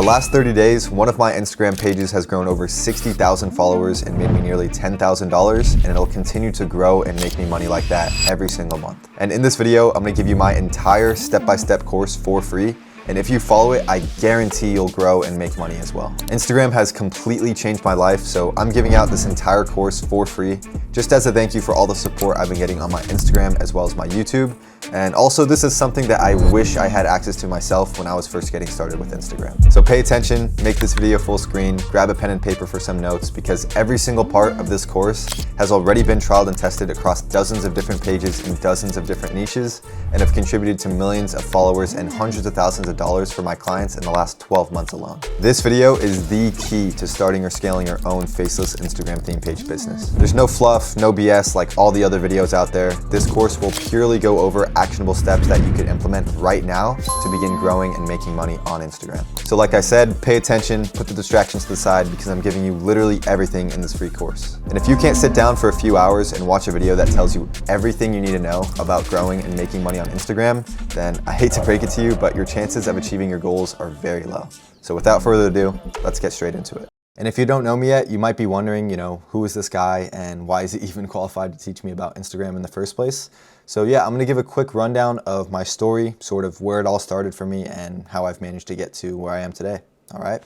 the last 30 days, one of my Instagram pages has grown over 60,000 followers and made me nearly $10,000, and it'll continue to grow and make me money like that every single month. And in this video, I'm gonna give you my entire step-by-step course for free. And if you follow it, I guarantee you'll grow and make money as well. Instagram has completely changed my life, so I'm giving out this entire course for free, just as a thank you for all the support I've been getting on my Instagram as well as my YouTube. And also, this is something that I wish I had access to myself when I was first getting started with Instagram. So pay attention, make this video full screen, grab a pen and paper for some notes, because every single part of this course has already been trialed and tested across dozens of different pages in dozens of different niches, and have contributed to millions of followers and hundreds of thousands of dollars for my clients in the last 12 months alone. This video is the key to starting or scaling your own faceless Instagram theme page business. There's no fluff, no BS like all the other videos out there. This course will purely go over actionable steps that you could implement right now to begin growing and making money on Instagram. So like I said, pay attention, put the distractions to the side, because I'm giving you literally everything in this free course. And if you can't sit down for a few hours and watch a video that tells you everything you need to know about growing and making money on Instagram, then I hate to break it to you, but your chances of achieving your goals are very low. So without further ado, let's get straight into it. And if you don't know me yet, you might be wondering, who is this guy and why is he even qualified to teach me about Instagram in the first place? So yeah, I'm gonna give a quick rundown of my story, sort of where it all started for me and how I've managed to get to where I am today, all right?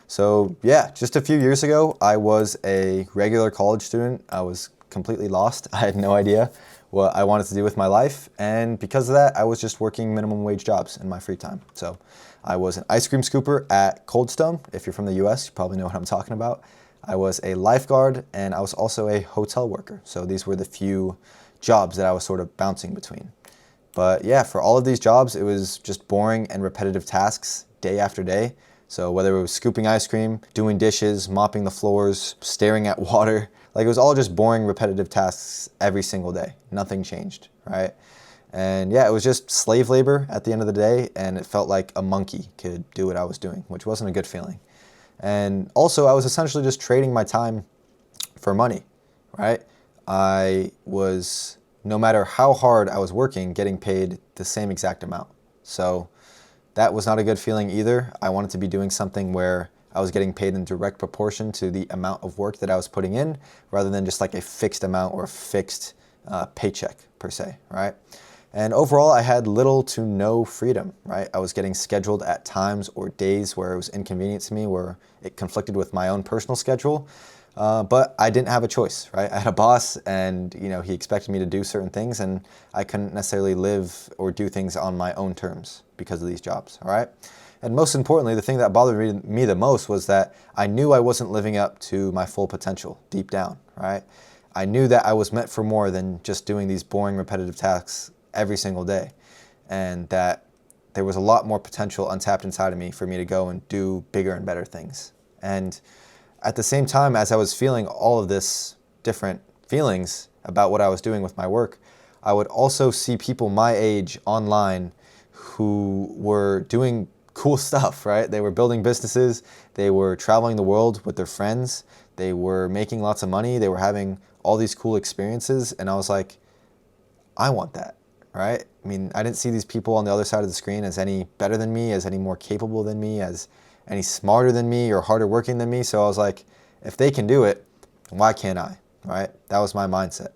So yeah, just a few years ago, I was a regular college student. I was completely lost. I had no idea what I wanted to do with my life. And because of that, I was just working minimum wage jobs in my free time. So I was an ice cream scooper at Cold Stone. If you're from the US, you probably know what I'm talking about. I was a lifeguard, and I was also a hotel worker. So these were the few jobs that I was sort of bouncing between. But yeah, for all of these jobs, it was just boring and repetitive tasks day after day. So whether it was scooping ice cream, doing dishes, mopping the floors, staring at water, like it was all just boring, repetitive tasks every single day. Nothing changed, right? And yeah, it was just slave labor at the end of the day, and it felt like a monkey could do what I was doing, which wasn't a good feeling. And also, I was essentially just trading my time for money, right? I was, no matter how hard I was working, getting paid the same exact amount. So that was not a good feeling either. I wanted to be doing something where I was getting paid in direct proportion to the amount of work that I was putting in, rather than just like a fixed amount or a fixed paycheck per se, right? And overall, I had little to no freedom, right? I was getting scheduled at times or days where it was inconvenient to me, where it conflicted with my own personal schedule. But I didn't have a choice, right? I had a boss, and he expected me to do certain things, and I couldn't necessarily live or do things on my own terms because of these jobs, all right? And most importantly, the thing that bothered me the most was that I knew I wasn't living up to my full potential deep down, right? I knew that I was meant for more than just doing these boring, repetitive tasks every single day, and that there was a lot more potential untapped inside of me for me to go and do bigger and better things. And at the same time, as I was feeling all of this different feelings about what I was doing with my work, I would also see people my age online who were doing cool stuff, right? They were building businesses, they were traveling the world with their friends, they were making lots of money, they were having all these cool experiences, and I was like, I want that, right? I mean, I didn't see these people on the other side of the screen as any better than me, as any more capable than me, as any smarter than me or harder working than me. So I was like, if they can do it, why can't I, right? That was my mindset.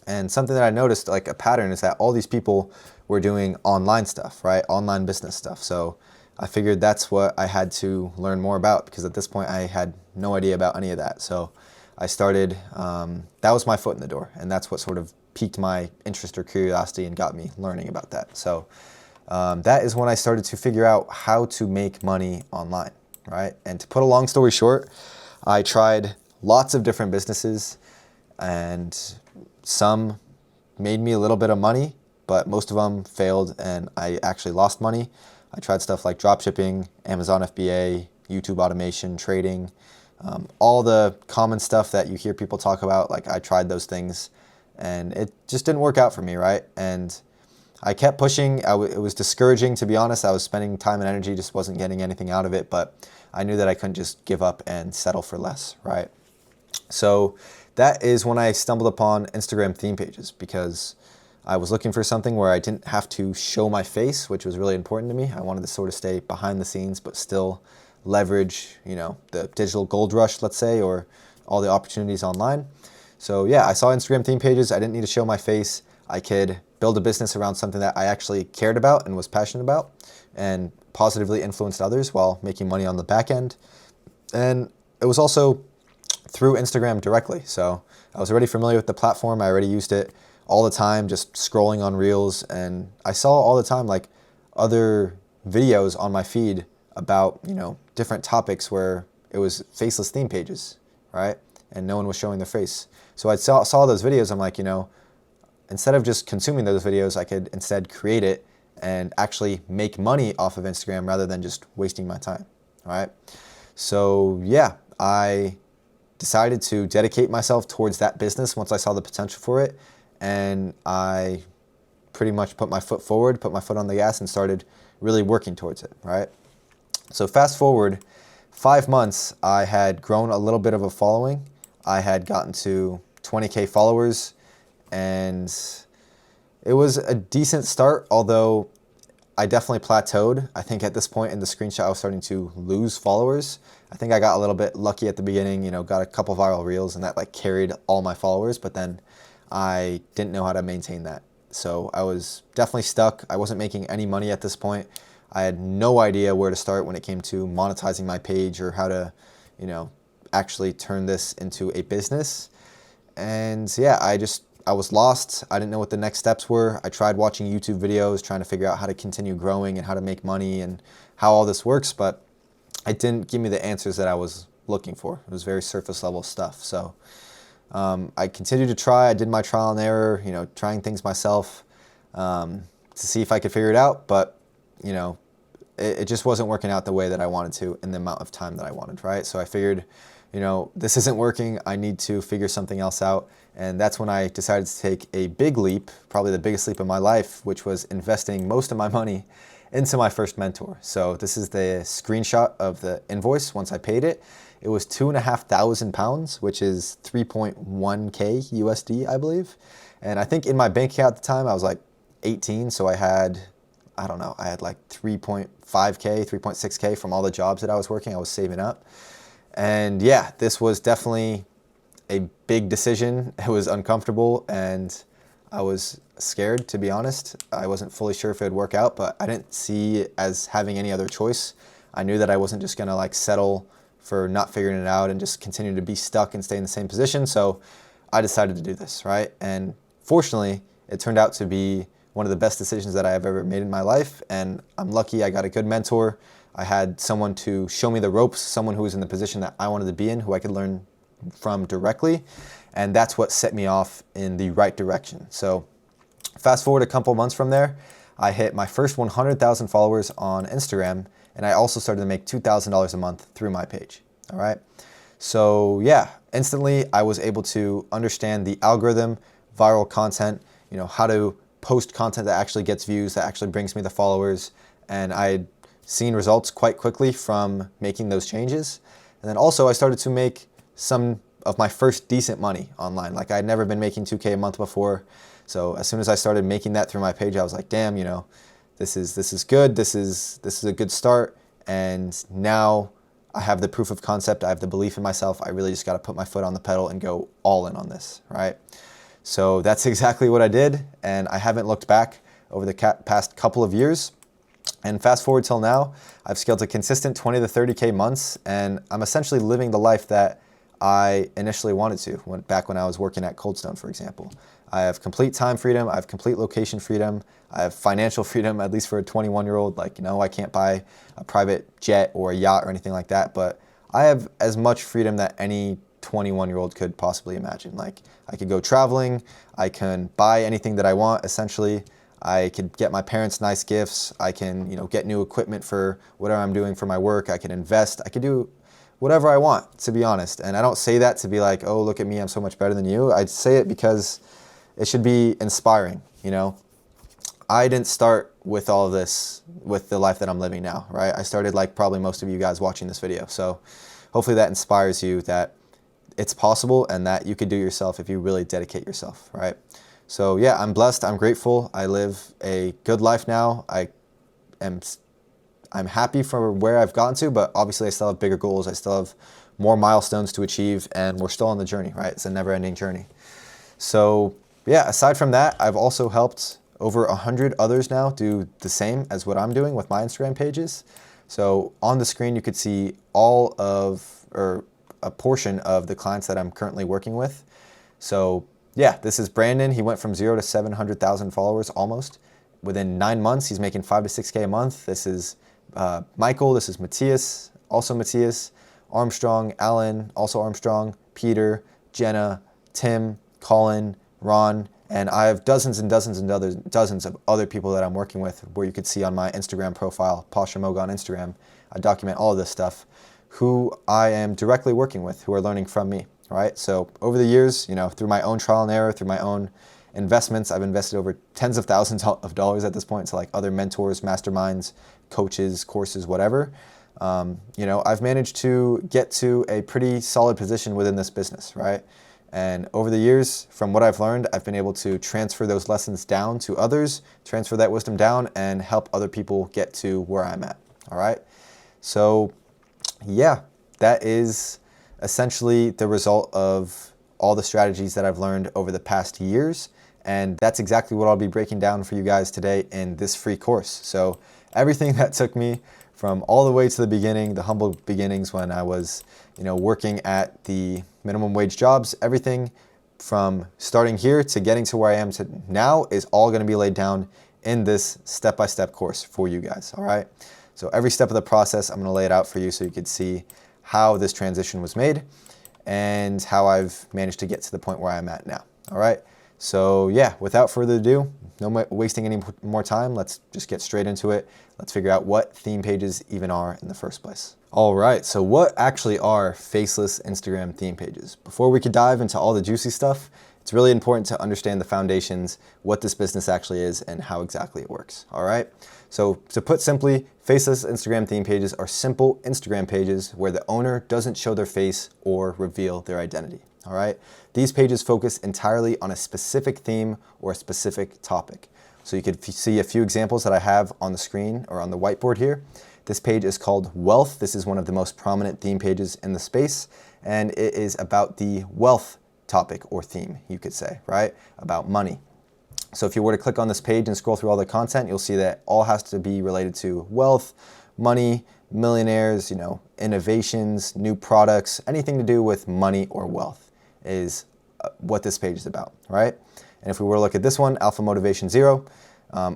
And something that I noticed, like a pattern, is that all these people were doing online stuff, right? Online business stuff. So I figured that's what I had to learn more about, because at this point I had no idea about any of that. So I started, that was my foot in the door, and that's what sort of piqued my interest or curiosity and got me learning about that. So that is when I started to figure out how to make money online, right? And to put a long story short, I tried lots of different businesses, and some made me a little bit of money, but most of them failed and I actually lost money. I tried stuff like dropshipping, Amazon FBA, YouTube automation, trading, all the common stuff that you hear people talk about. Like, I tried those things and it just didn't work out for me, right? And I kept pushing. It was discouraging, to be honest. I was spending time and energy, just wasn't getting anything out of it, but I knew that I couldn't just give up and settle for less, right? So that is when I stumbled upon Instagram theme pages, because I was looking for something where I didn't have to show my face, which was really important to me. I wanted to sort of stay behind the scenes, but still leverage, the digital gold rush, let's say, or all the opportunities online. So yeah, I saw Instagram theme pages. I didn't need to show my face. I could build a business around something that I actually cared about and was passionate about, and positively influenced others while making money on the back end. And it was also through Instagram directly. So I was already familiar with the platform. I already used it all the time, just scrolling on Reels. And I saw all the time like other videos on my feed about, different topics where it was faceless theme pages, right? And no one was showing their face. So I saw those videos. I'm like, instead of just consuming those videos, I could instead create it and actually make money off of Instagram rather than just wasting my time, all right? So yeah, I decided to dedicate myself towards that business once I saw the potential for it. And I pretty much put my foot forward, put my foot on the gas, and started really working towards it, right? So fast forward 5 months, I had grown a little bit of a following. I had gotten to 20K followers, and it was a decent start, although I definitely plateaued. I think at this point in the screenshot, I was starting to lose followers. I think I got a little bit lucky at the beginning, got a couple viral reels, and that like carried all my followers, but then I didn't know how to maintain that. So I was definitely stuck. I wasn't making any money at this point. I had no idea where to start when it came to monetizing my page or how to, actually turn this into a business. And yeah, I was lost. I didn't know what the next steps were. I tried watching YouTube videos, trying to figure out how to continue growing and how to make money and how all this works, but it didn't give me the answers that I was looking for. It was very surface level stuff. So I continued to try. I did my trial and error, trying things myself to see if I could figure it out, but it just wasn't working out the way that I wanted to in the amount of time that I wanted, right? So I figured, this isn't working. I need to figure something else out. And that's when I decided to take a big leap, probably the biggest leap of my life, which was investing most of my money into my first mentor. So this is the screenshot of the invoice once I paid it. It was £2,500, which is 3.1K USD, I believe. And I think in my bank account at the time, I was like 18. So I had like 3.5K, 3.6K from all the jobs that I was working. I was saving up. And yeah, this was definitely a big decision. It was uncomfortable and I was scared, to be honest. I wasn't fully sure if it would work out, but I didn't see it as having any other choice. I knew that I wasn't just gonna like settle for not figuring it out and just continue to be stuck and stay in the same position. So I decided to do this, right? And fortunately, it turned out to be one of the best decisions that I have ever made in my life. And I'm lucky I got a good mentor. I had someone to show me the ropes, someone who was in the position that I wanted to be in, who I could learn from directly. And that's what set me off in the right direction. So fast forward a couple months from there, I hit my first 100,000 followers on Instagram. And I also started to make $2,000 a month through my page, all right? So yeah, instantly I was able to understand the algorithm, viral content, how to post content that actually gets views, that actually brings me the followers. And I'd seen results quite quickly from making those changes. And then also I started to make some of my first decent money online. Like I'd never been making 2K a month before. So as soon as I started making that through my page, I was like, damn, this is good. This is a good start. And now I have the proof of concept. I have the belief in myself. I really just got to put my foot on the pedal and go all in on this, right? So that's exactly what I did. And I haven't looked back over the past couple of years. And fast forward till now, I've scaled to consistent 20 to 30K months. And I'm essentially living the life that I initially wanted to back when I was working at Cold Stone, for example. I have complete time freedom. I have complete location freedom. I have financial freedom, at least for a 21-year-old. Like, I can't buy a private jet or a yacht or anything like that, but I have as much freedom that any 21-year-old could possibly imagine. Like, I could go traveling. I can buy anything that I want, essentially. I could get my parents nice gifts. I can, get new equipment for whatever I'm doing for my work. I can invest. I could do whatever I want, to be honest. And I don't say that to be like, oh, look at me, I'm so much better than you. I say it because it should be inspiring, I didn't start with all of this, with the life that I'm living now, right? I started like probably most of you guys watching this video. So hopefully that inspires you that it's possible and that you could do it yourself if you really dedicate yourself, right? So yeah, I'm blessed, I'm grateful. I live a good life now. I'm happy for where I've gotten to, but obviously I still have bigger goals. I still have more milestones to achieve, and we're still on the journey, right? It's a never-ending journey. So yeah, aside from that, I've also helped over 100 others now do the same as what I'm doing with my Instagram pages. So on the screen, you could see all of, or a portion of the clients that I'm currently working with. So yeah, this is Brandon. He went from 0 to 700,000 followers almost. Within 9 months, he's making 5 to 6K a month. This is Michael. This is Matthias, also Matthias, Armstrong, Alan, also Armstrong, Peter, Jenna, Tim, Colin, Ron, and I have dozens and dozens and dozens of other people that I'm working with, where you could see on my Instagram profile, Pasha Moga on Instagram. I document all of this stuff, who I am directly working with, who are learning from me, right? So over the years, you know, through my own trial and error, through my own investments, I've invested over tens of thousands of dollars at this point to like other mentors, masterminds, coaches, courses, whatever. You know, I've managed to get to a pretty solid position within this business, right? And over the years, from what I've learned, I've been able to transfer those lessons down to others, transfer that wisdom down, and help other people get to where I'm at, all right? So yeah, that is essentially the result of all the strategies that I've learned over the past years. And that's exactly what I'll be breaking down for you guys today in this free course. So everything that took me from all the way to the beginning, the humble beginnings when I was, you know, working at the minimum wage jobs, everything from starting here to getting to where I am to now is all going to be laid down in this step-by-step course for you guys, all right? So every step of the process, I'm going to lay it out for you so you could see how this transition was made and how I've managed to get to the point where I'm at now, all right? So yeah, without further ado, no wasting any more time, let's just get straight into it. Let's figure out what theme pages even are in the first place. All right, so what actually are faceless Instagram theme pages? Before we could dive into all the juicy stuff, it's really important to understand the foundations, what this business actually is, and how exactly it works, all right? So to put simply, faceless Instagram theme pages are simple Instagram pages where the owner doesn't show their face or reveal their identity, all right? These pages focus entirely on a specific theme or a specific topic. So you could see a few examples that I have on the screen or on the whiteboard here. This page is called Wealth. This is one of the most prominent theme pages in the space, and it is about the wealth topic or theme, you could say, right? About money. So if you were to click on this page and scroll through all the content, you'll see that all has to be related to wealth, money, millionaires, you know, innovations, new products, anything to do with money or wealth is what this page is about, right? And if we were to look at this one, Alpha Motivation Zero,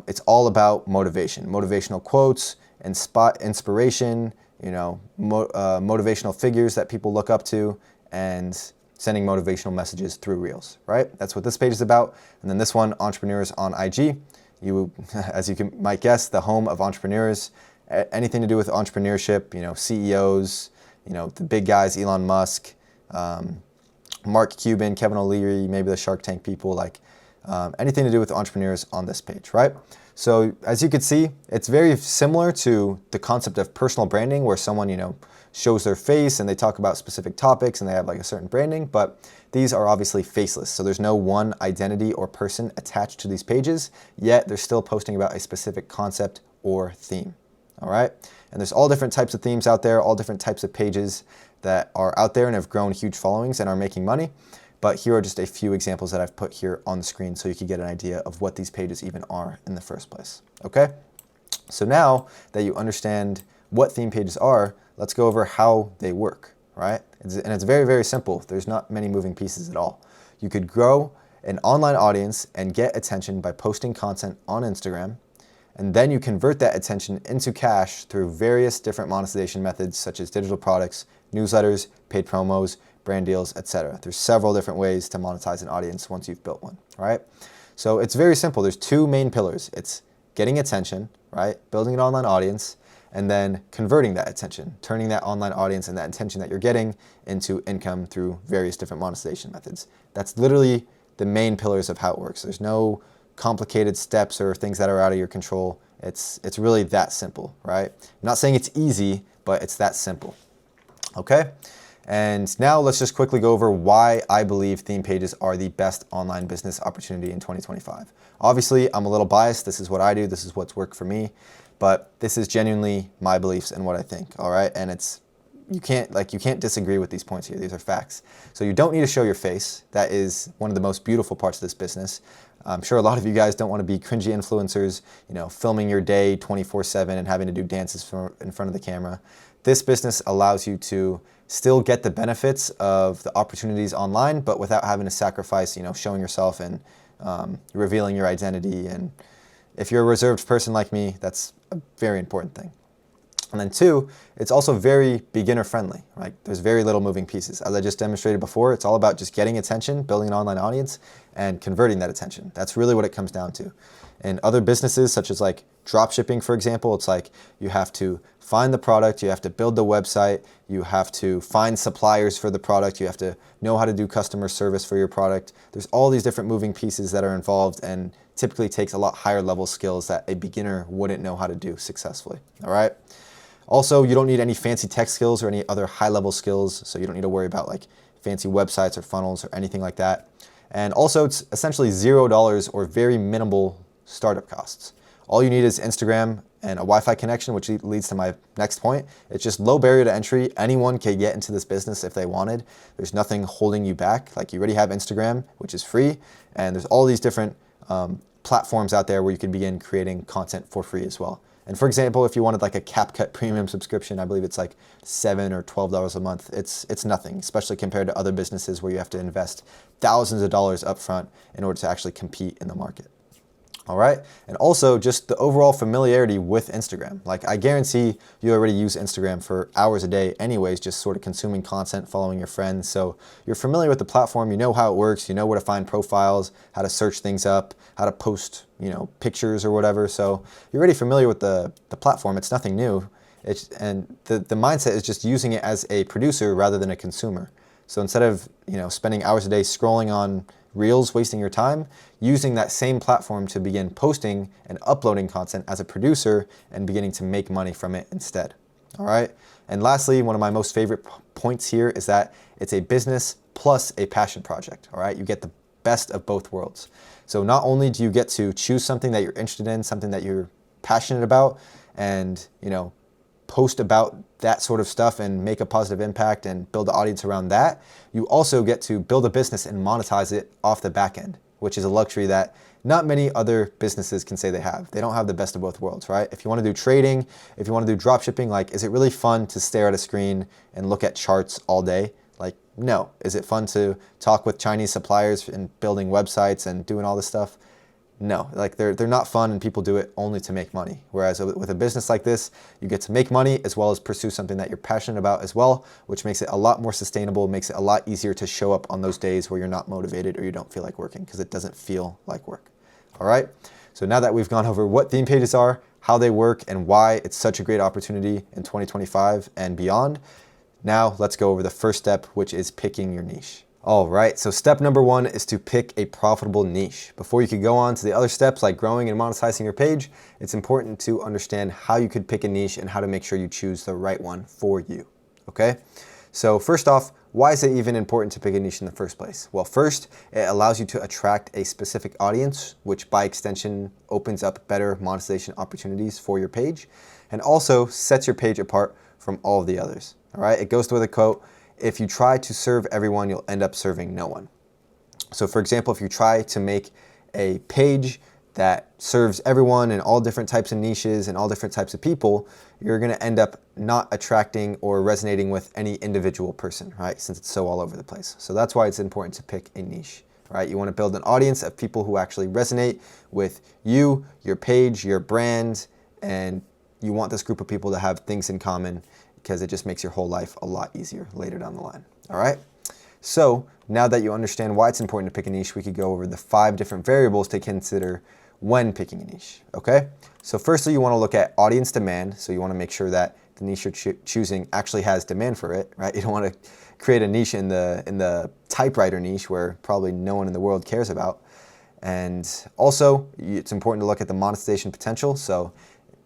it's all about motivation, motivational quotes, and inspiration, you know, motivational figures that people look up to, and sending motivational messages through Reels, right? That's what this page is about. And then this one, Entrepreneurs on IG, as you might guess, the home of entrepreneurs, anything to do with entrepreneurship, you know, CEOs, you know, the big guys, Elon Musk, Mark Cuban, Kevin O'Leary, maybe the Shark Tank people, like anything to do with entrepreneurs on this page, right? So as you can see, it's very similar to the concept of personal branding, where someone, you know, shows their face and they talk about specific topics and they have like a certain branding, but these are obviously faceless. So there's no one identity or person attached to these pages, yet they're still posting about a specific concept or theme, all right? And there's all different types of themes out there, all different types of pages that are out there and have grown huge followings and are making money. But here are just a few examples that I've put here on the screen so you can get an idea of what these pages even are in the first place, okay? So now that you understand what theme pages are, let's go over how they work, right? And it's very, very simple. There's not many moving pieces at all. You could grow an online audience and get attention by posting content on Instagram, and then you convert that attention into cash through various different monetization methods such as digital products, newsletters, paid promos, brand deals, etc. There's several different ways to monetize an audience once you've built one, right? So it's very simple. There's two main pillars. It's getting attention, right? Building an online audience, and then converting that attention, turning that online audience and that attention that you're getting into income through various different monetization methods. That's literally the main pillars of how it works. There's no complicated steps or things that are out of your control. It's really that simple, right? I'm not saying it's easy, but it's that simple, okay? And now let's just quickly go over why I believe theme pages are the best online business opportunity in 2025. Obviously, I'm a little biased. This is what I do. This is what's worked for me. But this is genuinely my beliefs and what I think, all right? And you can't disagree with these points here. These are facts. So you don't need to show your face. That is one of the most beautiful parts of this business. I'm sure a lot of you guys don't want to be cringy influencers, filming your day 24/7 and having to do dances in front of the camera. This business allows you to still get the benefits of the opportunities online, but without having to sacrifice, showing yourself and revealing your identity. And if you're a reserved person like me, that's a very important thing. And then two, it's also very beginner friendly, right? There's very little moving pieces. As I just demonstrated before, it's all about just getting attention, building an online audience, and converting that attention. That's really what it comes down to. In other businesses, such as like drop shipping, for example, it's like you have to find the product, you have to build the website, you have to find suppliers for the product, you have to know how to do customer service for your product. There's all these different moving pieces that are involved and typically takes a lot higher level skills that a beginner wouldn't know how to do successfully, all right? Also, you don't need any fancy tech skills or any other high-level skills, so you don't need to worry about like fancy websites or funnels or anything like that. And also, it's essentially $0 or very minimal startup costs. All you need is Instagram and a Wi-Fi connection, which leads to my next point. It's just low barrier to entry. Anyone can get into this business if they wanted. There's nothing holding you back. Like, you already have Instagram, which is free, and there's all these different platforms out there where you can begin creating content for free as well. And for example, if you wanted like a CapCut premium subscription, I believe it's like $7 or $12 a month. It's nothing, especially compared to other businesses where you have to invest thousands of dollars upfront in order to actually compete in the market. All right. And also just the overall familiarity with Instagram. Like, I guarantee you already use Instagram for hours a day anyways, just sort of consuming content, following your friends. So you're familiar with the platform, you know how it works, you know where to find profiles, how to search things up, how to post, pictures or whatever. So you're already familiar with the platform. It's nothing new. And the mindset is just using it as a producer rather than a consumer. So instead of, spending hours a day scrolling on Reels, wasting your time, using that same platform to begin posting and uploading content as a producer and beginning to make money from it instead. All right. And lastly, one of my most favorite points here is that it's a business plus a passion project. All right. You get the best of both worlds. So not only do you get to choose something that you're interested in, something that you're passionate about, and, post about that sort of stuff and make a positive impact and build an audience around that, you also get to build a business and monetize it off the back end, which is a luxury that not many other businesses can say they have. They don't have the best of both worlds, right? If you want to do trading, if you want to do drop shipping, like, is it really fun to stare at a screen and look at charts all day? Like, no. Is it fun to talk with Chinese suppliers and building websites and doing all this stuff? No, like they're not fun, and people do it only to make money. Whereas with a business like this, you get to make money as well as pursue something that you're passionate about as well, which makes it a lot more sustainable, makes it a lot easier to show up on those days where you're not motivated or you don't feel like working, because it doesn't feel like work. All right. So now that we've gone over what theme pages are, how they work, and why it's such a great opportunity in 2025 and beyond, now let's go over the first step, which is picking your niche. All right, so step number one is to pick a profitable niche. Before you could go on to the other steps like growing and monetizing your page, it's important to understand how you could pick a niche and how to make sure you choose the right one for you, okay? So first off, why is it even important to pick a niche in the first place? Well, first, it allows you to attract a specific audience, which by extension opens up better monetization opportunities for your page, and also sets your page apart from all of the others, all right? It goes with a quote: if you try to serve everyone, you'll end up serving no one. So for example, if you try to make a page that serves everyone in all different types of niches and all different types of people, you're gonna end up not attracting or resonating with any individual person, right? Since it's so all over the place. So that's why it's important to pick a niche, right? You wanna build an audience of people who actually resonate with you, your page, your brand, and you want this group of people to have things in common, because it just makes your whole life a lot easier later down the line, all right? So now that you understand why it's important to pick a niche, we could go over the 5 different variables to consider when picking a niche, okay? So firstly, you wanna look at audience demand. So you wanna make sure that the niche you're choosing actually has demand for it, right? You don't wanna create a niche in the typewriter niche where probably no one in the world cares about. And also, it's important to look at the monetization potential. So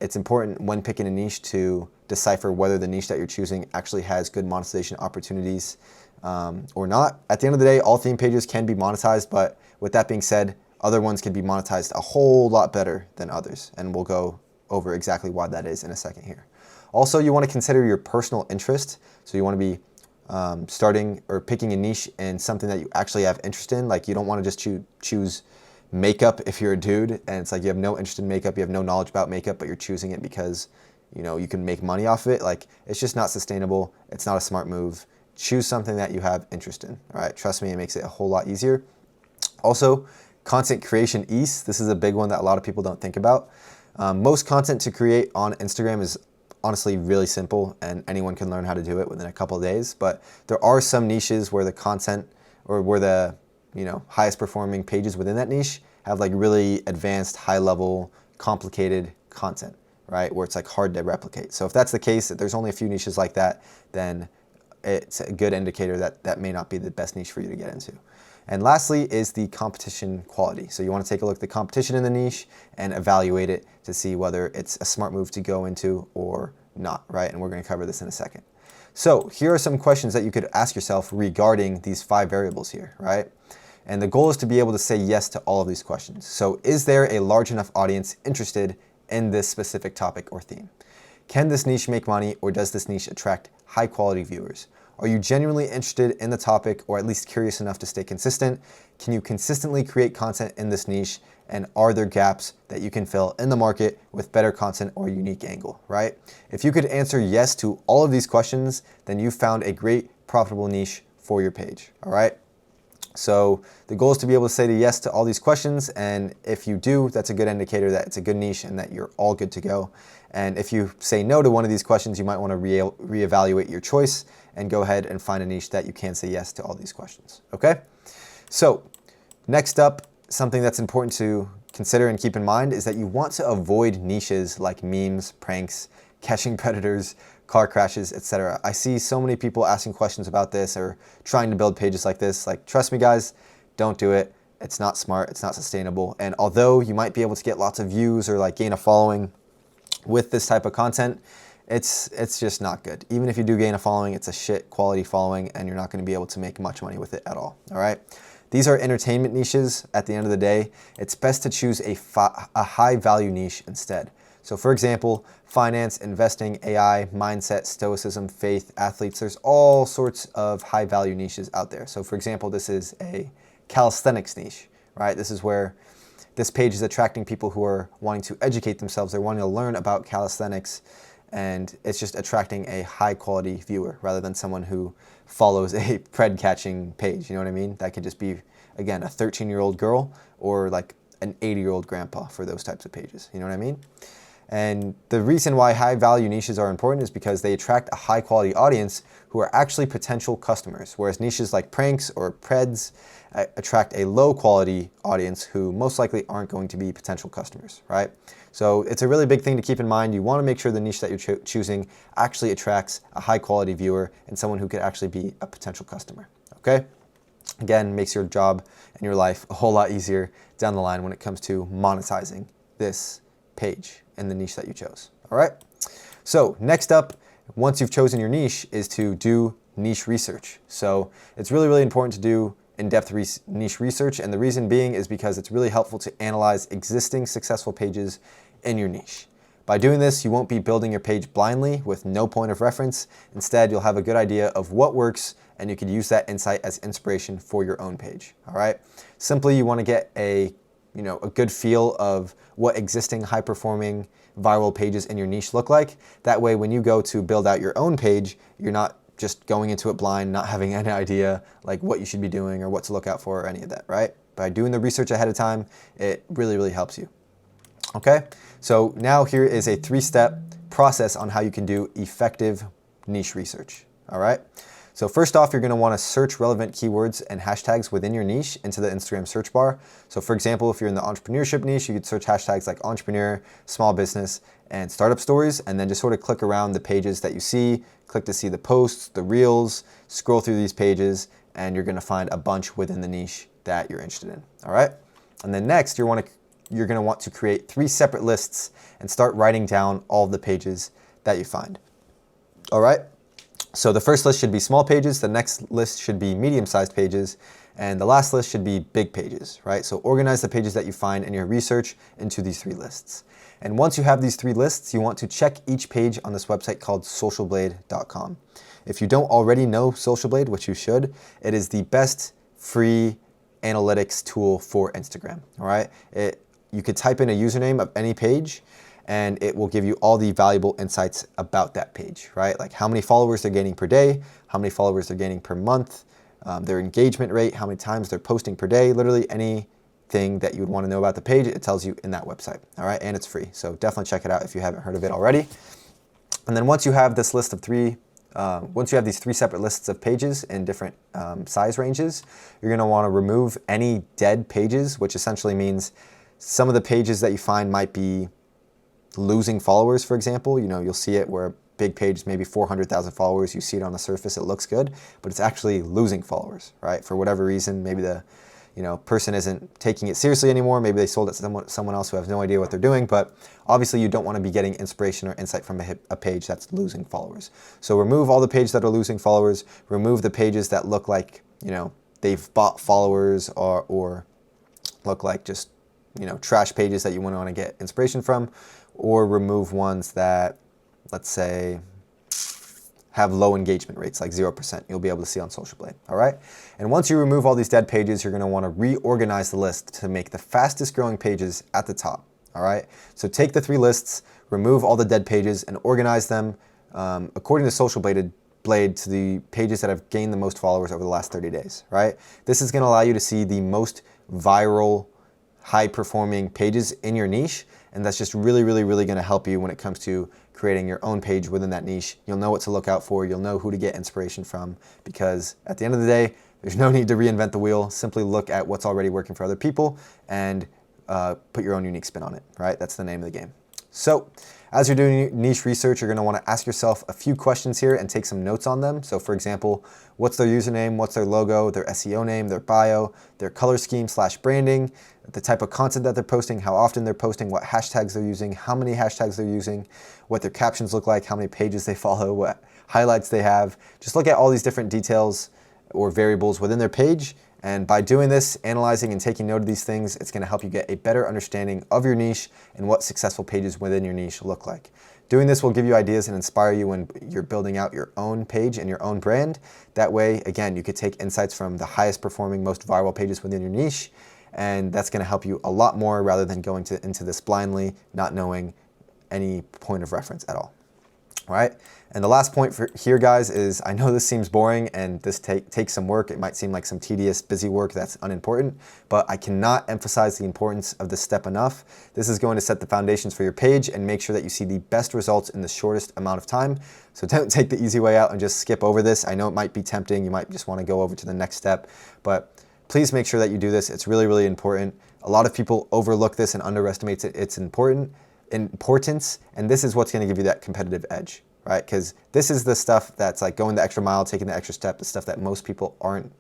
it's important when picking a niche to decipher whether the niche that you're choosing actually has good monetization opportunities or not. At the end of the day, all theme pages can be monetized, but with that being said, other ones can be monetized a whole lot better than others, and we'll go over exactly why that is in a second here. Also, you want to consider your personal interest. So you want to be starting or picking a niche in something that you actually have interest in. Like, you don't want to just choose makeup if you're a dude and it's like you have no interest in makeup, you have no knowledge about makeup, but you're choosing it because you can make money off of it. Like, it's just not sustainable. It's not a smart move. Choose something that you have interest in. All right, trust me, it makes it a whole lot easier. Also, content creation ease. This is a big one that a lot of people don't think about. Most content to create on Instagram is honestly really simple, and anyone can learn how to do it within a couple of days. But there are some niches where the content, or where the highest performing pages within that niche have like really advanced, high level, complicated content, right? Where it's like hard to replicate. So if that's the case, if there's only a few niches like that, then it's a good indicator that that may not be the best niche for you to get into. And lastly is the competition quality. So you want to take a look at the competition in the niche and evaluate it to see whether it's a smart move to go into or not, right? And we're going to cover this in a second. So here are some questions that you could ask yourself regarding these 5 variables here, right? And the goal is to be able to say yes to all of these questions. So is there a large enough audience interested in this specific topic or theme? Can this niche make money, or does this niche attract high quality viewers? Are you genuinely interested in the topic, or at least curious enough to stay consistent? Can you consistently create content in this niche? And are there gaps that you can fill in the market with better content or unique angle, right? If you could answer yes to all of these questions, then you've found a great profitable niche for your page, all right? So the goal is to be able to say yes to all these questions, and if you do, that's a good indicator that it's a good niche and that you're all good to go. And if you say no to one of these questions, you might want to reevaluate your choice and go ahead and find a niche that you can say yes to all these questions, okay? So next up, something that's important to consider and keep in mind is that you want to avoid niches like memes, pranks, catching predators, car crashes, etc. I see so many people asking questions about this or trying to build pages like this. Like, trust me guys, don't do it. It's not smart, it's not sustainable. And although you might be able to get lots of views or like gain a following with this type of content, it's just not good. Even if you do gain a following, it's a shit quality following and you're not going to be able to make much money with it at all right? These are entertainment niches at the end of the day. It's best to choose a high value niche instead. So for example, finance, investing, AI, mindset, stoicism, faith, athletes, there's all sorts of high value niches out there. So for example, this is a calisthenics niche, right? This is where this page is attracting people who are wanting to educate themselves. They're wanting to learn about calisthenics, and it's just attracting a high quality viewer rather than someone who follows a pred catching page. You know what I mean? That could just be, again, a 13-year-old girl or like an 80-year-old grandpa for those types of pages. You know what I mean? And the reason why high value niches are important is because they attract a high quality audience who are actually potential customers, whereas niches like pranks or preds attract a low quality audience who most likely aren't going to be potential customers, right? So it's a really big thing to keep in mind. You want to make sure the niche that you're choosing actually attracts a high quality viewer and someone who could actually be a potential customer, okay? Again, makes your job and your life a whole lot easier down the line when it comes to monetizing this page in the niche that you chose, all right? So next up, once you've chosen your niche, is to do niche research. So it's really, really important to do in-depth niche research, and the reason being is because it's really helpful to analyze existing successful pages in your niche. By doing this, you won't be building your page blindly with no point of reference. Instead, you'll have a good idea of what works, and you could use that insight as inspiration for your own page, all right? Simply, you want to get a good feel of what existing high-performing viral pages in your niche look like. That way, when you go to build out your own page, you're not just going into it blind, not having any idea like what you should be doing or what to look out for or any of that, right? By doing the research ahead of time, it really, really helps you. Okay, so now here is a 3-step process on how you can do effective niche research, all right? So first off, you're going to want to search relevant keywords and hashtags within your niche into the Instagram search bar. So for example, if you're in the entrepreneurship niche, you could search hashtags like entrepreneur, small business, and startup stories, and then just sort of click around the pages that you see, click to see the posts, the reels, scroll through these pages, and you're going to find a bunch within the niche that you're interested in, all right? And then next, you're going to want to create 3 separate lists and start writing down all of the pages that you find. All right. So the first list should be small pages, the next list should be medium-sized pages, and the last list should be big pages, right? So organize the pages that you find in your research into these 3 lists. And once you have these 3 lists, you want to check each page on this website called socialblade.com. If you don't already know SocialBlade, which you should, it is the best free analytics tool for Instagram, all right? You could type in a username of any page, and it will give you all the valuable insights about that page, right? Like how many followers they're gaining per day, how many followers they're gaining per month, their engagement rate, how many times they're posting per day, literally anything that you would want to know about the page, it tells you in that website, all right? And it's free, so definitely check it out if you haven't heard of it already. And then once you have this list of once you have these 3 separate lists of pages in different size ranges, you're gonna wanna remove any dead pages, which essentially means some of the pages that you find might be losing followers, for example. You know, you'll see it where a big page, maybe 400,000 followers, you see it on the surface, it looks good, but it's actually losing followers, right? For whatever reason, maybe the person isn't taking it seriously anymore. Maybe they sold it to someone else who has no idea what they're doing, but obviously you don't want to be getting inspiration or insight from a page that's losing followers. So remove all the pages that are losing followers, remove the pages that look like, they've bought followers or look like just, trash pages that you want to get inspiration from, or remove ones that, let's say, have low engagement rates, like 0%. You'll be able to see on SocialBlade, all right? And once you remove all these dead pages, you're gonna wanna reorganize the list to make the fastest growing pages at the top, all right? So take the 3 lists, remove all the dead pages, and organize them according to SocialBlade to the pages that have gained the most followers over the last 30 days, right? This is gonna allow you to see the most viral, high-performing pages in your niche, and that's just really, really, really gonna help you when it comes to creating your own page within that niche. You'll know what to look out for, you'll know who to get inspiration from, because at the end of the day, there's no need to reinvent the wheel. Simply look at what's already working for other people and put your own unique spin on it, right? That's the name of the game. So, as you're doing niche research, you're gonna wanna ask yourself a few questions here and take some notes on them. So for example, what's their username, what's their logo, their SEO name, their bio, their color scheme / branding, the type of content that they're posting, how often they're posting, what hashtags they're using, how many hashtags they're using, what their captions look like, how many pages they follow, what highlights they have. Just look at all these different details or variables within their page. And by doing this, analyzing and taking note of these things, it's gonna help you get a better understanding of your niche and what successful pages within your niche look like. Doing this will give you ideas and inspire you when you're building out your own page and your own brand. That way, again, you could take insights from the highest performing, most viral pages within your niche, and that's gonna help you a lot more rather than going into this blindly, not knowing any point of reference at all. All right? And the last point for here, guys, is I know this seems boring and this takes some work. It might seem like some tedious, busy work that's unimportant, but I cannot emphasize the importance of this step enough. This is going to set the foundations for your page and make sure that you see the best results in the shortest amount of time. So don't take the easy way out and just skip over this. I know it might be tempting. You might just want to go over to the next step, but please make sure that you do this. It's really, really important. A lot of people overlook this and underestimate its importance, and this is what's going to give you that competitive edge. Right? Because this is the stuff that's like going the extra mile, taking the extra step, the stuff that most people aren't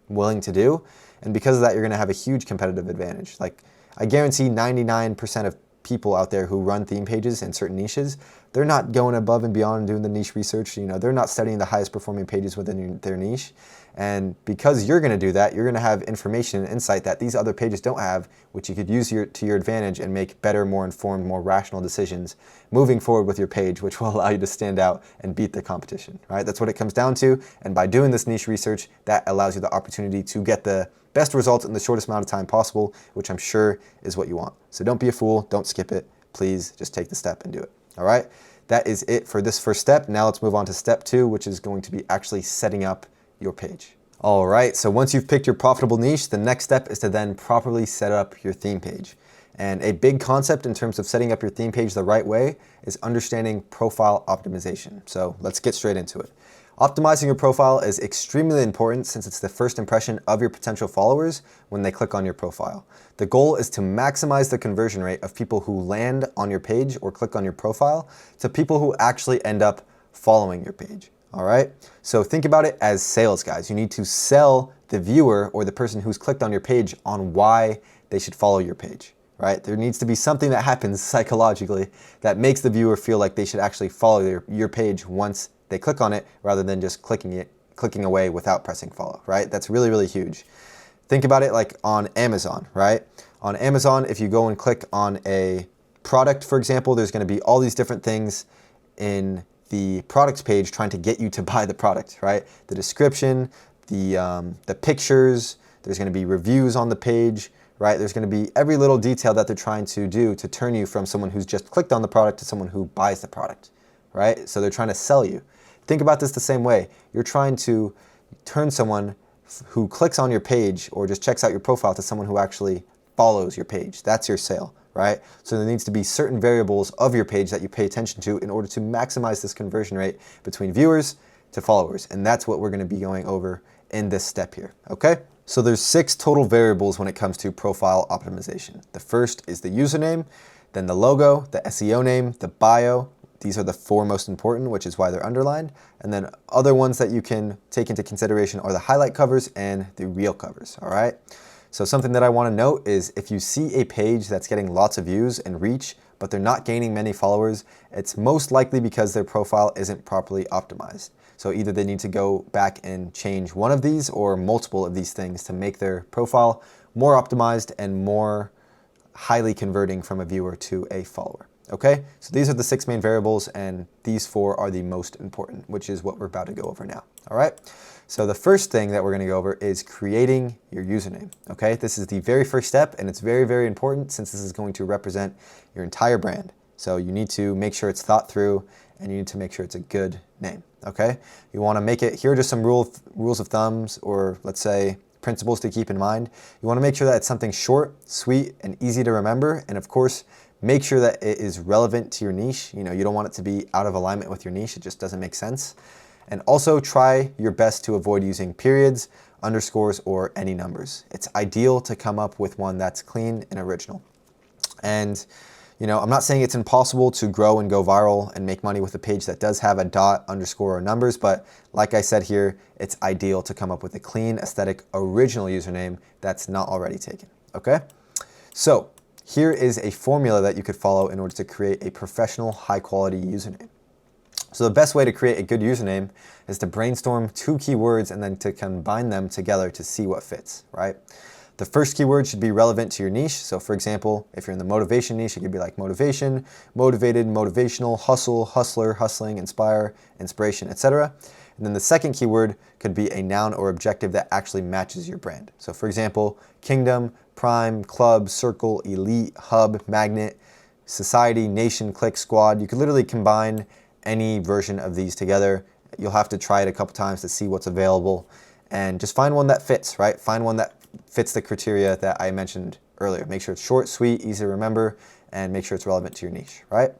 willing to do. And because of that, you're going to have a huge competitive advantage. Like, I guarantee 99% of people out there who run theme pages in certain niches, they're not going above and beyond and doing the niche research. They're not studying the highest performing pages within their niche. And because you're going to do that, you're going to have information and insight that these other pages don't have, which you could use to your advantage and make better, more informed, more rational decisions moving forward with your page, which will allow you to stand out and beat the competition, right? That's what it comes down to. And by doing this niche research, that allows you the opportunity to get the best results in the shortest amount of time possible, which I'm sure is what you want. So don't be a fool, don't skip it. Please just take the step and do it, all right? That is it for this first step. Now let's move on to step 2, which is going to be actually setting up your page. All right, so once you've picked your profitable niche, the next step is to then properly set up your theme page. And a big concept in terms of setting up your theme page the right way is understanding profile optimization. So let's get straight into it. Optimizing your profile is extremely important since it's the first impression of your potential followers when they click on your profile. The goal is to maximize the conversion rate of people who land on your page or click on your profile to people who actually end up following your page. All right, so think about it as sales, guys. You need to sell the viewer or the person who's clicked on your page on why they should follow your page, right? There needs to be something that happens psychologically that makes the viewer feel like they should actually follow your page once they click on it, rather than just clicking away without pressing follow, right? That's really, really huge. Think about it like on Amazon, right? On Amazon, if you go and click on a product, for example, there's going to be all these different things in the products page trying to get you to buy the product, right? The description, the pictures, there's going to be reviews on the page, right? There's going to be every little detail that they're trying to do to turn you from someone who's just clicked on the product to someone who buys the product, right? So they're trying to sell you. Think about this the same way. You're trying to turn someone who clicks on your page or just checks out your profile to someone who actually follows your page. That's your sale, right? So there needs to be certain variables of your page that you pay attention to in order to maximize this conversion rate between viewers to followers. And that's what we're going to be going over in this step here, okay? So there's 6 total variables when it comes to profile optimization. The first is the username, then the logo, the SEO name, the bio. These are the 4 most important, which is why they're underlined. And then other ones that you can take into consideration are the highlight covers and the reel covers, all right? So something that I want to note is if you see a page that's getting lots of views and reach, but they're not gaining many followers, it's most likely because their profile isn't properly optimized. So either they need to go back and change one of these or multiple of these things to make their profile more optimized and more highly converting from a viewer to a follower. Okay, so these are the 6 main variables, and these 4 are the most important, which is what we're about to go over now. All right, so the first thing that we're going to go over is creating your username. Okay, this is the very first step, and it's very, very important since this is going to represent your entire brand. So you need to make sure it's thought through, and you need to make sure it's a good name. Okay, you want to make it, here are just some rules of thumbs, or let's say principles to keep in mind. You want to make sure that it's something short, sweet, and easy to remember, and of course, make sure that it is relevant to your niche. You know, you don't want it to be out of alignment with your niche. It just doesn't make sense. And also try your best to avoid using periods, underscores, or any numbers. It's ideal to come up with one that's clean and original. And, you know, I'm not saying it's impossible to grow and go viral and make money with a page that does have a dot, underscore, or numbers, but like I said here, it's ideal to come up with a clean, aesthetic, original username that's not already taken, okay? So, here is a formula that you could follow in order to create a professional, high-quality username. So the best way to create a good username is to brainstorm 2 keywords and then to combine them together to see what fits, right? The first keyword should be relevant to your niche. So for example, if you're in the motivation niche, it could be like motivation, motivated, motivational, hustle, hustler, hustling, inspire, inspiration, etc. And then the second keyword could be a noun or objective that actually matches your brand. So for example, kingdom, prime, club, circle, elite, hub, magnet, society, nation, clique, squad. You could literally combine any version of these together. You'll have to try it a couple times to see what's available and just find one that fits, right? Find one that fits the criteria that I mentioned earlier. Make sure it's short, sweet, easy to remember, and make sure it's relevant to your niche, right?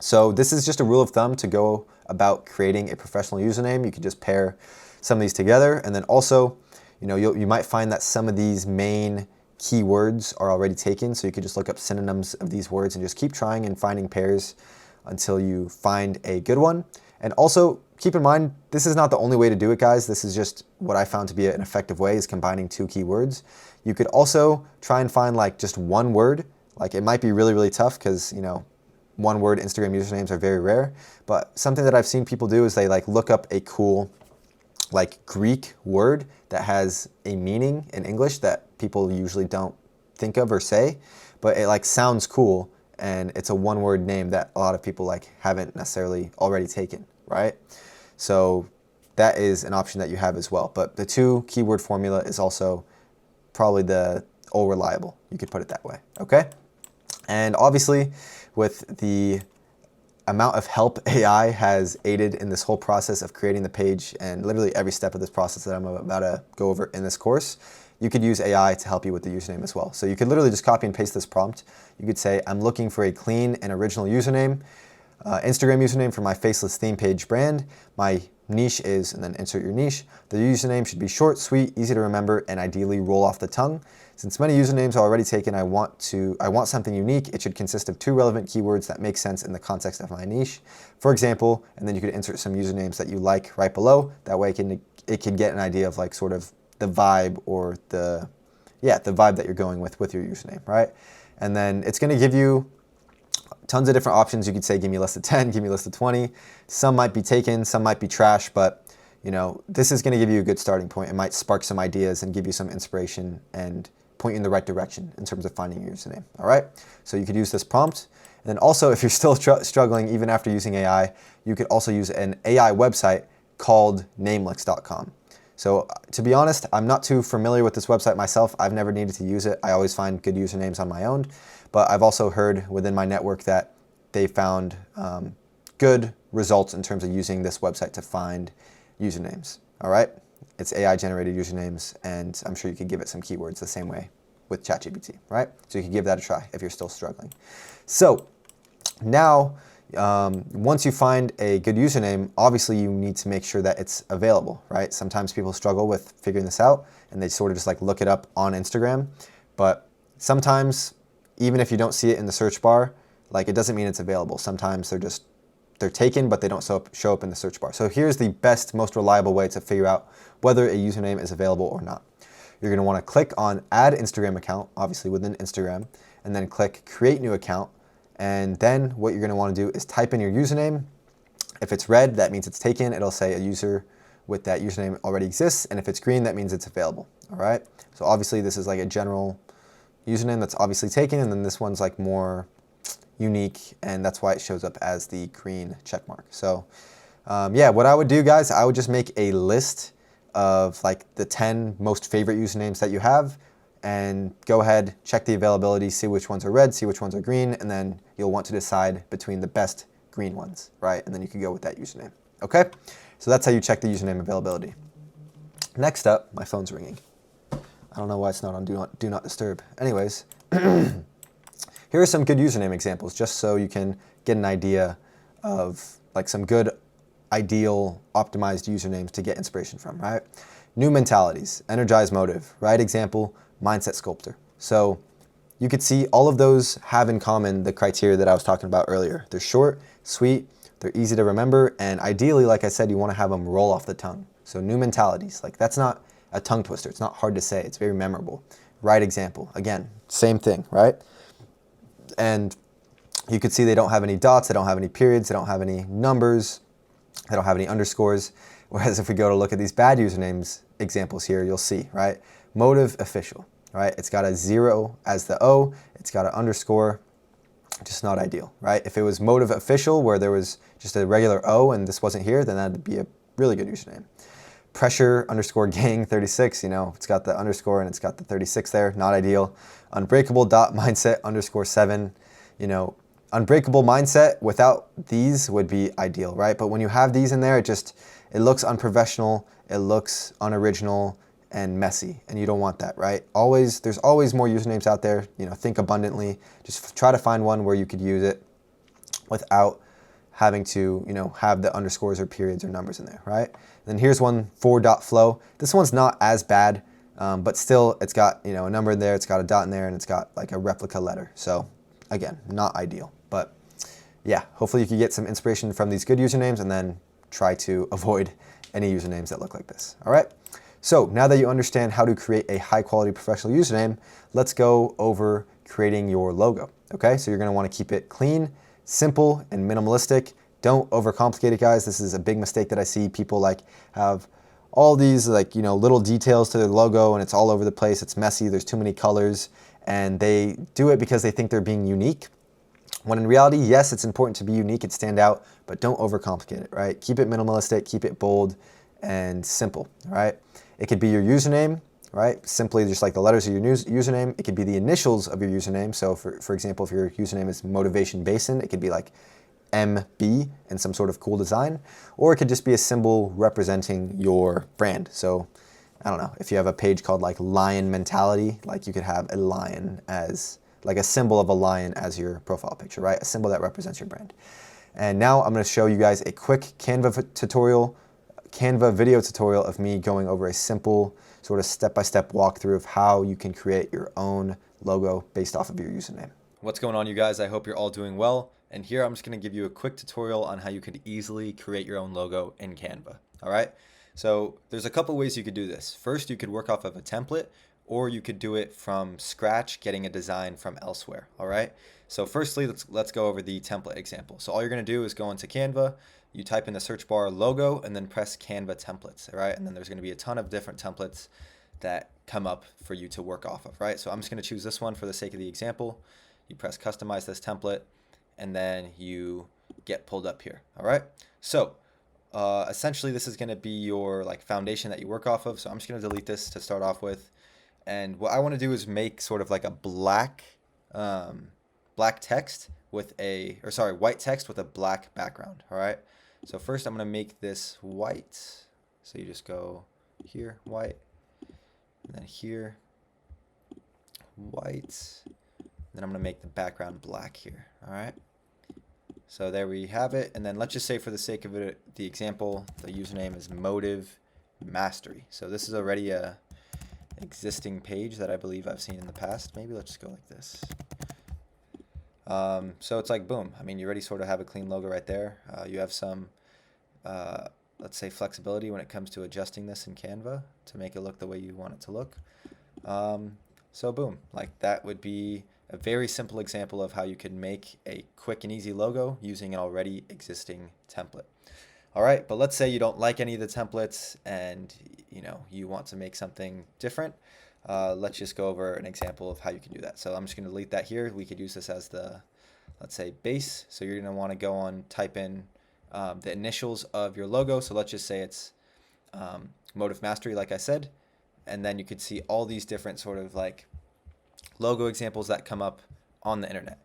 So this is just a rule of thumb to go about creating a professional username. You could just pair some of these together, and then also, you know, you might find that some of these main keywords are already taken, so you could just look up synonyms of these words and just keep trying and finding pairs until you find a good one. And also keep in mind, this is not the only way to do it, guys. This is just what I found to be an effective way, is combining 2 keywords. You could also try and find like just one word. Like it might be really, really tough because, you know, one word Instagram usernames are very rare, but something that I've seen people do is they like look up a cool like Greek word that has a meaning in English that people usually don't think of or say, but it like sounds cool, and it's a one-word name that a lot of people like haven't necessarily already taken, right? So that is an option that you have as well. But the 2 keyword formula is also probably the all reliable. You could put it that way, okay? And obviously, with the amount of help AI has aided in this whole process of creating the page, and literally every step of this process that I'm about to go over in this course, you could use AI to help you with the username as well. So you could literally just copy and paste this prompt. You could say, I'm looking for a clean and original username, Instagram username for my Faceless theme page brand. My niche is, and then insert your niche. The username should be short, sweet, easy to remember, and ideally roll off the tongue. Since many usernames are already taken, I want something unique. It should consist of 2 relevant keywords that make sense in the context of my niche. For example, and then you could insert some usernames that you like right below. That way it can get an idea of like sort of the vibe or the vibe that you're going with your username, right? And then it's going to give you tons of different options. You could say, give me a list of 10, give me a list of 20. Some might be taken, some might be trash, but you know, this is going to give you a good starting point. It might spark some ideas and give you some inspiration and point you in the right direction in terms of finding your username. All right. So you could use this prompt. And then also, if you're still struggling even after using AI, you could also use an AI website called namelix.com. So to be honest, I'm not too familiar with this website myself. I've never needed to use it. I always find good usernames on my own. But I've also heard within my network that they found good results in terms of using this website to find usernames. All right. It's AI generated usernames, and I'm sure you could give it some keywords the same way with ChatGPT, right? So you can give that a try if you're still struggling. So now, once you find a good username, obviously you need to make sure that it's available, right? Sometimes people struggle with figuring this out and they sort of just like look it up on Instagram. But sometimes, even if you don't see it in the search bar, like it doesn't mean it's available. Sometimes they're taken, but they don't show up in the search bar. So here's the best, most reliable way to figure out whether a username is available or not. You're going to want to click on Add Instagram Account, obviously within Instagram, and then click Create New Account. And then what you're going to want to do is type in your username. If it's red, that means it's taken. It'll say a user with that username already exists. And if it's green, that means it's available. All right. So obviously this is like a general username that's obviously taken. And then this one's like more unique, and that's why it shows up as the green check mark. So yeah, what I would do, guys, I would just make a list of like the 10 most favorite usernames that you have, and go ahead, check the availability, see which ones are red, see which ones are green, and then you'll want to decide between the best green ones, right? And then you can go with that username. Okay, so that's how you check the username availability. Next up, my phone's ringing. I don't know why it's not on do not disturb. Anyways, here are some good username examples, just so you can get an idea of like some good, ideal, optimized usernames to get inspiration from, right? New mentalities, energized motive, right example, mindset sculptor. So you could see all of those have in common the criteria that I was talking about earlier. They're short, sweet, they're easy to remember, and ideally, like I said, you want to have them roll off the tongue. So new mentalities, like that's not a tongue twister. It's not hard to say. It's very memorable. Right example, again, same thing, right? And you could see they don't have any dots, they don't have any periods, they don't have any numbers, they don't have any underscores. Whereas if we go to look at these bad usernames examples here, you'll see, right? Motive official, right? It's got a 0 as the O, it's got an underscore, just not ideal, right? If it was motive official where there was just a regular O and this wasn't here, then that'd be a really good username. Pressure underscore gang 36, you know, it's got the underscore and it's got the 36 there, not ideal. Unbreakable dot mindset underscore 7, you know, unbreakable mindset without these would be ideal, right? But when you have these in there, it looks unprofessional, it looks unoriginal and messy, and you don't want that, right? There's always more usernames out there, you know, think abundantly. Just try to find one where you could use it without having to, you know, have the underscores or periods or numbers in there, right? And then here's one, 4.flow. This one's not as bad, but still it's got, you know, a number in there, it's got a dot in there, and it's got like a replica letter. So again, not ideal, but yeah, hopefully you can get some inspiration from these good usernames and then try to avoid any usernames that look like this. All right. So now that you understand how to create a high quality professional username, let's go over creating your logo. Okay. So you're going to want to keep it clean, simple, and minimalistic. Don't overcomplicate it, guys. This is a big mistake that I see. People like have all these like, you know, little details to their logo and it's all over the place. It's messy. There's too many colors, and they do it because they think they're being unique. When in reality, yes, it's important to be unique and stand out, but don't overcomplicate it, right? Keep it minimalistic, keep it bold and simple, right? It could be your username, right? Simply just like the letters of your username. It could be the initials of your username. So for example, if your username is Motivation Basin, it could be like MB and some sort of cool design, or it could just be a symbol representing your brand. So I don't know, if you have a page called like Lion Mentality, like you could have a lion as like a symbol of a lion as your profile picture, right? A symbol that represents your brand. And now I'm going to show you guys a quick Canva video tutorial of me going over a simple sort of step-by-step walkthrough of how you can create your own logo based off of your username. What's going on, you guys? I hope you're all doing well. And here I'm just going to give you a quick tutorial on how you could easily create your own logo in Canva. All right. So there's a couple ways you could do this. First, you could work off of a template, or you could do it from scratch, getting a design from elsewhere. All right. So firstly, let's go over the template example. So all you're going to do is go into Canva, you type in the search bar logo, and then press Canva templates. All right. And then there's going to be a ton of different templates that come up for you to work off of. Right. So I'm just going to choose this one for the sake of the example. You press customize this template, and then you get pulled up here. All right. So essentially, this is going to be your like foundation that you work off of. So I'm just going to delete this to start off with. And what I want to do is make sort of like a white text with a black background. All right. So first I'm going to make this white. So you just go here, white, and then here, white. Then I'm going to make the background black here. All right. So there we have it. And then let's just say for the sake of it, the example, the username is Motive Mastery. So this is already a existing page that I believe I've seen in the past. Maybe let's just go like this. So it's like, boom. I mean, you already sort of have a clean logo right there. You have some, let's say, flexibility when it comes to adjusting this in Canva to make it look the way you want it to look. So boom, like that would be a very simple example of how you can make a quick and easy logo using an already existing template. All right, but let's say you don't like any of the templates and you want to make something different. Let's just go over an example of how you can do that. So I'm just going to delete that here. We could use this as the, let's say, base. So you're going to want to go on, type in the initials of your logo. So let's just say it's Motive Mastery, like I said. And then you could see all these different sort of like logo examples that come up on the internet.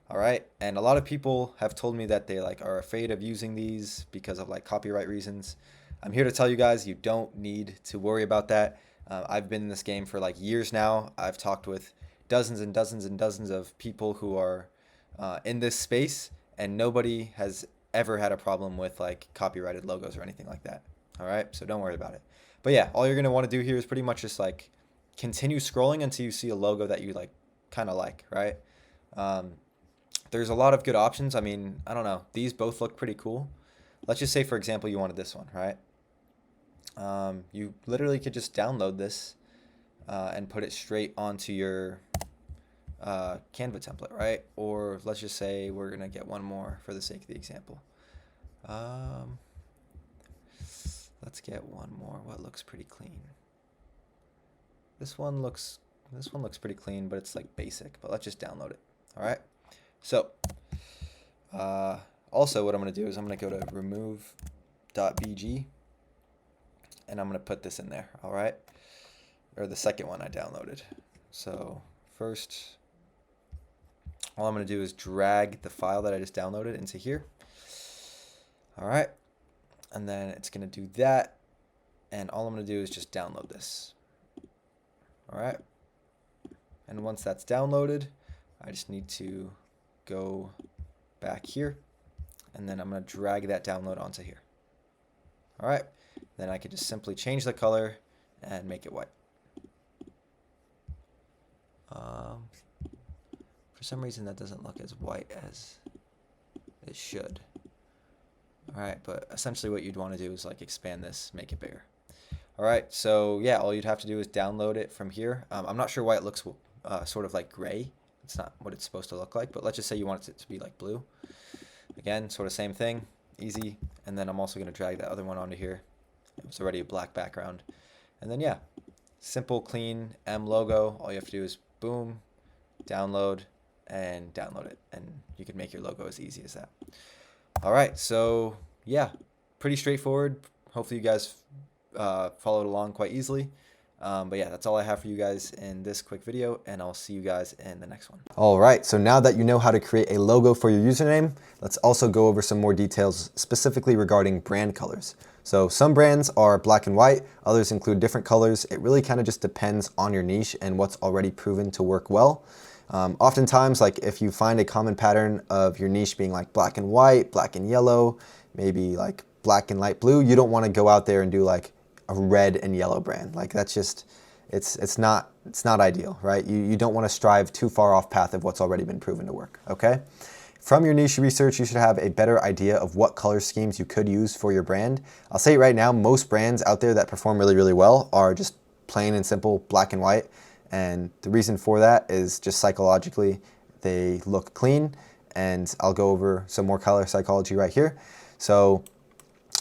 All right. And a lot of people have told me that they are afraid of using these because of like copyright reasons. I'm here to tell you guys, you don't need to worry about that. I've been in this game for like years now. I've talked with dozens and dozens and dozens of people who are in this space, and nobody has ever had a problem with like copyrighted logos or anything like that. All right. So don't worry about it. But yeah, all you're going to want to do here is pretty much just like continue scrolling until you see a logo that you kind of like, right? There's a lot of good options. I mean, I don't know. These both look pretty cool. Let's just say, for example, you wanted this one, right? You literally could just download this and put it straight onto your Canva template, right? Or let's just say we're going to get one more for the sake of the example. Let's get one more. What looks pretty clean? This one looks pretty clean, but it's like basic. But let's just download it. All right. So also what I'm going to do is I'm going to go to remove.bg and I'm going to put this in there. All right. Or the second one I downloaded. So first, all I'm going to do is drag the file that I just downloaded into here. All right. And then it's going to do that. And all I'm going to do is just download this. All right. And once that's downloaded, I just need to go back here. And then I'm going to drag that download onto here. All right. Then I could just simply change the color and make it white. For some reason, that doesn't look as white as it should. All right, but essentially what you'd want to do is like expand this, make it bigger. All right, so yeah, all you'd have to do is download it from here. I'm not sure why it looks sort of like gray. It's not what it's supposed to look like, but let's just say you want it to be like blue. Again, sort of same thing, easy. And then I'm also going to drag that other one onto here. It's already a black background. And then yeah, simple, clean M logo. All you have to do is boom, download, and download it. And you can make your logo as easy as that. All right, so yeah, pretty straightforward. Hopefully you guys followed along quite easily. But yeah, that's all I have for you guys in this quick video, and I'll see you guys in the next one. All right, so now that you know how to create a logo for your username, let's also go over some more details specifically regarding brand colors. So some brands are black and white, others include different colors. It really kind of just depends on your niche and what's already proven to work well. Oftentimes, like if you find a common pattern of your niche being like black and white, black and yellow, maybe like black and light blue, you don't want to go out there and do like a red and yellow brand. Like that's just, it's not ideal, right? You don't want to strive too far off path of what's already been proven to work, okay? From your niche research, you should have a better idea of what color schemes you could use for your brand. I'll say right now, most brands out there that perform really, really well are just plain and simple black and white. And the reason for that is just psychologically, they look clean. And I'll go over some more color psychology right here. So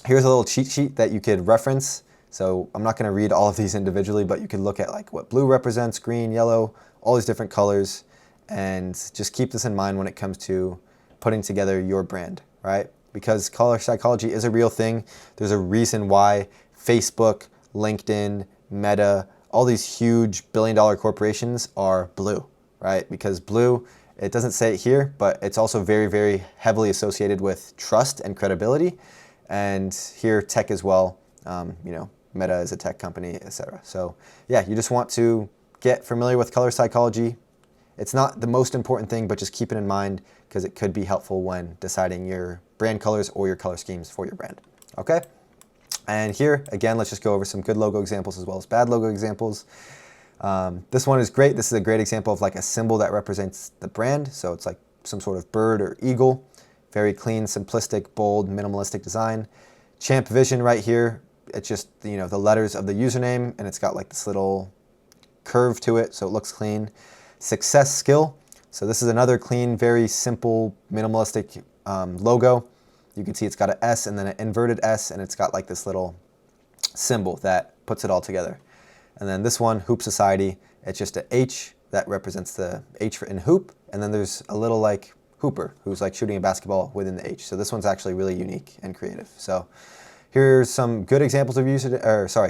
here's a little cheat sheet that you could reference. So I'm not going to read all of these individually, but you can look at like what blue represents, green, yellow, all these different colors, and just keep this in mind when it comes to putting together your brand, right? Because color psychology is a real thing. There's a reason why Facebook, LinkedIn, Meta, all these huge billion-dollar corporations are blue, right? Because blue, it doesn't say it here, but it's also very, very heavily associated with trust and credibility. And here, tech as well, Meta is a tech company, etc. So yeah, you just want to get familiar with color psychology. It's not the most important thing, but just keep it in mind because it could be helpful when deciding your brand colors or your color schemes for your brand. Okay? And here, again, let's just go over some good logo examples as well as bad logo examples. This one is great. This is a great example of like a symbol that represents the brand. So it's like some sort of bird or eagle. Very clean, simplistic, bold, minimalistic design. Champ Vision right here. It's just, the letters of the username, and it's got like this little curve to it, so it looks clean. Success Skill. So this is another clean, very simple, minimalistic logo. You can see it's got an S and then an inverted S, and it's got like this little symbol that puts it all together. And then this one, Hoop Society, it's just an H that represents the H for in hoop, and then there's a little like hooper who's like shooting a basketball within the H. So this one's actually really unique and creative. So here's some good examples of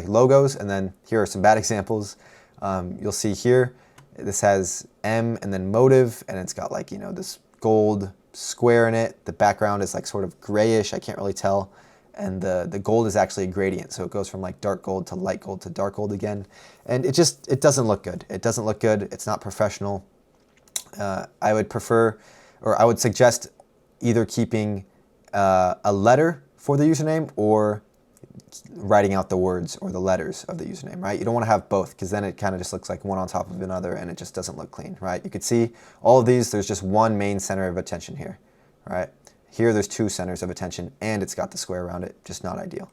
logos, and then here are some bad examples. You'll see here, this has M and then motive, and it's got like, this gold square in it. The background is like sort of grayish, I can't really tell. And the gold is actually a gradient, so it goes from like dark gold to light gold to dark gold again. And it doesn't look good. It doesn't look good, it's not professional. I would suggest either keeping a letter for the username or writing out the words or the letters of the username, right? You don't want to have both because then it kind of just looks like one on top of another and it just doesn't look clean, right? You could see all of these, there's just one main center of attention here, right? Here there's two centers of attention and it's got the square around it, just not ideal.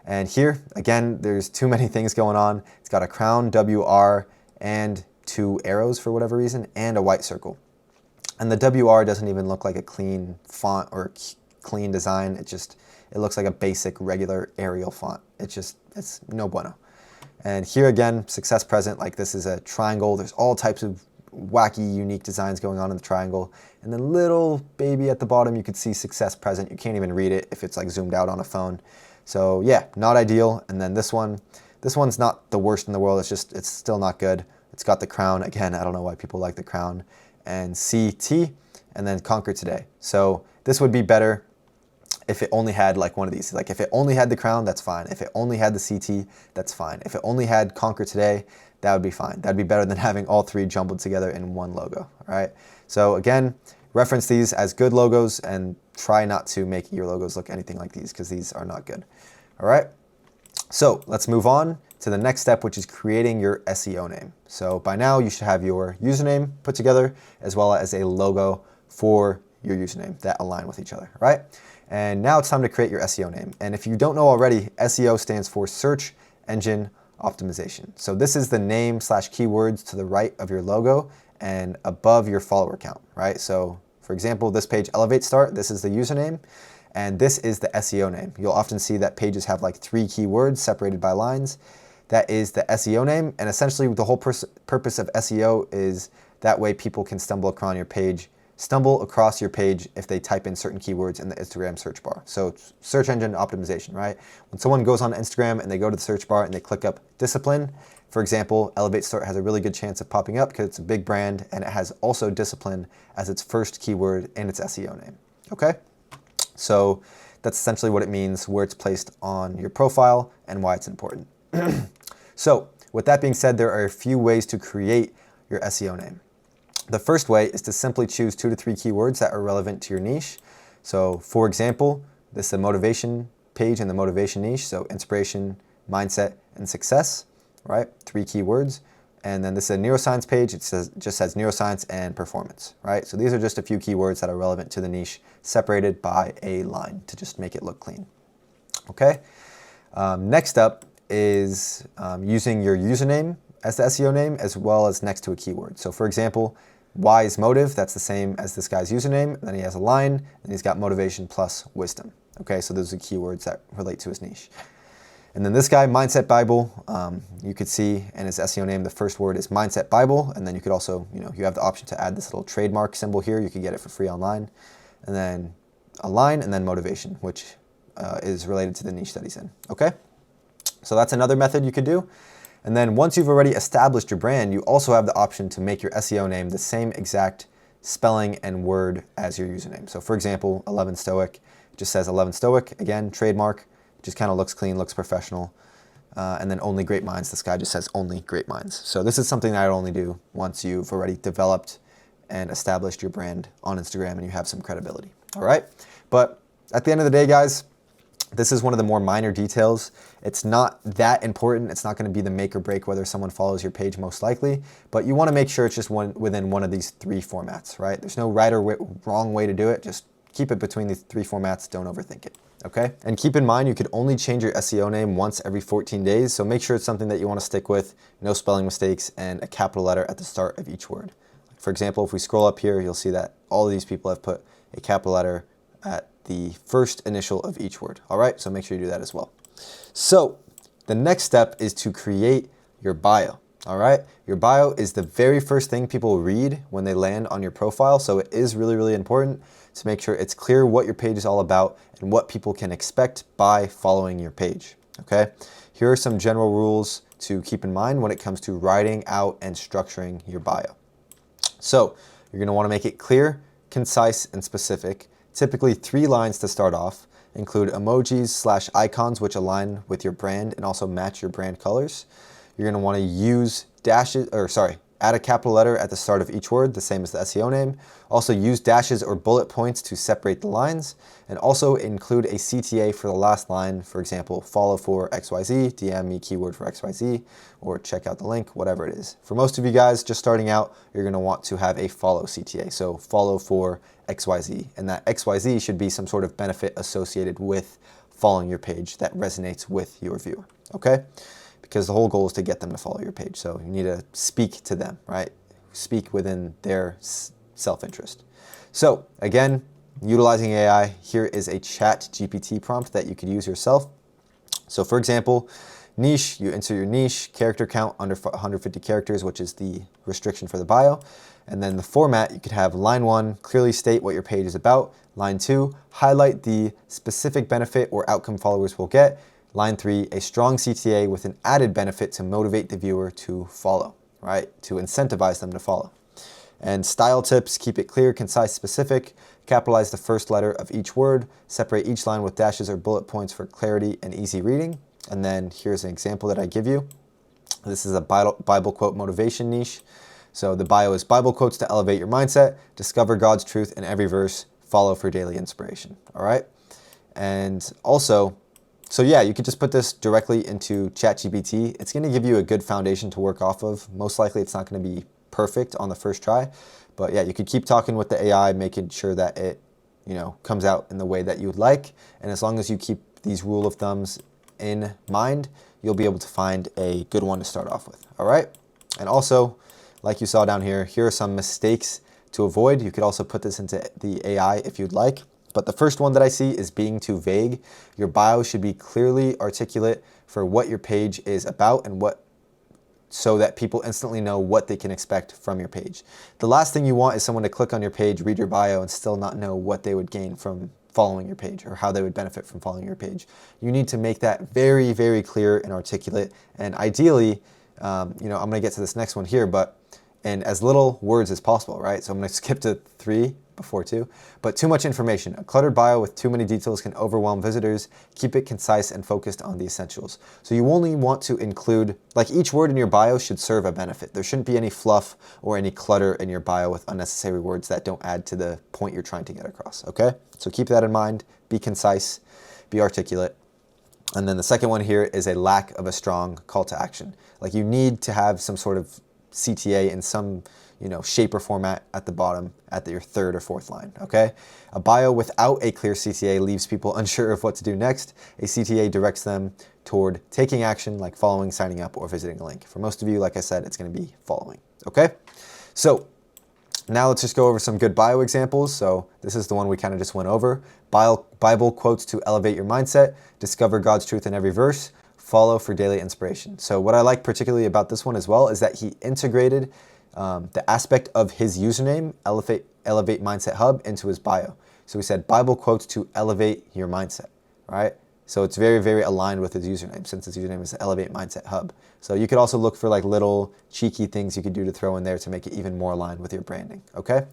And here, again, there's too many things going on. It's got a crown, WR, and two arrows for whatever reason, and a white circle. And the WR doesn't even look like a clean font or clean design. It looks like a basic regular Arial font. It's no bueno. And here again, success present, like this is a triangle. There's all types of wacky, unique designs going on in the triangle. And then little baby at the bottom, you could see success present. You can't even read it if it's like zoomed out on a phone. So yeah, not ideal. And then this one's not the worst in the world. It's still not good. It's got the crown. Again, I don't know why people like the crown. And CT, and then Conquer Today. So this would be better if it only had like one of these. Like if it only had the crown, that's fine. If it only had the CT, that's fine. If it only had Conquer Today, that would be fine. That'd be better than having all three jumbled together in one logo, all right? So again, reference these as good logos and try not to make your logos look anything like these because these are not good, all right? So let's move on to the next step, which is creating your SEO name. So by now you should have your username put together as well as a logo for your username that align with each other, right? And now it's time to create your SEO name. And if you don't know already, SEO stands for Search Engine Optimization. So this is the name / keywords to the right of your logo and above your follower count, right? So for example, this page, Elevate Start, this is the username. And this is the SEO name. You'll often see that pages have like 3 keywords separated by lines. That is the SEO name. And essentially the whole purpose of SEO is that way people can stumble across your page if they type in certain keywords in the Instagram search bar. So it's search engine optimization, right? When someone goes on Instagram and they go to the search bar and they click up discipline, for example, Elevate Start has a really good chance of popping up because it's a big brand and it has also discipline as its first keyword in its SEO name, okay? So that's essentially what it means, where it's placed on your profile and why it's important. So with that being said, there are a few ways to create your SEO name. The first way is to simply choose 2 to 3 keywords that are relevant to your niche. So for example, this is a motivation page in the motivation niche. So inspiration, mindset, and success, right? 3 keywords. And then this is a neuroscience page. It just says neuroscience and performance, right? So these are just a few keywords that are relevant to the niche separated by a line to just make it look clean, okay? Next up is using your username as the SEO name as well as next to a keyword. So for example, wise motive, that's the same as this guy's username. Then he has a line, and he's got motivation plus wisdom. Okay, so those are keywords that relate to his niche. And then this guy, Mindset Bible, you could see in his SEO name, the first word is Mindset Bible. And then you could also, you have the option to add this little trademark symbol here. You can get it for free online. And then a line, and then motivation, which is related to the niche that he's in. Okay, so that's another method you could do. And then once you've already established your brand, you also have the option to make your SEO name the same exact spelling and word as your username. So for example, 11 Stoic, it just says 11 Stoic, again, trademark, just kind of looks clean, looks professional. And then Only Great Minds, this guy just says Only Great Minds. So this is something that I'd only do once you've already developed and established your brand on Instagram and you have some credibility, all right? But at the end of the day, guys, this is one of the more minor details. It's not that important. It's not going to be the make or break whether someone follows your page most likely, but you want to make sure it's just within one of these three formats, right? There's no right or wrong way to do it. Just keep it between these three formats. Don't overthink it, okay? And keep in mind, you could only change your SEO name once every 14 days, so make sure it's something that you want to stick with, no spelling mistakes, and a capital letter at the start of each word. For example, if we scroll up here, you'll see that all of these people have put a capital letter at the first initial of each word. All right, so make sure you do that as well. So the next step is to create your bio. All right, your bio is the very first thing people read when they land on your profile. So it is really, really important to make sure it's clear what your page is all about and what people can expect by following your page. Okay, here are some general rules to keep in mind when it comes to writing out and structuring your bio. So you're going to want to make it clear, concise, and specific. Typically 3 lines to start off. Include emojis / icons which align with your brand and also match your brand colors. You're going to want to use add a capital letter at the start of each word, the same as the SEO name. Also use dashes or bullet points to separate the lines, and also include a CTA for the last line. For example, follow for XYZ, DM me keyword for XYZ, or check out the link, whatever it is. For most of you guys just starting out, you're going to want to have a follow CTA, so follow for XYZ, and that XYZ should be some sort of benefit associated with following your page that resonates with your viewer, okay? Because the whole goal is to get them to follow your page. So you need to speak to them, right? Speak within their self-interest. So again, utilizing AI, here is a ChatGPT prompt that you could use yourself. So for example, niche, you insert your niche, character count under 150 characters, which is the restriction for the bio. And then the format, you could have line 1, clearly state what your page is about. Line 2, highlight the specific benefit or outcome followers will get. Line 3, a strong CTA with an added benefit to motivate the viewer to follow, right? To incentivize them to follow. And style tips, keep it clear, concise, specific. Capitalize the first letter of each word. Separate each line with dashes or bullet points for clarity and easy reading. And then here's an example that I give you. This is a Bible quote motivation niche. So the bio is Bible quotes to elevate your mindset. Discover God's truth in every verse. Follow for daily inspiration, all right? And also, so yeah, you could just put this directly into ChatGPT. It's going to give you a good foundation to work off of. Most likely it's not going to be perfect on the first try, but yeah, you could keep talking with the AI, making sure that it, comes out in the way that you would like. And as long as you keep these rule of thumbs in mind, you'll be able to find a good one to start off with. All right. And also, like you saw down here, here are some mistakes to avoid. You could also put this into the AI if you'd like. But the first one that I see is being too vague. Your bio should be clearly articulate for what your page is about and so that people instantly know what they can expect from your page. The last thing you want is someone to click on your page, read your bio, and still not know what they would gain from following your page or how they would benefit from following your page. You need to make that very, very clear and articulate. And ideally, I'm going to get to this next one here, but in as little words as possible, right? So I'm going to skip to 3 before 2, but too much information. A cluttered bio with too many details can overwhelm visitors. Keep it concise and focused on the essentials. So you only want to include, like each word in your bio should serve a benefit. There shouldn't be any fluff or any clutter in your bio with unnecessary words that don't add to the point you're trying to get across, okay? So keep that in mind, be concise, be articulate. And then the second one here is a lack of a strong call to action. Like you need to have some sort of CTA in some shape or format at the bottom at your third or fourth line, okay? A bio without a clear CTA leaves people unsure of what to do next. A CTA directs them toward taking action like following, signing up, or visiting a link. For most of you, like I said, it's gonna be following, okay? So now let's just go over some good bio examples. So this is the one we kind of just went over. Bible quotes to elevate your mindset, discover God's truth in every verse, follow for daily inspiration. So what I like particularly about this one as well is that he integrated the aspect of his username, Elevate Mindset Hub, into his bio. So he said Bible quotes to elevate your mindset, right? So it's very, very aligned with his username, since his username is Elevate Mindset Hub. So you could also look for like little cheeky things you could do to throw in there to make it even more aligned with your branding, okay?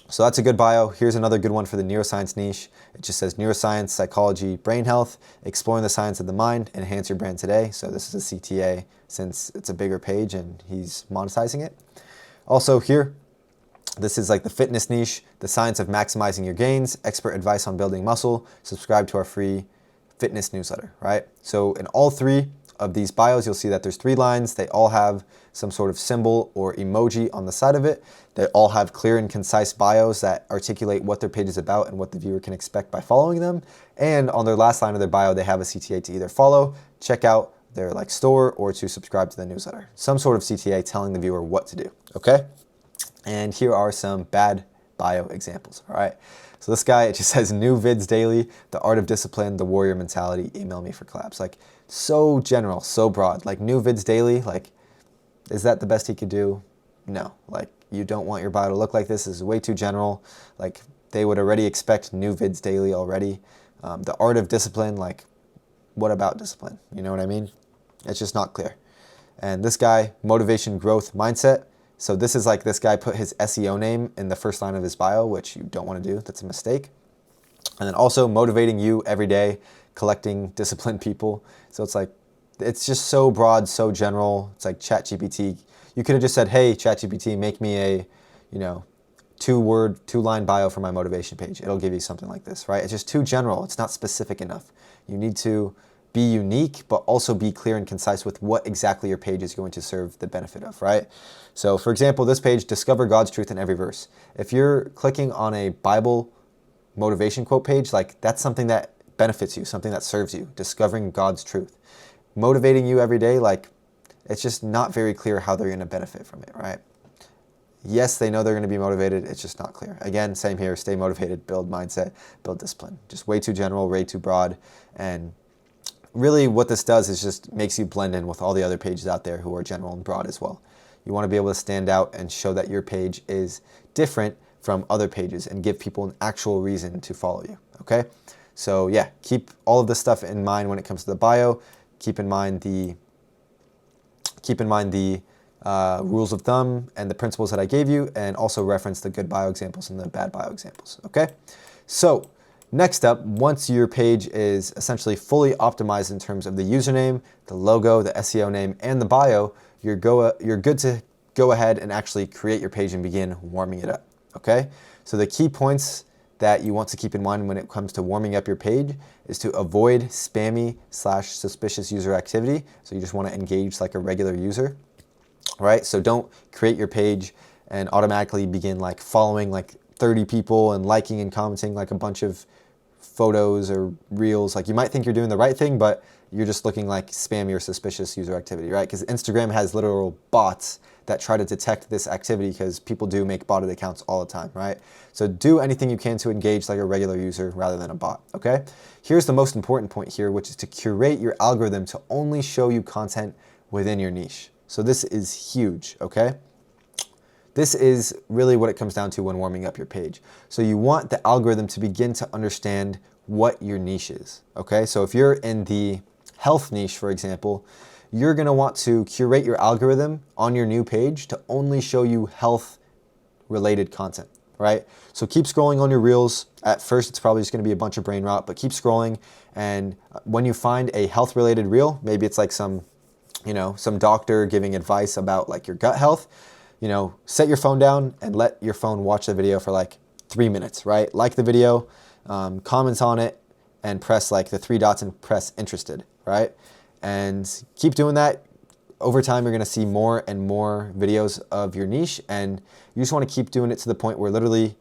So that's a good bio. Here's another good one for the neuroscience niche. It just says neuroscience, psychology, brain health, exploring the science of the mind, enhance your brand today. So this is a CTA since it's a bigger page and he's monetizing it. Also here, this is like the fitness niche, the science of maximizing your gains, expert advice on building muscle, subscribe to our free fitness newsletter, right? So in all three of these bios, you'll see that there's 3 lines. They all have some sort of symbol or emoji on the side of it. They all have clear and concise bios that articulate what their page is about and what the viewer can expect by following them. And on their last line of their bio, they have a CTA to either follow, check out their like store, or to subscribe to the newsletter. Some sort of CTA telling the viewer what to do, okay? And here are some bad bio examples, all right? So this guy, it just says new vids daily, the art of discipline, the warrior mentality, email me for collabs. Like so general, so broad, like new vids daily, like is that the best he could do? No, like you don't want your bio to look like this. This is way too general. Like they would already expect new vids daily already. The art of discipline, like what about discipline? You know what I mean? It's just not clear. And this guy, motivation, growth, mindset. So this is like this guy put his SEO name in the first line of his bio, which you don't want to do. That's a mistake. And then also motivating you every day, collecting disciplined people. So it's like, it's just so broad, so general. It's like ChatGPT. You could have just said, hey, ChatGPT, make me a, 2-line bio for my motivation page. It'll give you something like this, right? It's just too general. It's not specific enough. You need to be unique, but also be clear and concise with what exactly your page is going to serve the benefit of, right? So for example, this page, discover God's truth in every verse. If you're clicking on a Bible motivation quote page, like that's something that benefits you, something that serves you, discovering God's truth. Motivating you every day, like it's just not very clear how they're going to benefit from it, right? Yes, they know they're going to be motivated. It's just not clear. Again, same here, stay motivated, build mindset, build discipline. Just way too general, way too broad. And really what this does is just makes you blend in with all the other pages out there who are general and broad as well. You want to be able to stand out and show that your page is different from other pages and give people an actual reason to follow you, okay? So yeah, keep all of this stuff in mind when it comes to the bio. Keep in mind the rules of thumb and the principles that I gave you, and also reference the good bio examples and the bad bio examples, okay? So next up, once your page is essentially fully optimized in terms of the username, the logo, the SEO name, and the bio, you're good to go ahead and actually create your page and begin warming it up, okay? So the key points that you want to keep in mind when it comes to warming up your page is to avoid spammy/suspicious user activity. So you just want to engage like a regular user, right? So don't create your page and automatically begin like following like 30 people and liking and commenting like a bunch of photos or reels. Like you might think you're doing the right thing, but you're just looking like spammy or suspicious user activity, right? Because Instagram has literal bots that try to detect this activity, because people do make botted accounts all the time, right? So do anything you can to engage like a regular user rather than a bot, okay? Here's the most important point here, which is to curate your algorithm to only show you content within your niche. So this is huge, okay? This is really what it comes down to when warming up your page. So you want the algorithm to begin to understand what your niche is, okay? So if you're in the health niche, for example, you're gonna want to curate your algorithm on your new page to only show you health-related content, right? So keep scrolling on your reels. At first, it's probably just gonna be a bunch of brain rot, but keep scrolling. And when you find a health-related reel, maybe it's like some doctor giving advice about like your gut health, set your phone down and let your phone watch the video for like 3 minutes, right? Like the video, comment on it, and press like the 3 dots and press interested, right? And keep doing that. over time, you're gonna see more and more videos of your niche, and you just wanna keep doing it to the point where literally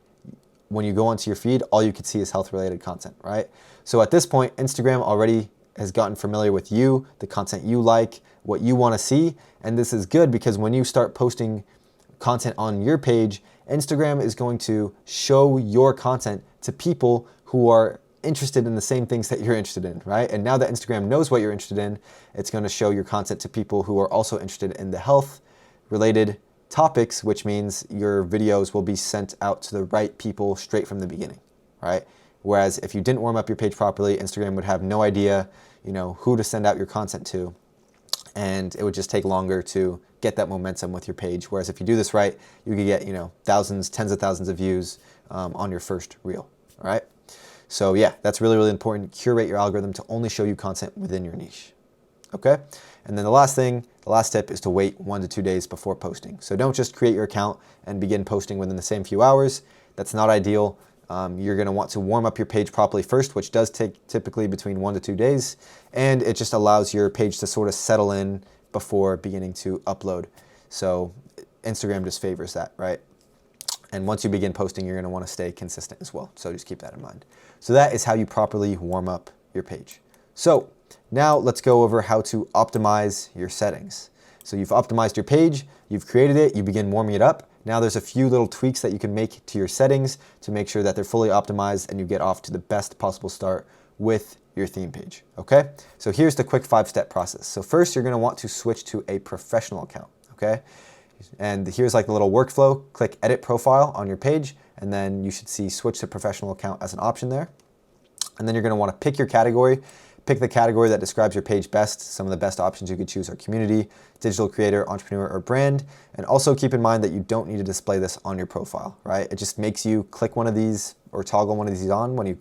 when you go onto your feed, all you can see is health-related content, right? So at this point, Instagram already has gotten familiar with you, the content you like, what you wanna see, and this is good because when you start posting content on your page, Instagram is going to show your content to people who are interested in the same things that you're interested in, right? And now that Instagram knows what you're interested in, it's going to show your content to people who are also interested in the health related topics, which means your videos will be sent out to the right people straight from the beginning, right? Whereas if you didn't warm up your page properly, Instagram would have no idea, who to send out your content to, and it would just take longer to get that momentum with your page. Whereas if you do this right, you could get, thousands, tens of thousands of views on your first reel, all right? So yeah, that's really, really important. Curate your algorithm to only show you content within your niche, okay? And then the last tip is to wait 1 to 2 days before posting. So don't just create your account and begin posting within the same few hours. That's not ideal. You're gonna want to warm up your page properly first, which does take typically between 1 to 2 days. And it just allows your page to sort of settle in before beginning to upload. So Instagram just favors that, right? And once you begin posting, you're gonna wanna stay consistent as well. So just keep that in mind. So that is how you properly warm up your page. So now let's go over how to optimize your settings. So you've optimized your page, you've created it, you begin warming it up. Now there's a few little tweaks that you can make to your settings to make sure that they're fully optimized and you get off to the best possible start with your theme page, okay? So here's the quick 5-step process. So first, you're gonna want to switch to a professional account, okay? And here's like the little workflow. Click edit profile on your page, and then you should see switch to professional account as an option there. And then you're gonna wanna pick your category. Pick the category that describes your page best. Some of the best options you could choose are community, digital creator, entrepreneur, or brand. And also keep in mind that you don't need to display this on your profile, right? It just makes you click one of these or toggle one of these on when you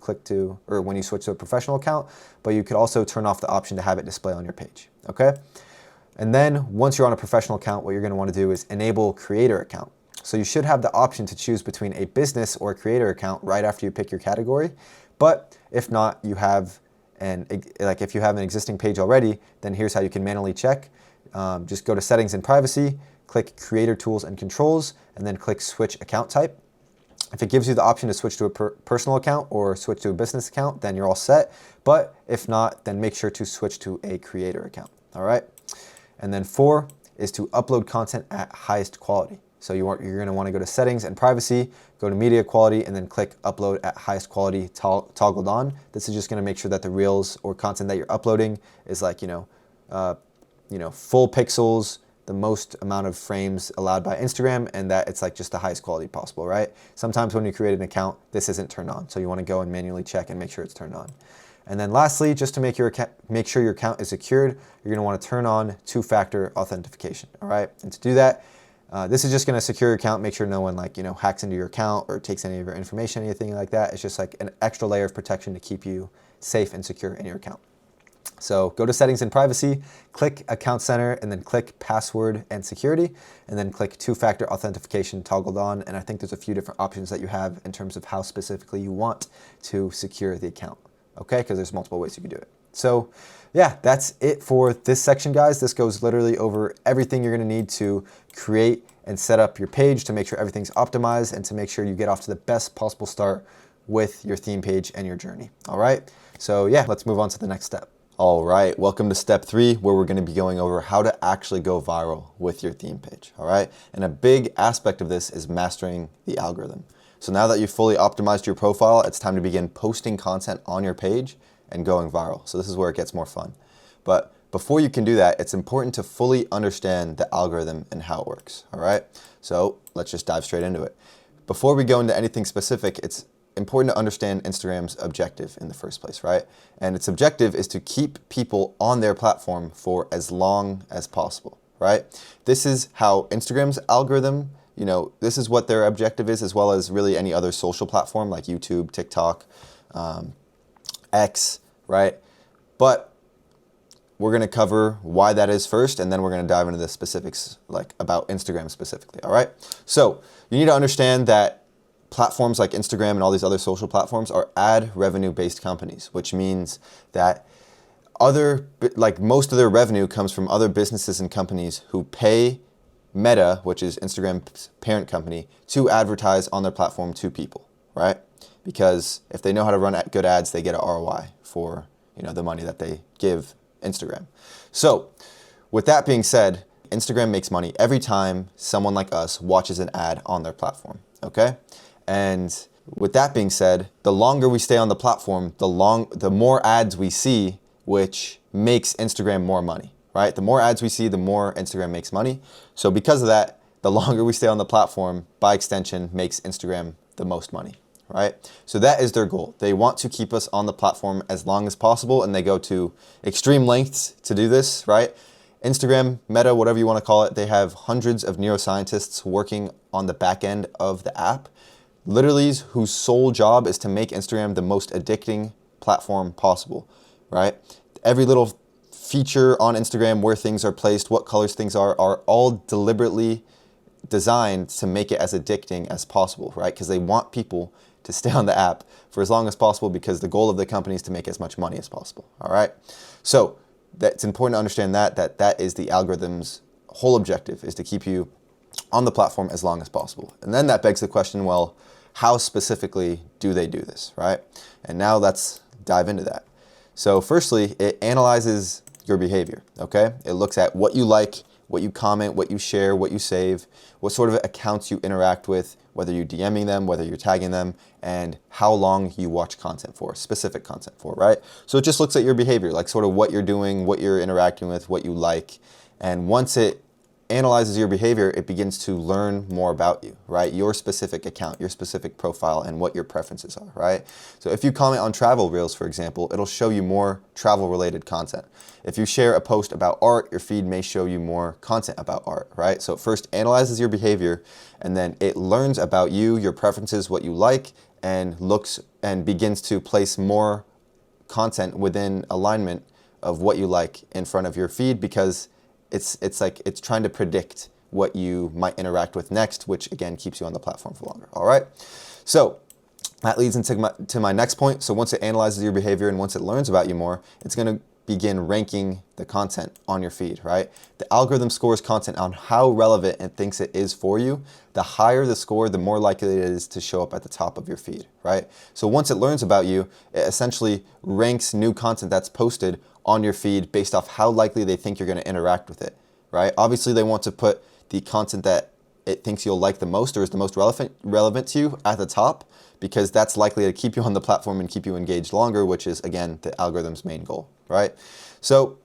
when you switch to a professional account, but you could also turn off the option to have it display on your page, okay? And then once you're on a professional account, what you're gonna wanna do is enable creator account. So you should have the option to choose between a business or a creator account right after you pick your category. But if not, if you have an existing page already, then here's how you can manually check. Just go to settings and privacy, click creator tools and controls, and then click switch account type. If it gives you the option to switch to a personal account or switch to a business account, then you're all set. But if not, then make sure to switch to a creator account, all right? And then 4 is to upload content at highest quality. So you're gonna wanna go to settings and privacy, go to media quality, and then click upload at highest quality toggled on. This is just gonna make sure that the reels or content that you're uploading is like, full pixels, the most amount of frames allowed by Instagram, and that it's like just the highest quality possible, right? Sometimes when you create an account, this isn't turned on. So you wanna go and manually check and make sure it's turned on. And then lastly, just to make sure your account is secured, you're gonna wanna turn on 2-factor authentication, all right? And to do that, this is just gonna secure your account, make sure no one hacks into your account or takes any of your information, anything like that. It's just like an extra layer of protection to keep you safe and secure in your account. So go to settings and privacy, click account center, and then click password and security, and then click 2-factor authentication toggled on. And I think there's a few different options that you have in terms of how specifically you want to secure the account, okay? Because there's multiple ways you can do it. So yeah, that's it for this section, guys. This goes literally over everything you're gonna need to create and set up your page to make sure everything's optimized and to make sure you get off to the best possible start with your theme page and your journey, all right? So yeah, let's move on to the next step. All right, welcome to step 3, where we're gonna be going over how to actually go viral with your theme page, all right? And a big aspect of this is mastering the algorithm. So now that you've fully optimized your profile, it's time to begin posting content on your page and going viral. So this is where it gets more fun. But before you can do that, it's important to fully understand the algorithm and how it works, all right? So let's just dive straight into it. Before we go into anything specific, it's important to understand Instagram's objective in the first place, right? And its objective is to keep people on their platform for as long as possible, right? This is how Instagram's algorithm, this is what their objective is, as well as really any other social platform like YouTube, TikTok, X, right? But we're gonna cover why that is first, and then we're gonna dive into the specifics about Instagram specifically, all right? So you need to understand that platforms like Instagram and all these other social platforms are ad revenue based companies, which means that like most of their revenue comes from other businesses and companies who pay Meta, which is Instagram's parent company, to advertise on their platform to people, right? Because if they know how to run good ads, they get an ROI for, the money that they give Instagram. So with that being said, Instagram makes money every time someone like us watches an ad on their platform, okay? And with that being said, the longer we stay on the platform, the more ads we see, which makes Instagram more money, right? The more ads we see, the more Instagram makes money. So because of that, the longer we stay on the platform, by extension, makes Instagram the most money, right? So that is their goal. They want to keep us on the platform as long as possible, and they go to extreme lengths to do this, right? Instagram, Meta, whatever you want to call it, they have hundreds of neuroscientists working on the back end of the app, literally whose sole job is to make Instagram the most addicting platform possible, right? Every little feature on Instagram, where things are placed, what colors things are all deliberately designed to make it as addicting as possible, right? Because they want people to stay on the app for as long as possible, because the goal of the company is to make as much money as possible, all right? So that's important to understand that is the algorithm's whole objective, is to keep you on the platform as long as possible. And then that begs the question, well, how specifically do they do this, right? And now let's dive into that. So firstly, it analyzes your behavior, okay? It looks at what you like, what you comment, what you share, what you save, what sort of accounts you interact with, whether you're DMing them, whether you're tagging them, and how long you watch content for, specific content for, right? So it just looks at your behavior, like sort of what you're doing, what you're interacting with, what you like. And once it analyzes your behavior, it begins to learn more about you, right? Your specific account, your specific profile, and what your preferences are, right? So if you comment on travel reels, for example, it'll show you more travel-related content. If you share a post about art, your feed may show you more content about art, right? So it first analyzes your behavior, and then it learns about you, your preferences, what you like, and looks and begins to place more content within alignment of what you like in front of your feed, because it's like it's trying to predict what you might interact with next, which again keeps you on the platform for longer. All right, so that leads into my next point. So once it analyzes your behavior and once it learns about you more, it's going to begin ranking the content on your feed, right? The algorithm scores content on how relevant it thinks it is for you. The higher the score, the more likely it is to show up at the top of your feed, right? So once it learns about you, it essentially ranks new content that's posted on your feed based off how likely they think you're going to interact with it, right? Obviously, they want to put the content that it thinks you'll like the most or is the most relevant to you at the top, because that's likely to keep you on the platform and keep you engaged longer, which is, again, the algorithm's main goal, right? So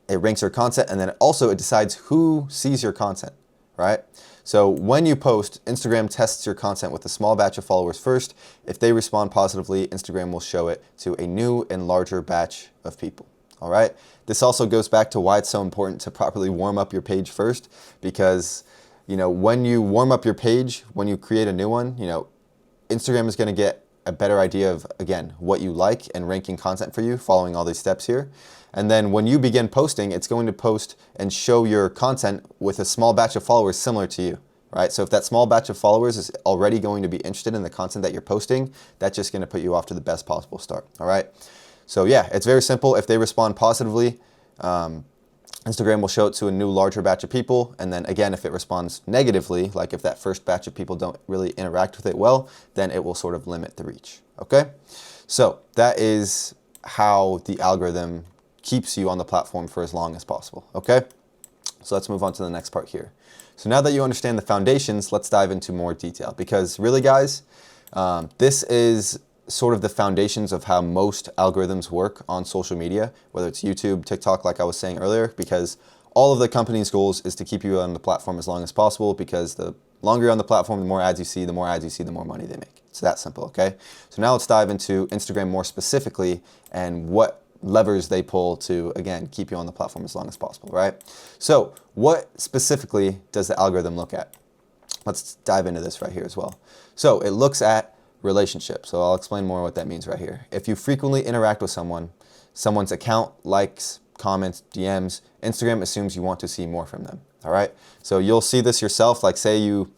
it ranks your content, and then it decides who sees your content, right? So when you post, Instagram tests your content with a small batch of followers first. If they respond positively, Instagram will show it to a new and larger batch of people, all right? This also goes back to why it's so important to properly warm up your page first, because when you warm up your page, when you create a new one, Instagram is going to get a better idea of, again, what you like and ranking content for you following all these steps here. And then when you begin posting, it's going to post and show your content with a small batch of followers similar to you, right? So if that small batch of followers is already going to be interested in the content that you're posting, that's just going to put you off to the best possible start, all right? So yeah, it's very simple. If they respond positively, Instagram will show it to a new larger batch of people. And then again, if it responds negatively, like if that first batch of people don't really interact with it well, then it will sort of limit the reach, okay? So that is how the algorithm keeps you on the platform for as long as possible, okay? So let's move on to the next part here. So now that you understand the foundations, let's dive into more detail, because really, guys, this is sort of the foundations of how most algorithms work on social media, whether it's YouTube, TikTok, like I was saying earlier, because all of the company's goals is to keep you on the platform as long as possible, because the longer you're on the platform, the more ads you see, the more money they make. It's that simple, okay? So now let's dive into Instagram more specifically and what levers they pull to, again, keep you on the platform as long as possible, right? So what specifically does the algorithm look at? Let's dive into this right here as well. So it looks at relationships. So I'll explain more what that means right here. If you frequently interact with someone's account, likes, comments, DMs, Instagram assumes you want to see more from them, all right? So you'll see this yourself, like say you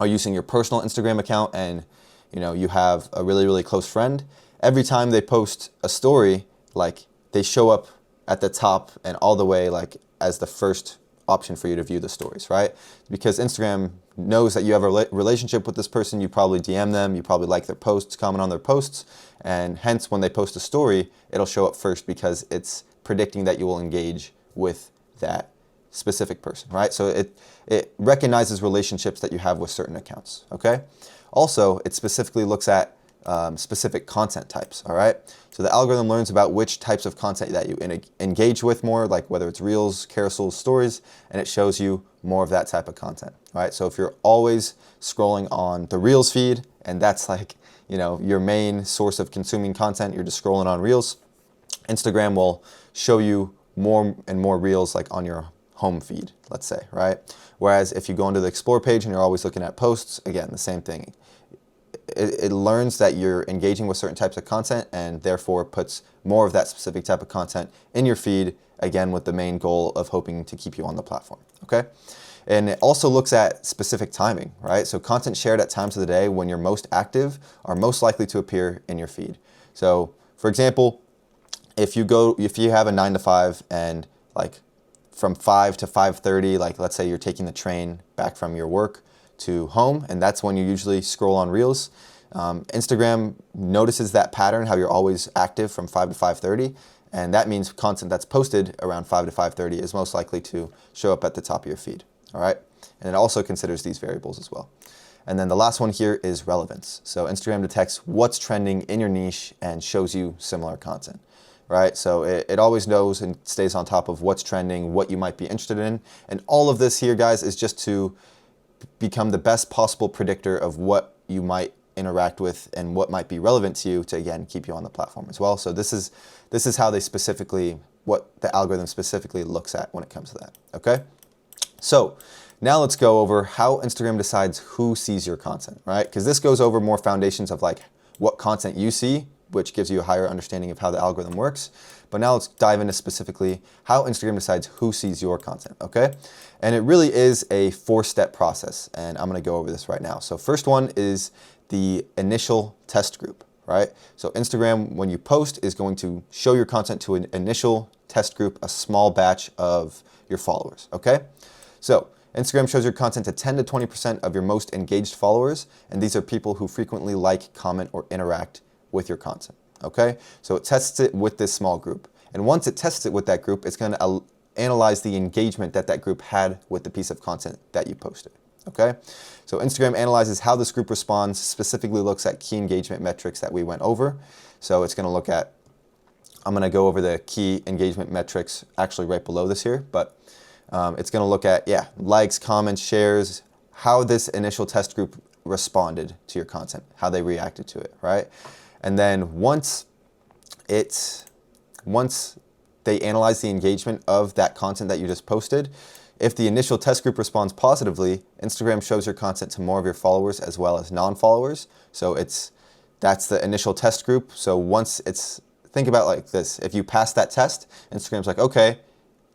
are using your personal Instagram account and you have a really, really close friend. Every time they post a story, like they show up at the top and all the way like as the first option for you to view the stories, right? Because Instagram knows that you have a relationship with this person, you probably DM them, you probably like their posts, comment on their posts, and hence when they post a story, it'll show up first because it's predicting that you will engage with that specific person, right? So it recognizes relationships that you have with certain accounts, okay? Also, it specifically looks at specific content types, all right? So the algorithm learns about which types of content that you engage with more, like whether it's reels, carousels, stories, and it shows you more of that type of content, all right? So if you're always scrolling on the reels feed, and that's like, you know, your main source of consuming content, you're just scrolling on reels, Instagram will show you more and more reels like on your home feed, let's say, right? Whereas if you go into the explore page and you're always looking at posts, again, the same thing. It learns that you're engaging with certain types of content and therefore puts more of that specific type of content in your feed, again, with the main goal of hoping to keep you on the platform, okay? And it also looks at specific timing, right? So content shared at times of the day when you're most active are most likely to appear in your feed. So for example, if you have a 9 to 5 and like from 5 to 5:30, like let's say you're taking the train back from your work to home, and that's when you usually scroll on reels. Instagram notices that pattern, how you're always active from 5 to 5:30, and that means content that's posted around 5 to 5:30 is most likely to show up at the top of your feed, all right? And it also considers these variables as well. And then the last one here is relevance. So Instagram detects what's trending in your niche and shows you similar content, right? So it always knows and stays on top of what's trending, what you might be interested in. And all of this here, guys, is just to become the best possible predictor of what you might interact with and what might be relevant to you to, again, keep you on the platform as well. So this is how they specifically, what the algorithm specifically looks at when it comes to that, okay? So now let's go over how Instagram decides who sees your content, right? Because this goes over more foundations of like what content you see, which gives you a higher understanding of how the algorithm works. But now let's dive into specifically how Instagram decides who sees your content, okay? And it really is a 4-step process, and I'm gonna go over this right now. So first one is the initial test group, right? So Instagram, when you post, is going to show your content to an initial test group, a small batch of your followers, okay? So Instagram shows your content to 10 to 20% of your most engaged followers, and these are people who frequently like, comment, or interact with your content, okay? So it tests it with this small group. And once it tests it with that group, it's gonna analyze the engagement that that group had with the piece of content that you posted, okay? So Instagram analyzes how this group responds, specifically looks at key engagement metrics that we went over. So it's gonna look at, I'm gonna go over the key engagement metrics actually right below this here, but it's gonna look at, yeah, likes, comments, shares, how this initial test group responded to your content, how they reacted to it, right? And then once they analyze the engagement of that content that you just posted, if the initial test group responds positively, Instagram shows your content to more of your followers as well as non-followers. So that's the initial test group. So once think about like this, if you pass that test, Instagram's like, okay,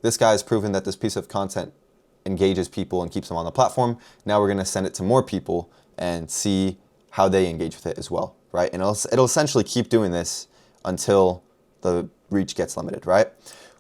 this guy's proven that this piece of content engages people and keeps them on the platform. Now we're gonna send it to more people and see how they engage with it as well, right? And it'll essentially keep doing this until the reach gets limited, right?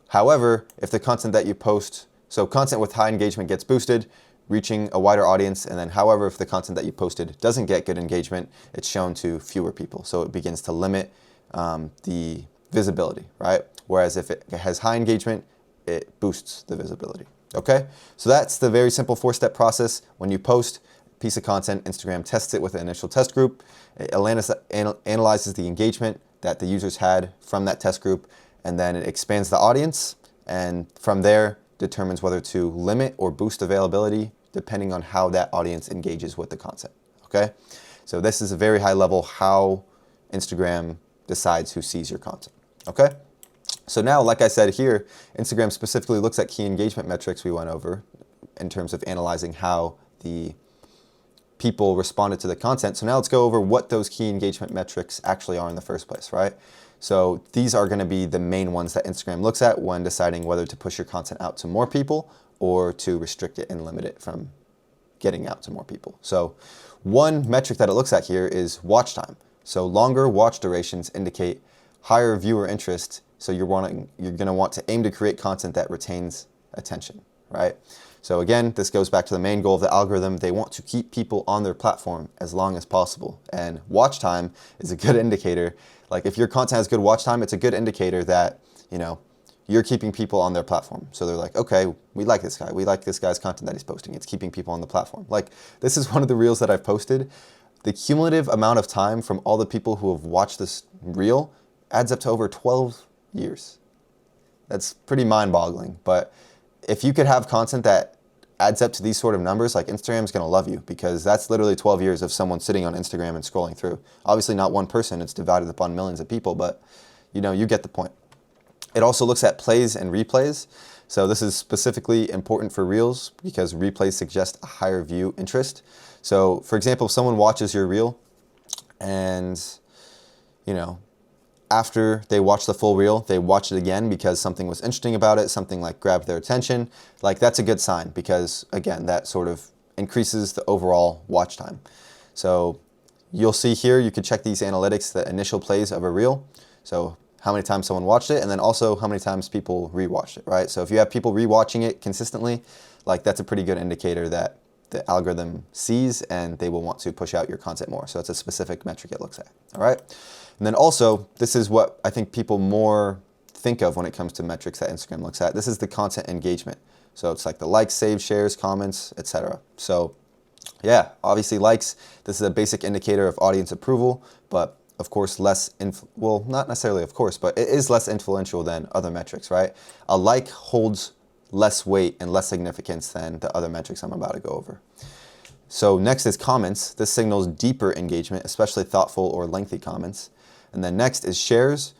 However, if the content that you post, so content with high engagement gets boosted, reaching a wider audience, and then however, if the content that you posted doesn't get good engagement, it's shown to fewer people. So it begins to limit the visibility, right? Whereas if it has high engagement, it boosts the visibility, okay? So that's the very simple 4-step process. When you post a piece of content, Instagram tests it with an initial test group. It analyzes the engagement that the users had from that test group, and then it expands the audience, and from there determines whether to limit or boost availability depending on how that audience engages with the content, okay? So this is a very high level how Instagram decides who sees your content, okay? So now, like I said here, Instagram specifically looks at key engagement metrics we went over in terms of analyzing how the people responded to the content. So now let's go over what those key engagement metrics actually are in the first place, right? So these are going to be the main ones that Instagram looks at when deciding whether to push your content out to more people or to restrict it and limit it from getting out to more people. So one metric that it looks at here is watch time. So longer watch durations indicate higher viewer interest So you're gonna want to aim to create content that retains attention, right? So again, this goes back to the main goal of the algorithm. They want to keep people on their platform as long as possible. And watch time is a good indicator. Like if your content has good watch time, it's a good indicator that, you're keeping people on their platform. So they're like, okay, we like this guy. We like this guy's content that he's posting. It's keeping people on the platform. Like this is one of the reels that I've posted. The cumulative amount of time from all the people who have watched this reel adds up to over 12 years. That's pretty mind-boggling. But if you could have content that adds up to these sort of numbers, like Instagram's gonna love you, because that's literally 12 years of someone sitting on Instagram and scrolling through. Obviously not one person, it's divided upon millions of people, but you get the point. It also looks at plays and replays. So this is specifically important for Reels because replays suggest a higher view interest. So for example, if someone watches your reel and, after they watch the full reel, they watch it again because something was interesting about it, something like grabbed their attention, like that's a good sign because again, that sort of increases the overall watch time. So you'll see here, you could check these analytics, the initial plays of a reel. So how many times someone watched it, and then also how many times people rewatched it, right? So if you have people rewatching it consistently, like that's a pretty good indicator that the algorithm sees and they will want to push out your content more. So it's a specific metric it looks at, all right? And then also, this is what I think people more think of when it comes to metrics that Instagram looks at. This is the content engagement. So it's like the likes, saves, shares, comments, etc. So yeah, obviously likes, this is a basic indicator of audience approval, but of course well, not necessarily of course, but it is less influential than other metrics, right? A like holds less weight and less significance than the other metrics I'm about to go over. So next is comments. This signals deeper engagement, especially thoughtful or lengthy comments. And then next is shares.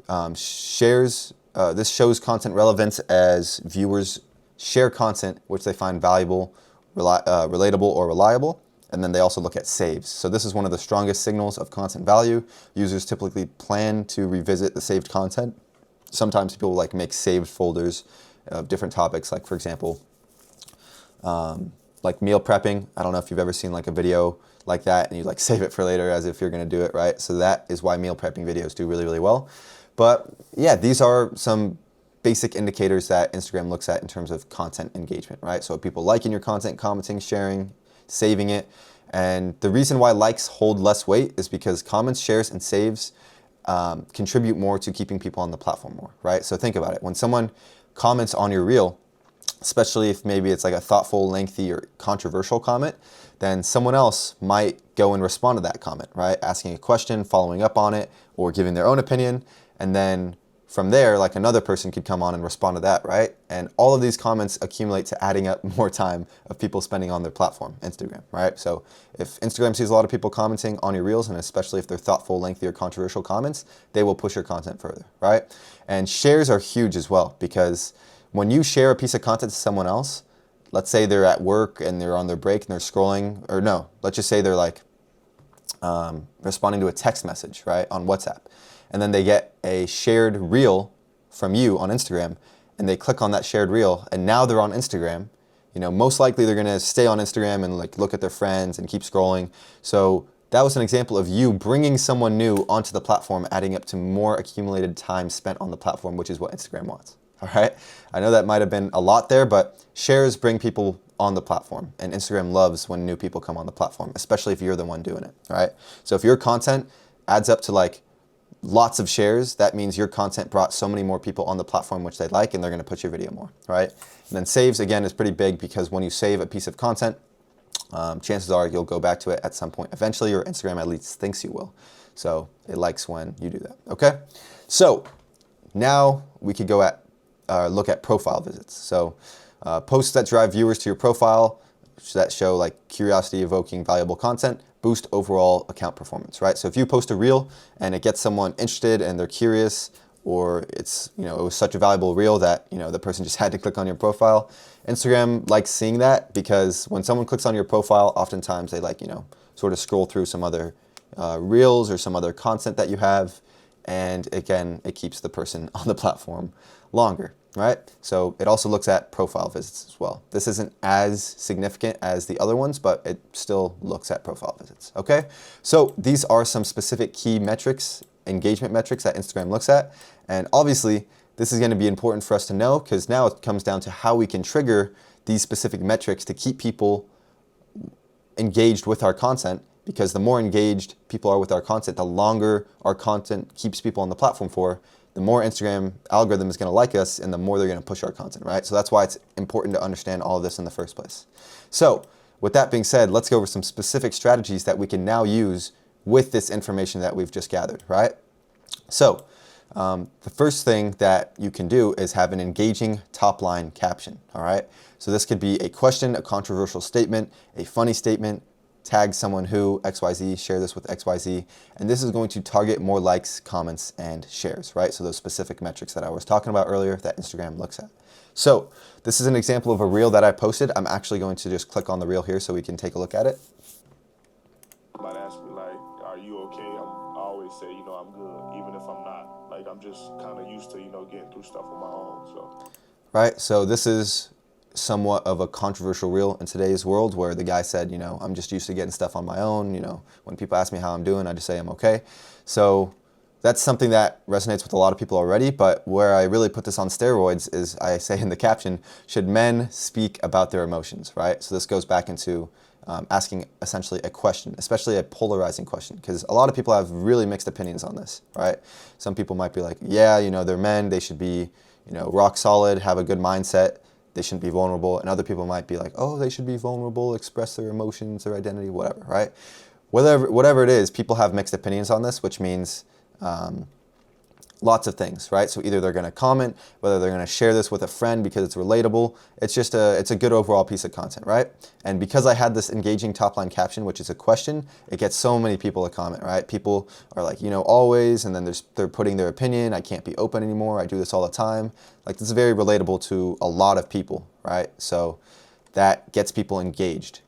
This shows content relevance as viewers share content which they find valuable, relatable, or reliable. And then they also look at saves. So this is one of the strongest signals of content value. Users typically plan to revisit the saved content. Sometimes people like make saved folders of different topics, like for example, like meal prepping. I don't know if you've ever seen like a video like that and you like save it for later as if you're gonna do it, right? So that is why meal prepping videos do really, really well. But yeah, these are some basic indicators that Instagram looks at in terms of content engagement, right? So people liking your content, commenting, sharing, saving it. And the reason why likes hold less weight is because comments, shares, and saves contribute more to keeping people on the platform more, right? So think about it. When someone comments on your reel, especially if maybe it's like a thoughtful, lengthy, or controversial comment, then someone else might go and respond to that comment, right? Asking a question, following up on it, or giving their own opinion. And then from there, like another person could come on and respond to that, right? And all of these comments accumulate to adding up more time of people spending on their platform, Instagram, right? So if Instagram sees a lot of people commenting on your reels, and especially if they're thoughtful, lengthy, or controversial comments, they will push your content further, right? And shares are huge as well, because when you share a piece of content to someone else, let's say they're at work and they're on their break and they're scrolling, or no, let's just say they're like responding to a text message, right, on WhatsApp. And then they get a shared reel from you on Instagram, and they click on that shared reel, and now they're on Instagram. Most likely they're gonna stay on Instagram and like look at their friends and keep scrolling. So that was an example of you bringing someone new onto the platform, adding up to more accumulated time spent on the platform, which is what Instagram wants. All right. I know that might have been a lot there, but shares bring people on the platform, and Instagram loves when new people come on the platform, especially if you're the one doing it. All right. So if your content adds up to like lots of shares, that means your content brought so many more people on the platform which they like, and they're going to push your video more, right? And then saves, again, is pretty big, because when you save a piece of content, chances are you'll go back to it at some point eventually, or Instagram at least thinks you will. So it likes when you do that, okay? So now we could go at look at profile visits. So posts that drive viewers to your profile, that show like curiosity evoking valuable content, boost overall account performance, right? So if you post a reel and it gets someone interested and they're curious, or it's, it was such a valuable reel that, the person just had to click on your profile, Instagram likes seeing that, because when someone clicks on your profile, oftentimes they like, sort of scroll through some other reels or some other content that you have. And again, it keeps the person on the platform longer, right? So it also looks at profile visits as well. This isn't as significant as the other ones, but it still looks at profile visits, okay? So these are some specific key metrics engagement metrics that Instagram looks at. And obviously, this is going to be important for us to know, because now it comes down to how we can trigger these specific metrics to keep people engaged with our content, because the more engaged people are with our content, the longer our content keeps people on the platform for, the more Instagram algorithm is going to like us and the more they're going to push our content, right? So that's why it's important to understand all of this in the first place. So with that being said, let's go over some specific strategies that we can now use with this information that we've just gathered, right? So the first thing that you can do is have an engaging top line caption, all right? So this could be a question, a controversial statement, a funny statement, tag someone who, XYZ, share this with XYZ, and this is going to target more likes, comments, and shares, right? So those specific metrics that I was talking about earlier that Instagram looks at. So this is an example of a reel that I posted. I'm actually going to just click on the reel here so we can take a look at it. Somebody ask me like, are you okay? I always say, I'm good, even if I'm not. Like, I'm just kind of used to, getting through stuff on my own, so. Right, so this is somewhat of a controversial reel in today's world, where the guy said, I'm just used to getting stuff on my own. When people ask me how I'm doing, I just say I'm okay. So that's something that resonates with a lot of people already, but where I really put this on steroids is I say in the caption, should men speak about their emotions, right? So this goes back into asking essentially a question, especially a polarizing question, because a lot of people have really mixed opinions on this, right? Some people might be like, yeah, they're men, they should be, rock solid, have a good mindset, they shouldn't be vulnerable. And other people might be like, oh, they should be vulnerable, express their emotions, their identity, whatever, right? Whatever it is, people have mixed opinions on this, which means lots of things, right? So either they're going to comment, whether they're going to share this with a friend because it's relatable. It's just it's a good overall piece of content, right? And because I had this engaging top line caption, which is a question, it gets so many people to comment, right? People are like, always, and then they're putting their opinion. I can't be open anymore. I do this all the time. Like, this is very relatable to a lot of people, right? So that gets people engaged.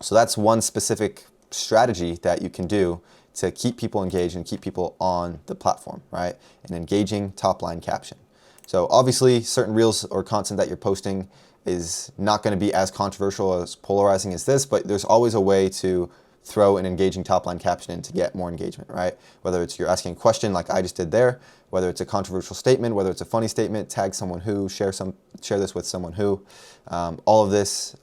So that's one specific strategy that you can do to keep people engaged and keep people on the platform, right? An engaging top line caption. So obviously certain reels or content that you're posting is not going to be as controversial, as polarizing as this, but there's always a way to throw an engaging top line caption in to get more engagement, right? Whether it's you're asking a question like I just did there, whether it's a controversial statement, whether it's a funny statement, tag someone who, share this with someone who, all of this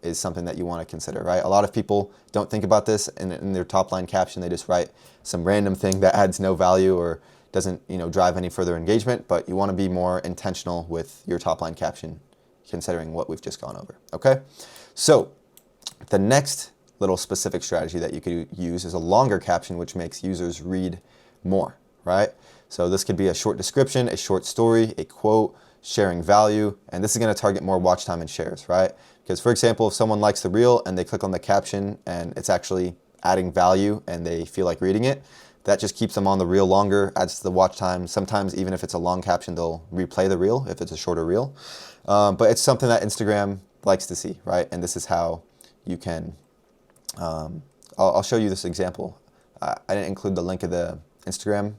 is something that you want to consider, right? A lot of people don't think about this in their top line caption. They just write some random thing that adds no value or doesn't, drive any further engagement, but you want to be more intentional with your top line caption, considering what we've just gone over, okay? So the next little specific strategy that you could use is a longer caption, which makes users read more, right? So this could be a short description, a short story, a quote, sharing value, and this is going to target more watch time and shares, right? Because for example, if someone likes the reel and they click on the caption and it's actually adding value and they feel like reading it, that just keeps them on the reel longer, adds to the watch time. Sometimes even if it's a long caption, they'll replay the reel if it's a shorter reel. But it's something that Instagram likes to see, right? And this is how you can, I'll show you this example. I didn't include the link of the Instagram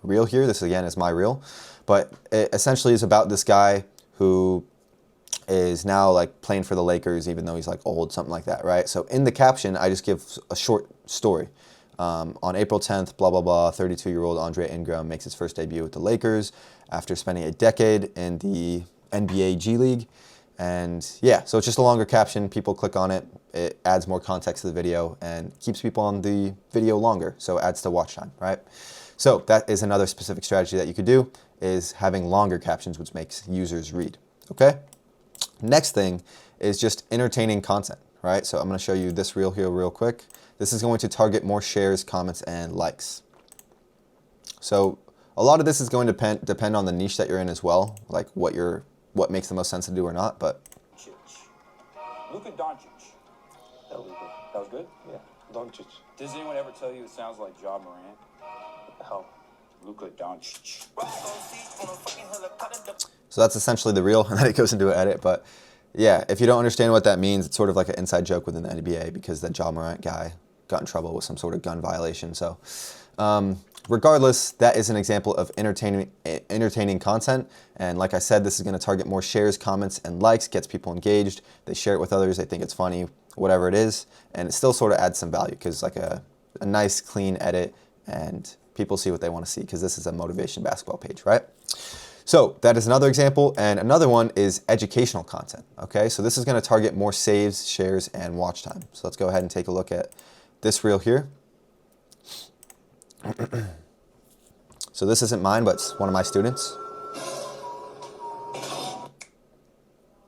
reel here. This again is my reel, but it essentially is about this guy who is now like playing for the Lakers, even though he's like old, something like that, right? So in the caption, I just give a short story. On April 10th, blah, blah, blah, 32-year-old Andre Ingram makes his first debut with the Lakers after spending a decade in the NBA G League. And yeah, so it's just a longer caption. People click on it. It adds more context to the video and keeps people on the video longer. So it adds to watch time, right? So that is another specific strategy that you could do, is having longer captions, which makes users read, okay? Next thing is just entertaining content, right? So I'm going to show you this reel here real quick. This is going to target more shares, comments, and likes. So a lot of this is going to depend on the niche that you're in as well, like what makes the most sense to do or not, but. Luka Doncic. That was good. That was good? Yeah, Doncic. Does anyone ever tell you it sounds like Ja Morant? What the hell? Luka Doncic. So that's essentially the reel, and then it goes into an edit, but yeah, if you don't understand what that means, it's sort of like an inside joke within the NBA because that Ja Morant guy got in trouble with some sort of gun violation. So regardless, that is an example of entertaining content. And like I said, this is going to target more shares, comments, and likes, gets people engaged. They share it with others. They think it's funny, whatever it is. And it still sort of adds some value because like a nice, clean edit and people see what they want to see because this is a motivation basketball page, right? So that is another example, and another one is educational content, okay? So this is going to target more saves, shares, and watch time. So let's go ahead and take a look at this reel here. So this isn't mine, but it's one of my students.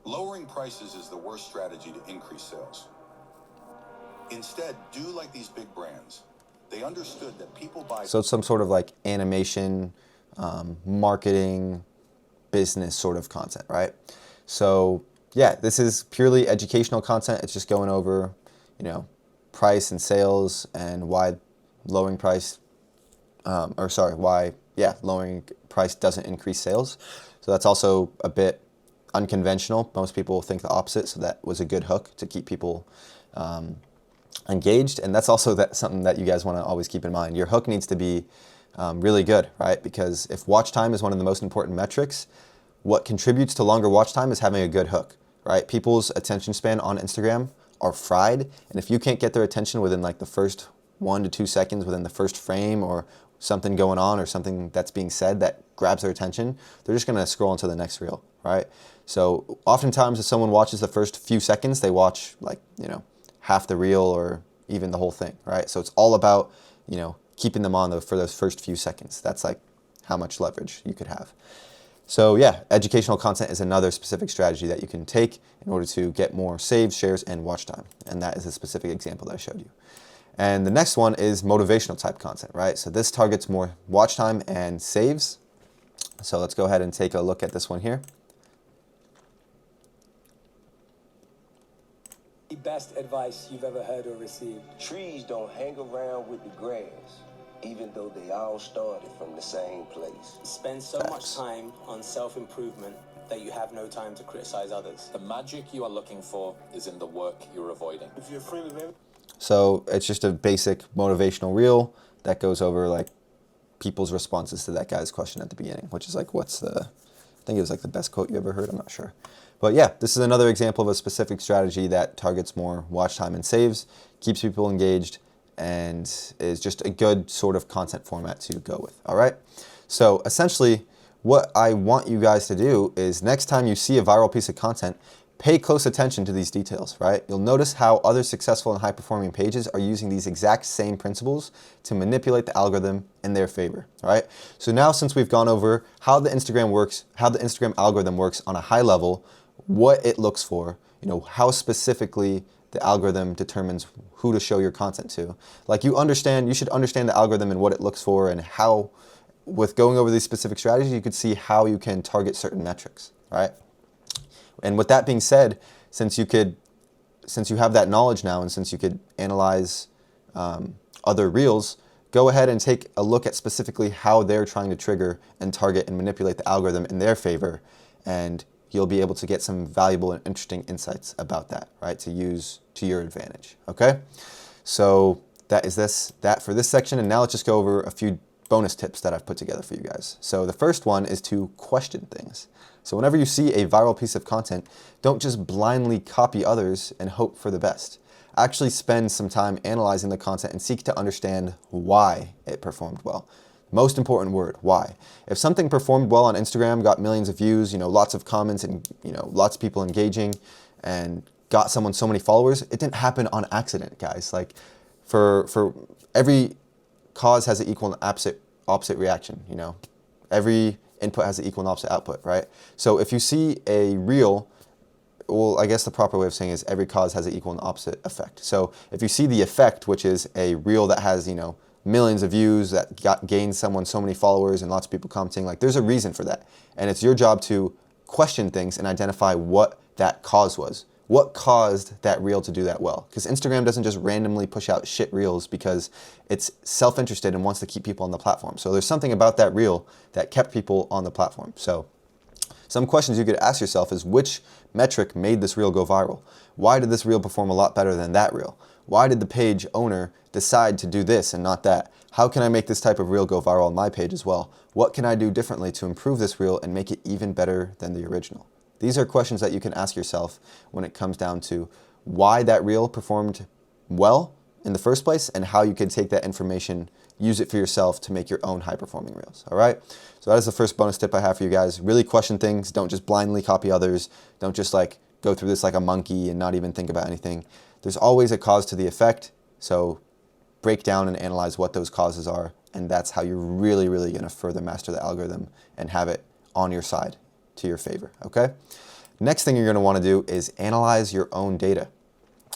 Lowering prices is the worst strategy to increase sales. Instead, do like these big brands. They understood that people buy... So it's some sort of like animation, marketing, business sort of content, right? So yeah, this is purely educational content. It's just going over, you know, price and sales and why lowering price, lowering price doesn't increase sales. So that's also a bit unconventional. Most people think the opposite, so that was a good hook to keep people engaged. And that's also something that you guys want to always keep in mind. Your hook needs to be really good, right? Because if watch time is one of the most important metrics, what contributes to longer watch time is having a good hook, right? People's attention span on Instagram are fried, and if you can't get their attention within like the first 1 to 2 seconds, within the first frame, or something going on or something that's being said that grabs their attention, they're just gonna scroll into the next reel, right? So oftentimes if someone watches the first few seconds, they watch like, you know, half the reel or even the whole thing, right? So it's all about, you know, keeping them on for those first few seconds. That's like how much leverage you could have. So yeah, educational content is another specific strategy that you can take in order to get more saves, shares, and watch time. And that is a specific example that I showed you. And the next one is motivational type content, right? So this targets more watch time and saves. So let's go ahead and take a look at this one here. The best advice you've ever heard or received? Trees don't hang around with the grass, even though they all started from the same place. Spend so much time on self-improvement that you have no time to criticize others. The magic you are looking for is in the work you're avoiding. If you're free to So it's just a basic motivational reel that goes over like people's responses to that guy's question at the beginning, which is like, I think it was like the best quote you ever heard, I'm not sure. But yeah, this is another example of a specific strategy that targets more watch time and saves, keeps people engaged, and is just a good sort of content format to go with, all right? So essentially, what I want you guys to do is next time you see a viral piece of content, pay close attention to these details, right? You'll notice how other successful and high-performing pages are using these exact same principles to manipulate the algorithm in their favor, right? So now since we've gone over how the Instagram works, how the Instagram algorithm works on a high level, what it looks for, you know, how specifically the algorithm determines who to show your content to. Like you should understand the algorithm and what it looks for, and how, with going over these specific strategies, you could see how you can target certain metrics, right? And with that being said, since you have that knowledge now, and since you could analyze other reels, go ahead and take a look at specifically how they're trying to trigger and target and manipulate the algorithm in their favor, and you'll be able to get some valuable and interesting insights about that, right, to use to your advantage, okay? So that is that for this section, and now let's just go over a few bonus tips that I've put together for you guys. So the first one is to question things. So whenever you see a viral piece of content, don't just blindly copy others and hope for the best. Actually spend some time analyzing the content and seek to understand why it performed well. Most important word, why. If something performed well on Instagram, got millions of views, you know, lots of comments, and you know, lots of people engaging, and got someone so many followers, it didn't happen on accident, guys. Like for every cause has an equal and opposite reaction, you know. Every input has an equal and opposite output, right? So if you see a reel, well, I guess the proper way of saying is every cause has an equal and opposite effect. So if you see the effect, which is a reel that has, you know, millions of views, that gained someone so many followers and lots of people commenting, like there's a reason for that. And it's your job to question things and identify what that cause was. What caused that reel to do that well? Because Instagram doesn't just randomly push out shit reels because it's self-interested and wants to keep people on the platform. So there's something about that reel that kept people on the platform. So some questions you could ask yourself is, which metric made this reel go viral? Why did this reel perform a lot better than that reel? Why did the page owner decide to do this and not that? How can I make this type of reel go viral on my page as well? What can I do differently to improve this reel and make it even better than the original? These are questions that you can ask yourself when it comes down to why that reel performed well in the first place, and how you can take that information use it for yourself to make your own high-performing reels, all right? So that is the first bonus tip I have for you guys. Really question things. Don't just blindly copy others. Don't just like go through this like a monkey and not even think about anything. There's always a cause to the effect, so break down and analyze what those causes are, and that's how you're really, really gonna further master the algorithm and have it on your side to your favor, okay? Next thing you're gonna wanna do is analyze your own data,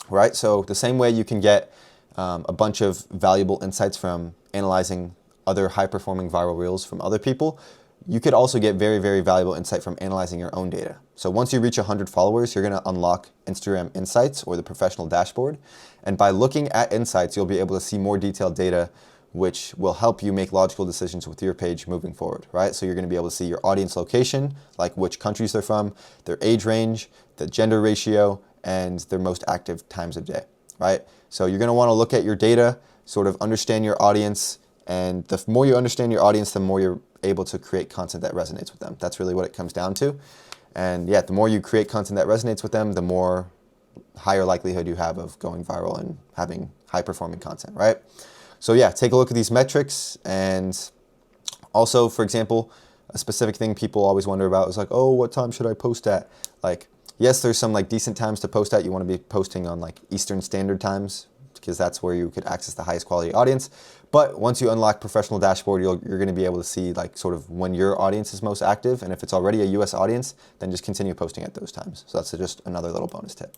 right? So the same way you can get a bunch of valuable insights from analyzing other high-performing viral reels from other people, you could also get very, very valuable insight from analyzing your own data. So once you reach 100 followers, you're gonna unlock Instagram Insights, or the professional dashboard. And by looking at insights, you'll be able to see more detailed data, which will help you make logical decisions with your page moving forward, right? So you're gonna be able to see your audience location, like which countries they're from, their age range, the gender ratio, and their most active times of day, right? So you're gonna wanna look at your data, sort of understand your audience, and the more you understand your audience, the more you're able to create content that resonates with them. That's really what it comes down to. And yeah, the more you create content that resonates with them, the more higher likelihood you have of going viral and having high-performing content, right? So yeah, take a look at these metrics. And also, for example, a specific thing people always wonder about is like, oh, what time should I post at? Like, yes, there's some like decent times to post at. You want to be posting on like Eastern Standard Times, because that's where you could access the highest quality audience. But once you unlock professional dashboard, you're going to be able to see like sort of when your audience is most active. And if it's already a US audience, then just continue posting at those times. So that's just another little bonus tip.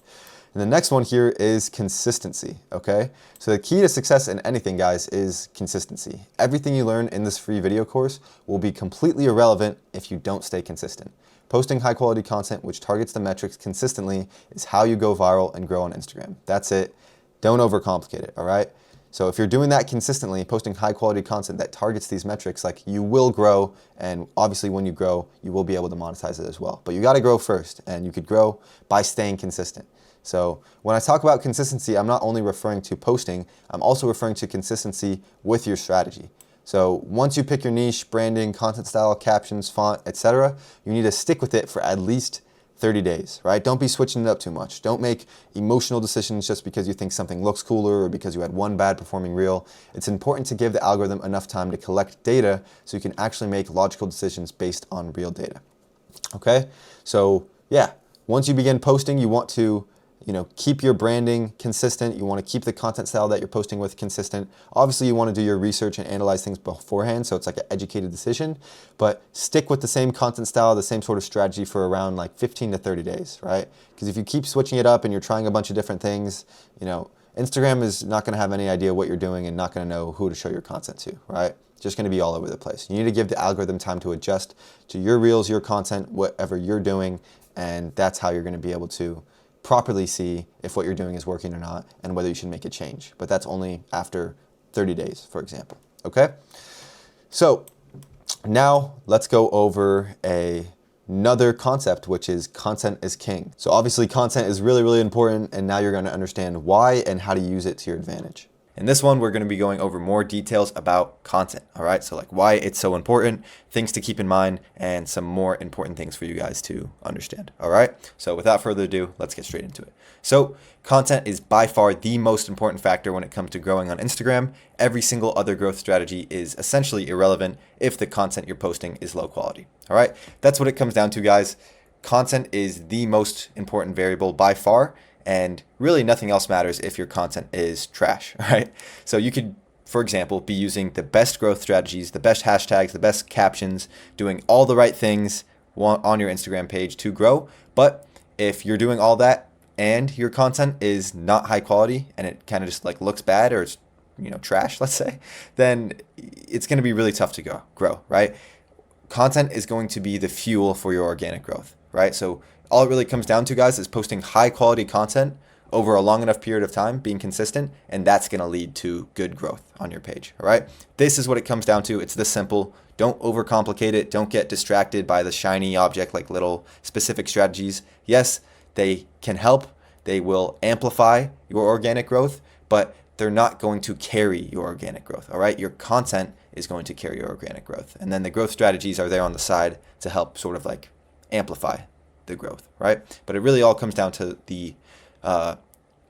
And the next one here is consistency, okay? So the key to success in anything, guys, is consistency. Everything you learn in this free video course will be completely irrelevant if you don't stay consistent. Posting high quality content which targets the metrics consistently is how you go viral and grow on Instagram. That's it. Don't overcomplicate it, all right? So if you're doing that consistently, posting high quality content that targets these metrics, like you will grow, and obviously when you grow, you will be able to monetize it as well. But you gotta grow first, and you could grow by staying consistent. So when I talk about consistency, I'm not only referring to posting, I'm also referring to consistency with your strategy. So once you pick your niche, branding, content style, captions, font, etc., you need to stick with it for at least 30 days, right? Don't be switching it up too much. Don't make emotional decisions just because you think something looks cooler or because you had one bad performing reel. It's important to give the algorithm enough time to collect data so you can actually make logical decisions based on real data. Okay? So yeah, once you begin posting, you want to keep your branding consistent. You want to keep the content style that you're posting with consistent. Obviously, you want to do your research and analyze things beforehand, so it's like an educated decision, but stick with the same content style, the same sort of strategy for around like 15 to 30 days, right? Because if you keep switching it up and you're trying a bunch of different things, Instagram is not going to have any idea what you're doing and not going to know who to show your content to, right? Just going to be all over the place. You need to give the algorithm time to adjust to your reels, your content, whatever you're doing, and that's how you're going to be able to properly see if what you're doing is working or not and whether you should make a change. But that's only after 30 days, for example, okay? So now let's go over another concept, which is content is king. So obviously content is really, really important, and now you're going to understand why and how to use it to your advantage. In this one, we're going to be going over more details about content, all right? So like why it's so important, things to keep in mind, and some more important things for you guys to understand, all right? So without further ado, let's get straight into it. So content is by far the most important factor when it comes to growing on Instagram. Every single other growth strategy is essentially irrelevant if the content you're posting is low quality, all right? That's what it comes down to, guys. Content is the most important variable by far, and really nothing else matters if your content is trash, right? So you could, for example, be using the best growth strategies, the best hashtags, the best captions, doing all the right things on your Instagram page to grow. But if you're doing all that and your content is not high quality and it kind of just like looks bad, or it's trash, let's say, then it's going to be really tough to grow, right? Content is going to be the fuel for your organic growth, right? So all it really comes down to, guys, is posting high quality content over a long enough period of time, being consistent, and that's going to lead to good growth on your page, all right? This is what it comes down to. It's this simple. Don't overcomplicate it. Don't get distracted by the shiny object like little specific strategies. Yes, they can help. They will amplify your organic growth, but they're not going to carry your organic growth, all right? Your content is going to carry your organic growth. And then the growth strategies are there on the side to help sort of like amplify the growth, right? But it really all comes down to the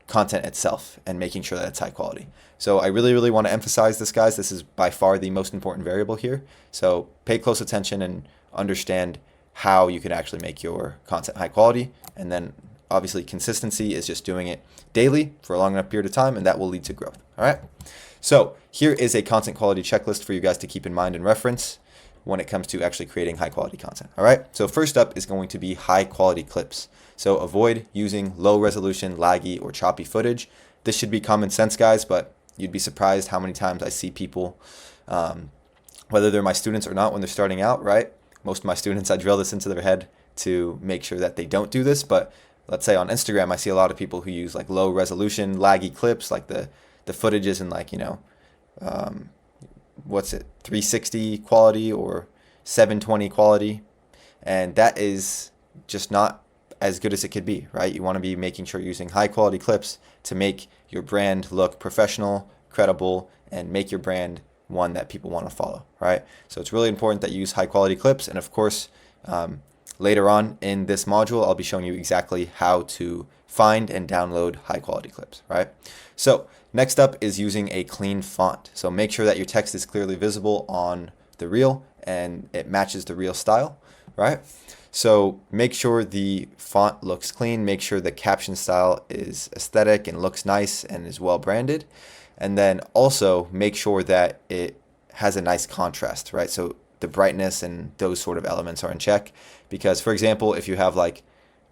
content itself and making sure that it's high quality. So I really want to emphasize this, guys. This is by far the most important variable here. So pay close attention and understand how you can actually make your content high quality. And then obviously consistency is just doing it daily for a long enough period of time, and that will lead to growth. All right. So here is a content quality checklist for you guys to keep in mind and reference when it comes to actually creating high quality content. All right. So first up is going to be high quality clips. So avoid using low resolution, laggy, or choppy footage. This should be common sense, guys, but you'd be surprised how many times I see people, whether they're my students or not, when they're starting out, right? Most of my students, I drill this into their head to make sure that they don't do this. But let's say on Instagram, I see a lot of people who use like low resolution, laggy clips, like the footage is in like, 360 quality or 720 quality. And that is just not as good as it could be, right? You want to be making sure you're using high quality clips to make your brand look professional, credible, and make your brand one that people want to follow, right? So it's really important that you use high quality clips. And of course, later on in this module, I'll be showing you exactly how to find and download high quality clips, right? So next up is using a clean font. So make sure that your text is clearly visible on the reel and it matches the reel style, right? So make sure the font looks clean, make sure the caption style is aesthetic and looks nice and is well branded. And then also make sure that it has a nice contrast, right? So the brightness and those sort of elements are in check. Because for example, if you have like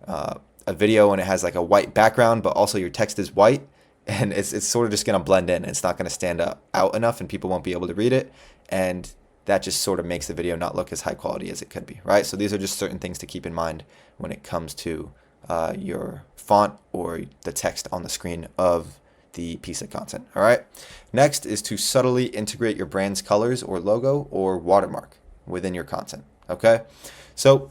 a video and it has like a white background, but also your text is white, and it's sort of just going to blend in. It's not going to stand out enough and people won't be able to read it. And that just sort of makes the video not look as high quality as it could be, right? So these are just certain things to keep in mind when it comes to your font or the text on the screen of the piece of content, all right? Next is to subtly integrate your brand's colors or logo or watermark within your content, okay? So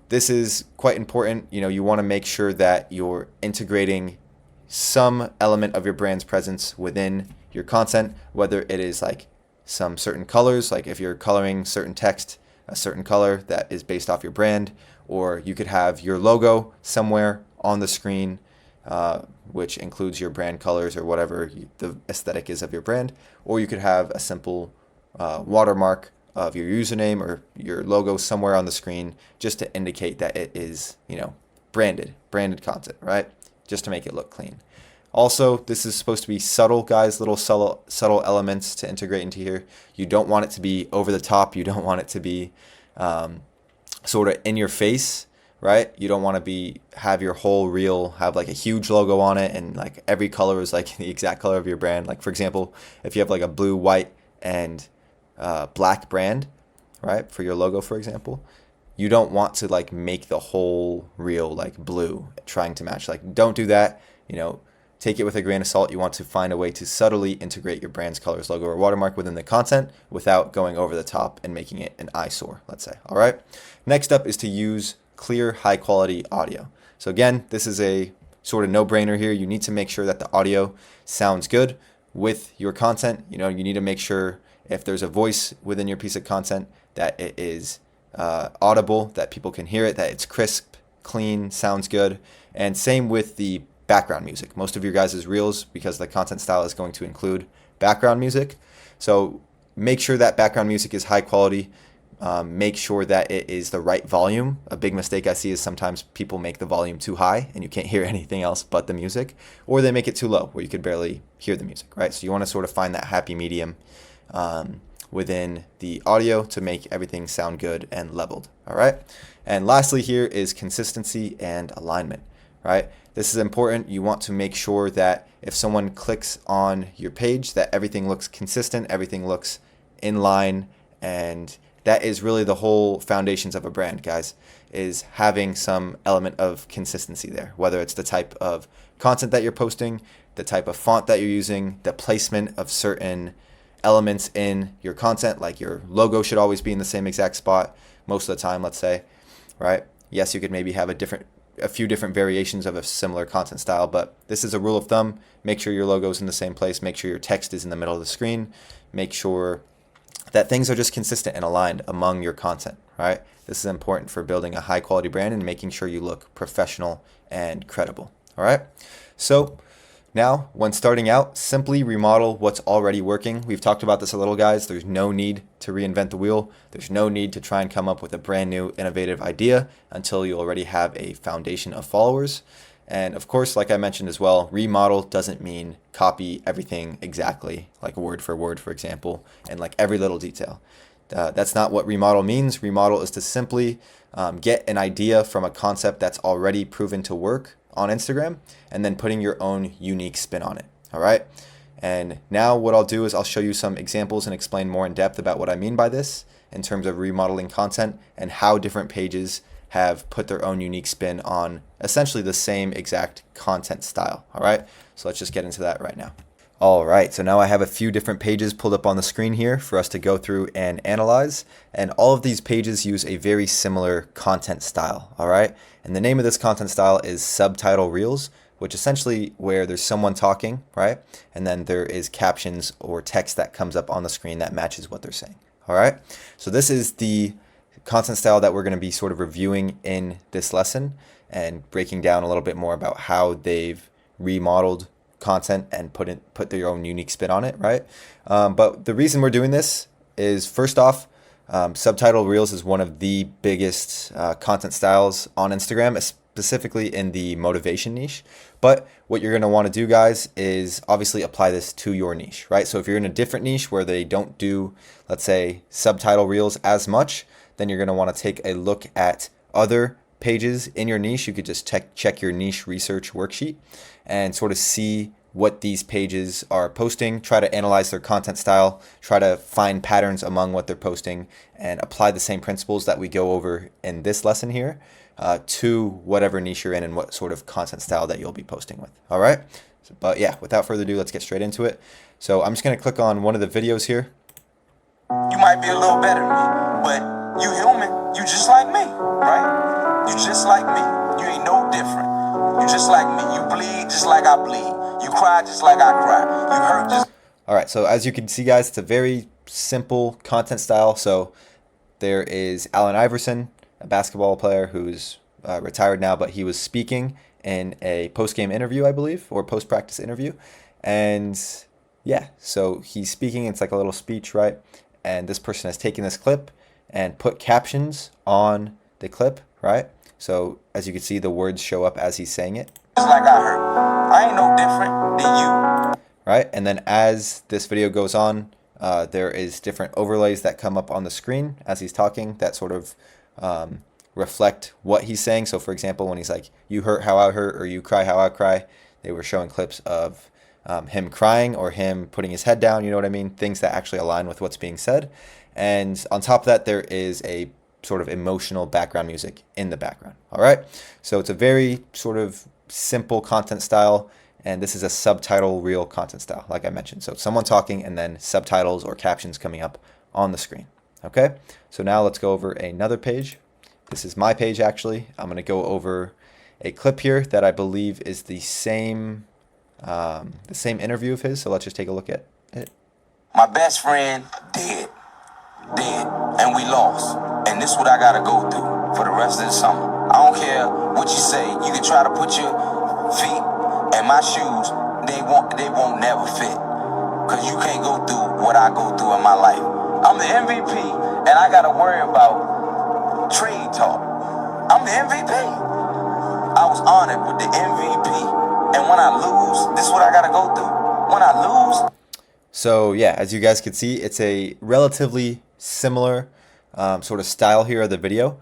this is quite important. You want to make sure that you're integrating some element of your brand's presence within your content, whether it is like some certain colors, like if you're coloring certain text a certain color that is based off your brand, or you could have your logo somewhere on the screen, which includes your brand colors or whatever the aesthetic is of your brand, or you could have a simple watermark of your username or your logo somewhere on the screen just to indicate that it is, branded content, right? Just to make it look clean. Also, this is supposed to be subtle, guys, little subtle elements to integrate into here. You don't want it to be over the top. You don't want it to be sort of in your face, right? You don't want to have your whole reel have like a huge logo on it and like every color is like the exact color of your brand. Like for example, if you have like a blue, white, and black brand, right, for your logo, for example, you don't want to like make the whole reel like blue trying to match. Like don't do that. Take it with a grain of salt. You want to find a way to subtly integrate your brand's colors, logo, or watermark within the content without going over the top and making it an eyesore, let's say. All right. Next up is to use clear, high quality audio. So again, this is a sort of no-brainer here. You need to make sure that the audio sounds good with your content. You need to make sure if there's a voice within your piece of content that it is audible, that people can hear it, that it's crisp, clean, sounds good. And same with the background music. Most of your guys' reels, because the content style is going to include background music. So make sure that background music is high quality. Make sure that it is the right volume. A big mistake I see is sometimes people make the volume too high and you can't hear anything else but the music, or they make it too low where you could barely hear the music, right? So you want to sort of find that happy medium within the audio to make everything sound good and leveled, all right? And lastly here is consistency and alignment, right? This is important. You want to make sure that if someone clicks on your page that everything looks consistent, everything looks in line, and that is really the whole foundations of a brand, guys, is having some element of consistency there, whether it's the type of content that you're posting, the type of font that you're using, the placement of certain elements in your content, like your logo should always be in the same exact spot most of the time, let's say, right? Yes, you could maybe have a few different variations of a similar content style, but this is a rule of thumb. Make sure your logo is in the same place. Make sure your text is in the middle of the screen. Make sure that things are just consistent and aligned among your content, right? This is important for building a high quality brand and making sure you look professional and credible, all right? So Now, when starting out, simply remodel what's already working. We've talked about this a little, guys. There's no need to reinvent the wheel. There's no need to try and come up with a brand new innovative idea until you already have a foundation of followers. And of course, like I mentioned as well, remodel doesn't mean copy everything exactly, like word, for example, and like every little detail. That's not what remodel means. Remodel is to simply get an idea from a concept that's already proven to work on Instagram and then putting your own unique spin on it. All right. And now what I'll do is I'll show you some examples and explain more in depth about what I mean by this in terms of remodeling content and how different pages have put their own unique spin on essentially the same exact content style. All right. So let's just get into that right now. All right, so now I have a few different pages pulled up on the screen here for us to go through and analyze. And all of these pages use a very similar content style, all right? And the name of this content style is subtitle reels, which essentially where there's someone talking, right? And then there is captions or text that comes up on the screen that matches what they're saying, all right? So this is the content style that we're gonna be sort of reviewing in this lesson and breaking down a little bit more about how they've remodeled content and put their own unique spin on it, right? But the reason we're doing this is, first off, subtitle reels is one of the biggest content styles on Instagram, specifically in the motivation niche. But what you're going to want to do, guys, is obviously apply this to your niche, right? So if you're in a different niche where they don't do, let's say, subtitle reels as much, then you're going to want to take a look at other pages in your niche. You could just check your niche research worksheet and sort of see what these pages are posting, try to analyze their content style, try to find patterns among what they're posting, and apply the same principles that we go over in this lesson here to whatever niche you're in and what sort of content style that you'll be posting with. All right. But yeah, without further ado, let's get straight into it. So I'm just going to click on one of the videos here. You might be a little better than me, but you human. You just like me, right? You just like me. You ain't no different. You just like me. You bleed just like I bleed. You cry just like I cry. You hurt just... All right, so as you can see, guys, it's a very simple content style. So there is Allen Iverson, a basketball player who's retired now, but he was speaking in a post-game interview, I believe, or post-practice interview. And yeah, so he's speaking. It's like a little speech, right? And this person has taken this clip and put captions on the clip, right? So as you can see, the words show up as he's saying it. Just like I hurt. I ain't no different than you. Right, and then as this video goes on, there is different overlays that come up on the screen as he's talking that sort of reflect what he's saying. So for example, when he's like, you hurt how I hurt, or you cry how I cry, they were showing clips of him crying or him putting his head down, you know what I mean? Things that actually align with what's being said. And on top of that, there is a sort of emotional background music in the background. All right, so it's a very sort of simple content style, and this is a subtitle reel content style, like I mentioned. So someone talking and then subtitles or captions coming up on the screen. Okay, so now let's go over another page. This is my page, actually. I'm going to go over a clip here that I believe is the same interview of his. So let's just take a look at it. My best friend dead, and we lost. And this is what I gotta go through for the rest of the summer. I don't care what you say. You can try to put your feet in my shoes. They won't never fit. Cause you can't go through what I go through in my life. I'm the MVP, and I gotta worry about trade talk. I'm the MVP. I was honored with the MVP. And when I lose, this is what I gotta go through. When I lose. So yeah, as you guys can see, it's a relatively similar sort of style here of the video.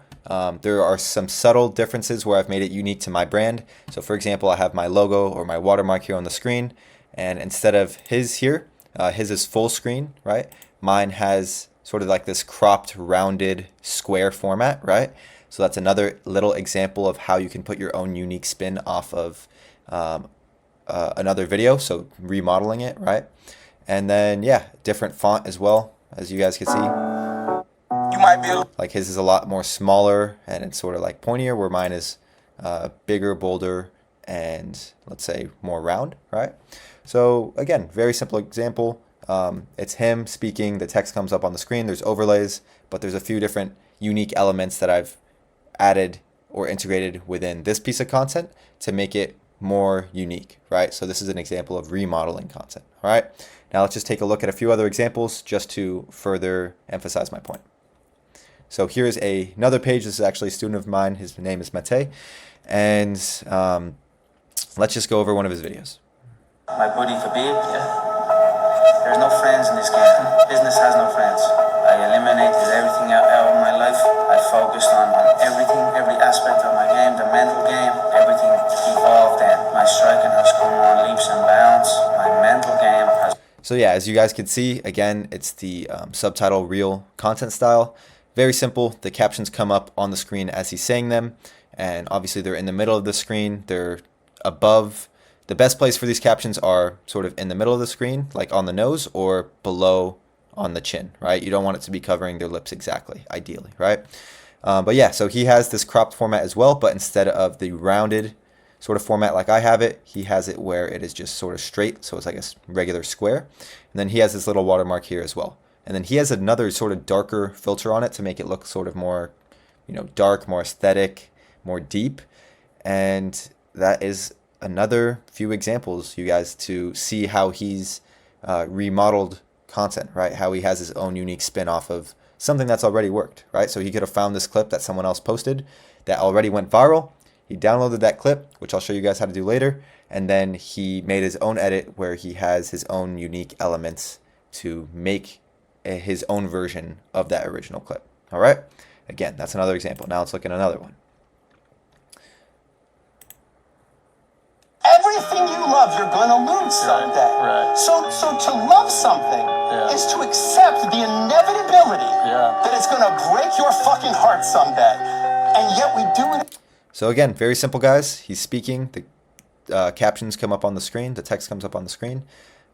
There are some subtle differences where I've made it unique to my brand. So for example, I have my logo or my watermark here on the screen, and instead of his here, his is full screen, right? Mine has sort of like this cropped, rounded, square format, right? So that's another little example of how you can put your own unique spin off of another video. So remodeling it, right? And then yeah, different font as well, as you guys can see. You might be like his is a lot more smaller and it's sort of like pointier, where mine is bigger, bolder, and let's say more round, right? So again, very simple example. It's him speaking, the text comes up on the screen, there's overlays, but there's a few different unique elements that I've added or integrated within this piece of content to make it more unique, right? So this is an example of remodeling content, all right? Now let's just take a look at a few other examples just to further emphasize my point. So here's another page. This is actually a student of mine. His name is Mate. And let's just go over one of his videos. My buddy Khabib, there's no friends in this game. Business has no friends. I eliminated everything out of my life. I focused on everything, every aspect of my game, the mental game, everything evolved, and my striking has come on leaps and bounds. My mental game has... So yeah, as you guys can see, again, it's the subtitle reel content style. Very simple. The captions come up on the screen as he's saying them, and obviously they're in the middle of the screen. They're above. The best place for these captions are sort of in the middle of the screen, like on the nose, or below on the chin, right? You don't want it to be covering their lips exactly, ideally, right? But yeah, so he has this cropped format as well, but instead of the rounded sort of format like I have it, he has it where it is just sort of straight, so it's like a regular square. And then he has this little watermark here as well. And then he has another sort of darker filter on it to make it look sort of more, dark, more aesthetic, more deep. And that is another few examples, you guys, to see how he's remodeled content, right? How he has his own unique spin off of something that's already worked, right? So he could have found this clip that someone else posted that already went viral. He downloaded that clip, which I'll show you guys how to do later. And then he made his own edit where he has his own unique elements to make his own version of that original clip. All right. Again, that's another example. Now let's look at another one. Everything you love, you're going to lose someday. Right. So to love something is to accept the inevitability that it's going to break your fucking heart someday. And yet we do it. So again, very simple, guys. He's speaking. The captions come up on the screen. The text comes up on the screen.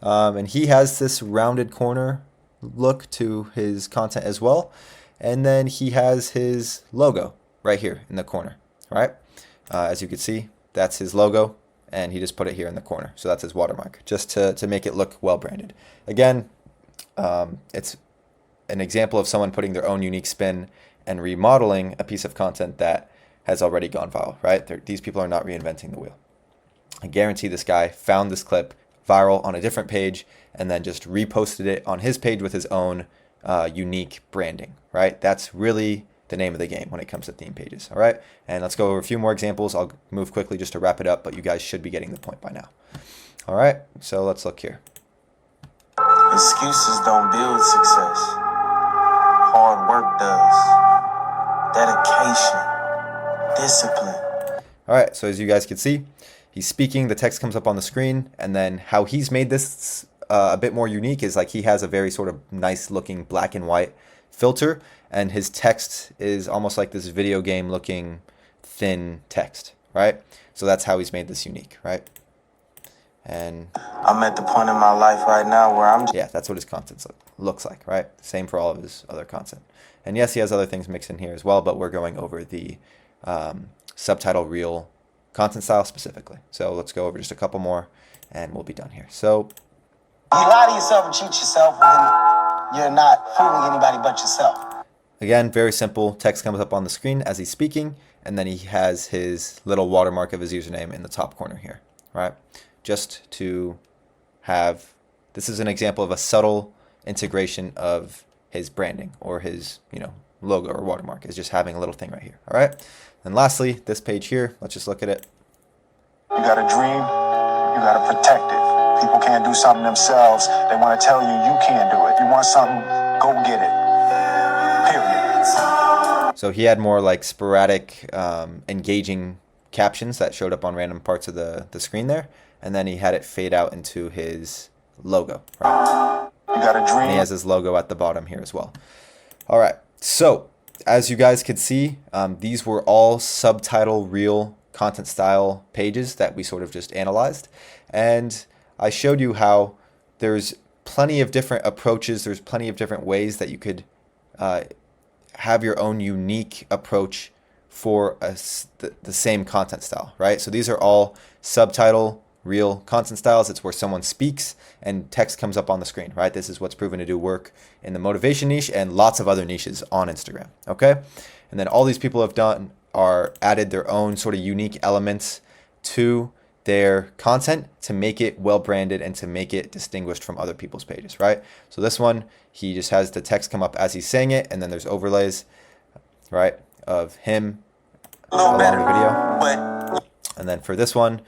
And he has this rounded corner look to his content as well. And then he has his logo right here in the corner, right? As you can see, that's his logo. And he just put it here in the corner. So that's his watermark, just to make it look well branded. Again, it's an example of someone putting their own unique spin and remodeling a piece of content that has already gone viral, right? These people are not reinventing the wheel. I guarantee this guy found this clip viral on a different page and then just reposted it on his page with his own unique branding, right? That's really the name of the game when it comes to theme pages, all right? And let's go over a few more examples. I'll move quickly just to wrap it up, but you guys should be getting the point by now. All right, so let's look here. Excuses don't build success. Hard work does. Dedication. Discipline. All right, so as you guys can see, he's speaking, the text comes up on the screen, and then how he's made this a bit more unique is like he has a very sort of nice looking black and white filter, and his text is almost like this video game looking thin text, right? So that's how he's made this unique, right? And I'm at the point in my life right now where yeah, that's what his content looks like, right? Same for all of his other content. And yes, he has other things mixed in here as well, but we're going over the subtitle reel content style specifically. So let's go over just a couple more and we'll be done here. So you lie to yourself and cheat yourself, then you're not fooling anybody but yourself. Again, very simple. Text comes up on the screen as he's speaking, and then he has his little watermark of his username in the top corner here, right? Just to have, this is an example of a subtle integration of his branding or his, logo or watermark is just having a little thing right here, all right? And lastly, this page here, let's just look at it. You got a dream, you got to protect it. People can't do something themselves. They want to tell you you can't do it. You want something, go get it. Period. So he had more like sporadic, engaging captions that showed up on random parts of the screen there. And then he had it fade out into his logo, right? You got a dream. And he has his logo at the bottom here as well. All right. So as you guys could see, these were all subtitle reel content style pages that we sort of just analyzed. And I showed you how there's plenty of different approaches. There's plenty of different ways that you could have your own unique approach for the same content style, right? So these are all subtitle reel content styles. It's where someone speaks and text comes up on the screen, right? This is what's proven to do work in the motivation niche and lots of other niches on Instagram, okay? And then all these people have done are added their own sort of unique elements to their content to make it well branded and to make it distinguished from other people's pages, right? So this one, he just has the text come up as he's saying it, and then there's overlays, right, of him along the video. And then for this one,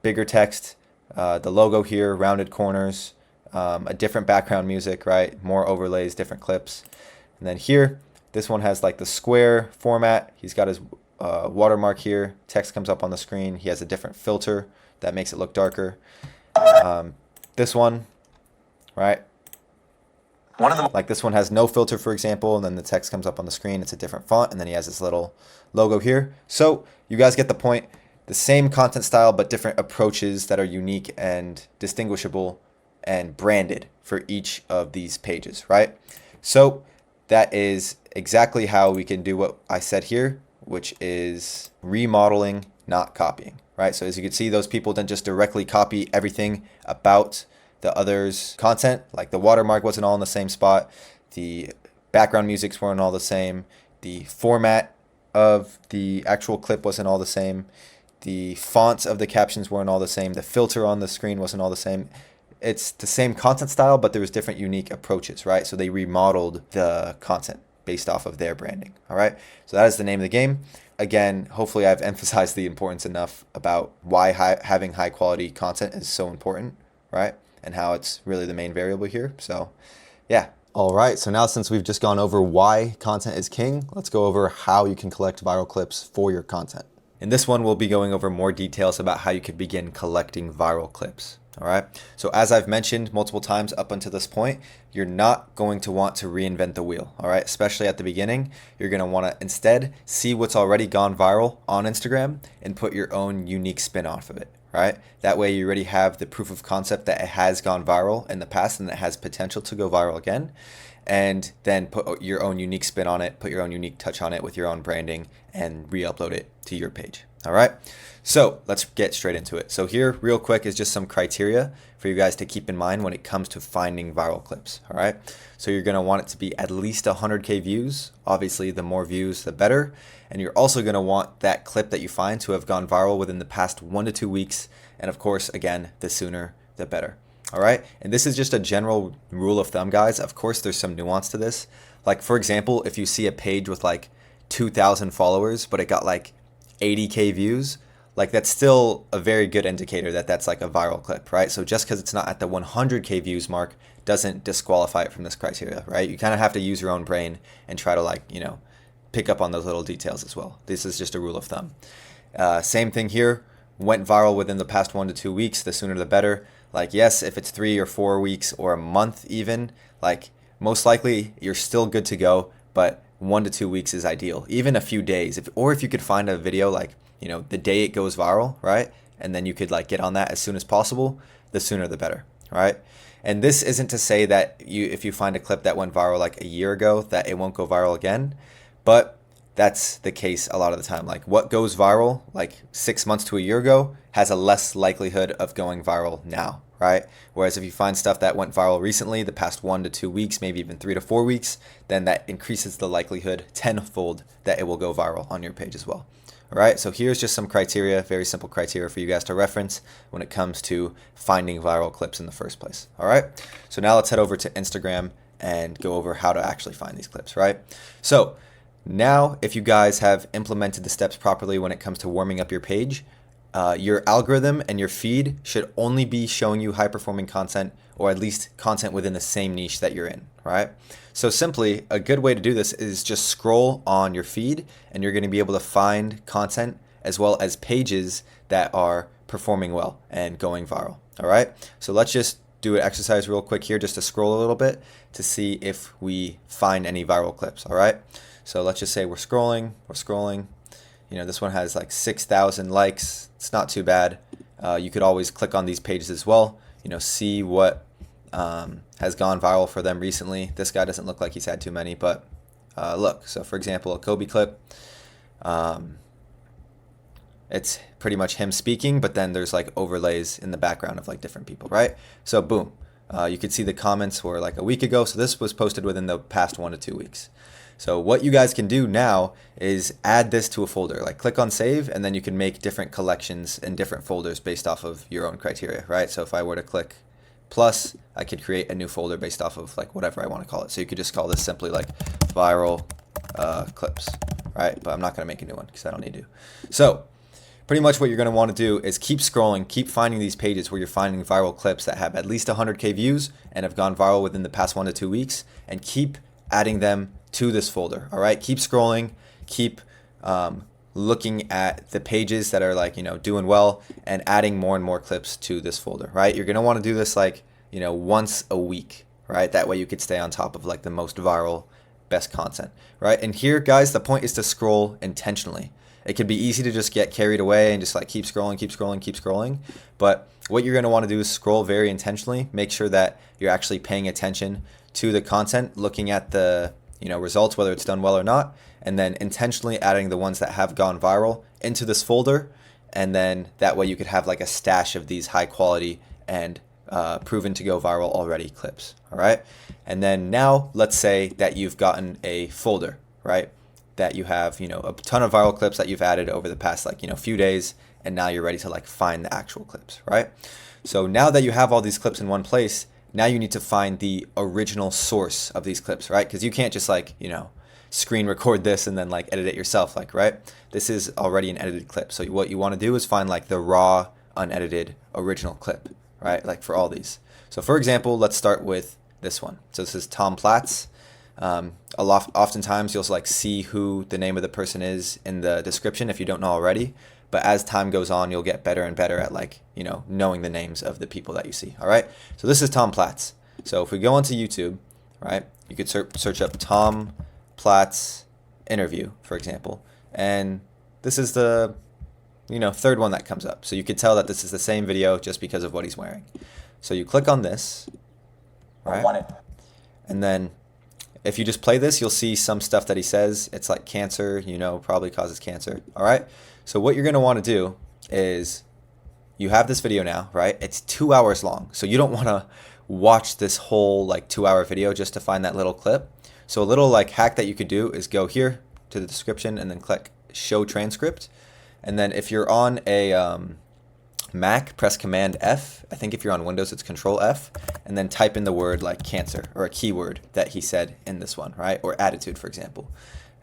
bigger text, the logo here, rounded corners, a different background music, right? More overlays, different clips. And then here, this one has like the square format. He's got his watermark here. Text comes up on the screen. He has a different filter that makes it look darker. This one, right? Like this one has no filter, for example, and then the text comes up on the screen. It's a different font, and then he has this little logo here. So you guys get the point. The same content style, but different approaches that are unique and distinguishable and branded for each of these pages, right? So that is exactly how we can do what I said here, which is remodeling, not copying, right? So as you can see, those people didn't just directly copy everything about the other's content. Like the watermark wasn't all in the same spot. The background musics weren't all the same. The format of the actual clip wasn't all the same. The fonts of the captions weren't all the same. The filter on the screen wasn't all the same. It's the same content style, but there was different unique approaches, right? So they remodeled the content based off of their branding, all right? So that is the name of the game. Again, hopefully I've emphasized the importance enough about why having high quality content is so important, right? And how it's really the main variable here. So yeah. All right, so now since we've just gone over why content is king, let's go over how you can collect viral clips for your content. In this one, we'll be going over more details about how you could begin collecting viral clips. All right. So as I've mentioned multiple times up until this point, you're not going to want to reinvent the wheel. All right. Especially at the beginning, you're going to want to instead see what's already gone viral on Instagram and put your own unique spin off of it. Right. That way you already have the proof of concept that it has gone viral in the past and that has potential to go viral again. And then put your own unique spin on it, put your own unique touch on it with your own branding and re-upload it to your page. All right. So let's get straight into it. So here real quick is just some criteria for you guys to keep in mind when it comes to finding viral clips. All right. So you're going to want it to be at least 100K views. Obviously, the more views, the better. And you're also going to want that clip that you find to have gone viral within the past 1 to 2 weeks. And of course, again, the sooner, the better. All right. And this is just a general rule of thumb, guys. Of course, there's some nuance to this. Like, for example, if you see a page with like 2,000 followers, but it got like 80K views, like that's still a very good indicator that that's like a viral clip, right? So just because it's not at the 100K views mark doesn't disqualify it from this criteria, right? You kind of have to use your own brain and try to like, you know, pick up on those little details as well. This is just a rule of thumb. Same thing here, went viral within the past 1 to 2 weeks, the sooner the better. Like, yes, if it's 3 or 4 weeks or a month even, like most likely you're still good to go, but 1 to 2 weeks is ideal. Even a few days, if you could find a video like, you know, the day it goes viral, right? And then you could like get on that as soon as possible, the sooner the better, right? And this isn't to say that if you find a clip that went viral like a year ago, that it won't go viral again, but that's the case a lot of the time. Like what goes viral like 6 months to a year ago has a less likelihood of going viral now, right? Whereas if you find stuff that went viral recently, the past 1 to 2 weeks, maybe even 3 to 4 weeks, then that increases the likelihood tenfold that it will go viral on your page as well. All right, so here's just some criteria, very simple criteria for you guys to reference when it comes to finding viral clips in the first place. All right, so now let's head over to Instagram and go over how to actually find these clips, right? So now if you guys have implemented the steps properly when it comes to warming up your page, your algorithm and your feed should only be showing you high performing content, or at least content within the same niche that you're in, right? So simply, a good way to do this is just scroll on your feed and you're going to be able to find content as well as pages that are performing well and going viral. All right. So let's just do an exercise real quick here just to scroll a little bit to see if we find any viral clips. All right. So let's just say we're scrolling. You know, this one has like 6,000 likes. It's not too bad. You could always click on these pages as well, you know, see what has gone viral for them recently. This guy doesn't look like he's had too many, but look. So for example, a Kobe clip, it's pretty much him speaking, but then there's like overlays in the background of like different people, right? So boom, you could see the comments were like a week ago. So this was posted within the past 1 to 2 weeks. So what you guys can do now is add this to a folder. Like click on save, and then you can make different collections and different folders based off of your own criteria, right? So if I were to click plus, I could create a new folder based off of like whatever I want to call it. So you could just call this simply like viral clips, right? But I'm not going to make a new one because I don't need to. So pretty much what you're going to want to do is keep scrolling, keep finding these pages where you're finding viral clips that have at least 100K views and have gone viral within the past 1 to 2 weeks, and keep adding them to this folder. All right, keep scrolling, keep looking at the pages that are like, you know, doing well, and adding more and more clips to this folder, right? You're going to want to do this like, you know, once a week, right? That way you could stay on top of like the most viral, best content, right? And here, guys, the point is to scroll intentionally. It can be easy to just get carried away and just like keep scrolling, keep scrolling, keep scrolling. But what you're going to want to do is scroll very intentionally. Make sure that you're actually paying attention to the content, looking at the, you know, results, whether it's done well or not, and then intentionally adding the ones that have gone viral into this folder. And then that way you could have like a stash of these high quality and proven to go viral already clips. All right. And then now let's say that you've gotten a folder, right? That you have, you know, a ton of viral clips that you've added over the past like, you know, few days, and now you're ready to like find the actual clips, right? So now that you have all these clips in one place, now you need to find the original source of these clips, right? Because you can't just like, you know, screen record this and then like edit it yourself, like, right? This is already an edited clip. So what you want to do is find like the raw, unedited original clip, right? Like for all these. So for example, let's start with this one. So this is Tom Platz. Oftentimes you'll like see who the name of the person is in the description if you don't know already, but as time goes on you'll get better and better at like, you know, knowing the names of the people that you see. All right, so this is Tom Platz. So if we go onto YouTube, right, you could search up Tom Platz interview, for example, and this is the, you know, third one that comes up. So you could tell that this is the same video just because of what he's wearing. So you click on this, right, and then if you just play this, you'll see some stuff that he says. It's like cancer, you know, probably causes cancer. All right. So what you're going to want to do is you have this video now, right? It's 2 hours long. So you don't want to watch this whole like 2-hour video just to find that little clip. So a little like hack that you could do is go here to the description and then click show transcript. And then if you're on a Mac, press Command F. I think if you're on Windows, it's Control F, and then type in the word like cancer or a keyword that he said in this one, right? Or attitude, for example.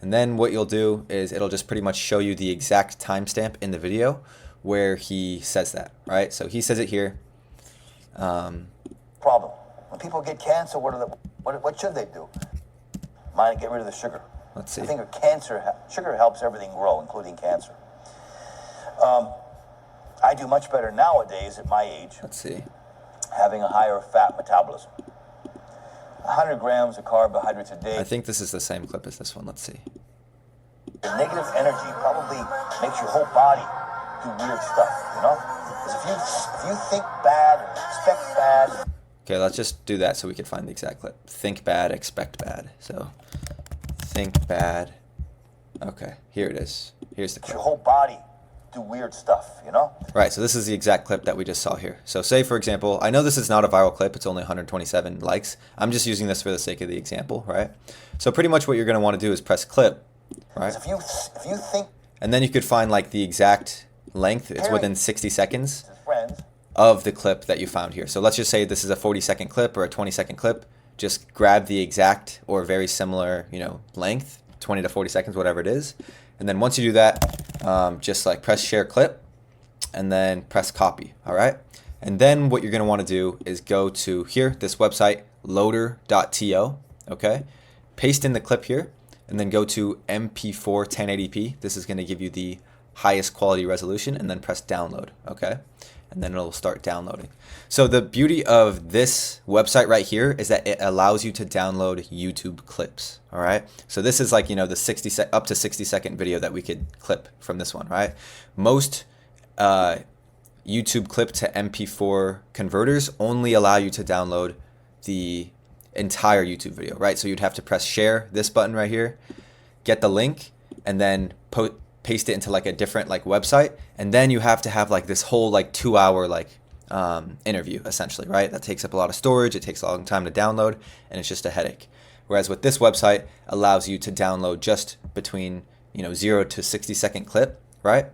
And then what you'll do is it'll just pretty much show you the exact timestamp in the video where he says that, right? So he says it here. Problem. When people get cancer, what should they do? Mind, get rid of the sugar. Let's see. I think sugar helps everything grow, including cancer. I do much better nowadays at my age. Let's see. Having a higher fat metabolism. 100 grams of carbohydrates a day. I think this is the same clip as this one. Let's see. The negative energy probably makes your whole body do weird stuff, you know? Because if you think bad and expect bad. Okay, let's just do that so we can find the exact clip. Think bad, expect bad. So, think bad. Okay, here it is. Here's the clip. Your whole body do weird stuff, you know? Right, so this is the exact clip that we just saw here. So say, for example, I know this is not a viral clip, it's only 127 likes. I'm just using this for the sake of the example, right? So pretty much what you're going to want to do is press clip, right? If you think... And then you could find like the exact length, it's within 60 seconds of the clip that you found here. So let's just say this is a 40-second clip or a 20-second clip. Just grab the exact or very similar, you know, length, 20 to 40 seconds, whatever it is. And then once you do that, just like press share clip and then press copy. All right. And then what you're going to want to do is go to here, this website, loader.to. Okay. Paste in the clip here and then go to MP4 1080p. This is going to give you the highest quality resolution, and then press download. Okay. And then it'll start downloading. So the beauty of this website right here is that it allows you to download YouTube clips. All right. So this is like, you know, the up to 60-second video that we could clip from this one, right? Most YouTube clip to MP4 converters only allow you to download the entire YouTube video, right? So you'd have to press share, this button right here, get the link, and then paste it into like a different like website, and then you have to have like this whole like 2-hour like interview essentially, right? That takes up a lot of storage, it takes a long time to download, and it's just a headache. Whereas with this website, allows you to download just between 0 to 60-second clip, right?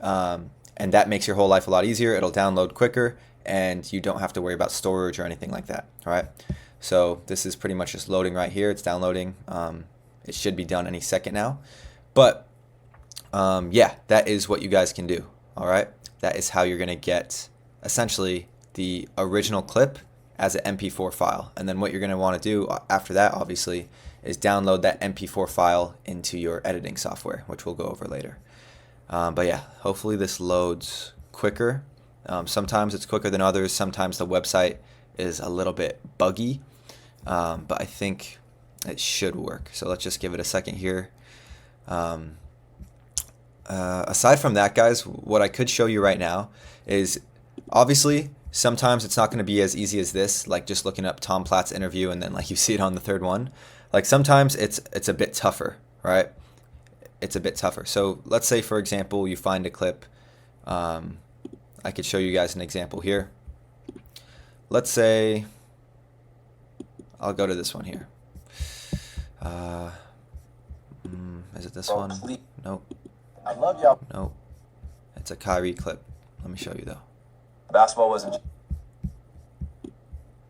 And that makes your whole life a lot easier. It'll download quicker, and you don't have to worry about storage or anything like that. All right. So this is pretty much just loading right here. It's downloading. It should be done any second now. But yeah, that is what you guys can do. All right. That is how you're going to get essentially the original clip as an MP4 file. And then what you're going to want to do after that, obviously, is download that MP4 file into your editing software, which we'll go over later. But yeah, hopefully this loads quicker. Sometimes it's quicker than others. Sometimes the website is a little bit buggy, but I think it should work. So let's just give it a second here. Aside from that, guys, what I could show you right now is obviously sometimes it's not going to be as easy as this, like just looking up Tom Platt's interview and then like you see it on the third one. Like sometimes it's a bit tougher, right? It's a bit tougher. So let's say, for example, you find a clip. I could show you guys an example here. Let's say I'll go to this one here. Is it this one? Nope. I love y'all. Nope. It's a Kyrie clip. Let me show you though. Basketball wasn't.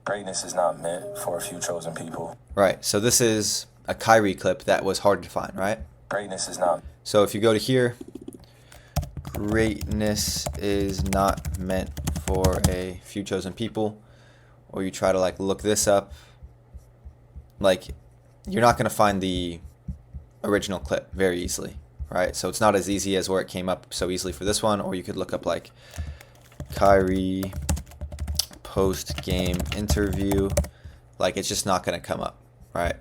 Greatness is not meant for a few chosen people. Right. So this is a Kyrie clip that was hard to find, right? Greatness is not. So if you go to here, greatness is not meant for a few chosen people, or you try to like look this up, like you're not going to find the original clip very easily, right? So it's not as easy as where it came up so easily for this one, or you could look up like Kyrie post-game interview. Like it's just not going to come up, right?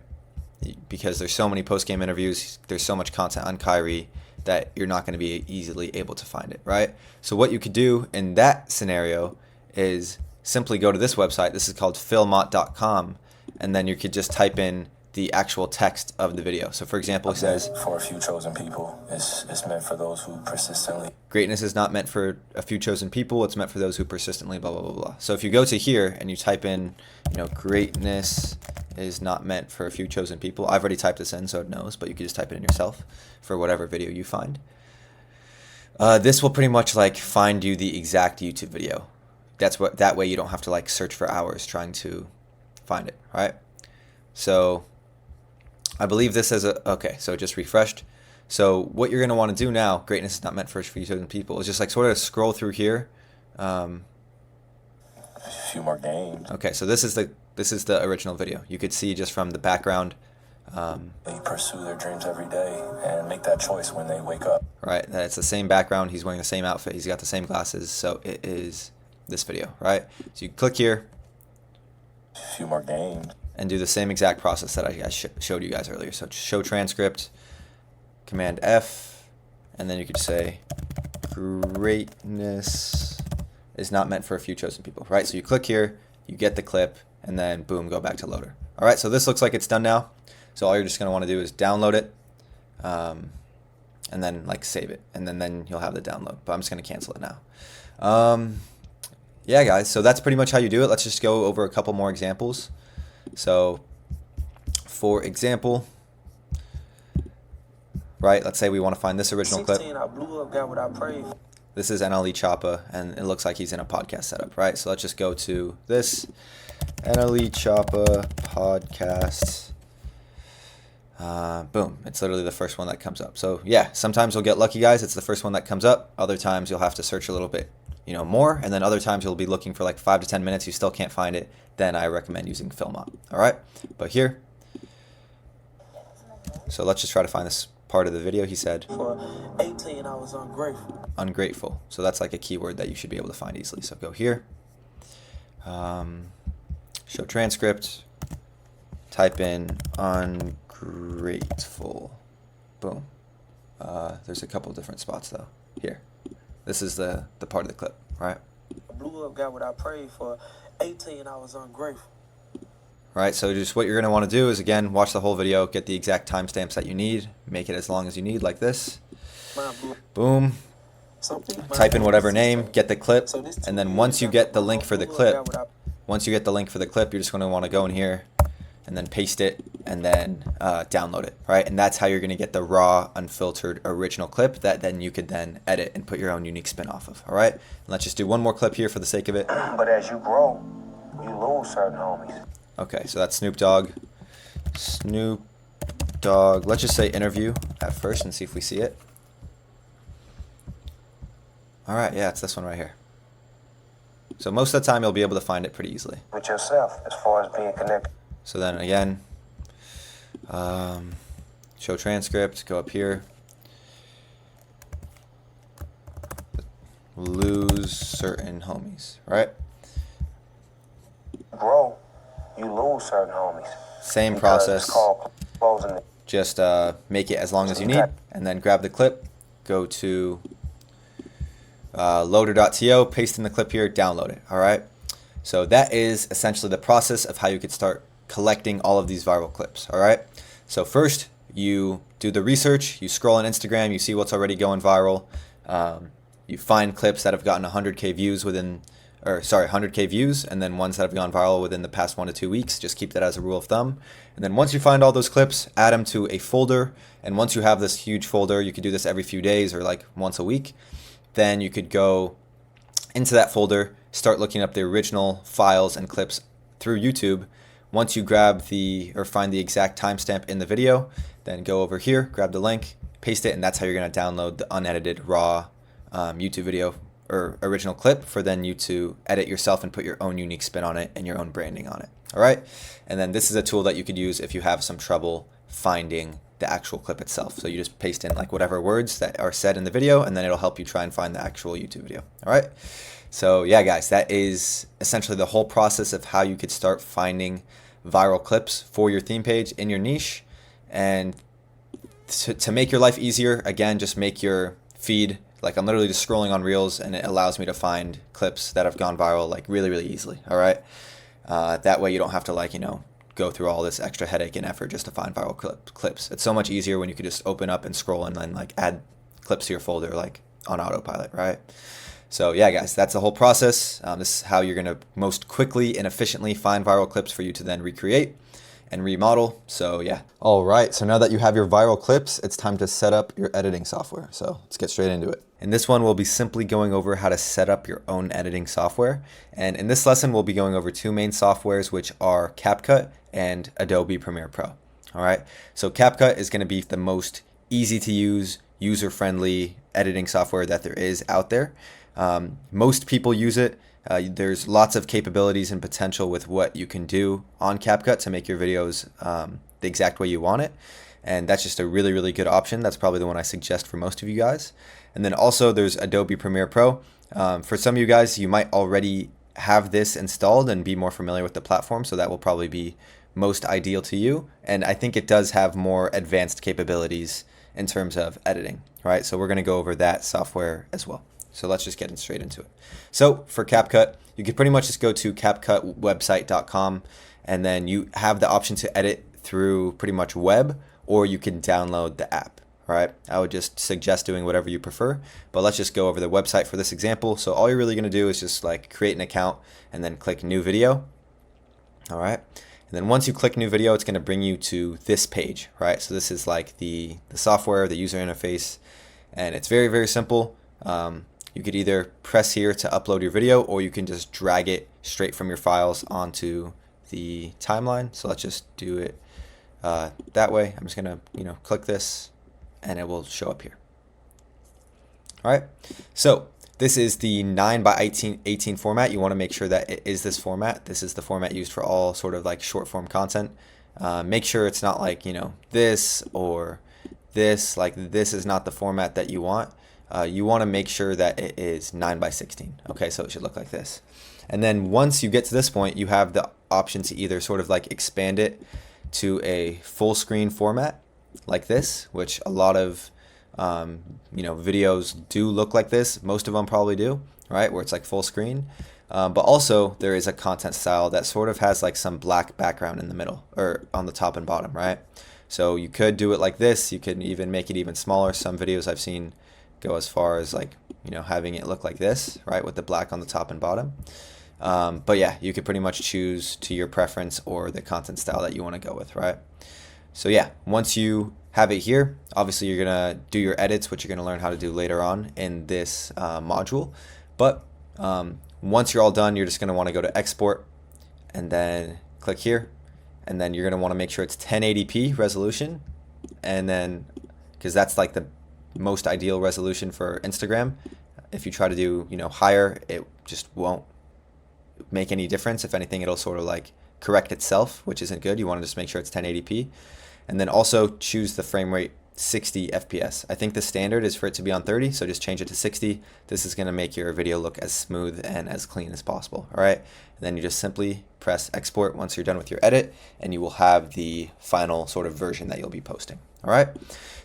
Because there's so many post-game interviews, there's so much content on Kyrie that you're not going to be easily able to find it, right? So what you could do in that scenario is simply go to this website. This is called filmot.com, and then you could just type in the actual text of the video. So for example, it says, for a few chosen people, it's meant for those who persistently. Greatness is not meant for a few chosen people, it's meant for those who persistently blah, blah, blah, blah. So if you go to here and you type in, greatness is not meant for a few chosen people. I've already typed this in so it knows, but you can just type it in yourself for whatever video you find. This will pretty much like find you the exact YouTube video. That way you don't have to like search for hours trying to find it, right? So I believe this is okay, so it just refreshed. So what you're going to want to do now, greatness is not meant for a few chosen people, is just like sort of scroll through here. A few more games. Okay, so this is the original video. You could see just from the background. They pursue their dreams every day and make that choice when they wake up. Right, it's the same background. He's wearing the same outfit. He's got the same glasses. So it is this video, right? So you click here. A few more games. And do the same exact process that I showed you guys earlier. So show transcript, Command F, and then you could say greatness is not meant for a few chosen people, right? So you click here, you get the clip, and then boom, go back to loader. All right, so this looks like it's done now. So all you're just gonna wanna do is download it, and then like save it, and then you'll have the download, but I'm just gonna cancel it now. Yeah, guys, so that's pretty much how you do it. Let's just go over a couple more examples. So, for example, right, let's say we want to find this original clip. This is NLE Choppa, and it looks like he's in a podcast setup, right? So let's just go to this NLE Choppa podcast. Boom, it's literally the first one that comes up. So yeah, sometimes you'll get lucky, guys. It's the first one that comes up. Other times you'll have to search a little bit, more, and then other times you'll be looking for like 5 to 10 minutes. You still can't find it. Then I recommend using Filmot. All right, but here. So let's just try to find this part of the video. He said, For 18, I was ungrateful. Ungrateful. So that's like a keyword that you should be able to find easily. So go here. Show transcript. Type in ungrateful. Boom. There's a couple different spots though. Here. This is the part of the clip, right? I blew up, got what I prayed for. 18, I was ungrateful. Right, so just what you're going to want to do is, again, watch the whole video, get the exact timestamps that you need, make it as long as you need, like this. Boom. Type in whatever name, get the clip, and then once you get the link for the clip, you're just going to want to go in here and then paste it, and then download it, right? And that's how you're going to get the raw, unfiltered, original clip that then you could then edit and put your own unique spin off of, all right? And let's just do one more clip here for the sake of it. But as you grow, you lose certain homies. Okay, so that's Snoop Dogg. Snoop Dogg. Let's just say interview at first and see if we see it. All right, yeah, it's this one right here. So most of the time you'll be able to find it pretty easily. With yourself, as far as being connected. So then again, show transcript, go up here. Lose certain homies, right? Grow, you lose certain homies. Same Because process. it's called closing the Just make it as long as you need, and then grab the clip, go to loader.to, paste in the clip here, download it, all right? So that is essentially the process of how you could start collecting all of these viral clips, all right? So first, you do the research, you scroll on Instagram, you see what's already going viral, you find clips that have gotten 100K views within, or sorry, 100K views, and then ones that have gone viral within the past 1 to 2 weeks. Just keep that as a rule of thumb. And then once you find all those clips, add them to a folder, and once you have this huge folder, you could do this every few days or like once a week, then you could go into that folder, start looking up the original files and clips through YouTube. Once you grab the, or find the exact timestamp in the video, then go over here, grab the link, paste it, and that's how you're going to download the unedited raw YouTube video or original clip for then you to edit yourself and put your own unique spin on it and your own branding on it. All right. And then this is a tool that you could use if you have some trouble finding the actual clip itself. So you just paste in like whatever words that are said in the video, and then it'll help you try and find the actual YouTube video. All right. So yeah, guys, that is essentially the whole process of how you could start finding viral clips for your theme page in your niche. And to make your life easier, again, just make your feed, like I'm literally just scrolling on Reels, and it allows me to find clips that have gone viral like really, really easily. All right. That way you don't have to like, go through all this extra headache and effort just to find viral clips. It's so much easier when you could just open up and scroll and then like add clips to your folder like on autopilot, right? So yeah, guys, that's the whole process. This is how you're going to most quickly and efficiently find viral clips for you to then recreate and remodel. So yeah. All right, so now that you have your viral clips, it's time to set up your editing software. So let's get straight into it. In this one, we'll be simply going over how to set up your own editing software. And in this lesson, we'll be going over two main softwares, which are CapCut and Adobe Premiere Pro. All right, so CapCut is going to be the most easy to use, user-friendly editing software that there is out there. Most people use it. There's lots of capabilities and potential with what you can do on CapCut to make your videos the exact way you want it. And that's just a really, really good option. That's probably the one I suggest for most of you guys. And then also there's Adobe Premiere Pro. For some of you guys, you might already have this installed and be more familiar with the platform, so that will probably be most ideal to you. And I think it does have more advanced capabilities in terms of editing, right? So we're going to go over that software as well. So let's just get straight into it. So for CapCut, you can pretty much just go to CapCutWebsite.com, and then you have the option to edit through pretty much web, or you can download the app, right? I would just suggest doing whatever you prefer, but let's just go over the website for this example. So all you're really going to do is just like create an account and then click new video. All right. And then once you click new video, it's going to bring you to this page, right? So this is like the software, the user interface, and it's very, very simple. You could either press here to upload your video, or you can just drag it straight from your files onto the timeline. So let's just do it that way. I'm just gonna, click this, and it will show up here. All right. So this is the 9:18 format. You want to make sure that it is this format. This is the format used for all sort of like short form content. Make sure it's not like, this or this. Like this is not the format that you want. You want to make sure that it is 9:16. Okay, so it should look like this. And then once you get to this point, you have the option to either sort of like expand it to a full screen format like this, which a lot of videos do look like this. Most of them probably do, right? Where it's like full screen. But also there is a content style that sort of has like some black background in the middle or on the top and bottom, right? So you could do it like this. You could even make it even smaller. Some videos I've seen go as far as like, having it look like this, right? With the black on the top and bottom. But yeah, you could pretty much choose to your preference or the content style that you want to go with, right? So yeah, once you have it here, obviously you're going to do your edits, which you're going to learn how to do later on in this module. But once you're all done, you're just going to want to go to export and then click here. And then you're going to want to make sure it's 1080p resolution. And then, because that's like the most ideal resolution for Instagram. If you try to do, higher, it just won't make any difference. If anything, it'll sort of like correct itself, which isn't good. You want to just make sure it's 1080p. And then also choose the frame rate 60 FPS. I think the standard is for it to be on 30, so just change it to 60. This is going to make your video look as smooth and as clean as possible. All right. And then you just simply press export once you're done with your edit, and you will have the final sort of version that you'll be posting. All right.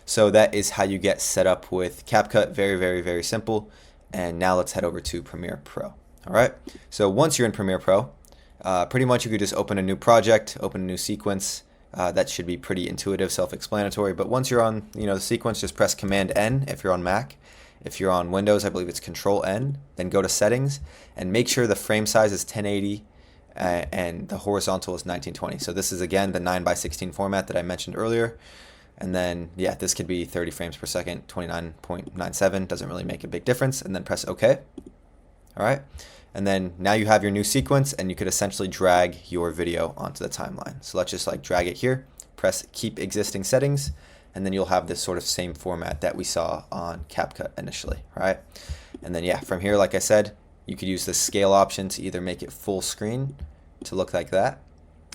So that is how you get set up with CapCut. Very, very, very simple. And now let's head over to Premiere Pro. All right. So once you're in Premiere Pro, pretty much you could just open a new project, open a new sequence. That should be pretty intuitive, self-explanatory. But once you're on, the sequence, just press Command N if you're on Mac. If you're on Windows, I believe it's Control N. Then go to Settings and make sure the frame size is 1080 and the horizontal is 1920. So this is again the 9:16 format that I mentioned earlier. And then yeah, this could be 30 frames per second, 29.97. Doesn't really make a big difference. And then press OK. All right. And then now you have your new sequence, and you could essentially drag your video onto the timeline. So let's just like drag it here, press keep existing settings, and then you'll have this sort of same format that we saw on CapCut initially, right? And then yeah, from here, like I said, you could use the scale option to either make it full screen to look like that,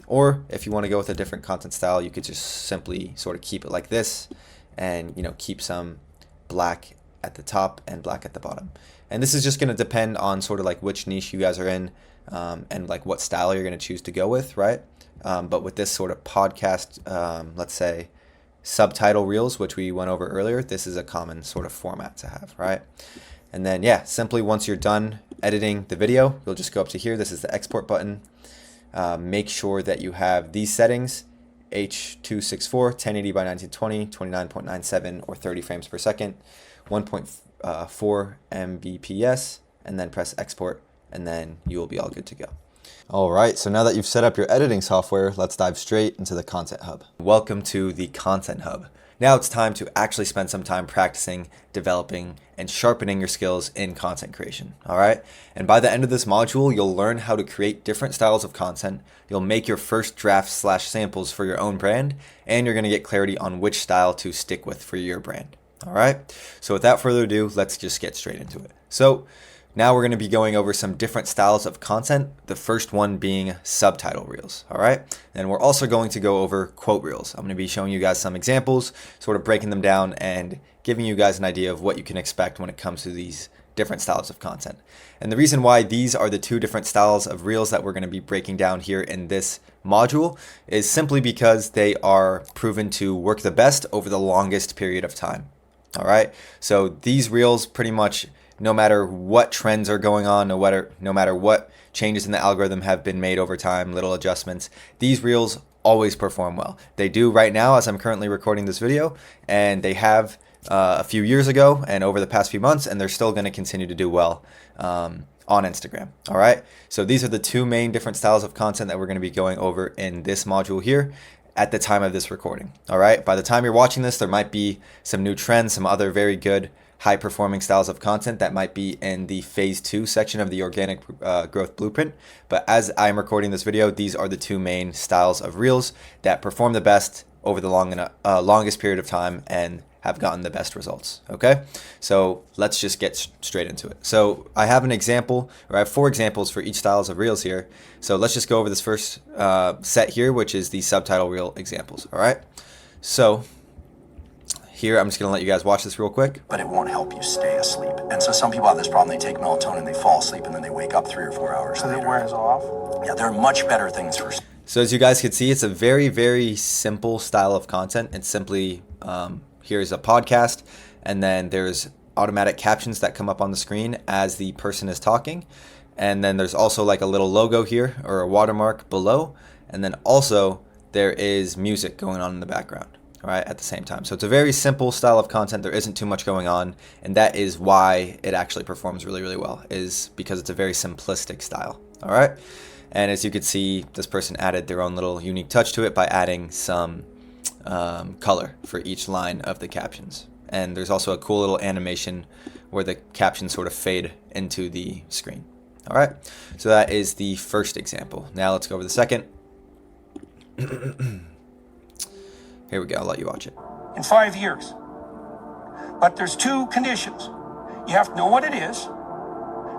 or if you want to go with a different content style, you could just simply sort of keep it like this and, keep some black at the top and black at the bottom. And this is just going to depend on sort of like which niche you guys are in and like what style you're going to choose to go with, right? But with this sort of podcast, let's say subtitle reels, which we went over earlier, this is a common sort of format to have, right? And then yeah, simply once you're done editing the video, you'll just go up to here. This is the export button. Make sure that you have these settings, H.264, 1080 by 1920, 29.97 or 30 frames per second, 1.4 Mbps, and then press export, and then you will be all good to go. All right, so now that you've set up your editing software, let's dive straight into the Content Hub. Welcome to the Content Hub. Now it's time to actually spend some time practicing, developing, and sharpening your skills in content creation, all right? And by the end of this module, you'll learn how to create different styles of content, you'll make your first drafts/samples for your own brand, and you're gonna get clarity on which style to stick with for your brand. All right, so without further ado, let's just get straight into it. So now we're going to be going over some different styles of content, the first one being subtitle reels. All right, and we're also going to go over quote reels. I'm going to be showing you guys some examples, sort of breaking them down and giving you guys an idea of what you can expect when it comes to these different styles of content. And the reason why these are the two different styles of reels that we're going to be breaking down here in this module is simply because they are proven to work the best over the longest period of time. All right, so these reels pretty much, no matter what trends are going on, no matter what changes in the algorithm have been made over time, little adjustments, these reels always perform well. They do right now as I'm currently recording this video, and they have a few years ago and over the past few months, and they're still going to continue to do well on Instagram. All right, so these are the two main different styles of content that we're going to be going over in this module here at the time of this recording. All right, by the time you're watching this, there might be some new trends, some other very good high performing styles of content that might be in the phase 2 section of the organic growth blueprint. But as I'm recording this video, these are the two main styles of reels that perform the best over the longest period of time and have gotten the best results. Okay, so let's just get straight into it. So I have an example, or I have 4 examples for each styles of reels here. So let's just go over this first set here, which is the subtitle reel examples. All right, so here I'm just gonna let you guys watch this real quick. But it won't help you stay asleep. And so some people have this problem. They take melatonin, they fall asleep, and then they wake up 3 or 4 hours later. So it wears off? Yeah, there are much better things for. So as you guys can see, it's a very, very simple style of content. It's simply here's a podcast, and then there's automatic captions that come up on the screen as the person is talking. And then there's also like a little logo here or a watermark below. And then also there is music going on in the background, all right, at the same time. So it's a very simple style of content. There isn't too much going on. And that is why it actually performs really, really well, is because it's a very simplistic style. All right. And as you can see, this person added their own little unique touch to it by adding some color for each line of the captions. And there's also a cool little animation where the captions sort of fade into the screen. All right, so that is the first example. Now let's go over the second. Here we go, I'll let you watch it. In 5 years. But there's two conditions. You have to know what it is,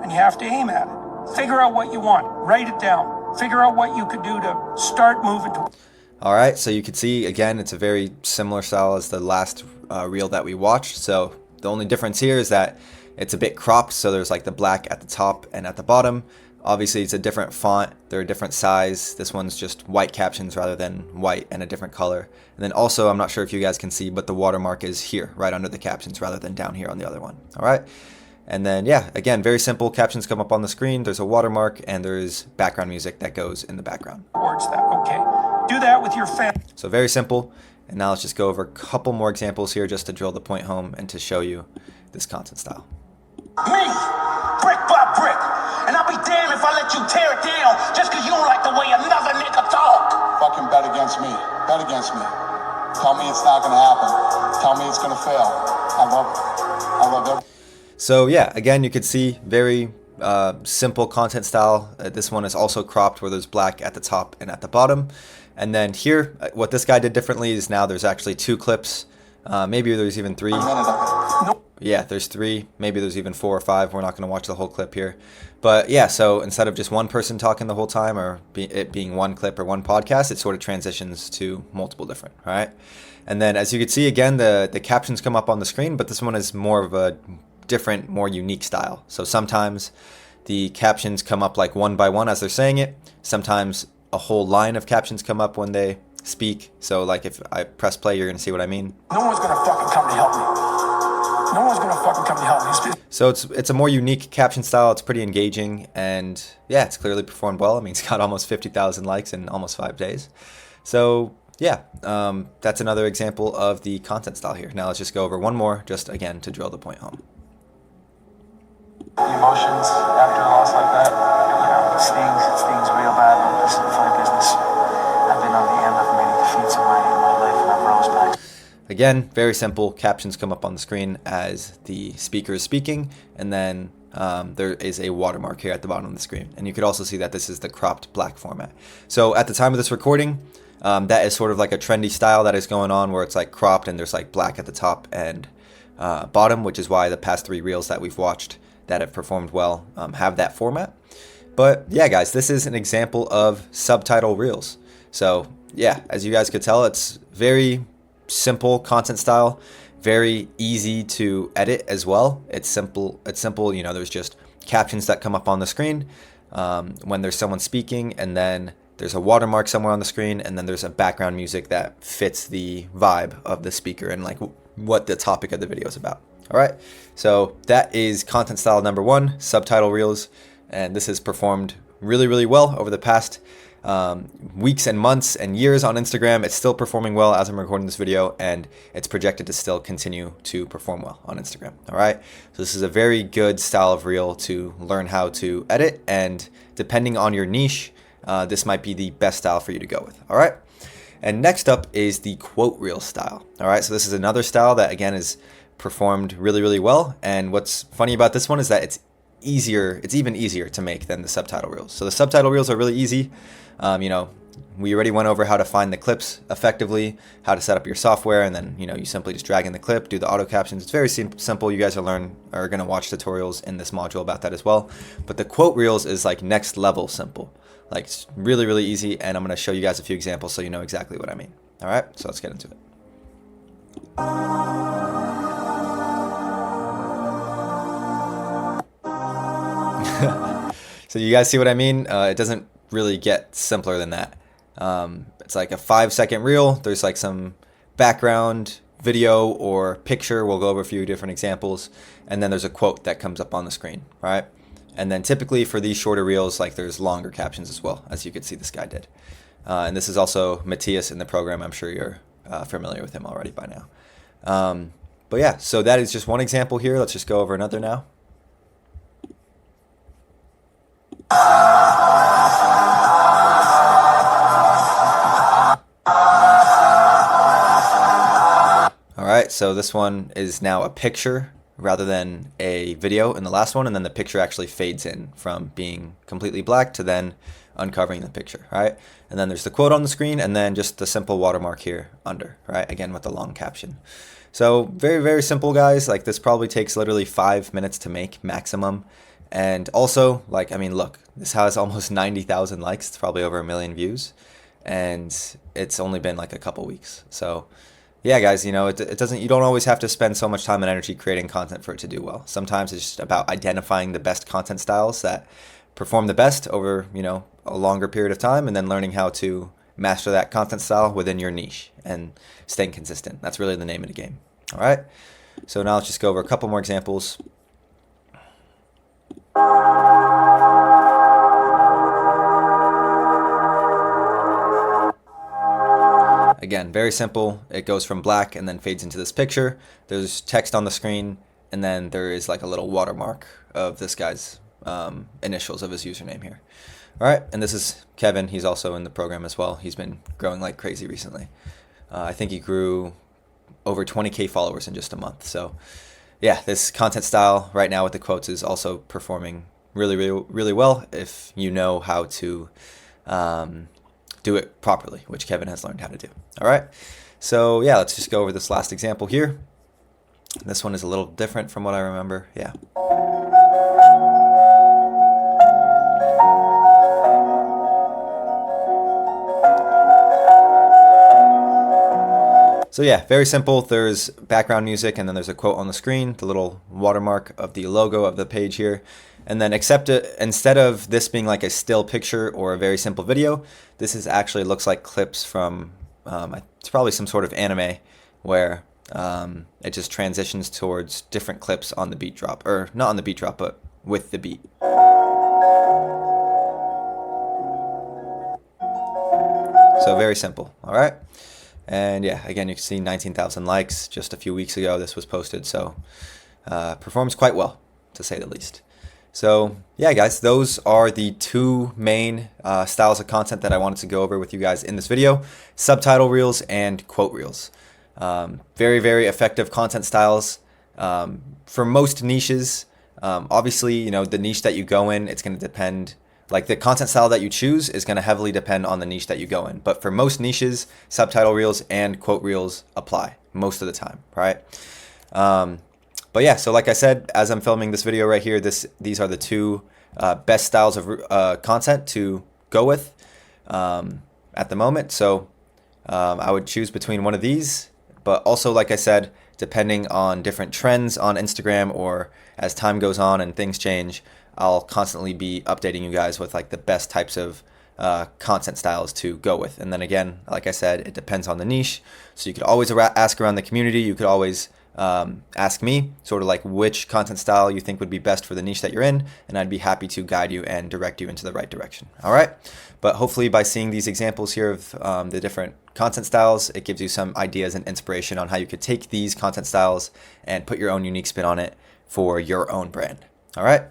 and you have to aim at it. Figure out what you want, write it down, figure out what you could do to start moving to. All right, so you can see, again, it's a very similar style as the last reel that we watched. So the only difference here is that it's a bit cropped, so there's like the black at the top and at the bottom. Obviously, it's a different font, they're a different size. This one's just white captions rather than white and a different color. And then also, I'm not sure if you guys can see, but the watermark is here, right under the captions, rather than down here on the other one. All right. And then, yeah, again, very simple. Captions come up on the screen. There's a watermark, and there's background music that goes in the background. Towards that, okay. Do that with your family. So very simple. And now let's just go over a couple more examples here just to drill the point home and to show you this content style. Me, brick by brick. And I'll be damned if I let you tear it down just because you don't like the way another nigga talk. Fucking bet against me. Bet against me. Tell me it's not going to happen. Tell me it's going to fail. I love everything. So yeah, again, you could see very simple content style. This one is also cropped where there's black at the top and at the bottom. And then here, what this guy did differently is now there's actually 2 clips. Maybe there's even 3. Yeah, there's 3. Maybe there's even 4 or 5. We're not going to watch the whole clip here. But yeah, so instead of just one person talking the whole time or it being one clip or one podcast, it sort of transitions to multiple different, all right? And then as you can see, again, the captions come up on the screen, but this one is more of a different, more unique style. So sometimes the captions come up like one by one as they're saying it. Sometimes a whole line of captions come up when they speak. So like if I press play, you're gonna see what I mean. No one's gonna fucking come to help me. No one's gonna fucking come to help me. So it's a more unique caption style. It's pretty engaging, and yeah, it's clearly performed well. I mean, it's got almost 50,000 likes in almost 5 days. So yeah, that's another example of the content style here. Now let's just go over one more, just again to drill the point home. The emotions after a loss like that, it stings real bad, but this is a funny business. I've been on the end of many defeats in my life, and I've rose back. Again, very simple. Captions come up on the screen as the speaker is speaking, and then there is a watermark here at the bottom of the screen. And you could also see that this is the cropped black format. So at the time of this recording, that is sort of like a trendy style that is going on where it's like cropped and there's like black at the top and bottom, which is why the past 3 reels that we've watched that have performed well have that format. But yeah, guys, this is an example of subtitle reels. So yeah, as you guys could tell, it's very simple content style, very easy to edit as well. It's simple, you know, there's just captions that come up on the screen when there's someone speaking, and then there's a watermark somewhere on the screen, and then there's a background music that fits the vibe of the speaker and like what the topic of the video is about. All right, so that is content style number 1, subtitle reels, and this has performed really, really well over the past weeks and months and years on Instagram. It's still performing well as I'm recording this video, and it's projected to still continue to perform well on Instagram. All right, so this is a very good style of reel to learn how to edit, and depending on your niche, this might be the best style for you to go with. All right, and next up is the quote reel style. All right, so this is another style that again is performed really, really well. And what's funny about this one is that it's even easier to make than the subtitle reels. So the subtitle reels are really easy. You know, we already went over how to find the clips effectively, how to set up your software, and then, you know, you simply just drag in the clip, do the auto captions. It's very simple. You guys are going to watch tutorials in this module about that as well. But the quote reels is like next level simple. Like it's really, really easy. And I'm going to show you guys a few examples so you know exactly what I mean. All right, so let's get into it. So you guys see what I mean? It doesn't really get simpler than that. It's like a 5-second reel. There's like some background video or picture. We'll go over a few different examples. And then there's a quote that comes up on the screen, right? And then typically for these shorter reels, like there's longer captions as well, as you could see this guy did. And this is also Matthias in the program. I'm sure you're familiar with him already by now. But yeah, so that is just one example here. Let's just go over another now. Alright, so this one is now a picture rather than a video in the last one, and then the picture actually fades in from being completely black to then uncovering the picture, right? And then there's the quote on the screen, and then just the simple watermark here under, right? Again, with the long caption. So very, very simple, guys. Like, this probably takes literally 5 minutes to make maximum. And also, like, I mean, look, this has almost 90,000 likes. It's probably over 1 million views, and it's only been like a couple weeks. So yeah, guys, you know, it doesn't, you don't always have to spend so much time and energy creating content for it to do well. Sometimes it's just about identifying the best content styles that perform the best over, you know, a longer period of time, and then learning how to master that content style within your niche and staying consistent. That's really the name of the game. All right. So now let's just go over a couple more examples. Again, very simple. It goes from black and then fades into this picture. There's text on the screen, and then there is like a little watermark of this guy's initials of his username here. All right, and this is Kevin. He's also in the program as well. He's been growing like crazy recently. I think he grew over 20K followers in just a month. So yeah, this content style right now with the quotes is also performing really, really, really well if you know how to do it properly, which Kevin has learned how to do. All right, so yeah, let's just go over this last example here. This one is a little different from what I remember. Yeah. So yeah, very simple. There's background music, and then there's a quote on the screen, the little watermark of the logo of the page here. And then instead of this being like a still picture or a very simple video, this is actually looks like clips from, it's probably some sort of anime where it just transitions towards different clips on the beat drop, or not on the beat drop, but with the beat. So very simple, all right? And yeah, again, you can see 19,000 likes just a few weeks ago this was posted, so performs quite well, to say the least. So yeah, guys, those are the two main styles of content that I wanted to go over with you guys in this video: subtitle reels and quote reels. Very, very effective content styles for most niches. Obviously, you know, the niche that you go in, it's going to depend. Like, the content style that you choose is going to heavily depend on the niche that you go in. But for most niches, subtitle reels and quote reels apply most of the time, right? But yeah, so like I said, as I'm filming this video right here, these are the two best styles of content to go with at the moment. So I would choose between one of these. But also, like I said, depending on different trends on Instagram, or as time goes on and things change, I'll constantly be updating you guys with like the best types of content styles to go with. And then again, like I said, it depends on the niche. So you could always ask around the community. You could always ask me sort of like which content style you think would be best for the niche that you're in, and I'd be happy to guide you and direct you into the right direction. All right. But hopefully by seeing these examples here of the different content styles, it gives you some ideas and inspiration on how you could take these content styles and put your own unique spin on it for your own brand. All right.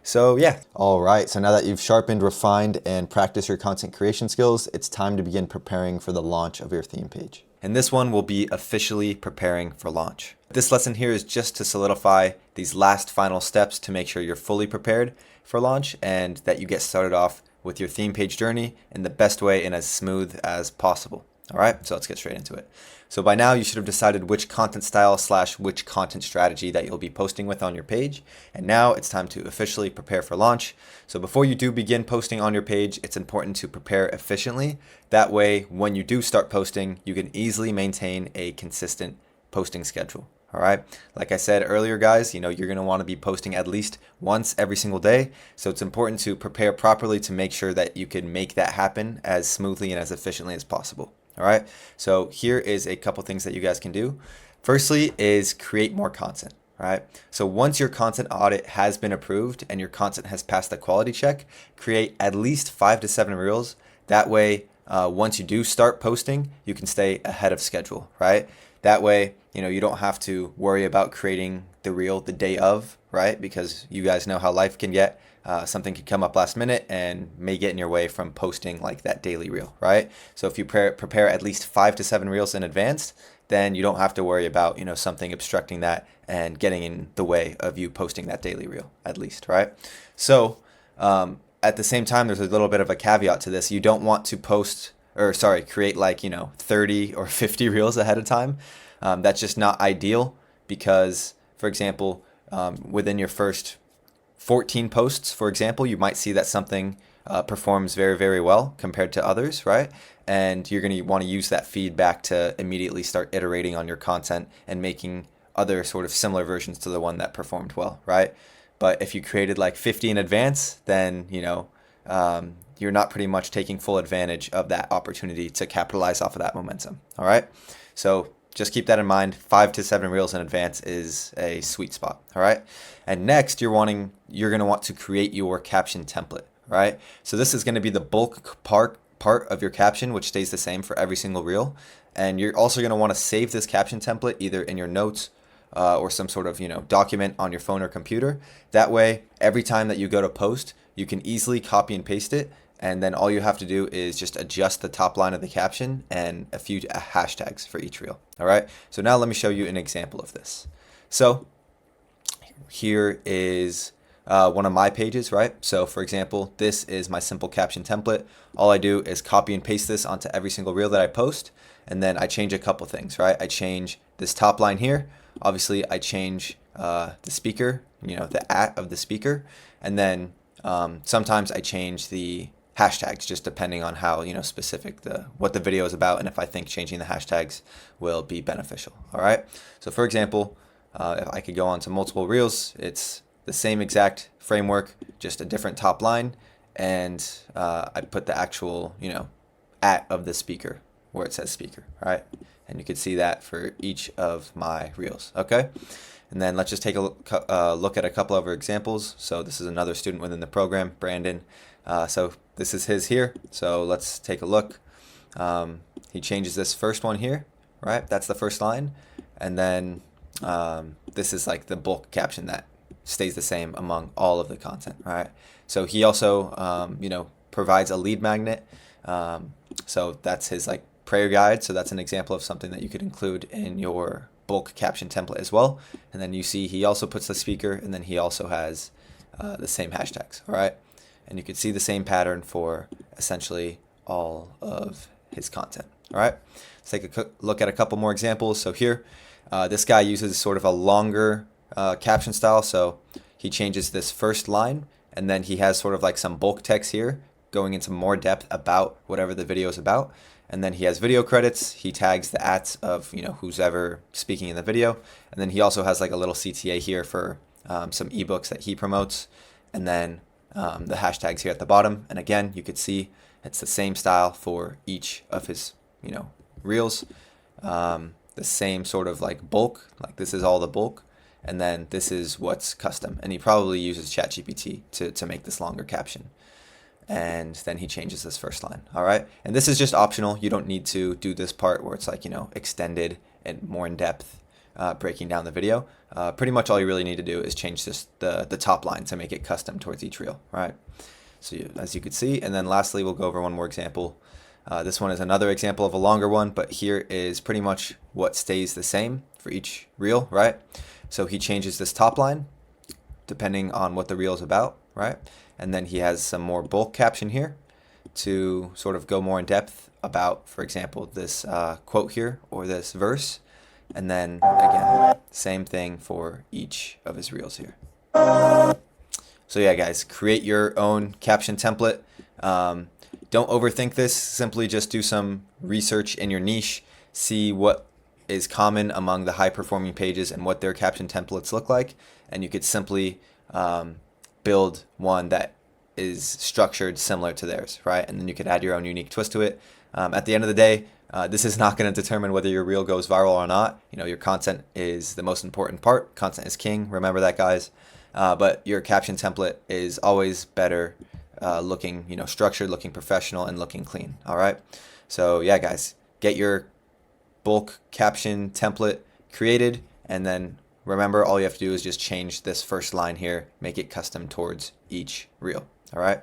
So yeah. All right, so now that you've sharpened, refined, and practiced your content creation skills, it's time to begin preparing for the launch of your theme page. And this one will be officially preparing for launch. This lesson here is just to solidify these last final steps to make sure you're fully prepared for launch and that you get started off with your theme page journey in the best way and as smooth as possible. All right, so let's get straight into it. So by now you should have decided which content style / which content strategy that you'll be posting with on your page. And now it's time to officially prepare for launch. So before you do begin posting on your page, it's important to prepare efficiently. That way, when you do start posting, you can easily maintain a consistent posting schedule. All right. Like I said earlier, guys, you know, you're going to want to be posting at least once every single day. So it's important to prepare properly to make sure that you can make that happen as smoothly and as efficiently as possible. All right, so here is a couple things that you guys can do. Firstly is create more content, right? So once your content audit has been approved and your content has passed the quality check, create at least 5 to 7 reels. That way, once you do start posting, you can stay ahead of schedule, right? That way, you don't have to worry about creating the reel the day of, right? Because you guys know how life can get. Something could come up last minute and may get in your way from posting like that daily reel, right? So if you prepare at least 5 to 7 reels in advance, then you don't have to worry about, something obstructing that and getting in the way of you posting that daily reel, at least, right? So at the same time, there's a little bit of a caveat to this. You don't want to create like, 30 or 50 reels ahead of time. That's just not ideal because, for example, within your first 14 posts, for example, you might see that something performs very, very well compared to others, right? And you're going to want to use that feedback to immediately start iterating on your content and making other sort of similar versions to the one that performed well, right? But if you created like 50 in advance, then, you're not pretty much taking full advantage of that opportunity to capitalize off of that momentum, all right? So just keep that in mind. 5 to 7 reels in advance is a sweet spot, all right? And next, you're going to want to create your caption template, right? So this is going to be the bulk part of your caption, which stays the same for every single reel. And you're also going to want to save this caption template either in your notes or some sort of document on your phone or computer. That way, every time that you go to post, you can easily copy and paste it. And then all you have to do is just adjust the top line of the caption and a few hashtags for each reel. All right. So now let me show you an example of this. So here is one of my pages, right? So for example, this is my simple caption template. All I do is copy and paste this onto every single reel that I post. And then I change a couple things, right? I change this top line here. Obviously, I change the speaker, the @ of the speaker. And then sometimes I change the hashtags, just depending on how specific what the video is about and if I think changing the hashtags will be beneficial. All right. So for example, if I could go on to multiple reels, it's the same exact framework, just a different top line, and I put the actual @ of the speaker where it says speaker. All right. And you can see that for each of my reels. Okay. And then let's just take a look at a couple of our examples. So this is another student within the program, Brandon. So this is his here. So let's take a look. He changes this first one here, right? That's the first line. And then this is like the bulk caption that stays the same among all of the content, right? So he also, provides a lead magnet. So that's his like prayer guide. So that's an example of something that you could include in your bulk caption template as well. And then you see he also puts the speaker, and then he also has the same hashtags, all right? And you can see the same pattern for essentially all of his content, all right? Let's take a look at a couple more examples. So here, this guy uses sort of a longer caption style. So he changes this first line, and then he has sort of like some bulk text here going into more depth about whatever the video is about. And then he has video credits. He tags the @ of who's ever speaking in the video. And then he also has like a little CTA here for some ebooks that he promotes. And then the hashtags here at the bottom. And again, you could see it's the same style for each of his reels. The same sort of like bulk, like this is all the bulk. And then this is what's custom. And he probably uses ChatGPT to make this longer caption. And then he changes this first line. All right. And this is just optional. You don't need to do this part where it's like, extended and more in depth, breaking down the video. Pretty much all you really need to do is change the top line to make it custom towards each reel. Right. So as you could see, and then lastly, we'll go over one more example. This one is another example of a longer one, but here is pretty much what stays the same for each reel. Right. So he changes this top line depending on what the reel is about. Right. And then he has some more bulk caption here to sort of go more in depth about, for example, this quote here or this verse. And then again, same thing for each of his reels here. So yeah, guys, create your own caption template. Don't overthink this. Simply just do some research in your niche, see what is common among the high performing pages and what their caption templates look like. And you could simply build one that is structured similar to theirs, right? And then you could add your own unique twist to it. At the end of the day, this is not going to determine whether your reel goes viral or not. Your content is the most important part. Content is king. Remember that, guys. But your caption template is always better looking, structured, looking professional, and looking clean. All right. So yeah, guys, get your bulk caption template created, and then remember, all you have to do is just change this first line here, make it custom towards each reel. All right.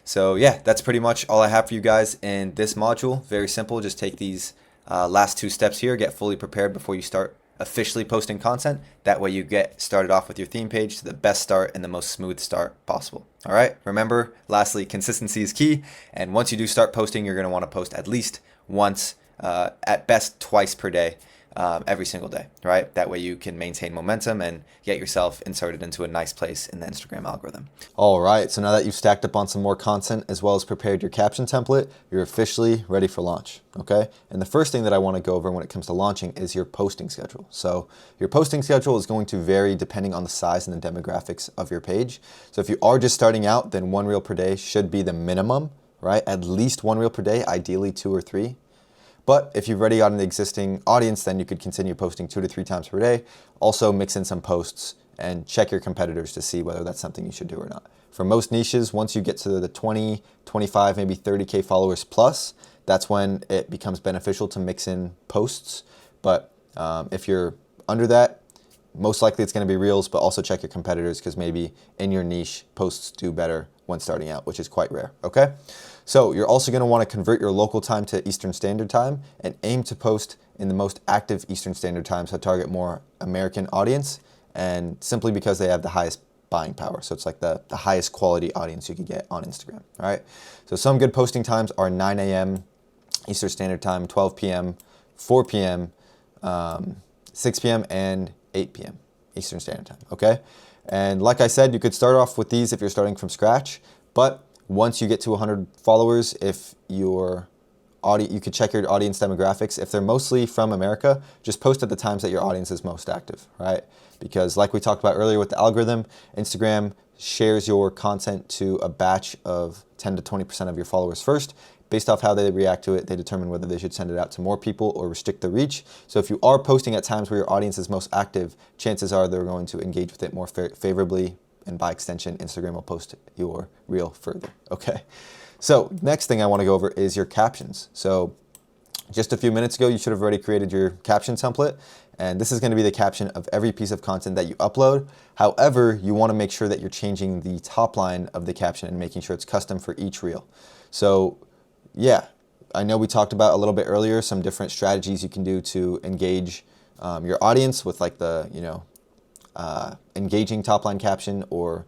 So yeah, that's pretty much all I have for you guys in this module. Very simple. Just take these last 2 steps here, get fully prepared before you start officially posting content. That way you get started off with your theme page to the best start and the most smooth start possible. All right. Remember, lastly, consistency is key. And once you do start posting, you're going to want to post at least once, at best twice per day. Every single day, right? That way you can maintain momentum and get yourself inserted into a nice place in the Instagram algorithm. All right, so now that you've stacked up on some more content as well as prepared your caption template, you're officially ready for launch, okay? And the first thing that I want to go over when it comes to launching is your posting schedule. So your posting schedule is going to vary depending on the size and the demographics of your page. So if you are just starting out, then 1 reel per day should be the minimum, right? At least 1 reel per day, ideally 2 or 3. But if you've already got an existing audience, then you could continue posting 2 to 3 times per day. Also mix in some posts and check your competitors to see whether that's something you should do or not. For most niches, once you get to the 20, 25, maybe 30K followers plus, that's when it becomes beneficial to mix in posts. But if you're under that, most likely it's going to be reels, but also check your competitors because maybe in your niche, posts do better when starting out, which is quite rare, okay? So you're also going to want to convert your local time to Eastern Standard Time and aim to post in the most active Eastern Standard Time to target more American audience, and simply because they have the highest buying power. So it's like the highest quality audience you could get on Instagram, all right? So some good posting times are 9 a.m. Eastern Standard Time, 12 p.m., 4 p.m., 6 p.m., and 8 p.m. Eastern Standard Time, okay? And like I said, you could start off with these if you're starting from scratch, but once you get to 100 followers, if your audience, you could check your audience demographics. If they're mostly from America, just post at the times that your audience is most active, right? Because like we talked about earlier with the algorithm, Instagram shares your content to a batch of 10 to 20% of your followers first. Based off how they react to it, they determine whether they should send it out to more people or restrict the reach. So if you are posting at times where your audience is most active, chances are they're going to engage with it more favorably, and by extension, Instagram will post your reel further, okay? So next thing I want to go over is your captions. So just a few minutes ago, you should have already created your caption template, and this is going to be the caption of every piece of content that you upload. However, you want to make sure that you're changing the top line of the caption and making sure it's custom for each reel. So yeah, I know we talked about a little bit earlier some different strategies you can do to engage your audience with like the, engaging top line caption or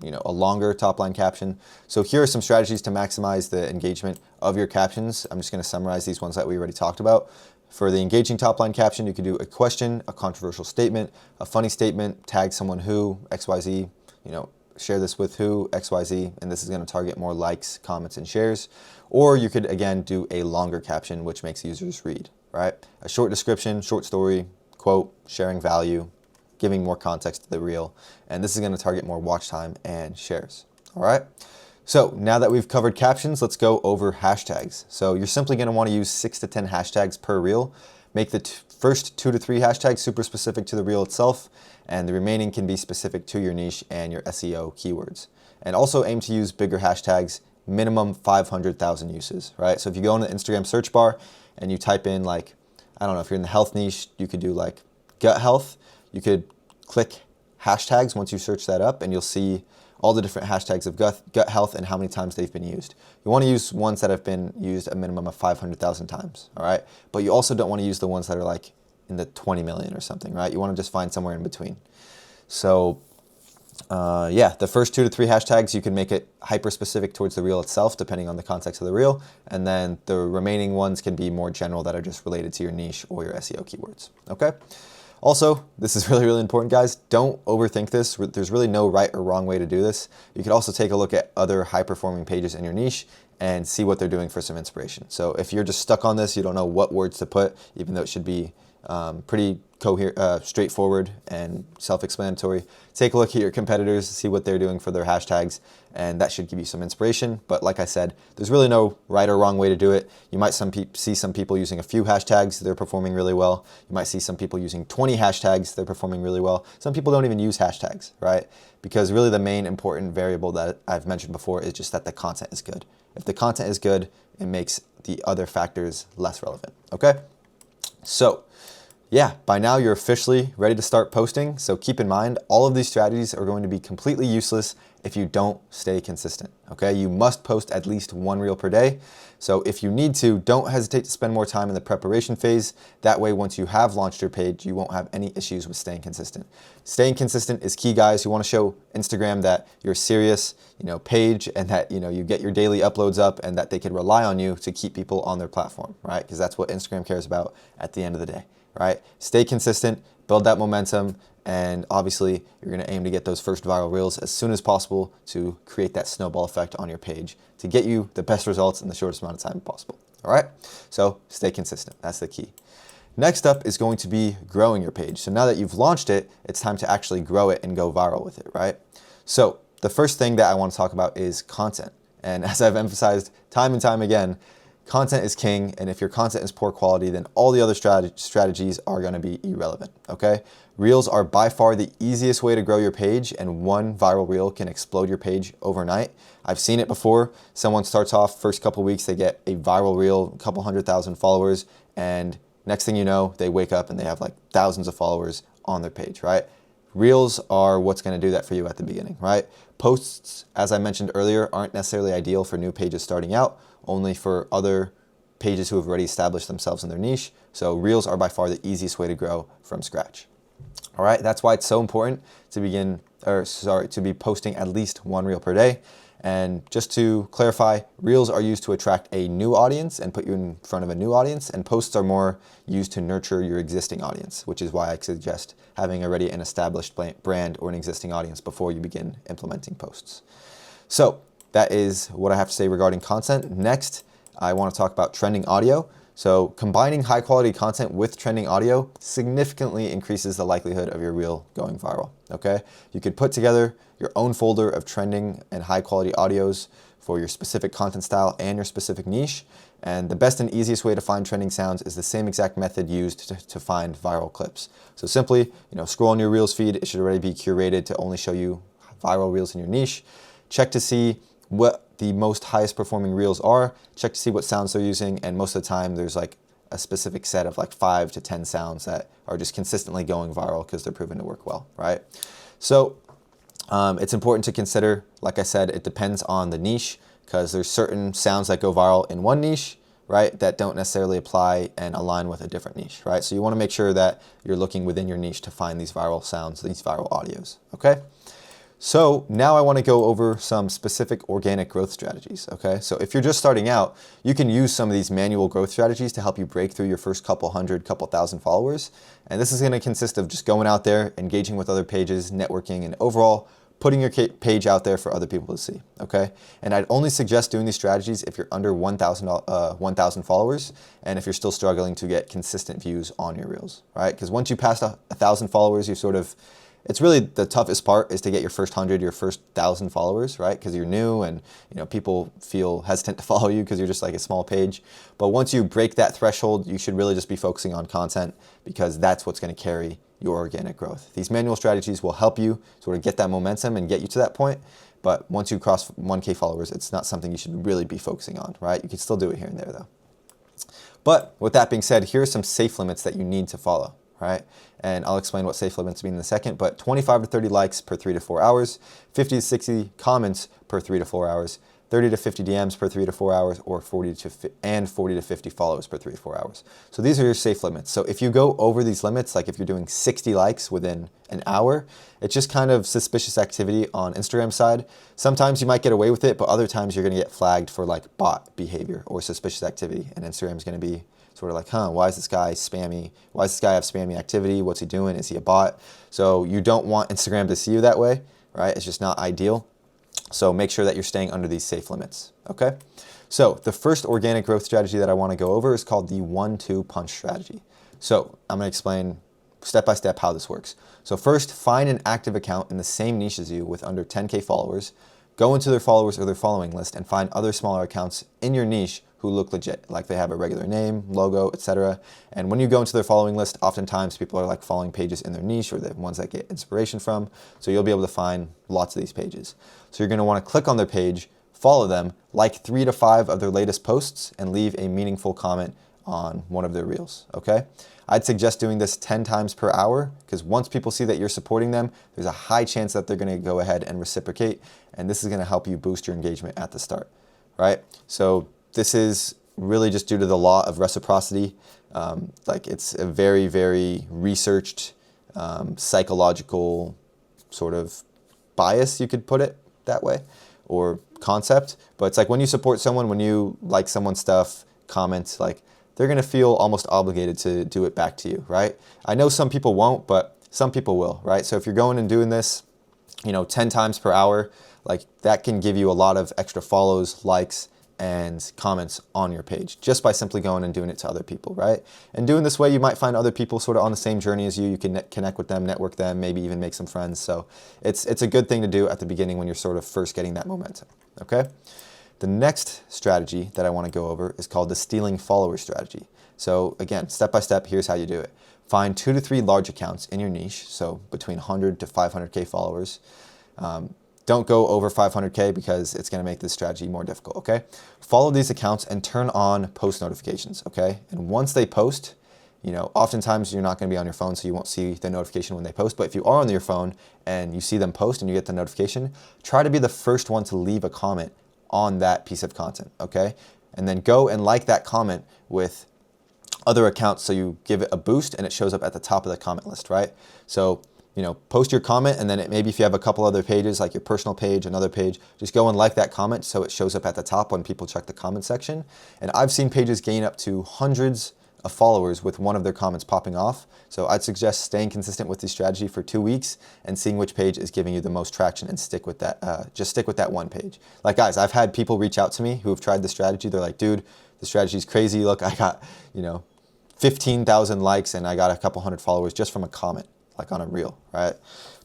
a longer top line caption. So here are some strategies to maximize the engagement of your captions. I'm just going to summarize these ones that we already talked about. For the engaging top line caption, you could do a question, a controversial statement, a funny statement, tag someone who, XYZ, share this with who, XYZ, and this is going to target more likes, comments, and shares. Or you could, again, do a longer caption, which makes users read, right? A short description, short story, quote, sharing value, giving more context to the reel. And this is going to target more watch time and shares, all right? So now that we've covered captions, let's go over hashtags. So you're simply going to want to use 6 to 10 hashtags per reel. Make the first 2 to 3 hashtags super specific to the reel itself, and the remaining can be specific to your niche and your SEO keywords. And also aim to use bigger hashtags, minimum 500,000 uses, right? So if you go in the Instagram search bar and you type in like, I don't know, if you're in the health niche, you could do like gut health. You could click hashtags once you search that up, and you'll see all the different hashtags of gut health and how many times they've been used. You want to use ones that have been used a minimum of 500,000 times, all right? But you also don't want to use the ones that are like in the 20 million or something, right? You want to just find somewhere in between. So yeah, the first 2 to 3 hashtags, you can make it hyper-specific towards the reel itself, depending on the context of the reel. And then the remaining ones can be more general that are just related to your niche or your SEO keywords, okay? Also, this is really, really important, guys. Don't overthink this. There's really no right or wrong way to do this. You could also take a look at other high-performing pages in your niche and see what they're doing for some inspiration. So if you're just stuck on this, you don't know what words to put, even though it should be pretty straightforward and self-explanatory. Take a look at your competitors, see what they're doing for their hashtags, and that should give you some inspiration. But like I said, there's really no right or wrong way to do it. You might see some people using a few hashtags, they're performing really well. You might see some people using 20 hashtags, they're performing really well. Some people don't even use hashtags, right? Because really the main important variable that I've mentioned before is just that the content is good. If the content is good, it makes the other factors less relevant, okay? So yeah, by now you're officially ready to start posting. So keep in mind, all of these strategies are going to be completely useless if you don't stay consistent, okay? You must post at least 1 reel per day. So if you need to, don't hesitate to spend more time in the preparation phase. That way, once you have launched your page, you won't have any issues with staying consistent. Staying consistent is key, guys. You want to show Instagram that you're serious, page, and that, you get your daily uploads up and that they can rely on you to keep people on their platform, right? Because that's what Instagram cares about at the end of the day, right? Stay consistent, build that momentum, and obviously you're going to aim to get those first viral reels as soon as possible to create that snowball effect on your page to get you the best results in the shortest amount of time possible. All right, so stay consistent. That's the key. Next up is going to be growing your page. So now that you've launched it, it's time to actually grow it and go viral with it, right? So the first thing that I want to talk about is content. And as I've emphasized time and time again, content is king, and if your content is poor quality, then all the other strategies are going to be irrelevant, okay? Reels are by far the easiest way to grow your page, and 1 viral reel can explode your page overnight. I've seen it before. Someone starts off, first couple weeks, they get a viral reel, a couple 100,000 followers, and next thing you know, they wake up and they have like thousands of followers on their page, right? Reels are what's going to do that for you at the beginning, right? Posts, as I mentioned earlier, aren't necessarily ideal for new pages starting out, only for other pages who have already established themselves in their niche. So reels are by far the easiest way to grow from scratch. All right, that's why it's so important to be posting at least 1 reel per day. And just to clarify, reels are used to attract a new audience and put you in front of a new audience, and posts are more used to nurture your existing audience, which is why I suggest having already an established brand or an existing audience before you begin implementing posts. So that is what I have to say regarding content. Next, I want to talk about trending audio. So combining high quality content with trending audio significantly increases the likelihood of your reel going viral, okay? You could put together your own folder of trending and high quality audios for your specific content style and your specific niche. And the best and easiest way to find trending sounds is the same exact method used to find viral clips. So simply, scroll on your Reels feed. It should already be curated to only show you viral reels in your niche. Check to see what the most highest performing reels are, check to see what sounds they're using, and most of the time there's like a specific set of like 5 to 10 sounds that are just consistently going viral because they're proven to work well, right? So it's important to consider, like I said, it depends on the niche, because there's certain sounds that go viral in one niche, right, that don't necessarily apply and align with a different niche, right? So you want to make sure that you're looking within your niche to find these viral sounds, these viral audios, okay? So now I want to go over some specific organic growth strategies, okay? So if you're just starting out, you can use some of these manual growth strategies to help you break through your first couple hundred, couple thousand followers. And this is going to consist of just going out there, engaging with other pages, networking, and overall putting your page out there for other people to see, okay? And I'd only suggest doing these strategies if you're under 1,000 followers, and if you're still struggling to get consistent views on your reels, right? Because once you pass 1,000 followers, you sort of, it's really the toughest part is to get your first 100, your first 1,000 followers, right? Because you're new and people feel hesitant to follow you because you're just like a small page. But once you break that threshold, you should really just be focusing on content, because that's what's going to carry your organic growth. These manual strategies will help you sort of get that momentum and get you to that point. But once you cross 1K followers, it's not something you should really be focusing on, right? You can still do it here and there though. But with that being said, here are some safe limits that you need to follow, right? And I'll explain what safe limits mean in a second, but 25 to 30 likes per 3 to 4 hours, 50 to 60 comments per 3 to 4 hours, 30 to 50 DMs per 3 to 4 hours, or 40 to 50 follows per 3 to 4 hours. So these are your safe limits. So if you go over these limits, like if you're doing 60 likes within an hour, it's just kind of suspicious activity on Instagram's side. Sometimes you might get away with it, but other times you're going to get flagged for like bot behavior or suspicious activity, and Instagram's going to be sort of like, why is this guy spammy? Why does this guy have spammy activity? What's he doing? Is he a bot? So you don't want Instagram to see you that way, right? It's just not ideal. So make sure that you're staying under these safe limits, okay? So the first organic growth strategy that I want to go over is called the 1-2 punch strategy. So I'm going to explain step by step how this works. So first, find an active account in the same niche as you with under 10K followers, go into their followers or their following list and find other smaller accounts in your niche who look legit, like they have a regular name, logo, etc. And when you go into their following list, oftentimes people are like following pages in their niche or the ones that get inspiration from. So you'll be able to find lots of these pages. So you're going to want to click on their page, follow them, like 3 to 5 of their latest posts, and leave a meaningful comment on one of their reels, okay? I'd suggest doing this 10 times per hour, because once people see that you're supporting them, there's a high chance that they're gonna go ahead and reciprocate, and this is gonna help you boost your engagement at the start, right? So this is really just due to the law of reciprocity. Like it's a very, very researched psychological sort of bias, you could put it that way, or concept. But it's like when you support someone, when you like someone's stuff, comment, like they're gonna feel almost obligated to do it back to you, right? I know some people won't, but some people will, right? So if you're going and doing this, 10 times per hour, like that can give you a lot of extra follows, likes, and comments on your page just by simply going and doing it to other people, right? And doing this way, you might find other people sort of on the same journey as you. You can connect with them, network them, maybe even make some friends. So it's a good thing to do at the beginning when you're sort of first getting that momentum, okay? The next strategy that I want to go over is called the stealing follower strategy. So again, step by step, here's how you do it. Find 2 to 3 large accounts in your niche, so between 100 to 500K followers. Don't go over 500K because it's going to make this strategy more difficult, okay? Follow these accounts and turn on post notifications, okay? And once they post, oftentimes you're not going to be on your phone, so you won't see the notification when they post. But if you are on your phone and you see them post and you get the notification, try to be the first one to leave a comment on that piece of content, okay? And then go and like that comment with other accounts so you give it a boost and it shows up at the top of the comment list, right? So post your comment, and then maybe if you have a couple other pages, like your personal page, another page, just go and like that comment so it shows up at the top when people check the comment section. And I've seen pages gain up to hundreds of followers with one of their comments popping off. So I'd suggest staying consistent with this strategy for 2 weeks and seeing which page is giving you the most traction, and stick with that. Just stick with that one page. Like guys, I've had people reach out to me who have tried the strategy. They're like, dude, the strategy is crazy. Look, I got 15,000 likes and I got a couple hundred followers just from a comment, like on a reel, right?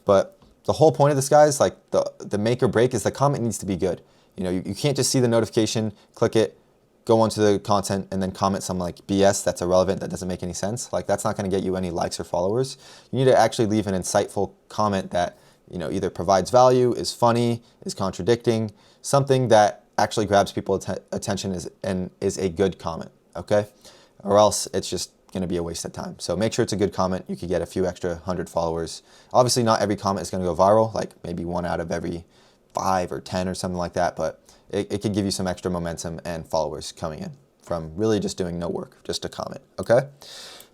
But the whole point of this, guys, like the make or break is the comment needs to be good. You can't just see the notification, click it, go onto the content, and then comment some like BS that's irrelevant, that doesn't make any sense. Like that's not going to get you any likes or followers. You need to actually leave an insightful comment that either provides value, is funny, is contradicting, something that actually grabs people's attention and is a good comment, okay? Or else it's just going to be a waste of time. So make sure it's a good comment. You could get a few extra 100 followers. Obviously not every comment is going to go viral, like maybe 1 out of every 5 or 10 or something like that, but it could give you some extra momentum and followers coming in from really just doing no work, just a comment, okay?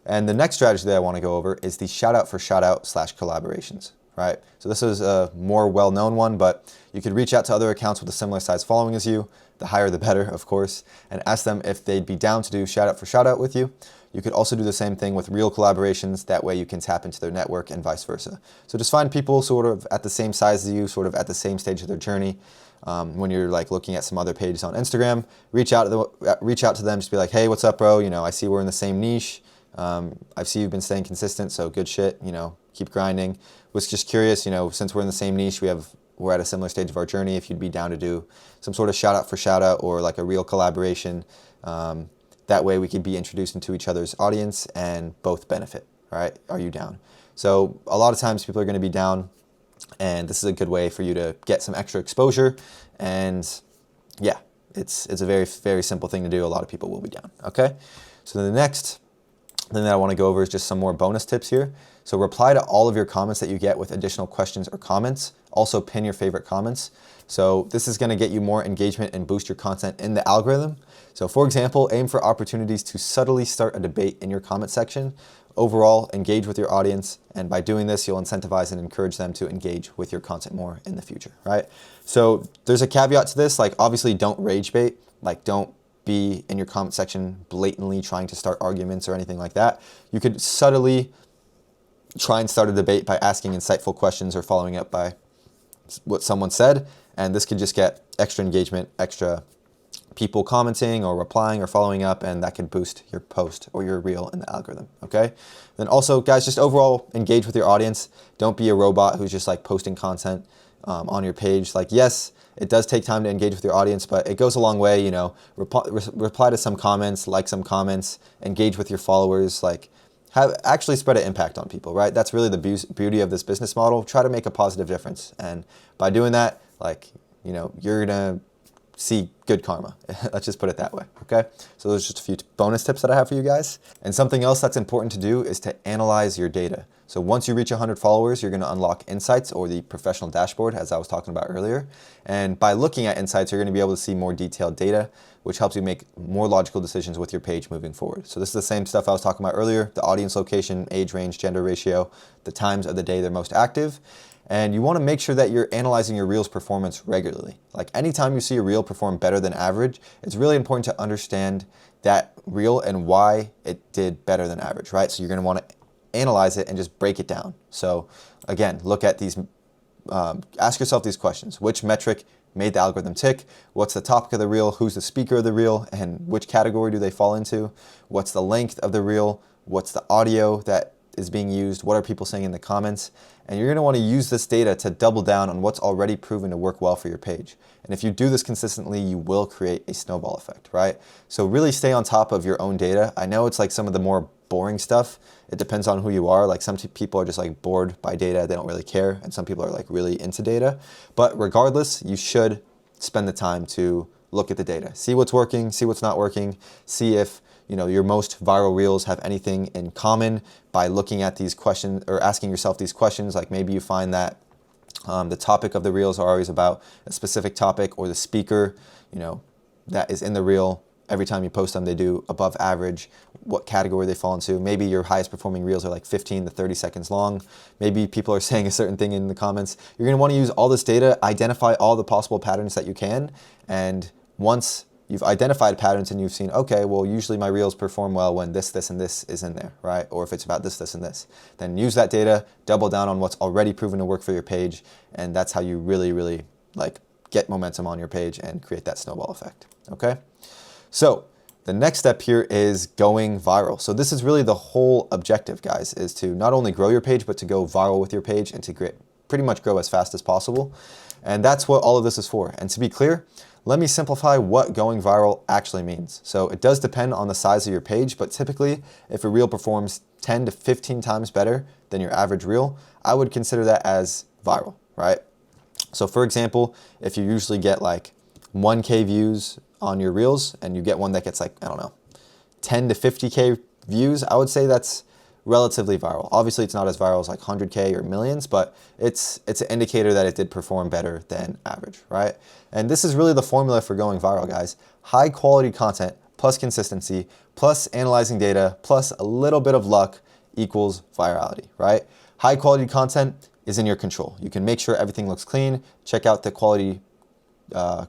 And the next strategy that I want to go over is the shout out for shout out / collaborations, right? So this is a more well-known one, but you could reach out to other accounts with a similar size following as you, the higher the better, of course, and ask them if they'd be down to do shout out for shout out with you. You could also do the same thing with real collaborations. That way you can tap into their network and vice versa. So just find people sort of at the same size as you, sort of at the same stage of their journey. When you're like looking at some other pages on Instagram, reach out to them, just be like, hey, what's up, bro? I see we're in the same niche. I see you've been staying consistent, so good shit, keep grinding. Was just curious, since we're in the same niche, we're at a similar stage of our journey, if you'd be down to do some sort of shout out for shout out or like a real collaboration. That way we could be introduced into each other's audience and both benefit, all right? Are you down? So a lot of times people are going to be down, and this is a good way for you to get some extra exposure. And yeah, it's a very, very simple thing to do. A lot of people will be down, okay? So the next thing that I want to go over is just some more bonus tips here. So reply to all of your comments that you get with additional questions or comments. Also pin your favorite comments. So this is going to get you more engagement and boost your content in the algorithm. So for example, aim for opportunities to subtly start a debate in your comment section. Overall, engage with your audience, and by doing this, you'll incentivize and encourage them to engage with your content more in the future, right? So there's a caveat to this, like obviously don't rage bait, like don't be in your comment section blatantly trying to start arguments or anything like that. You could subtly try and start a debate by asking insightful questions or following up by what someone said, and this could just get extra engagement, extra people commenting or replying or following up, and that can boost your post or your reel in the algorithm, okay? Then also, guys, just overall engage with your audience. Don't be a robot who's just like posting content on your page. Like, yes, it does take time to engage with your audience, but it goes a long way, reply to some comments, like some comments, engage with your followers, like actually spread an impact on people, right? That's really the beauty of this business model. Try to make a positive difference. And by doing that, like, you're gonna see good karma. Let's just put it that way, okay? So those are just a few bonus tips that I have for you guys. And something else that's important to do is to analyze your data. So once you reach 100 followers, you're gonna unlock insights, or the professional dashboard, as I was talking about earlier. And by looking at insights, you're gonna be able to see more detailed data, which helps you make more logical decisions with your page moving forward. So this is the same stuff I was talking about earlier: the audience location, age range, gender ratio, the times of the day they're most active. And you want to make sure that you're analyzing your reel's performance regularly. Like anytime you see a reel perform better than average, it's really important to understand that reel and why it did better than average, right? So you're going to want to analyze it and just break it down. So again, look at these, ask yourself these questions. Which metric made the algorithm tick? What's the topic of the reel? Who's the speaker of the reel? And which category do they fall into? What's the length of the reel? What's the audio that is being used? What are people saying in the comments? And you're going to want to use this data to double down on what's already proven to work well for your page. And if you do this consistently, you will create a snowball effect, right? So really stay on top of your own data. I know it's like some of the more boring stuff. It depends on who you are. Like some people are just like bored by data. They don't really care. And some people are like really into data. But regardless, you should spend the time to look at the data. See what's working, see what's not working, see if your most viral reels have anything in common by looking at these questions or asking yourself these questions. Like maybe you find that the topic of the reels are always about a specific topic, or the speaker, that is in the reel. Every time you post them, they do above average, what category they fall into. Maybe your highest performing reels are like 15 to 30 seconds long. Maybe people are saying a certain thing in the comments. You're gonna wanna use all this data, identify all the possible patterns that you can, and once you've identified patterns and you've seen, okay, well, usually my reels perform well when this, this, and this is in there, right? Or if it's about this, this, and this. Then use that data, double down on what's already proven to work for your page, and that's how you really, really get momentum on your page and create that snowball effect, okay? So the next step here is going viral. So this is really the whole objective, guys, is to not only grow your page, but to go viral with your page and to pretty much grow as fast as possible. And that's what all of this is for. And to be clear, let me simplify what going viral actually means. So it does depend on the size of your page, but typically if a reel performs 10 to 15 times better than your average reel, I would consider that as viral, right? So for example, if you usually get like 1K views on your reels and you get one that gets like, I don't know, 10 to 50K views, I would say that's relatively viral. Obviously, it's not as viral as like 100K or millions, but it's an indicator that it did perform better than average, right? And this is really the formula for going viral, guys. High quality content plus consistency plus analyzing data plus a little bit of luck equals virality, right? High quality content is in your control. You can make sure everything looks clean. Check out the quality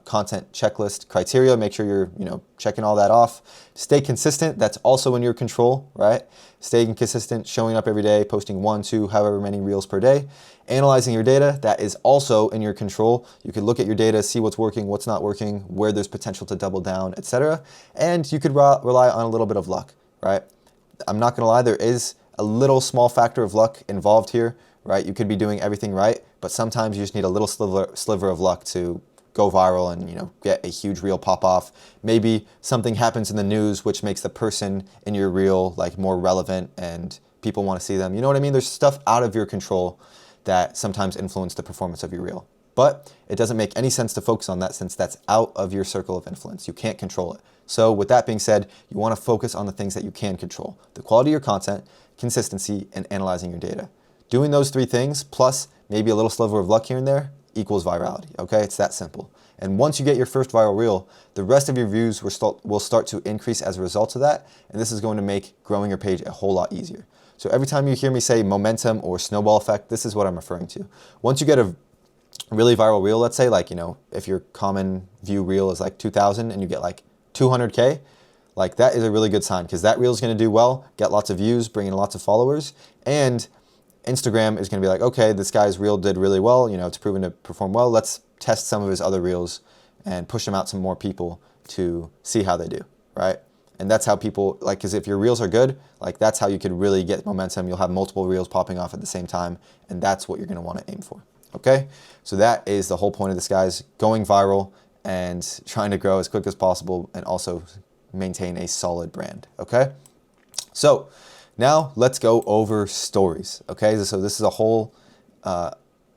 content checklist criteria, make sure you're checking all that off. Stay consistent, that's also in your control, right? Staying consistent, showing up every day, posting 1, 2, however many reels per day. Analyzing your data, that is also in your control. You could look at your data, see what's working, what's not working, where there's potential to double down, etc. And you could rely on a little bit of luck, right? I'm not gonna lie, there is a little small factor of luck involved here, right? You could be doing everything right, but sometimes you just need a little sliver of luck to go viral and get a huge reel pop off. Maybe something happens in the news which makes the person in your reel more relevant and people want to see them. You know what I mean? There's stuff out of your control that sometimes influence the performance of your reel. But it doesn't make any sense to focus on that since that's out of your circle of influence. You can't control it. So with that being said, you want to focus on the things that you can control: the quality of your content, consistency, and analyzing your data. Doing those three things plus maybe a little sliver of luck here and there equals virality, okay? It's that simple. And once you get your first viral reel, the rest of your views will start to increase as a result of that, and this is going to make growing your page a whole lot easier. So every time you hear me say momentum or snowball effect, this is what I'm referring to. Once you get a really viral reel, let's say if your common view reel is like 2,000 and you get like 200K, that is a really good sign because that reel is going to do well, get lots of views, bring in lots of followers, and Instagram is going to be like, okay, this guy's reel did really well, it's proven to perform well. Let's test some of his other reels and push them out to more people to see how they do, right? And that's how people, because if your reels are good, that's how you could really get momentum. You'll have multiple reels popping off at the same time, and that's what you're going to want to aim for, okay? So that is the whole point of this, guys, going viral and trying to grow as quick as possible and also maintain a solid brand, okay? So now let's go over stories, okay? So this is a whole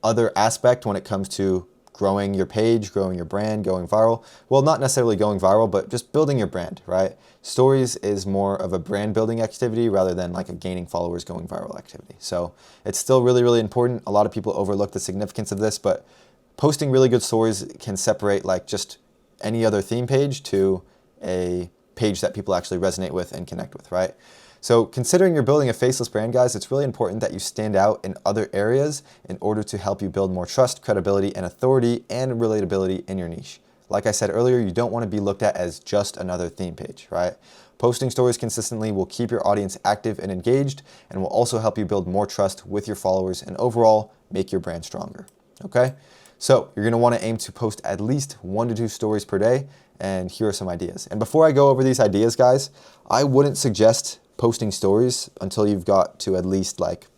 other aspect when it comes to growing your page, growing your brand, going viral. Well, not necessarily going viral, but just building your brand, right? Stories is more of a brand building activity rather than like a gaining followers, going viral activity. So it's still really, really important. A lot of people overlook the significance of this, but posting really good stories can separate like just any other theme page to a page that people actually resonate with and connect with, right? So considering you're building a faceless brand, guys, it's really important that you stand out in other areas in order to help you build more trust, credibility, and authority and relatability in your niche. Like I said earlier, you don't want to be looked at as just another theme page, right? Posting stories consistently will keep your audience active and engaged and will also help you build more trust with your followers and overall make your brand stronger, okay? So you're going to want to aim to post at least 1 to 2 stories per day, and here are some ideas. And before I go over these ideas, guys, I wouldn't suggest posting stories until you've got to at least like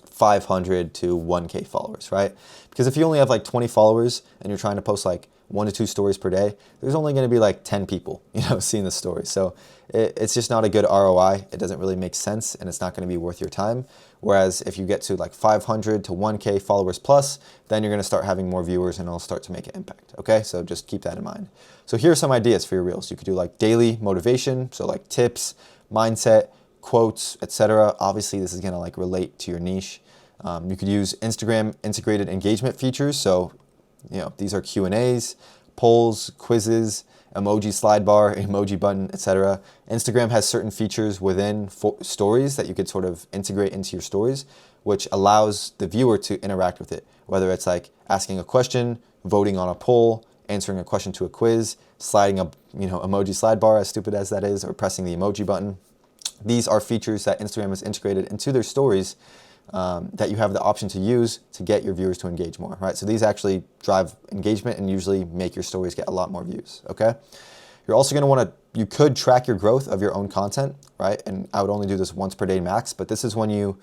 500 to 1K followers, right? Because if you only have like 20 followers and you're trying to post like 1 to 2 stories per day, there's only going to be like 10 people, seeing the story. So it's just not a good ROI. It doesn't really make sense, and it's not going to be worth your time. Whereas if you get to like 500 to 1K followers plus, then you're going to start having more viewers and it'll start to make an impact. Okay, so just keep that in mind. So here are some ideas for your reels. You could do like daily motivation, so like tips, mindset, quotes, etc. Obviously, this is going to like relate to your niche. You could use Instagram integrated engagement features. So, these are Q&As, polls, quizzes, emoji slide bar, emoji button, etc. Instagram has certain features within stories that you could sort of integrate into your stories, which allows the viewer to interact with it, whether it's like asking a question, voting on a poll, answering a question to a quiz, sliding a emoji slide bar, as stupid as that is, or pressing the emoji button. These are features that Instagram has integrated into their stories that you have the option to use to get your viewers to engage more, right? So these actually drive engagement and usually make your stories get a lot more views, okay? You're also gonna you could track your growth of your own content, right? And I would only do this once per day max, but this is when you,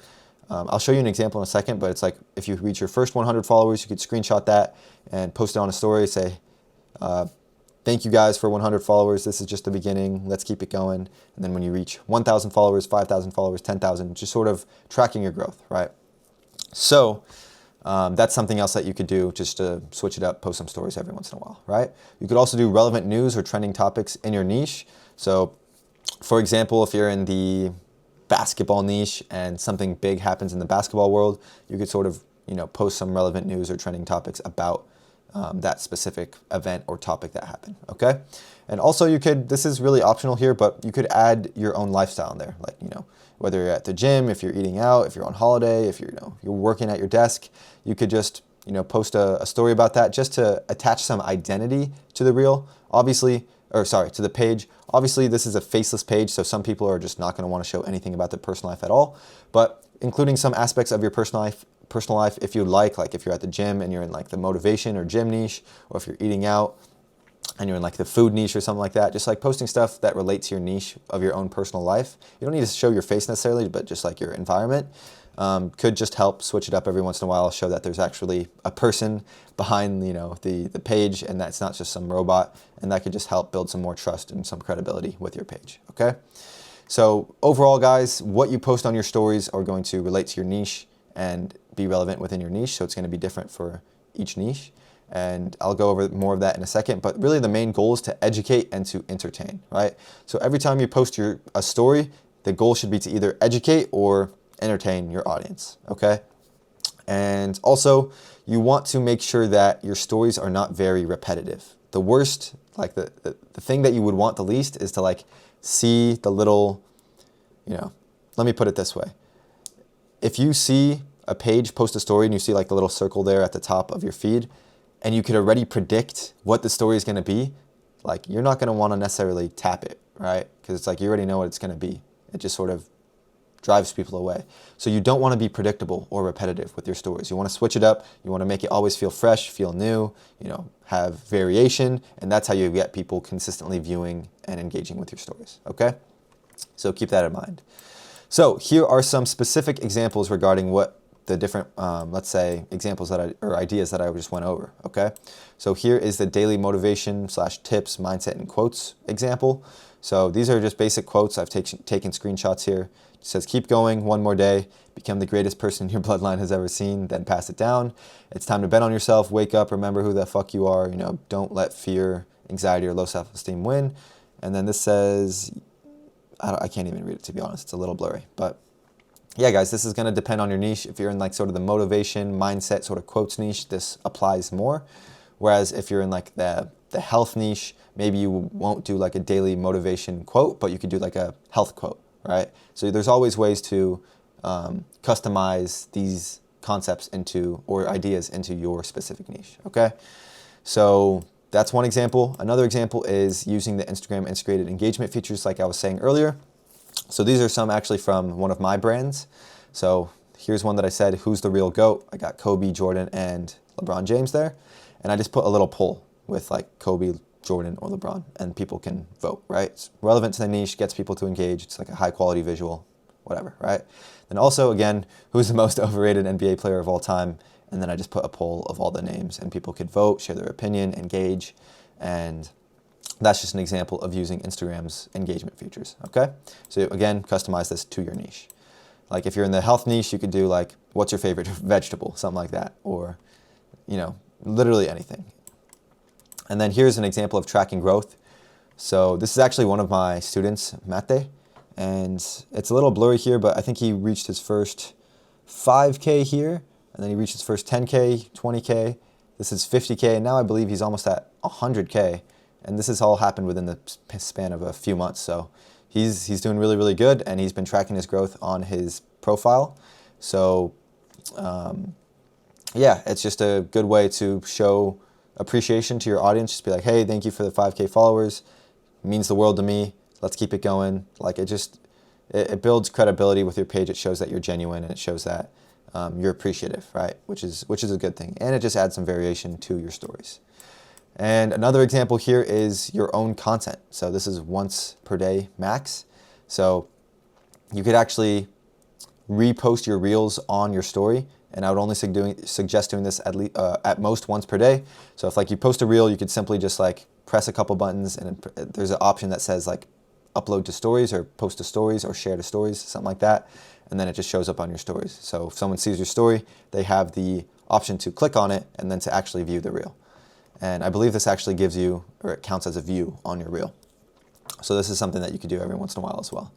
I'll show you an example in a second, but it's like if you reach your first 100 followers, you could screenshot that and post it on a story, say, thank you guys for 100 followers. This is just the beginning. Let's keep it going. And then when you reach 1,000 followers, 5,000 followers, 10,000, just sort of tracking your growth, right? So that's something else that you could do just to switch it up, post some stories every once in a while, right? You could also do relevant news or trending topics in your niche. So for example, if you're in the basketball niche and something big happens in the basketball world, you could sort of, post some relevant news or trending topics about that specific event or topic that happened, okay? And also you could, this is really optional here, but you could add your own lifestyle in there, like, whether you're at the gym, if you're eating out, if you're on holiday, if you're, you're working at your desk, you could just, post a story about that just to attach some identity to the reel, obviously, or sorry, to the page. Obviously, this is a faceless page, so some people are just not gonna wanna show anything about their personal life at all, but including some aspects of your personal life if you'd like if you're at the gym and you're in like the motivation or gym niche, or if you're eating out and you're in like the food niche or something like that, just like posting stuff that relates to your niche of your own personal life. You don't need to show your face necessarily, but just like your environment could just help switch it up every once in a while, show that there's actually a person behind the page and that's not just some robot, and that could just help build some more trust and some credibility with your page, okay? So overall, guys, what you post on your stories are going to relate to your niche and be relevant within your niche, so it's going to be different for each niche, and I'll go over more of that in a second. But really the main goal is to educate and to entertain, right? So every time you post a story, the goal should be to either educate or entertain your audience, okay? And also you want to make sure that your stories are not very repetitive. The worst, like the thing that you would want the least is to like see the little, let me put it this way. If you see a page post a story and you see like the little circle there at the top of your feed, and you could already predict what the story is going to be, like you're not going to want to necessarily tap it, right? Because it's like you already know what it's going to be. It just sort of drives people away. So you don't want to be predictable or repetitive with your stories. You want to switch it up. You want to make it always feel fresh, feel new, have variation, and that's how you get people consistently viewing and engaging with your stories, okay? So keep that in mind. So here are some specific examples regarding what the different, let's say, examples or ideas that I just went over, okay? So here is the daily motivation / tips, mindset, and quotes example. So these are just basic quotes. I've taken screenshots here. It says, keep going, one more day, become the greatest person your bloodline has ever seen, then pass it down. It's time to bet on yourself, wake up, remember who the fuck you are, don't let fear, anxiety, or low self-esteem win. And then this says, I can't even read it, to be honest, it's a little blurry, but yeah, guys, this is going to depend on your niche. If you're in like sort of the motivation, mindset, sort of quotes niche, this applies more. Whereas if you're in like the health niche, maybe you won't do like a daily motivation quote, but you could do like a health quote, right? So there's always ways to customize these concepts or ideas into your specific niche, okay? So that's one example. Another example is using the Instagram integrated engagement features like I was saying earlier. So these are some actually from one of my brands. So here's one that I said, who's the real GOAT? I got Kobe, Jordan, and LeBron James there. And I just put a little poll with like Kobe, Jordan, or LeBron, and people can vote, right? It's relevant to the niche, gets people to engage. It's like a high quality visual, whatever, right? Then also, again, who's the most overrated NBA player of all time? And then I just put a poll of all the names, and people could vote, share their opinion, engage, and that's just an example of using Instagram's engagement features, okay? So again, customize this to your niche. Like if you're in the health niche, you could do like, what's your favorite vegetable? Something like that, or, literally anything. And then here's an example of tracking growth. So this is actually one of my students, Mate, and it's a little blurry here, but I think he reached his first 5K here, and then he reached his first 10K, 20K. This is 50K, and now I believe he's almost at 100K. And this has all happened within the span of a few months. So he's doing really, really good, and he's been tracking his growth on his profile. So yeah, it's just a good way to show appreciation to your audience. Just be like, hey, thank you for the 5K followers. It means the world to me. Let's keep it going. Like it builds credibility with your page. It shows that you're genuine, and it shows that you're appreciative, right? Which is a good thing. And it just adds some variation to your stories. And another example here is your own content. So this is once per day max. So you could actually repost your reels on your story, and I would only suggest doing this at most once per day. So if like you post a reel, you could simply just like press a couple buttons, and there's an option that says like upload to stories or post to stories or share to stories, something like that. And then it just shows up on your stories. So if someone sees your story, they have the option to click on it and then to actually view the reel. And I believe this actually gives you, or it counts as a view on your reel. So this is something that you could do every once in a while as well.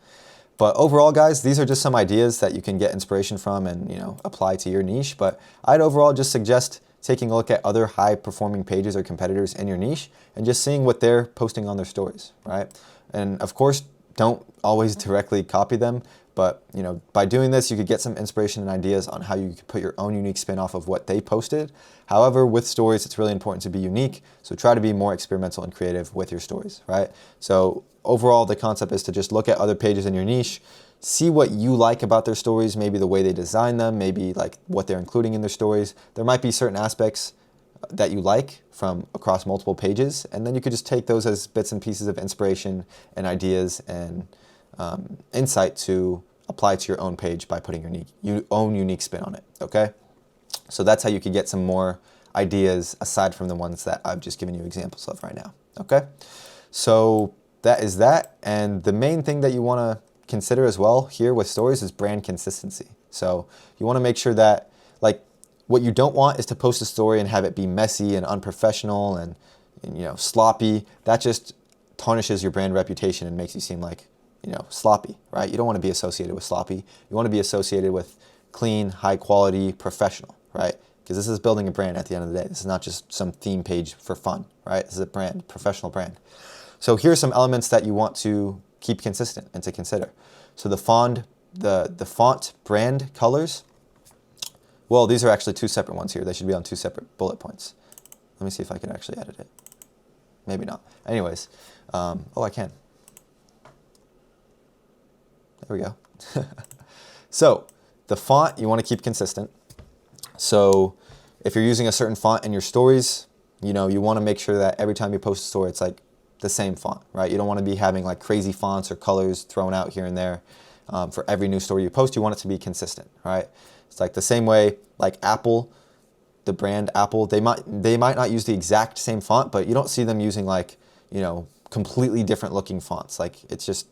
But overall, guys, these are just some ideas that you can get inspiration from and apply to your niche. But I'd overall just suggest taking a look at other high-performing pages or competitors in your niche and just seeing what they're posting on their stories, right? And of course, don't always directly copy them. But by doing this, you could get some inspiration and ideas on how you could put your own unique spin off of what they posted. However, with stories, it's really important to be unique. So try to be more experimental and creative with your stories, right? So overall, the concept is to just look at other pages in your niche, see what you like about their stories, maybe the way they design them, maybe like what they're including in their stories. There might be certain aspects that you like from across multiple pages, and then you could just take those as bits and pieces of inspiration and ideas and insight to apply to your own page by putting your own unique spin on it, okay? So that's how you could get some more ideas aside from the ones that I've just given you examples of right now, okay? So that is that, and the main thing that you want to consider as well here with stories is brand consistency. So you want to make sure that, like, what you don't want is to post a story and have it be messy and unprofessional and sloppy. That just tarnishes your brand reputation and makes you seem like sloppy, right? You don't want to be associated with sloppy. You want to be associated with clean, high quality, professional, right? Because this is building a brand at the end of the day. This is not just some theme page for fun, right? This is a brand, professional brand. So here's some elements that you want to keep consistent and to consider. So the font brand colors, well, these are actually two separate ones here. They should be on two separate bullet points. Let me see if I can actually edit it. Maybe not. Anyways, oh, I can. There we go. So the font, you want to keep consistent. So if you're using a certain font in your stories, you want to make sure that every time you post a story, it's like the same font, right? You don't want to be having like crazy fonts or colors thrown out here and there. For every new story you post, you want it to be consistent, right? It's like the same way like Apple, the brand Apple, they might not use the exact same font, but you don't see them using like, you know, completely different looking fonts. Like it's just,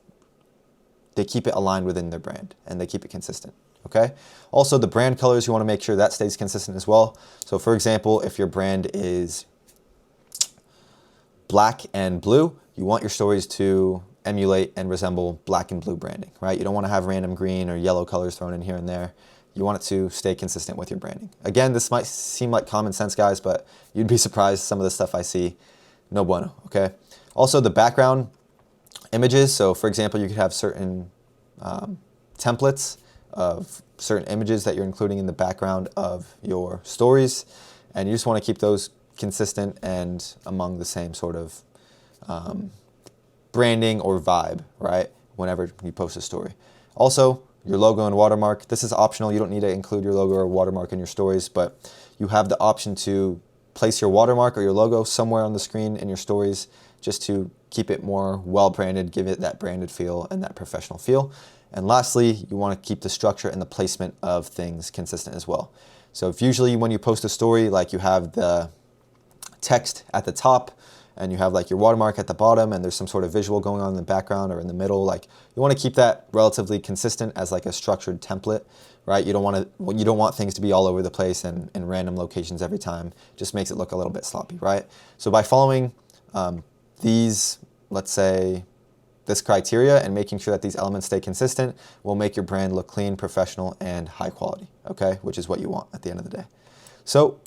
they keep it aligned within their brand and they keep it consistent. Okay. Also, the brand colors, you want to make sure that stays consistent as well. So for example, if your brand is black and blue, you want your stories to emulate and resemble black and blue branding, right? You don't want to have random green or yellow colors thrown in here and there. You want it to stay consistent with your branding. Again, this might seem like common sense, guys, but you'd be surprised some of the stuff I see. No bueno, okay? Also, the background images. So for example, you could have certain templates of certain images that you're including in the background of your stories, and you just want to keep those consistent and among the same sort of branding or vibe, right? Whenever you post a story. Also, your logo and watermark. This is optional. You don't need to include your logo or watermark in your stories, but you have the option to place your watermark or your logo somewhere on the screen in your stories just to keep it more well-branded, give it that branded feel and that professional feel. And lastly, you want to keep the structure and the placement of things consistent as well. So if usually when you post a story, like you have the text at the top and you have like your watermark at the bottom and there's some sort of visual going on in the background or in the middle, like you want to keep that relatively consistent as like a structured template, right? You don't want things to be all over the place and in random locations every time. Just makes it look a little bit sloppy, right? So by following these, let's say, this criteria and making sure that these elements stay consistent will make your brand look clean, professional, and high quality, okay? Which is what you want at the end of the day. So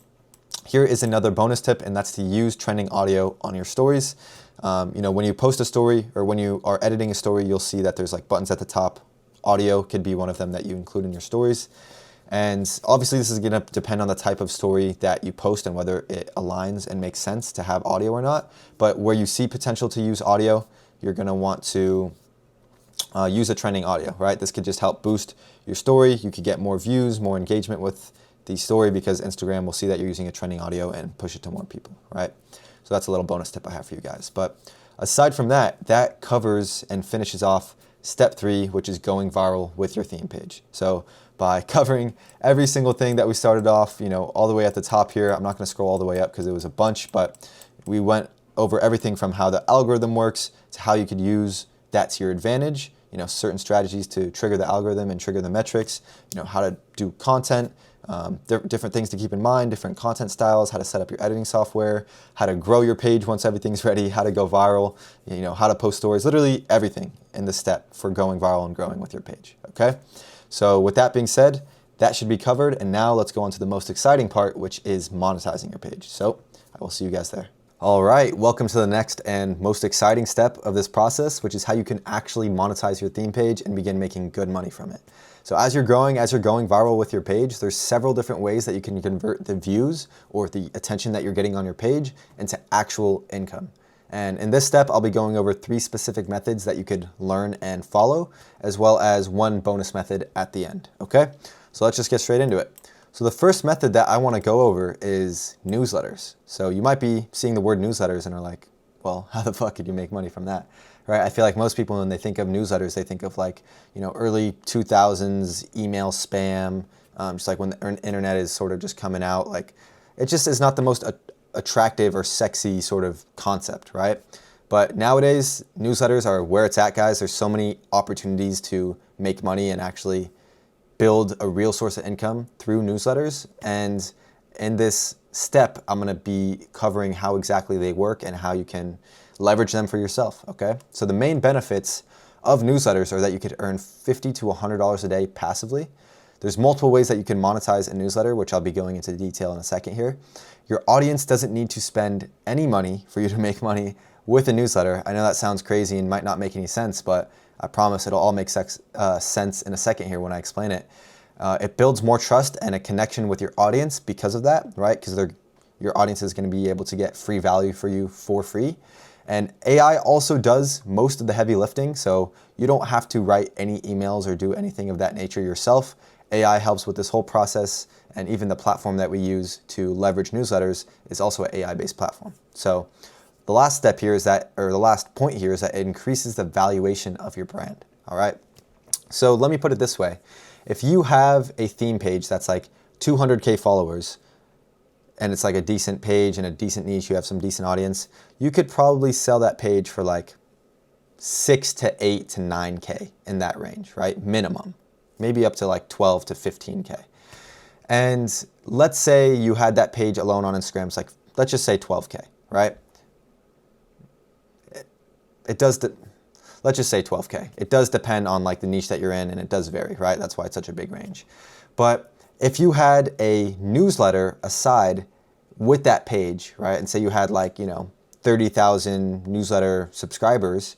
here is another bonus tip, and that's to use trending audio on your stories. You know, when you post a story or when you are editing a story, you'll see that there's like buttons at the top. Audio could be one of them that you include in your stories. And obviously this is gonna depend on the type of story that you post and whether it aligns and makes sense to have audio or not. But where you see potential to use audio, you're gonna want to use a trending audio, right? This could just help boost your story. You could get more views, more engagement with the story because Instagram will see that you're using a trending audio and push it to more people, right? So that's a little bonus tip I have for you guys. But aside from that, that covers and finishes off step 3, which is going viral with your theme page. So by covering every single thing that we started off, you know, all the way at the top here, I'm not gonna scroll all the way up because it was a bunch, but we went over everything from how the algorithm works to how you could use that to your advantage, you know, certain strategies to trigger the algorithm and trigger the metrics, you know, how to do content, different things to keep in mind, different content styles, how to set up your editing software, how to grow your page once everything's ready, how to go viral, you know, how to post stories, literally everything in the step for going viral and growing with your page, okay? So with that being said, that should be covered, and now let's go on to the most exciting part, which is monetizing your page. So I will see you guys there. All right, welcome to the next and most exciting step of this process, which is how you can actually monetize your theme page and begin making good money from it. So as you're going viral with your page, there's several different ways that you can convert the views or the attention that you're getting on your page into actual income. And in this step, I'll be going over 3 specific methods that you could learn and follow, as well as 1 bonus method at the end, okay? So let's just get straight into it. So the first method that I want to go over is newsletters. So you might be seeing the word newsletters and are like, well, how the fuck could you make money from that? Right? I feel like most people, when they think of newsletters, they think of like, you know, early 2000s email spam, just like when the internet is sort of just coming out. Like, it just is not the most attractive or sexy sort of concept, right? But nowadays, newsletters are where it's at, guys. There's so many opportunities to make money and actually build a real source of income through newsletters. And in this step, I'm gonna be covering how exactly they work and how you can leverage them for yourself, okay? So the main benefits of newsletters are that you could earn $50 to $100 a day passively. There's multiple ways that you can monetize a newsletter, which I'll be going into detail in a second here. Your audience doesn't need to spend any money for you to make money with a newsletter. I know that sounds crazy and might not make any sense, but I promise it'll all make sense in a second here when I explain it. It builds more trust and a connection with your audience because of that, right? Because your audience is going to be able to get free value for you for free. And AI also does most of the heavy lifting, so you don't have to write any emails or do anything of that nature yourself. AI helps with this whole process, and even the platform that we use to leverage newsletters is also an AI-based platform. So the last step here is that, or the last point here is that it increases the valuation of your brand, all right? So let me put it this way. if you have a theme page that's like 200K followers, and it's like a decent page and a decent niche, you have some decent audience, you could probably sell that page for like 6 to 8 to 9K in that range, right? Minimum, maybe up to like 12 to 15K. And let's say you had that page alone on Instagram, it's like, let's just say 12K, right? Let's just say 12K. It does depend on like the niche that you're in, and it does vary, right? That's why it's such a big range. But if you had a newsletter aside with that page, right, and say you had like, 30,000 newsletter subscribers,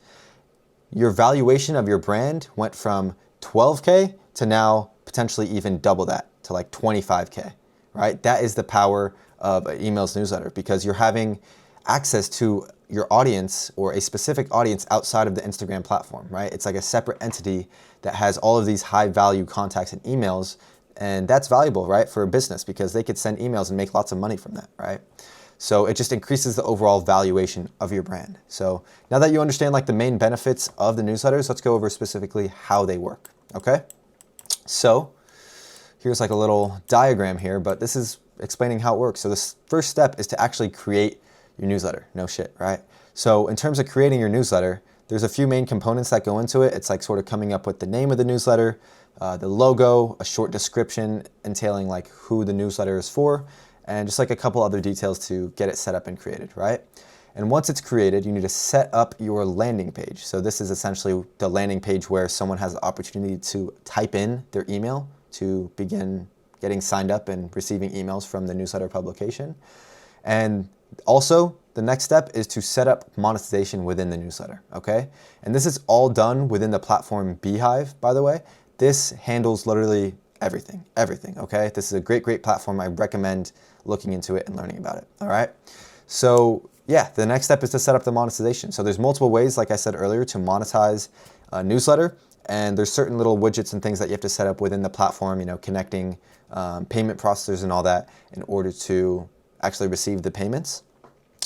your valuation of your brand went from 12K to now potentially even double that to like 25K, right? That is the power of an emails newsletter, because you're having access to your audience or a specific audience outside of the Instagram platform, right? It's like a separate entity that has all of these high value contacts and emails. And that's valuable, right, for a business, because they could send emails and make lots of money from that, right? So it just increases the overall valuation of your brand. So now that you understand like the main benefits of the newsletters, let's go over specifically how they work, okay? So here's like a little diagram here, but this is explaining how it works. So this first step is to actually create your newsletter. No shit, right? So in terms of creating your newsletter, there's a few main components that go into it. It's like sort of coming up with the name of the newsletter, the logo, a short description entailing like who the newsletter is for, and just like a couple other details to get it set up and created, right? And once it's created, you need to set up your landing page. So this is essentially the landing page where someone has the opportunity to type in their email to begin getting signed up and receiving emails from the newsletter publication. And also, the next step is to set up monetization within the newsletter, okay? And this is all done within the platform Beehive, by the way. This handles literally everything, okay? This is a great, great platform. I recommend looking into it and learning about it, all right? So yeah, the next step is to set up the monetization. So there's multiple ways, like I said earlier, to monetize a newsletter. And there's certain little widgets and things that you have to set up within the platform, connecting payment processors and all that in order to actually receive the payments.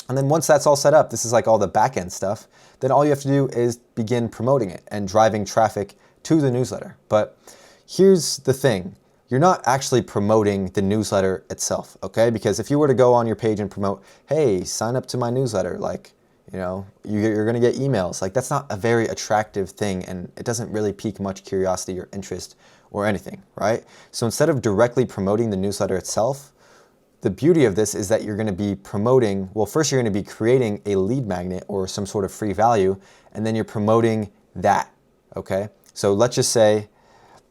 And then once that's all set up, this is like all the back-end stuff, then all you have to do is begin promoting it and driving traffic to the newsletter. But here's the thing. You're not actually promoting the newsletter itself, okay? Because if you were to go on your page and promote, hey, sign up to my newsletter, like, you're gonna get emails. Like, that's not a very attractive thing, and it doesn't really pique much curiosity or interest or anything, right? So instead of directly promoting the newsletter itself, the beauty of this is that you're gonna be promoting, well, first you're gonna be creating a lead magnet or some sort of free value, and then you're promoting that, okay? So let's just say,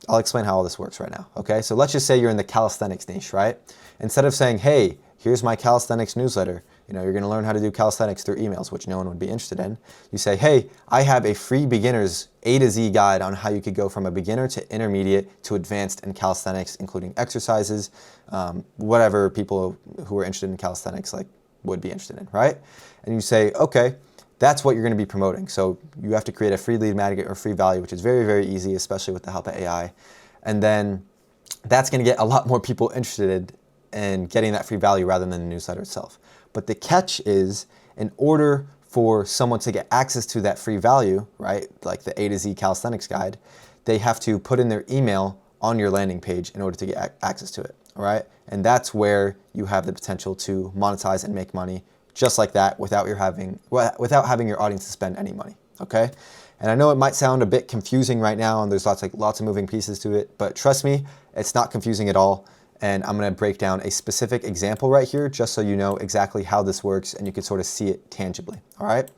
I'll explain how all this works right now, okay? So let's just say you're in the calisthenics niche, right? Instead of saying, hey, here's my calisthenics newsletter, you're gonna learn how to do calisthenics through emails, which no one would be interested in. You say, hey, I have a free beginner's A to Z guide on how you could go from a beginner to intermediate to advanced in calisthenics, including exercises, whatever people who are interested in calisthenics would be interested in, right? And you say, okay, that's what you're gonna be promoting. So you have to create a free lead magnet or free value, which is very, very easy, especially with the help of AI. And then that's gonna get a lot more people interested in getting that free value rather than the newsletter itself. But the catch is, in order for someone to get access to that free value, right, like the A to Z calisthenics guide, they have to put in their email on your landing page in order to get access to it, all right? And that's where you have the potential to monetize and make money just like that without having your audience to spend any money, okay? And I know it might sound a bit confusing right now, and there's lots of moving pieces to it, but trust me, it's not confusing at all. And I'm gonna break down a specific example right here just so you know exactly how this works and you can sort of see it tangibly, all right?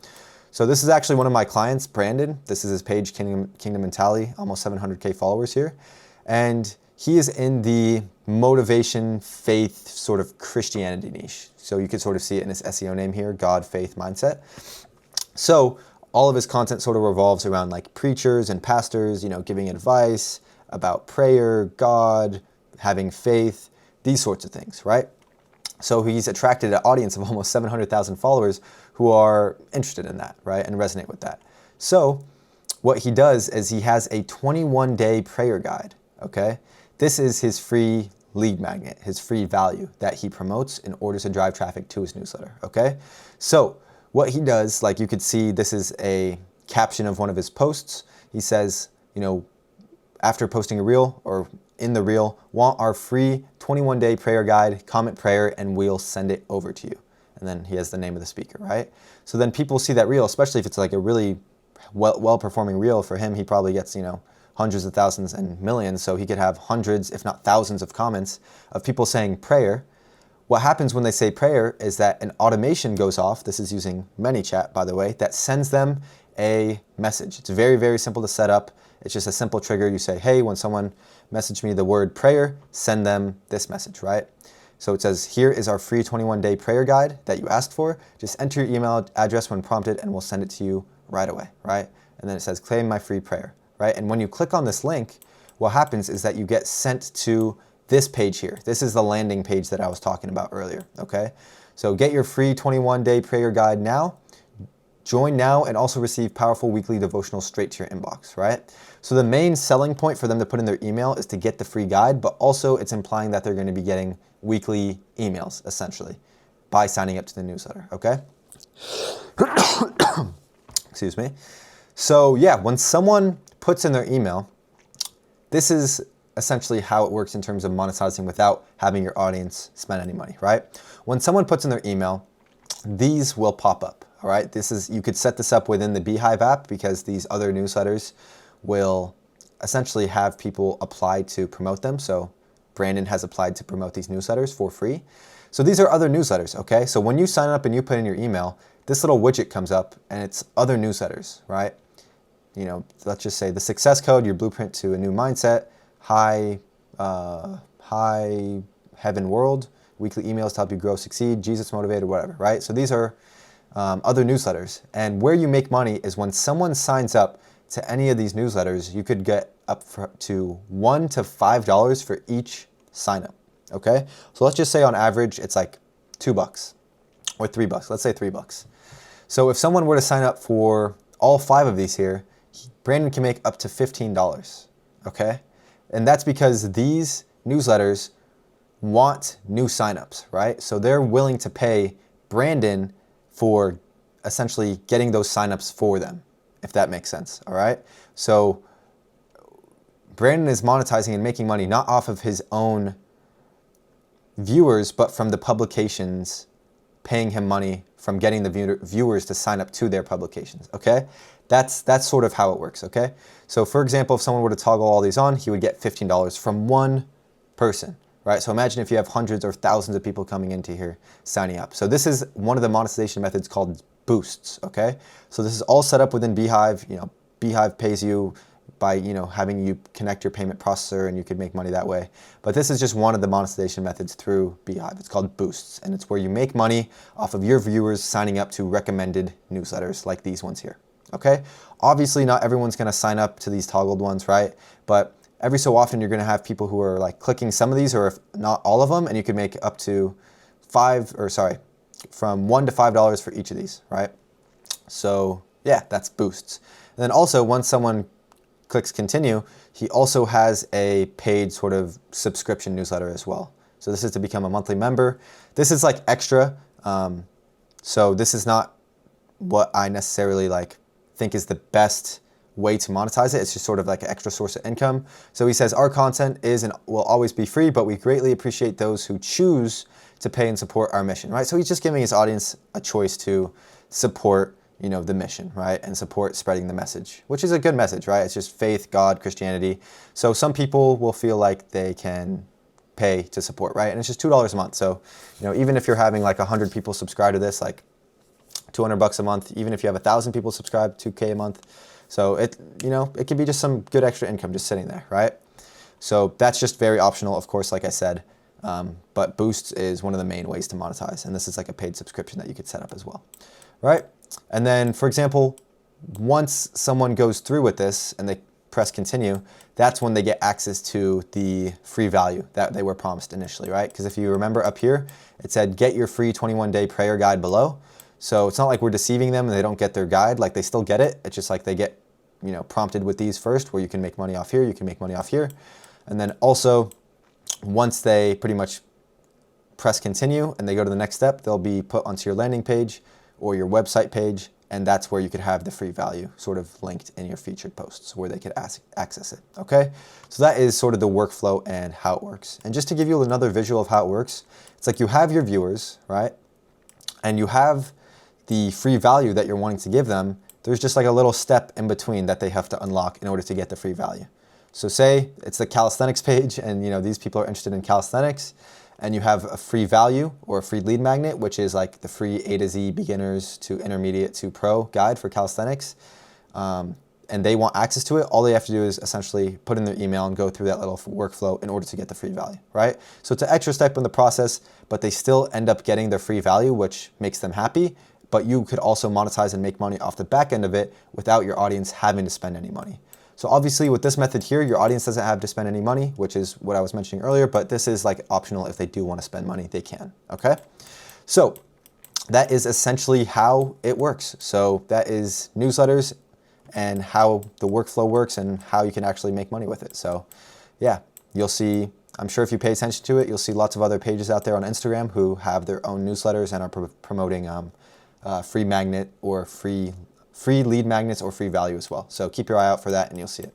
So this is actually one of my clients, Brandon. This is his page, Kingdom Mentality, almost 700K followers here. And he is in the motivation, faith, sort of Christianity niche. So you can sort of see it in his SEO name here, God, Faith, Mindset. So all of his content sort of revolves around like preachers and pastors, giving advice about prayer, God, having faith, these sorts of things, right? So he's attracted an audience of almost 700,000 followers who are interested in that, right, and resonate with that. So what he does is he has a 21-day prayer guide, okay? This is his free lead magnet, his free value that he promotes in order to drive traffic to his newsletter, okay? So what he does, like you could see, this is a caption of one of his posts. He says, after posting a reel or in the reel, want our free 21-day prayer guide, comment prayer, and we'll send it over to you. And then he has the name of the speaker, right? So then people see that reel, especially if it's like a really well-performing reel. For him, he probably gets, you know, hundreds of thousands and millions, so he could have hundreds, if not thousands of comments of people saying prayer. What happens when they say prayer is that an automation goes off. This is using ManyChat, by the way, that sends them a message. It's very, very simple to set up. It's just a simple trigger. You say, hey, when someone messaged me the word prayer, send them this message, right? So it says, here is our free 21-day prayer guide that you asked for. Just enter your email address when prompted and we'll send it to you right away, right? And then it says, claim my free prayer, right? And when you click on this link, what happens is that you get sent to this page here. This is the landing page that I was talking about earlier, okay? So get your free 21-day prayer guide now. Join now and also receive powerful weekly devotionals straight to your inbox, right? So the main selling point for them to put in their email is to get the free guide, but also it's implying that they're going to be getting weekly emails, essentially, by signing up to the newsletter, okay? Excuse me. So yeah, when someone puts in their email, this is essentially how it works in terms of monetizing without having your audience spend any money, right? When someone puts in their email, these will pop up, all right? You could set this up within the Beehive app because these other newsletters will essentially have people apply to promote them. So Brandon has applied to promote these newsletters for free. So these are other newsletters, okay? So when you sign up and you put in your email, this little widget comes up and it's other newsletters, right? You know, let's just say the success code, your blueprint to a new mindset, high heaven world, weekly emails to help you grow, succeed, Jesus motivated, whatever, right? So these are other newsletters. And where you make money is when someone signs up to any of these newsletters, you could get up to $1 to $5 for each sign up, okay? So let's just say on average, it's like $2 or $3. Let's say $3. So if someone were to sign up for all 5 of these here, Brandon can make up to $15, okay? And that's because these newsletters want new signups, right? So they're willing to pay Brandon for essentially getting those signups for them, if that makes sense, all right? So Brandon is monetizing and making money not off of his own viewers, but from the publications paying him money from getting the viewers to sign up to their publications, okay? That's sort of how it works, okay? So for example, if someone were to toggle all these on, he would get $15 from one person, right? So imagine if you have hundreds or thousands of people coming into here signing up. So this is one of the monetization methods called boosts, okay? So this is all set up within Beehive. You know, Beehive pays you by, you know, having you connect your payment processor and you could make money that way. But this is just one of the monetization methods through Beehive. It's called boosts, and it's where you make money off of your viewers signing up to recommended newsletters like these ones here, okay? Obviously, not everyone's gonna sign up to these toggled ones, right? But every so often, you're gonna have people who are like clicking some of these, or if not all of them, and you can make up to from $1 to $5 for each of these, right? So yeah, that's boosts. And then also, once someone clicks continue, he also has a paid sort of subscription newsletter as well. So this is to become a monthly member. This is like extra. So this is not what I necessarily like think is the best way to monetize it. It's just sort of like an extra source of income. So he says, our content is and will always be free, but we greatly appreciate those who choose to pay and support our mission, right? So he's just giving his audience a choice to support, you know, the mission, right? And support spreading the message, which is a good message, right? It's just faith, God, Christianity. So some people will feel like they can pay to support, right? And it's just $2 a month. So, you know, even if you're having like 100 people subscribe to this, like $200 a month, even if you have 1,000 people subscribe, $2K a month. So it, you know, it can be just some good extra income just sitting there, right? So that's just very optional, of course, like I said. But Boosts is one of the main ways to monetize. And this is like a paid subscription that you could set up as well, right? And then, for example, once someone goes through with this and they press continue, that's when they get access to the free value that they were promised initially, right? Because if you remember up here, it said, get your free 21-day prayer guide below. So it's not like we're deceiving them and they don't get their guide. Like they still get it. It's just like they get, you know, prompted with these first, where you can make money off here, you can make money off here. And then also, once they pretty much press continue and they go to the next step, they'll be put onto your landing page or your website page, and that's where you could have the free value sort of linked in your featured posts where they could access it, okay? So that is sort of the workflow and how it works. And just to give you another visual of how it works, it's like you have your viewers, right? And you have the free value that you're wanting to give them. There's just like a little step in between that they have to unlock in order to get the free value. So say it's the calisthenics page and these people are interested in calisthenics, and you have a free value or a free lead magnet, which is like the free A to Z beginners to intermediate to pro guide for calisthenics. And they want access to it. All they have to do is essentially put in their email and go through that little workflow in order to get the free value, right? So it's an extra step in the process, but they still end up getting their free value, which makes them happy. But you could also monetize and make money off the back end of it without your audience having to spend any money. So obviously with this method here, your audience doesn't have to spend any money, which is what I was mentioning earlier, but this is like optional. If they do want to spend money, they can, okay? So that is essentially how it works. So that is newsletters and how the workflow works and how you can actually make money with it. So yeah, you'll see, I'm sure if you pay attention to it, you'll see lots of other pages out there on Instagram who have their own newsletters and are promoting free magnet or free lead magnets or free value as well. So keep your eye out for that and you'll see it.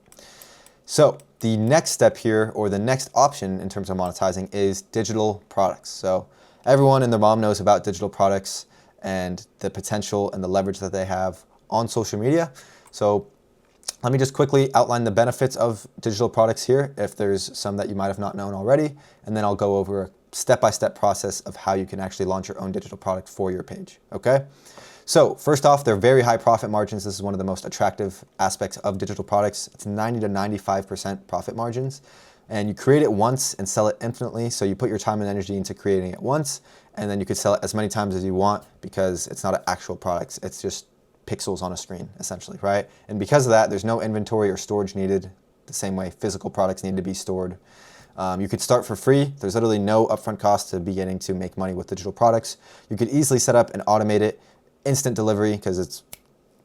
So the next step here, or the next option in terms of monetizing, is digital products. So everyone and their mom knows about digital products and the potential and the leverage that they have on social media. So let me just quickly outline the benefits of digital products here, if there's some that you might have not known already, and then I'll go over a step-by-step process of how you can actually launch your own digital product for your page, okay? So first off, they're very high profit margins. This is one of the most attractive aspects of digital products. It's 90 to 95% profit margins. And you create it once and sell it infinitely. So you put your time and energy into creating it once, and then you could sell it as many times as you want because it's not an actual product. It's just pixels on a screen, essentially, right? And because of that, there's no inventory or storage needed, the same way physical products need to be stored. You could start for free. There's literally no upfront cost to beginning to make money with digital products. You could easily set up and automate it. Instant delivery because it's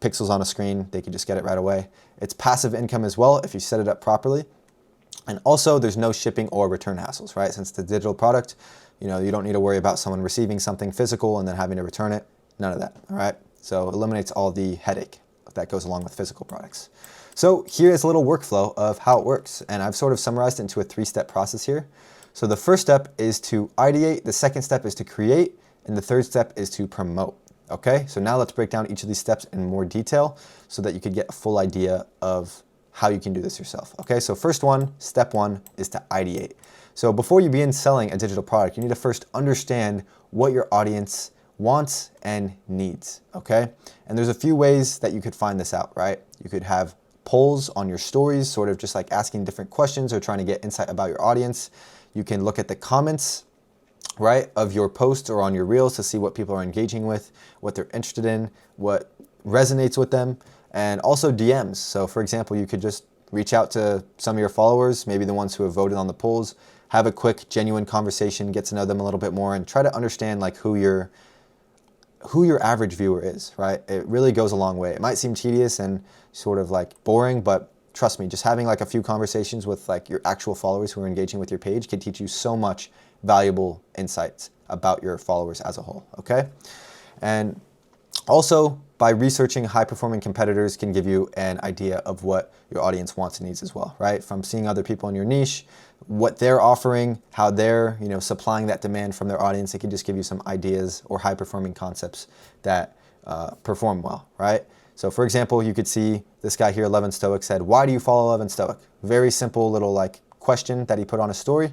pixels on a screen. They can just get it right away. It's passive income as well if you set it up properly. And also there's no shipping or return hassles, right? Since it's a digital product, you don't need to worry about someone receiving something physical and then having to return it. None of that, all right? So it eliminates all the headache that goes along with physical products. So here's a little workflow of how it works. And I've sort of summarized it into a 3-step process here. So the first step is to ideate, the second step is to create, and the third step is to promote. Okay, so now let's break down each of these steps in more detail so that you could get a full idea of how you can do this yourself. Okay, so step one is to ideate. So before you begin selling a digital product, you need to first understand what your audience wants and needs, okay? And there's a few ways that you could find this out, right? You could have polls on your stories, sort of just like asking different questions or trying to get insight about your audience. You can look at the comments, right, of your posts or on your reels to see what people are engaging with, what they're interested in, what resonates with them, and also DMs. So for example, you could just reach out to some of your followers, maybe the ones who have voted on the polls, have a quick, genuine conversation, get to know them a little bit more, and try to understand like who your average viewer is, right? It really goes a long way. It might seem tedious and sort of like boring, but trust me, just having like a few conversations with like your actual followers who are engaging with your page can teach you so much valuable insights about your followers as a whole, okay? And also, by researching high-performing competitors can give you an idea of what your audience wants and needs as well, right? From seeing other people in your niche, what they're offering, how they're supplying that demand from their audience, it can just give you some ideas or high-performing concepts that perform well, right? So for example, you could see this guy here, Levin Stoic, said, "Why do you follow Levin Stoic?" Very simple little like question that he put on a story.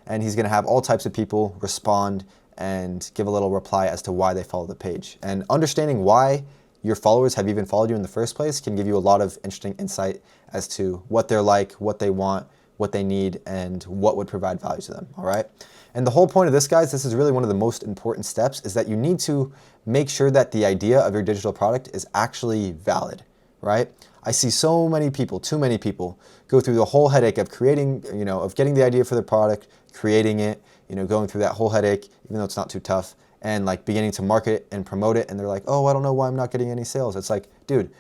And he's going to have all types of people respond and give a little reply as to why they follow the page. And understanding why your followers have even followed you in the first place can give you a lot of interesting insight as to what they're like, what they want, what they need, and what would provide value to them, all right? And the whole point of this, guys, this is really one of the most important steps, is that you need to make sure that the idea of your digital product is actually valid, right? I see so many people, too many people, go through the whole headache of creating, of getting the idea for the product, creating it, going through that whole headache, even though it's not too tough, and like beginning to market and promote it, and they're like, "Oh, I don't know why I'm not getting any sales." It's like, dude,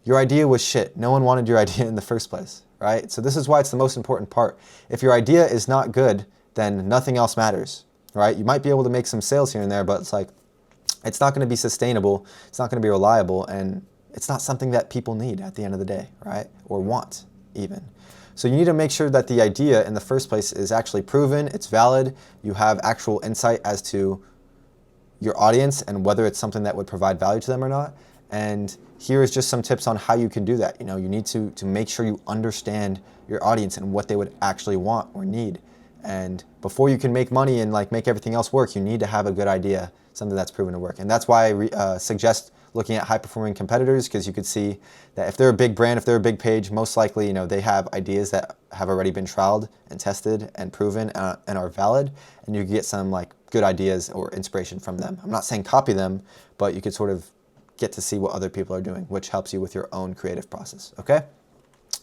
your idea was shit. No one wanted your idea in the first place, right? So this is why it's the most important part. If your idea is not good, then nothing else matters, right? You might be able to make some sales here and there, but it's like, it's not going to be sustainable, it's not going to be reliable, and it's not something that people need at the end of the day, right? Or want even. So you need to make sure that the idea in the first place is actually proven, it's valid, you have actual insight as to your audience and whether it's something that would provide value to them or not. And here is just some tips on how you can do that. You know, you need to make sure you understand your audience and what they would actually want or need. And before you can make money and like make everything else work, you need to have a good idea, something that's proven to work. And that's why I suggest looking at high-performing competitors, because you could see that if they're a big brand, if they're a big page, most likely, you know, they have ideas that have already been trialed and tested and proven and are valid, and you get some like good ideas or inspiration from them. I'm not saying copy them, but you could sort of get to see what other people are doing, which helps you with your own creative process, okay?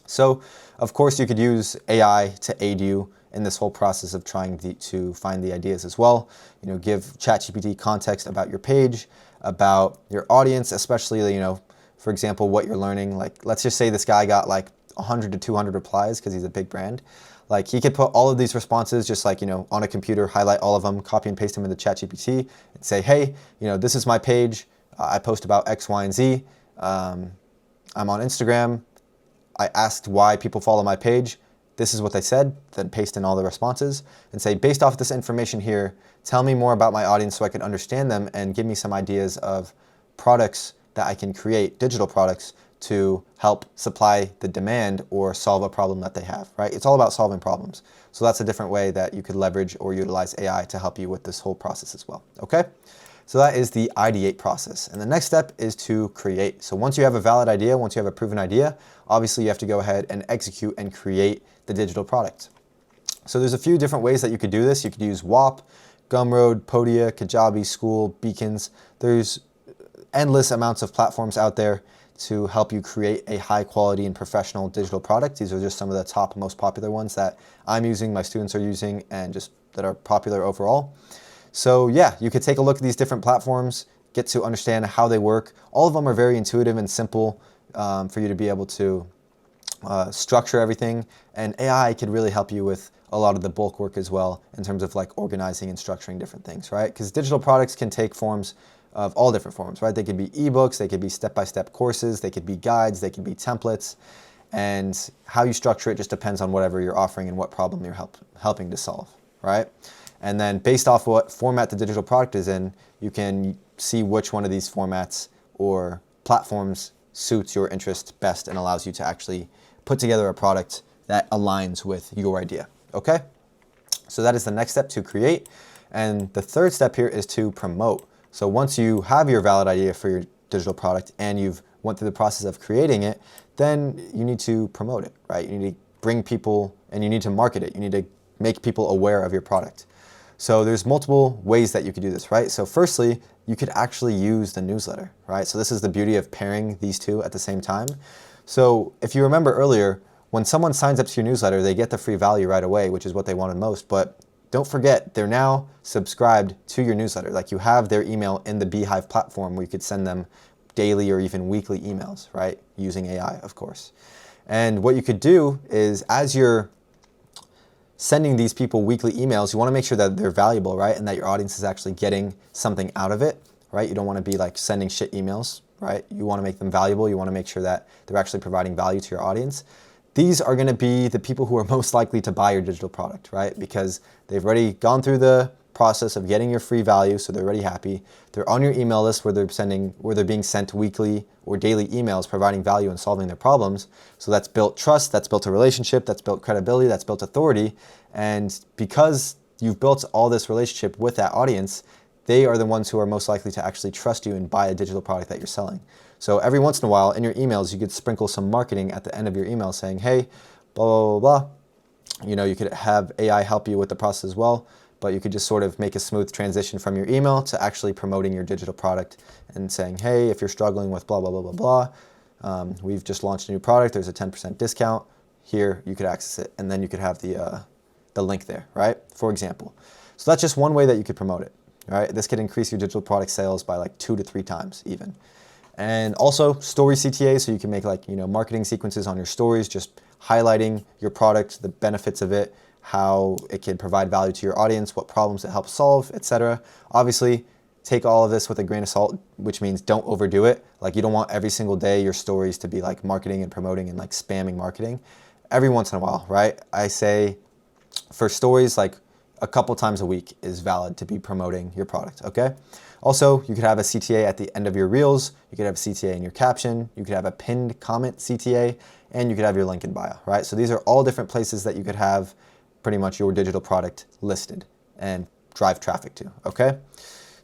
So, of course, you could use AI to aid you in this whole process of trying to find the ideas as well. You know, give ChatGPT context about your page, about your audience, especially, you know, for example, what you're learning. Like, let's just say this guy got like 100 to 200 replies because he's a big brand. Like, he could put all of these responses just like, you know, on a computer, highlight all of them, copy and paste them into ChatGPT and say, hey, you know, this is my page. I post about X, Y, and Z. I'm on Instagram. I asked why people follow my page. This is what they said, then paste in all the responses and say, based off of this information here, tell me more about my audience so I can understand them and give me some ideas of products that I can create, digital products, to help supply the demand or solve a problem that they have, right? It's all about solving problems. So that's a different way that you could leverage or utilize AI to help you with this whole process as well, okay? So that is the ideate process. And the next step is to create. So once you have a valid idea, once you have a proven idea, obviously you have to go ahead and execute and create the digital product. So there's a few different ways that you could do this. You could use WAP, Gumroad, Podia, Kajabi, School, Beacons. There's endless amounts of platforms out there to help you create a high quality and professional digital product. These are just some of the top most popular ones that I'm using, my students are using, and just that are popular overall. So yeah, you could take a look at these different platforms, get to understand how they work. All of them are very intuitive and simple for you to be able to structure everything. And AI could really help you with a lot of the bulk work as well in terms of like organizing and structuring different things, right? Because digital products can take forms of all different forms, right? They could be ebooks, they could be step-by-step courses, they could be guides, they could be templates. And how you structure it just depends on whatever you're offering and what problem you're helping to solve, right? And then based off what format the digital product is in, you can see which one of these formats or platforms suits your interest best and allows you to actually put together a product that aligns with your idea, okay? So that is the next step, to create. And the third step here is to promote. So once you have your valid idea for your digital product and you've went through the process of creating it, then you need to promote it, right? You need to bring people and you need to market it. You need to make people aware of your product. So there's multiple ways that you could do this, right? So firstly, you could actually use the newsletter, right? So this is the beauty of pairing these two at the same time. So if you remember earlier, when someone signs up to your newsletter, they get the free value right away, which is what they wanted most. But don't forget, they're now subscribed to your newsletter. Like, you have their email in the Beehive platform where you could send them daily or even weekly emails, right? Using AI, of course. And what you could do is, as you're sending these people weekly emails, you want to make sure that they're valuable, right? And that your audience is actually getting something out of it, right? You don't want to be like sending shit emails, right? You want to make them valuable. You want to make sure that they're actually providing value to your audience. These are going to be the people who are most likely to buy your digital product, right? Because they've already gone through the process of getting your free value, so they're already happy. They're on your email list where they're being sent weekly or daily emails providing value and solving their problems. So that's built trust, that's built a relationship, that's built credibility, that's built authority. And because you've built all this relationship with that audience, they are the ones who are most likely to actually trust you and buy a digital product that you're selling. So every once in a while in your emails, you could sprinkle some marketing at the end of your email saying, hey, blah, blah, blah, blah. You know, you could have AI help you with the process as well, but you could just sort of make a smooth transition from your email to actually promoting your digital product and saying, hey, if you're struggling with blah, blah, blah, blah, blah, we've just launched a new product. There's a 10% discount. Here, you could access it. And then you could have the link there, right? For example. So that's just one way that you could promote it, right? This could increase your digital product sales by like 2 to 3 times even. And also story CTA, so you can make like, you know, marketing sequences on your stories, just highlighting your product, the benefits of it, how it can provide value to your audience, what problems it helps solve, etc. Obviously, take all of this with a grain of salt, which means don't overdo it. Like, you don't want every single day your stories to be like marketing and promoting and like spamming marketing. Every once in a while, right? I say for stories, like a couple times a week is valid to be promoting your product, okay? Also, you could have a CTA at the end of your reels. You could have a CTA in your caption. You could have a pinned comment CTA, and you could have your link in bio, right? So these are all different places that you could have pretty much your digital product listed and drive traffic to, okay?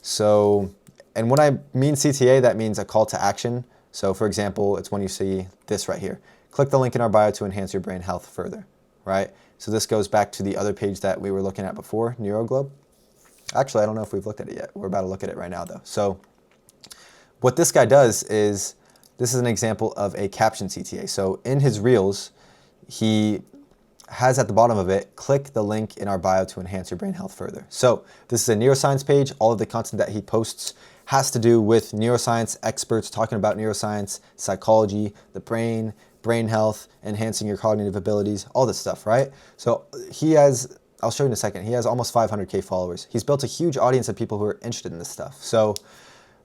So, and when I mean CTA, that means a call to action. So for example, it's when you see this right here. Click the link in our bio to enhance your brain health further, right? So this goes back to the other page that we were looking at before, NeuroGlobe. Actually, I don't know if we've looked at it yet. We're about to look at it right now though. So what this guy does is, this is an example of a caption CTA. So in his reels, he has at the bottom of it, click the link in our bio to enhance your brain health further. So this is a neuroscience page. All of the content that he posts has to do with neuroscience experts talking about neuroscience, psychology, the brain, brain health, enhancing your cognitive abilities, all this stuff, right? So he has, I'll show you in a second, he has almost 500K followers. He's built a huge audience of people who are interested in this stuff. So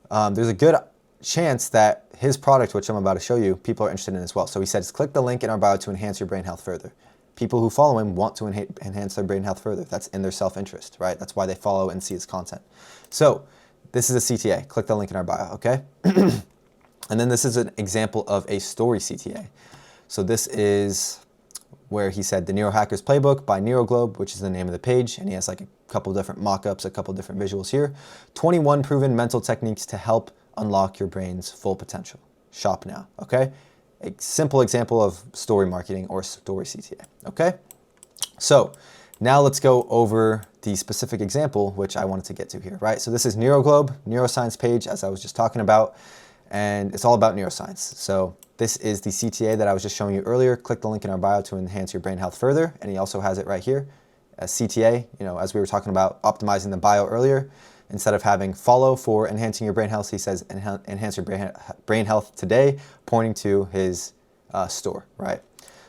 there's a good chance that his product, which I'm about to show you, people are interested in as well. So he says, click the link in our bio to enhance your brain health further. People who follow him want to enhance their brain health further. That's in their self-interest, right? That's why they follow and see his content. So this is a CTA. Click the link in our bio, okay? And then this is an example of a story CTA. So this is where he said the Neurohackers Playbook by NeuroGlobe, which is the name of the page. And he has like a couple different mock-ups, a couple different visuals here. 21 proven mental techniques to help unlock your brain's full potential. Shop now, okay? A simple example of story marketing or story CTA, okay? So now let's go over the specific example, which I wanted to get to here, right? So this is NeuroGlobe, neuroscience page, as I was just talking about, and it's all about neuroscience. So this is the CTA that I was just showing you earlier. Click the link in our bio to enhance your brain health further, and he also has it right here, a CTA, you know, as we were talking about optimizing the bio earlier. Instead of having follow for enhancing your brain health, he says enhance your brain health today, pointing to his store, right?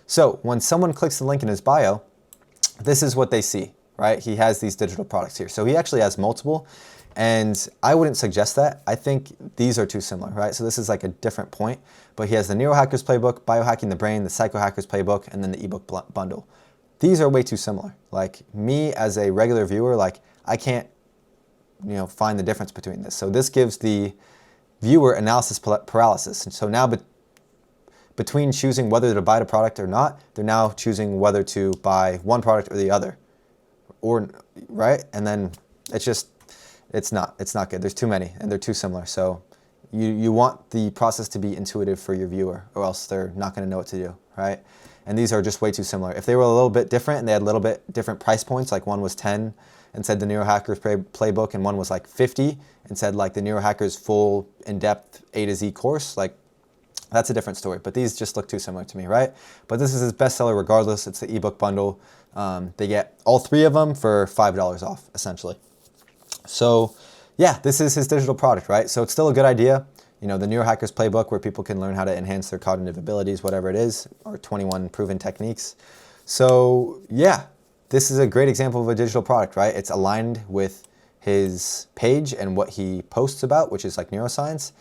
So when someone clicks the link in his bio, this is what they see, right? He has these digital products here. So he actually has multiple, and I wouldn't suggest that. I think these are too similar, right? So this is like a different point, but he has the Neurohackers Playbook, Biohacking the Brain, the Psychohackers Playbook, and then the ebook bundle. These are way too similar. Like me as a regular viewer, like I can't, you know, find the difference between this. So this gives the viewer analysis paralysis. And so now between choosing whether to buy the product or not, they're now choosing whether to buy one product or the other, or right? And then it's just, it's not good. There's too many and they're too similar. So you want the process to be intuitive for your viewer, or else they're not going to know what to do, right? And these are just way too similar. If they were a little bit different and they had a little bit different price points, like one was 10 and said the Neurohackers Playbook, and one was like 50 and said like the Neurohackers full in-depth A to Z course, like that's a different story. But these just look too similar to me, right? But this is his bestseller regardless. It's the ebook bundle. They get all three of them for $5 off, essentially. So yeah, this is his digital product, right? So it's still a good idea. You know, the Neurohackers Playbook, where people can learn how to enhance their cognitive abilities, whatever it is, or 21 proven techniques. So yeah, this is a great example of a digital product, right? It's aligned with his page and what he posts about, which is like neuroscience.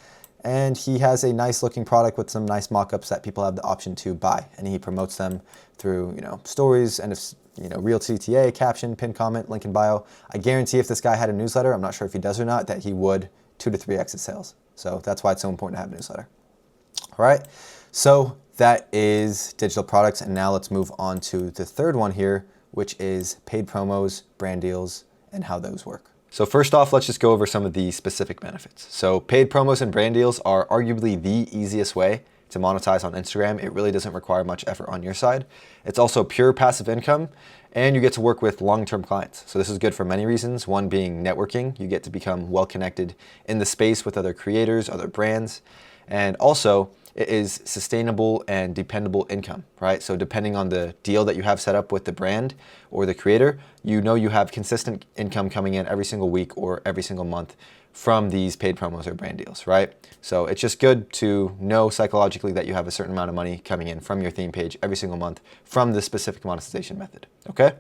And he has a nice looking product with some nice mock-ups that people have the option to buy. And he promotes them through, you know, stories and, you know, real CTA, caption, pin comment, link in bio. I guarantee if this guy had a newsletter, I'm not sure if he does or not, that he would 2 to 3x his sales. So that's why it's so important to have a newsletter. All right, so that is digital products. And now let's move on to the third one here, which is paid promos, brand deals, and how those work. So first off, let's just go over some of the specific benefits. So paid promos and brand deals are arguably the easiest way to monetize on Instagram. It really doesn't require much effort on your side. It's also pure passive income, and you get to work with long-term clients. So this is good for many reasons. One being networking. You get to become well-connected in the space with other creators, other brands, and also it is sustainable and dependable income, right? So depending on the deal that you have set up with the brand or the creator, you know you have consistent income coming in every single week or every single month from these paid promos or brand deals, right? So it's just good to know psychologically that you have a certain amount of money coming in from your theme page every single month from this specific monetization method, okay?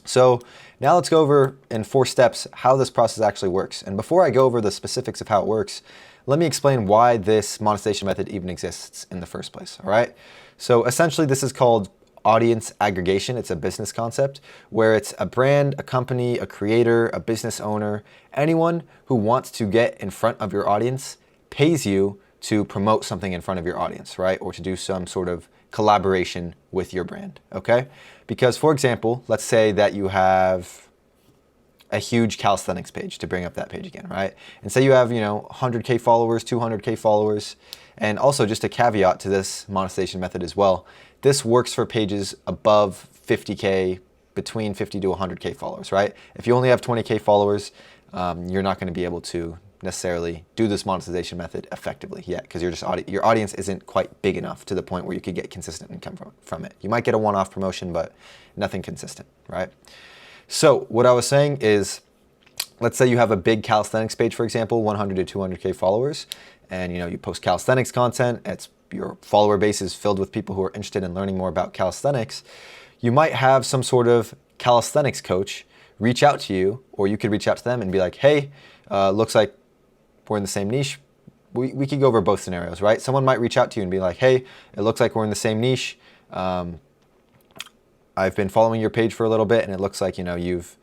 So now let's go over in 4 steps how this process actually works. And before I go over the specifics of how it works, let me explain why this monetization method even exists in the first place, all right? So essentially this is called audience aggregation. It's a business concept where it's a brand, a company, a creator, a business owner, anyone who wants to get in front of your audience pays you to promote something in front of your audience, right? Or to do some sort of collaboration with your brand, okay? Because for example, let's say that you have a huge calisthenics page, to bring up that page again, right? And say you have, 100K followers, 200K followers, and also just a caveat to this monetization method as well. This works for pages above 50K, between 50 to 100K followers, right? If you only have 20K followers, you're not going to be able to necessarily do this monetization method effectively yet, because your audience isn't quite big enough to the point where you could get consistent income from it. You might get a one-off promotion, but nothing consistent, right? So what I was saying is, let's say you have a big calisthenics page, for example, 100 to 200K followers, and you post calisthenics content. Your follower base is filled with people who are interested in learning more about calisthenics. You might have some sort of calisthenics coach reach out to you, or you could reach out to them and be like, hey, looks like we're in the same niche. We could go over both scenarios, right? Someone might reach out to you and be like, hey, it looks like we're in the same niche. I've been following your page for a little bit, and it looks like you've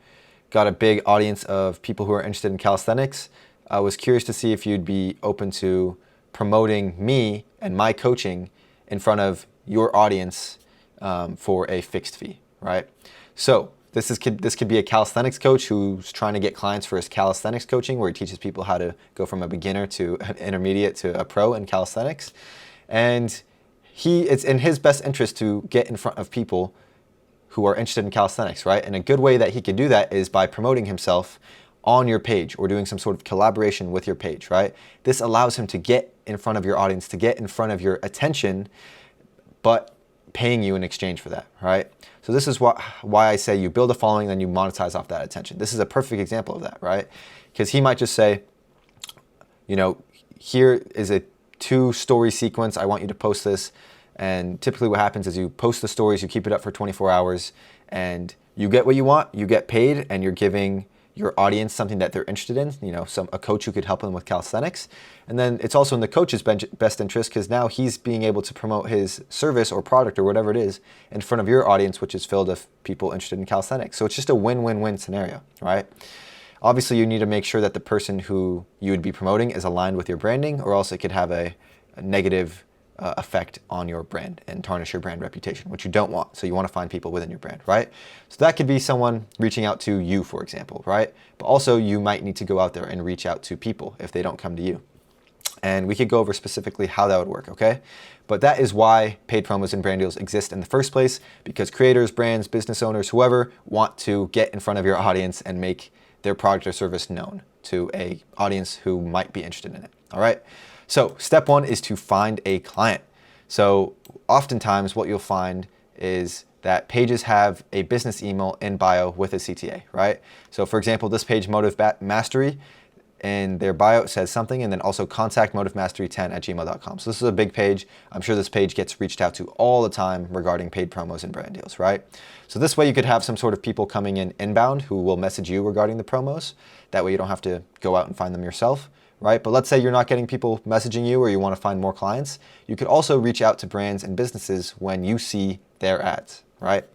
got a big audience of people who are interested in calisthenics. I was curious to see if you'd be open to promoting me and my coaching in front of your audience for a fixed fee, right? So this could be a calisthenics coach who's trying to get clients for his calisthenics coaching, where he teaches people how to go from a beginner to an intermediate to a pro in calisthenics. And it's in his best interest to get in front of people who are interested in calisthenics, right? And a good way that he could do that is by promoting himself on your page or doing some sort of collaboration with your page, right? This allows him to get in front of your audience, to get in front of your attention, but paying you in exchange for that, right? So this is why I say you build a following, then you monetize off that attention. This is a perfect example of that, right? Because he might just say, here is a 2-story sequence. I want you to post this. And typically what happens is you post the stories, you keep it up for 24 hours, and you get what you want, you get paid, and you're giving your audience something that they're interested in, a coach who could help them with calisthenics. And then it's also in the coach's best interest, because now he's being able to promote his service or product or whatever it is in front of your audience, which is filled with people interested in calisthenics. So it's just a win-win-win scenario, right? Obviously, you need to make sure that the person who you would be promoting is aligned with your branding, or else it could have a negative effect on your brand and tarnish your brand reputation, which you don't want. So you want to find people within your brand, right? So that could be someone reaching out to you, for example, right? But also you might need to go out there and reach out to people if they don't come to you. And we could go over specifically how that would work, okay? But that is why paid promos and brand deals exist in the first place, because creators, brands, business owners, whoever want to get in front of your audience and make their product or service known to an audience who might be interested in it, all right? So step 1 is to find a client. So oftentimes what you'll find is that pages have a business email in bio with a CTA, right? So for example, this page, Motive Mastery, in their bio it says something, and then also contact motivemastery10@gmail.com. So this is a big page. I'm sure this page gets reached out to all the time regarding paid promos and brand deals, right? So this way you could have some sort of people coming in inbound who will message you regarding the promos. That way you don't have to go out and find them yourself, right? But let's say you're not getting people messaging you, or you want to find more clients. You could also reach out to brands and businesses when you see their ads, right?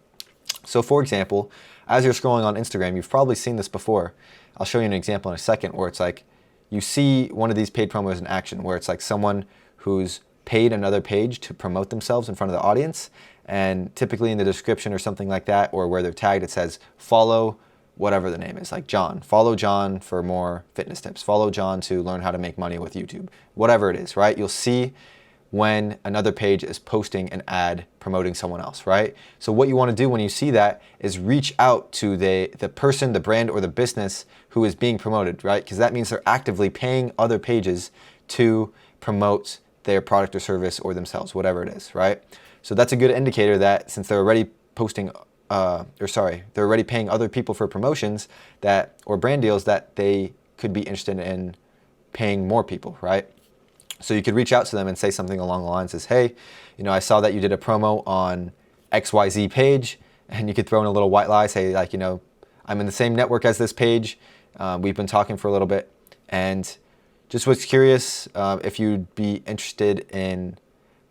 So for example, as you're scrolling on Instagram, you've probably seen this before. I'll show you an example in a second, where it's like you see one of these paid promos in action, where it's like someone who's paid another page to promote themselves in front of the audience. And typically in the description or something like that, or where they're tagged, it says, follow whatever the name is, like John. Follow John for more fitness tips. Follow John to learn how to make money with YouTube. Whatever it is, right? You'll see when another page is posting an ad promoting someone else, right? So what you want to do when you see that is reach out to the person, the brand, or the business who is being promoted, right? Because that means they're actively paying other pages to promote their product or service or themselves, whatever it is, right? So that's a good indicator that since they're already posting they're already paying other people for promotions or brand deals, that they could be interested in paying more people, right? So you could reach out to them and say something along the lines as, hey, I saw that you did a promo on XYZ page. And you could throw in a little white lie, say like, you know, I'm in the same network as this page. We've been talking for a little bit, and just was curious if you'd be interested in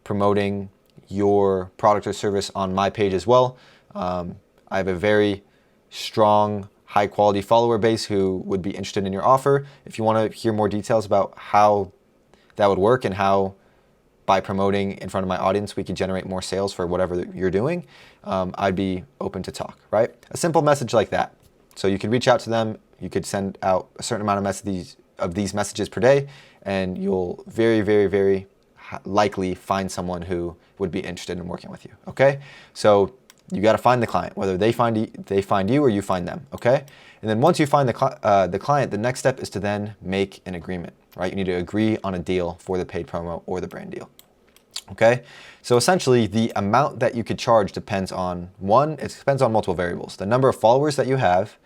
promoting your product or service on my page as well. I have a very strong, high quality follower base who would be interested in your offer. If you want to hear more details about how that would work and how by promoting in front of my audience we could generate more sales for whatever you're doing, I'd be open to talk, right? A simple message like that. So you could reach out to them, you could send out a certain amount of these messages per day, and you'll very, very, very likely find someone who would be interested in working with you, okay? So you got to find the client, whether they find you or you find them, okay? And then once you find the client, the next step is to then make an agreement, right? You need to agree on a deal for the paid promo or the brand deal, okay? So essentially, the amount that you could charge depends on it depends on multiple variables: the number of followers that you have,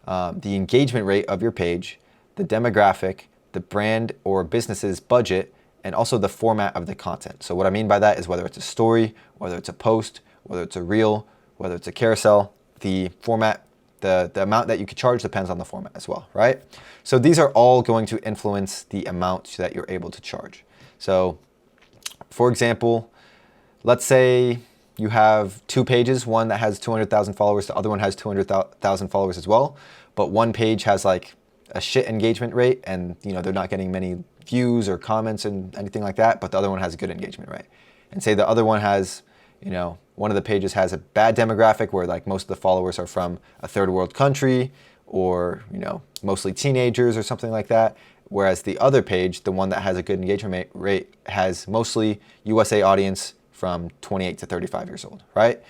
the engagement rate of your page, the demographic, the brand or business's budget, and also the format of the content. So what I mean by that is whether it's a story, whether it's a post, whether it's a reel, whether it's a carousel, the format, the amount that you could charge depends on the format as well, right? So these are all going to influence the amount that you're able to charge. So for example, let's say you have two pages, one that has 200,000 followers, the other one has 200,000 followers as well, but one page has like a shit engagement rate and you know they're not getting many views or comments and anything like that, but the other one has a good engagement rate. And say the other one has, you know, one of the pages has a bad demographic where like most of the followers are from a third world country or, you know, mostly teenagers or something like that. Whereas the other page, the one that has a good engagement rate, has mostly USA audience from 28 to 35 years old, right?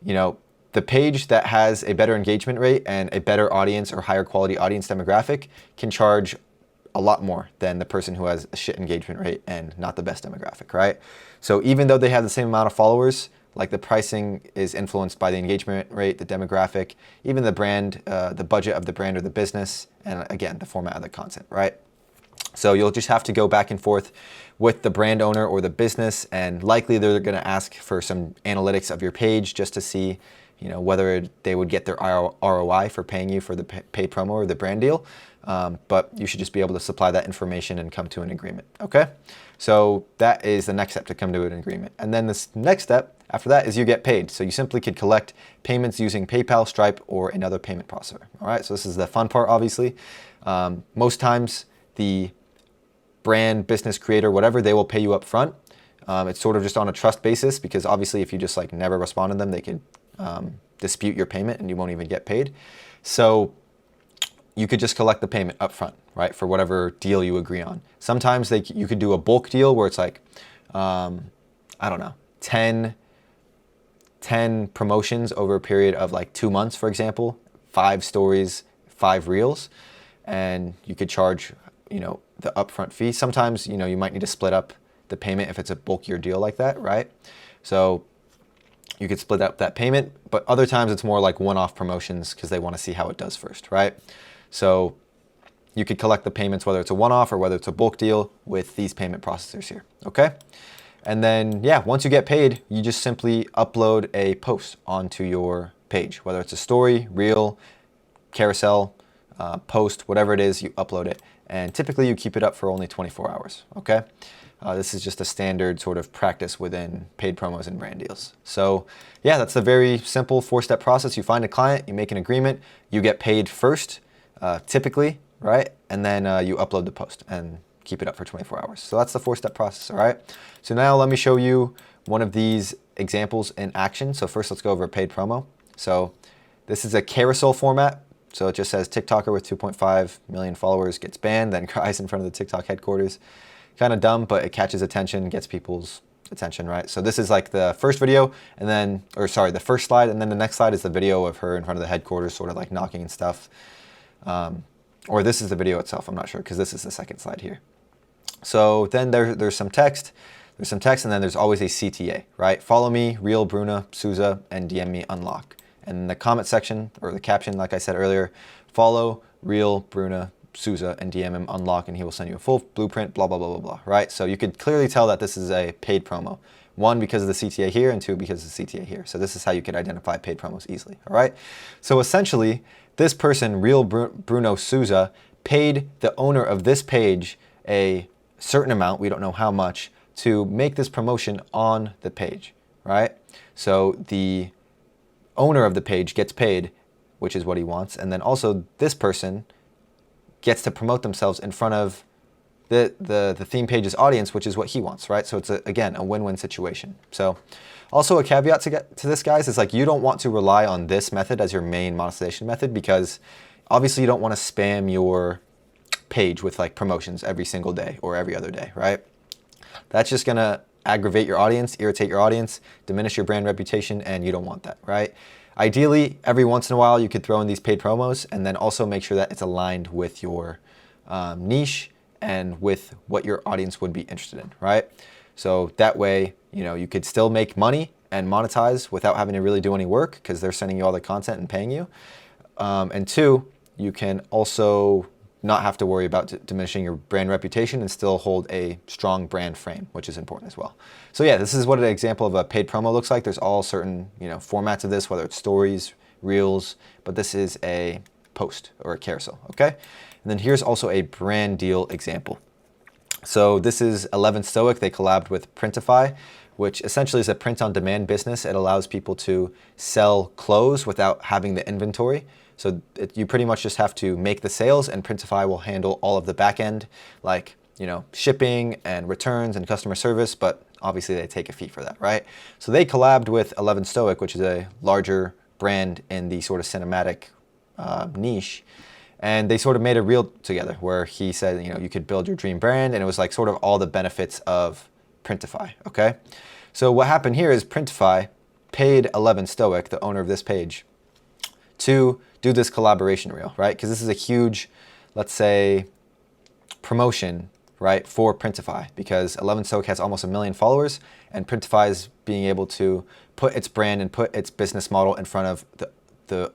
You know, the page that has a better engagement rate and a better audience or higher quality audience demographic can charge a lot more than the person who has a shit engagement rate and not the best demographic, right? So even though they have the same amount of followers, like the pricing is influenced by the engagement rate, the demographic, even the brand, the budget of the brand or the business, and again, the format of the content, right? So you'll just have to go back and forth with the brand owner or the business, and likely they're going to ask for some analytics of your page just to see, you know, whether they would get their ROI for paying you for the paid promo or the brand deal. But you should just be able to supply that information and come to an agreement, okay? So that is the next step, to come to an agreement. And then this next step after that is you get paid. So you simply could collect payments using PayPal, Stripe, or another payment processor, all right? So this is the fun part, obviously. Most times the brand, business, creator, whatever, they will pay you up front. It's sort of just on a trust basis, because obviously if you just like never respond to them, they could dispute your payment and you won't even get paid. So you could just collect the payment up front, right, for whatever deal you agree on. Sometimes you could do a bulk deal where it's like, I don't know, 10 promotions over a period of like 2 months, for example, 5 stories, 5 reels, and you could charge, you know, the upfront fee. Sometimes, you know, you might need to split up the payment if it's a bulkier deal like that, right? So you could split up that payment, but other times it's more like one-off promotions because they want to see how it does first, right? So you could collect the payments whether it's a one-off or whether it's a bulk deal with these payment processors here, okay? And then, yeah, once you get paid, you just simply upload a post onto your page, whether it's a story, reel, carousel, post, whatever it is, you upload it. And typically you keep it up for only 24 hours, okay? This is just a standard sort of practice within paid promos and brand deals. So yeah, that's a very simple 4-step process. You find a client, you make an agreement, you get paid first, typically, right? And then you upload the post and keep it up for 24 hours. So that's the 4-step process, all right? So now let me show you one of these examples in action. So first let's go over a paid promo. So this is a carousel format. So it just says TikToker with 2.5 million followers gets banned, then cries in front of the TikTok headquarters. Kind of dumb, but it catches attention, gets people's attention, right? So this is like the first video, and then, or sorry, the first slide, and then the next slide is the video of her in front of the headquarters, sort of like knocking and stuff. Or this is the video itself, I'm not sure, because this is the second slide here. So then there's some text, and then there's always a CTA, right? Follow me, Real Bruna Souza, and DM me Unlock. And in the comment section, or the caption, like I said earlier, follow Real Bruna Souza and DM him Unlock, and he will send you a full blueprint, blah, blah, blah, blah, blah, right? So you could clearly tell that this is a paid promo One, because of the CTA here, and two, because of the CTA here. So this is how you can identify paid promos easily, all right? So essentially, this person, Real Bruno Souza, paid the owner of this page a certain amount, we don't know how much, to make this promotion on the page, right? So the owner of the page gets paid, which is what he wants, and then also this person gets to promote themselves in front of the theme page's audience, which is what he wants, right? So it's, again, a win-win situation. So also a caveat to this, guys, is like you don't want to rely on this method as your main monetization method, because obviously you don't want to spam your page with like promotions every single day or every other day, right? That's just gonna aggravate your audience, irritate your audience, diminish your brand reputation, and you don't want that, right? Ideally, every once in a while you could throw in these paid promos, and then also make sure that it's aligned with your niche and with what your audience would be interested in, right? So that way, you know, you could still make money and monetize without having to really do any work, because they're sending you all the content and paying you. And two, you can also not have to worry about diminishing your brand reputation and still hold a strong brand frame, which is important as well. So yeah, this is what an example of a paid promo looks like. There's all certain, you know, formats of this, whether it's stories, reels, but this is a post or a carousel, okay? And then here's also a brand deal example. So this is 11 Stoic. They collabed with Printify, which essentially is a print-on-demand business. It allows people to sell clothes without having the inventory. So you pretty much just have to make the sales, and Printify will handle all of the back end, like, you know, shipping and returns and customer service, but obviously they take a fee for that, right? So they collabed with 11 Stoic, which is a larger brand in the sort of cinematic niche. And they sort of made a reel together where he said, you know, you could build your dream brand, and it was like sort of all the benefits of Printify, okay? So what happened here is Printify paid 11 Stoic, the owner of this page, to do this collaboration reel, right? Because this is a huge, let's say, promotion, right, for Printify, because 11 Stoic has almost 1 million followers, and Printify is being able to put its brand and put its business model in front of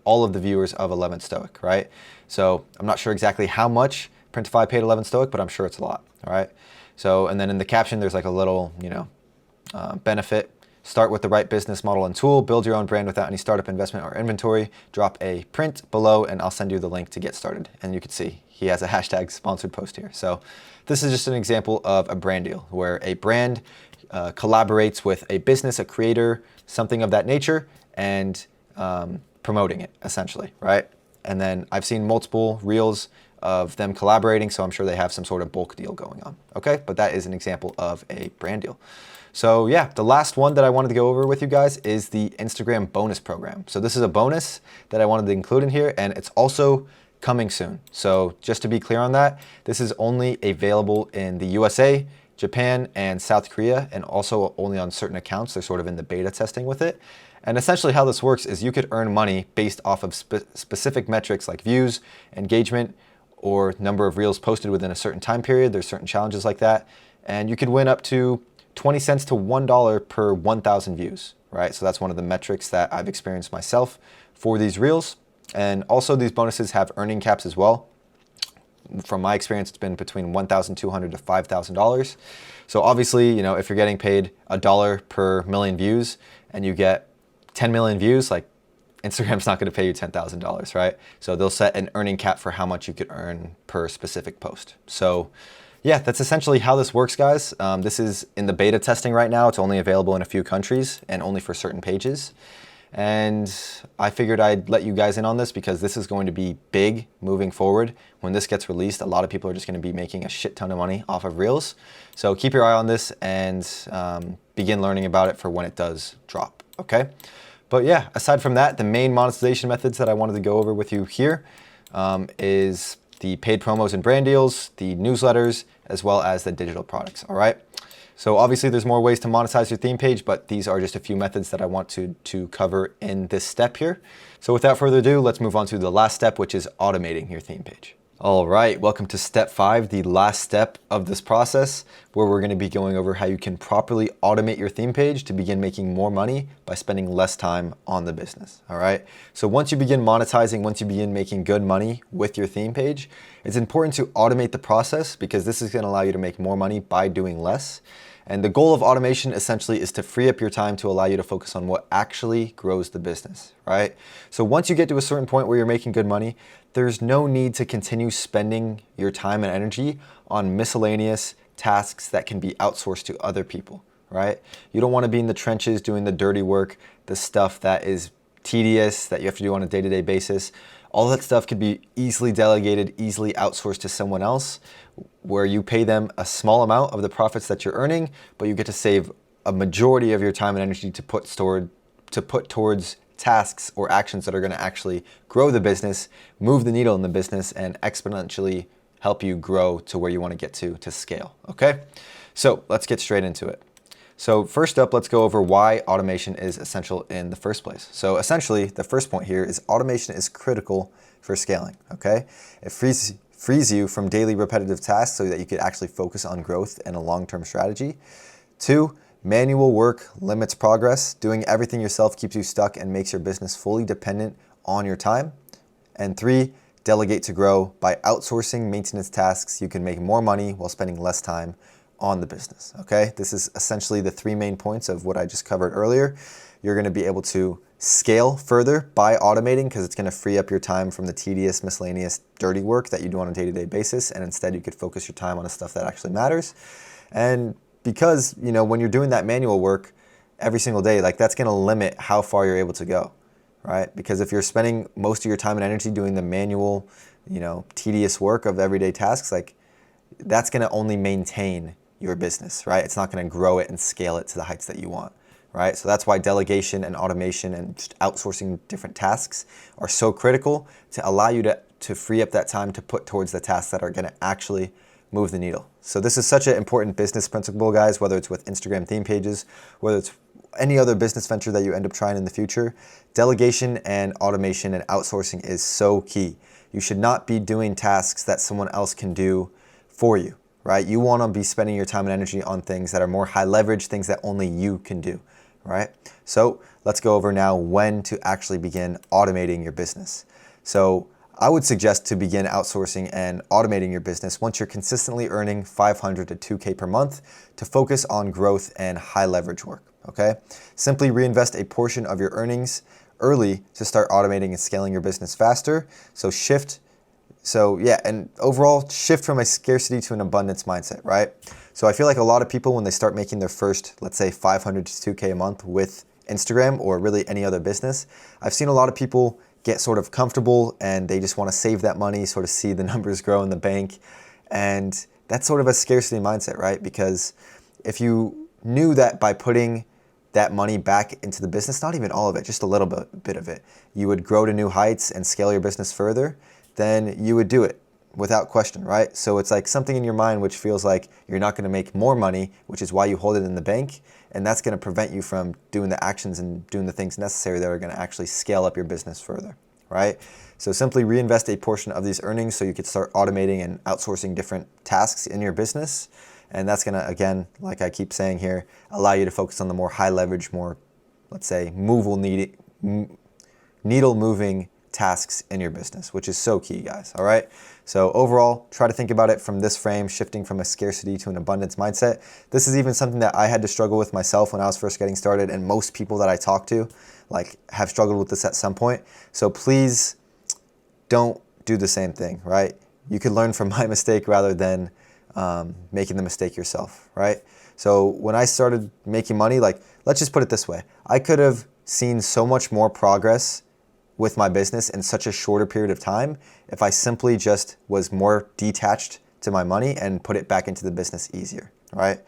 all of the viewers of 11 Stoic, right? So I'm not sure exactly how much Printify paid 11 Stoic, but I'm sure it's a lot, all right? So, and then in the caption, there's like a little, you know, benefit. Start with the right business model and tool, build your own brand without any startup investment or inventory, drop a print below, and I'll send you the link to get started. And you can see he has a hashtag sponsored post here. So this is just an example of a brand deal where a brand collaborates with a business, a creator, something of that nature, and promoting it essentially, right? And then I've seen multiple reels of them collaborating, so I'm sure they have some sort of bulk deal going on, okay? But that is an example of a brand deal. So yeah, the last one that I wanted to go over with you guys is the Instagram bonus program. So this is a bonus that I wanted to include in here, and it's also coming soon. So just to be clear on that, this is only available in the USA, Japan, and South Korea, and also only on certain accounts. They're sort of in the beta testing with it. And essentially how this works is you could earn money based off of specific metrics like views, engagement, or number of reels posted within a certain time period. There's certain challenges like that. And you could win up to 20 cents to $1 per 1,000 views, right? So that's one of the metrics that I've experienced myself for these reels. And also these bonuses have earning caps as well. From my experience, it's been between $1,200 to $5,000. So obviously, you know, if you're getting paid $1 per million views and you get 10 million views, like Instagram's not going to pay you $10,000, right? So they'll set an earning cap for how much you could earn per specific post. So yeah, that's essentially how this works, guys. This is in the beta testing right now. It's only available in a few countries and only for certain pages. And I figured I'd let you guys in on this because this is going to be big moving forward. When this gets released, a lot of people are just going to be making a shit ton of money off of Reels. So keep your eye on this and begin learning about it for when it does drop, okay? But yeah, aside from that, the main monetization methods that I wanted to go over with you here is the paid promos and brand deals, the newsletters, as well as the digital products, all right? So obviously there's more ways to monetize your theme page, but these are just a few methods that I want to cover in this step here. So without further ado, let's move on to the last step, which is automating your theme page. All right, welcome to step 5, the last step of this process, where we're gonna be going over how you can properly automate your theme page to begin making more money by spending less time on the business, all right? So once you begin monetizing, once you begin making good money with your theme page, it's important to automate the process because this is gonna allow you to make more money by doing less. And the goal of automation essentially is to free up your time to allow you to focus on what actually grows the business, right? So once you get to a certain point where you're making good money, there's no need to continue spending your time and energy on miscellaneous tasks that can be outsourced to other people, right? You don't want to be in the trenches doing the dirty work, the stuff that is tedious, that you have to do on a day-to-day basis. All that stuff could be easily delegated, easily outsourced to someone else, where you pay them a small amount of the profits that you're earning, but you get to save a majority of your time and energy to put towards tasks or actions that are going to actually grow the business, move the needle in the business, and exponentially help you grow to where you want to get to scale, okay? So let's get straight into it. So first up, let's go over why automation is essential in the first place. So essentially, the first point here is automation is critical for scaling, okay? It frees you from daily repetitive tasks so that you could actually focus on growth and a long-term strategy. 2, manual work limits progress. Doing everything yourself keeps you stuck and makes your business fully dependent on your time. And 3, delegate to grow. By outsourcing maintenance tasks, you can make more money while spending less time on the business, okay? This is essentially the 3 main points of what I just covered earlier. You're gonna be able to scale further by automating because it's gonna free up your time from the tedious, miscellaneous, dirty work that you do on a day-to-day basis, and instead you could focus your time on the stuff that actually matters. And because, you know, when you're doing that manual work every single day, like that's gonna limit how far you're able to go, right? Because if you're spending most of your time and energy doing the manual, you know, tedious work of everyday tasks, like that's gonna only maintain your business, right? It's not gonna grow it and scale it to the heights that you want, right? So that's why delegation and automation and just outsourcing different tasks are so critical to allow you to free up that time to put towards the tasks that are gonna actually move the needle. So this is such an important business principle, guys, whether it's with Instagram theme pages, whether it's any other business venture that you end up trying in the future. Delegation and automation and outsourcing is so key. You should not be doing tasks that someone else can do for you, right? You want to be spending your time and energy on things that are more high leverage, things that only you can do, right? So let's go over now when to actually begin automating your business. So I would suggest to begin outsourcing and automating your business once you're consistently earning $500 to $2K per month to focus on growth and high leverage work, okay? Simply reinvest a portion of your earnings early to start automating and scaling your business faster. And overall, shift from a scarcity to an abundance mindset, right? So I feel like a lot of people, when they start making their first, let's say 500 to 2K a month with Instagram or really any other business, I've seen a lot of people get sort of comfortable and they just want to save that money, sort of see the numbers grow in the bank. And that's sort of a scarcity mindset, right? Because if you knew that by putting that money back into the business, not even all of it, just a little bit of it, you would grow to new heights and scale your business further, then you would do it without question, right? So it's like something in your mind which feels like you're not going to make more money, which is why you hold it in the bank, and that's going to prevent you from doing the actions and doing the things necessary that are going to actually scale up your business further, right? So simply reinvest a portion of these earnings so you could start automating and outsourcing different tasks in your business, and that's going to, again, like I keep saying here, allow you to focus on the more high leverage, more, let's say, needle moving tasks in your business, which is so key, guys, all right? So overall, try to think about it from this frame, shifting from a scarcity to an abundance mindset. This is even something that I had to struggle with myself when I was first getting started, and most people that I talk to like have struggled with this at some point. So please don't do the same thing, right? You could learn from my mistake rather than making the mistake yourself, right? So when I started making money, like, let's just put it this way. I could have seen so much more progress with my business in such a shorter period of time if I simply just was more detached to my money and put it back into the business easier, right?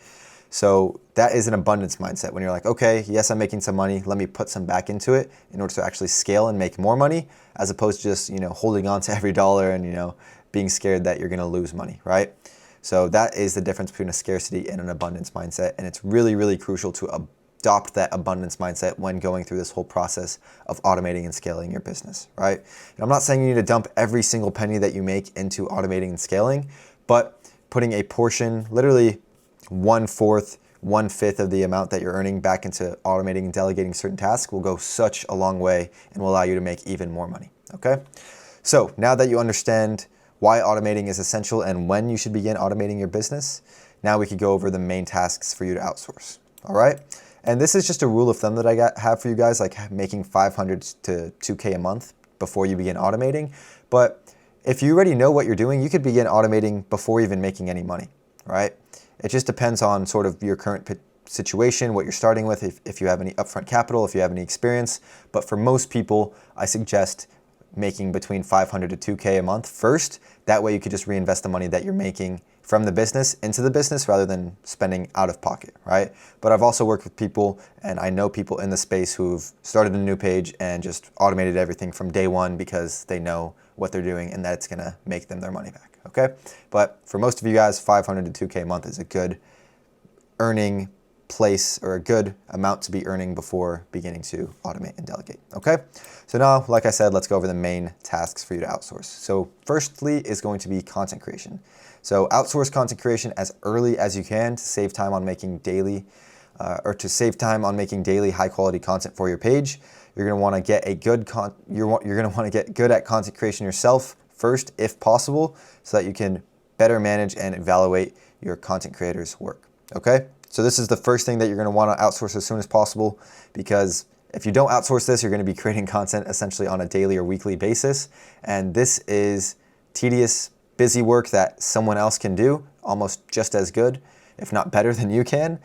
So that is an abundance mindset when you're like, okay, yes, I'm making some money, let me put some back into it in order to actually scale and make more money, as opposed to just, holding on to every dollar and, being scared that you're gonna lose money, right? So that is the difference between a scarcity and an abundance mindset, and it's really, really crucial to adopt that abundance mindset when going through this whole process of automating and scaling your business, right? And I'm not saying you need to dump every single penny that you make into automating and scaling, but putting a portion, literally 1/4, 1/5 of the amount that you're earning back into automating and delegating certain tasks will go such a long way and will allow you to make even more money, okay? So now that you understand why automating is essential and when you should begin automating your business, now we could go over the main tasks for you to outsource. All right. And this is just a rule of thumb that I have for you guys, like making 500 to 2K a month before you begin automating. But if you already know what you're doing, you could begin automating before even making any money, right? It just depends on sort of your current situation, what you're starting with, if you have any upfront capital, if you have any experience. But for most people, I suggest making between 500 to 2K a month first. That way you could just reinvest the money that you're making from the business into the business rather than spending out of pocket, right? But I've also worked with people, and I know people in the space who've started a new page and just automated everything from day one because they know what they're doing and that it's gonna make them their money back, okay? But for most of you guys, 500 to 2K a month is a good earning place or a good amount to be earning before beginning to automate and delegate, okay? So now, like I said, let's go over the main tasks for you to outsource. So firstly is going to be content creation. So outsource content creation as early as you can to save time on making daily high quality content for your page. You're gonna wanna get good at content creation yourself first, if possible, so that you can better manage and evaluate your content creators' work, okay? So this is the first thing that you're gonna wanna outsource as soon as possible, because if you don't outsource this, you're gonna be creating content essentially on a daily or weekly basis. And this is tedious, busy work that someone else can do almost just as good, if not better than you can,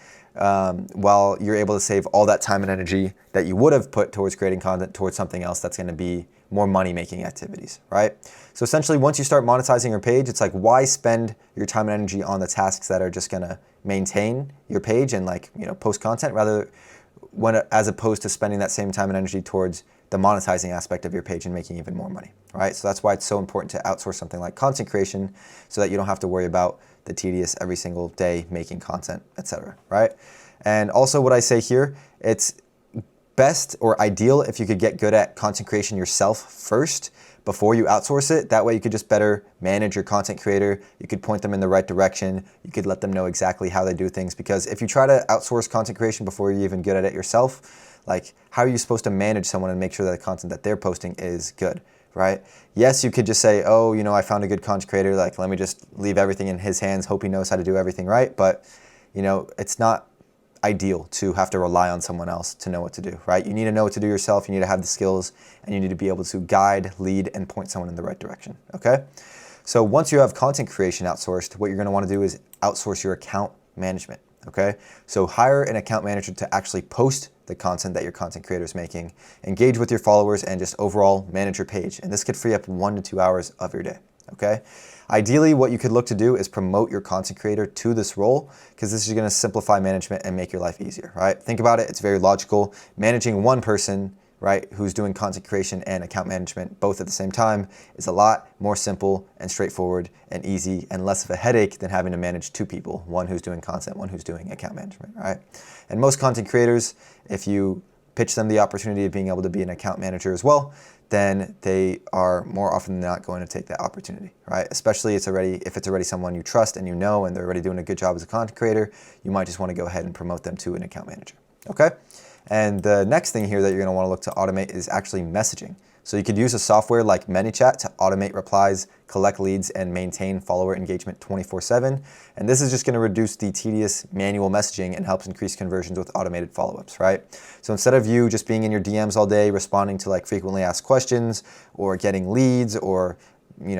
while you're able to save all that time and energy that you would have put towards creating content towards something else that's gonna be more money-making activities, right? So essentially, once you start monetizing your page, it's like, why spend your time and energy on the tasks that are just gonna maintain your page and post content, as opposed to spending that same time and energy towards the monetizing aspect of your page and making even more money, right? So that's why it's so important to outsource something like content creation so that you don't have to worry about the tedious every single day making content, etc., right? And also what I say here, it's best or ideal if you could get good at content creation yourself first before you outsource it. That way you could just better manage your content creator. You could point them in the right direction. You could let them know exactly how they do things, because if you try to outsource content creation before you're even good at it yourself, like, how are you supposed to manage someone and make sure that the content that they're posting is good, right? Yes, you could just say, oh, I found a good content creator, like, let me just leave everything in his hands, hope he knows how to do everything right. But, it's not ideal to have to rely on someone else to know what to do, right? You need to know what to do yourself, you need to have the skills, and you need to be able to guide, lead, and point someone in the right direction, okay? So once you have content creation outsourced, what you're gonna wanna do is outsource your account management, okay? So hire an account manager to actually post the content that your content creator is making, engage with your followers, and just overall manage your page. And this could free up 1 to 2 hours of your day, okay? Ideally, what you could look to do is promote your content creator to this role, because this is gonna simplify management and make your life easier, right? Think about it, it's very logical. Managing one person, right, who's doing content creation and account management both at the same time is a lot more simple and straightforward and easy and less of a headache than having to manage 2 people, one who's doing content, one who's doing account management, right? And most content creators, if you pitch them the opportunity of being able to be an account manager as well, then they are more often than not going to take that opportunity, right? Especially if it's already someone you trust and and they're already doing a good job as a content creator, you might just want to go ahead and promote them to an account manager, okay? And the next thing here that you're gonna wanna look to automate is actually messaging. So you could use a software like ManyChat to automate replies, collect leads, and maintain follower engagement 24/7. And this is just gonna reduce the tedious manual messaging and helps increase conversions with automated follow-ups, right? So instead of you just being in your DMs all day, responding to frequently asked questions, or getting leads, or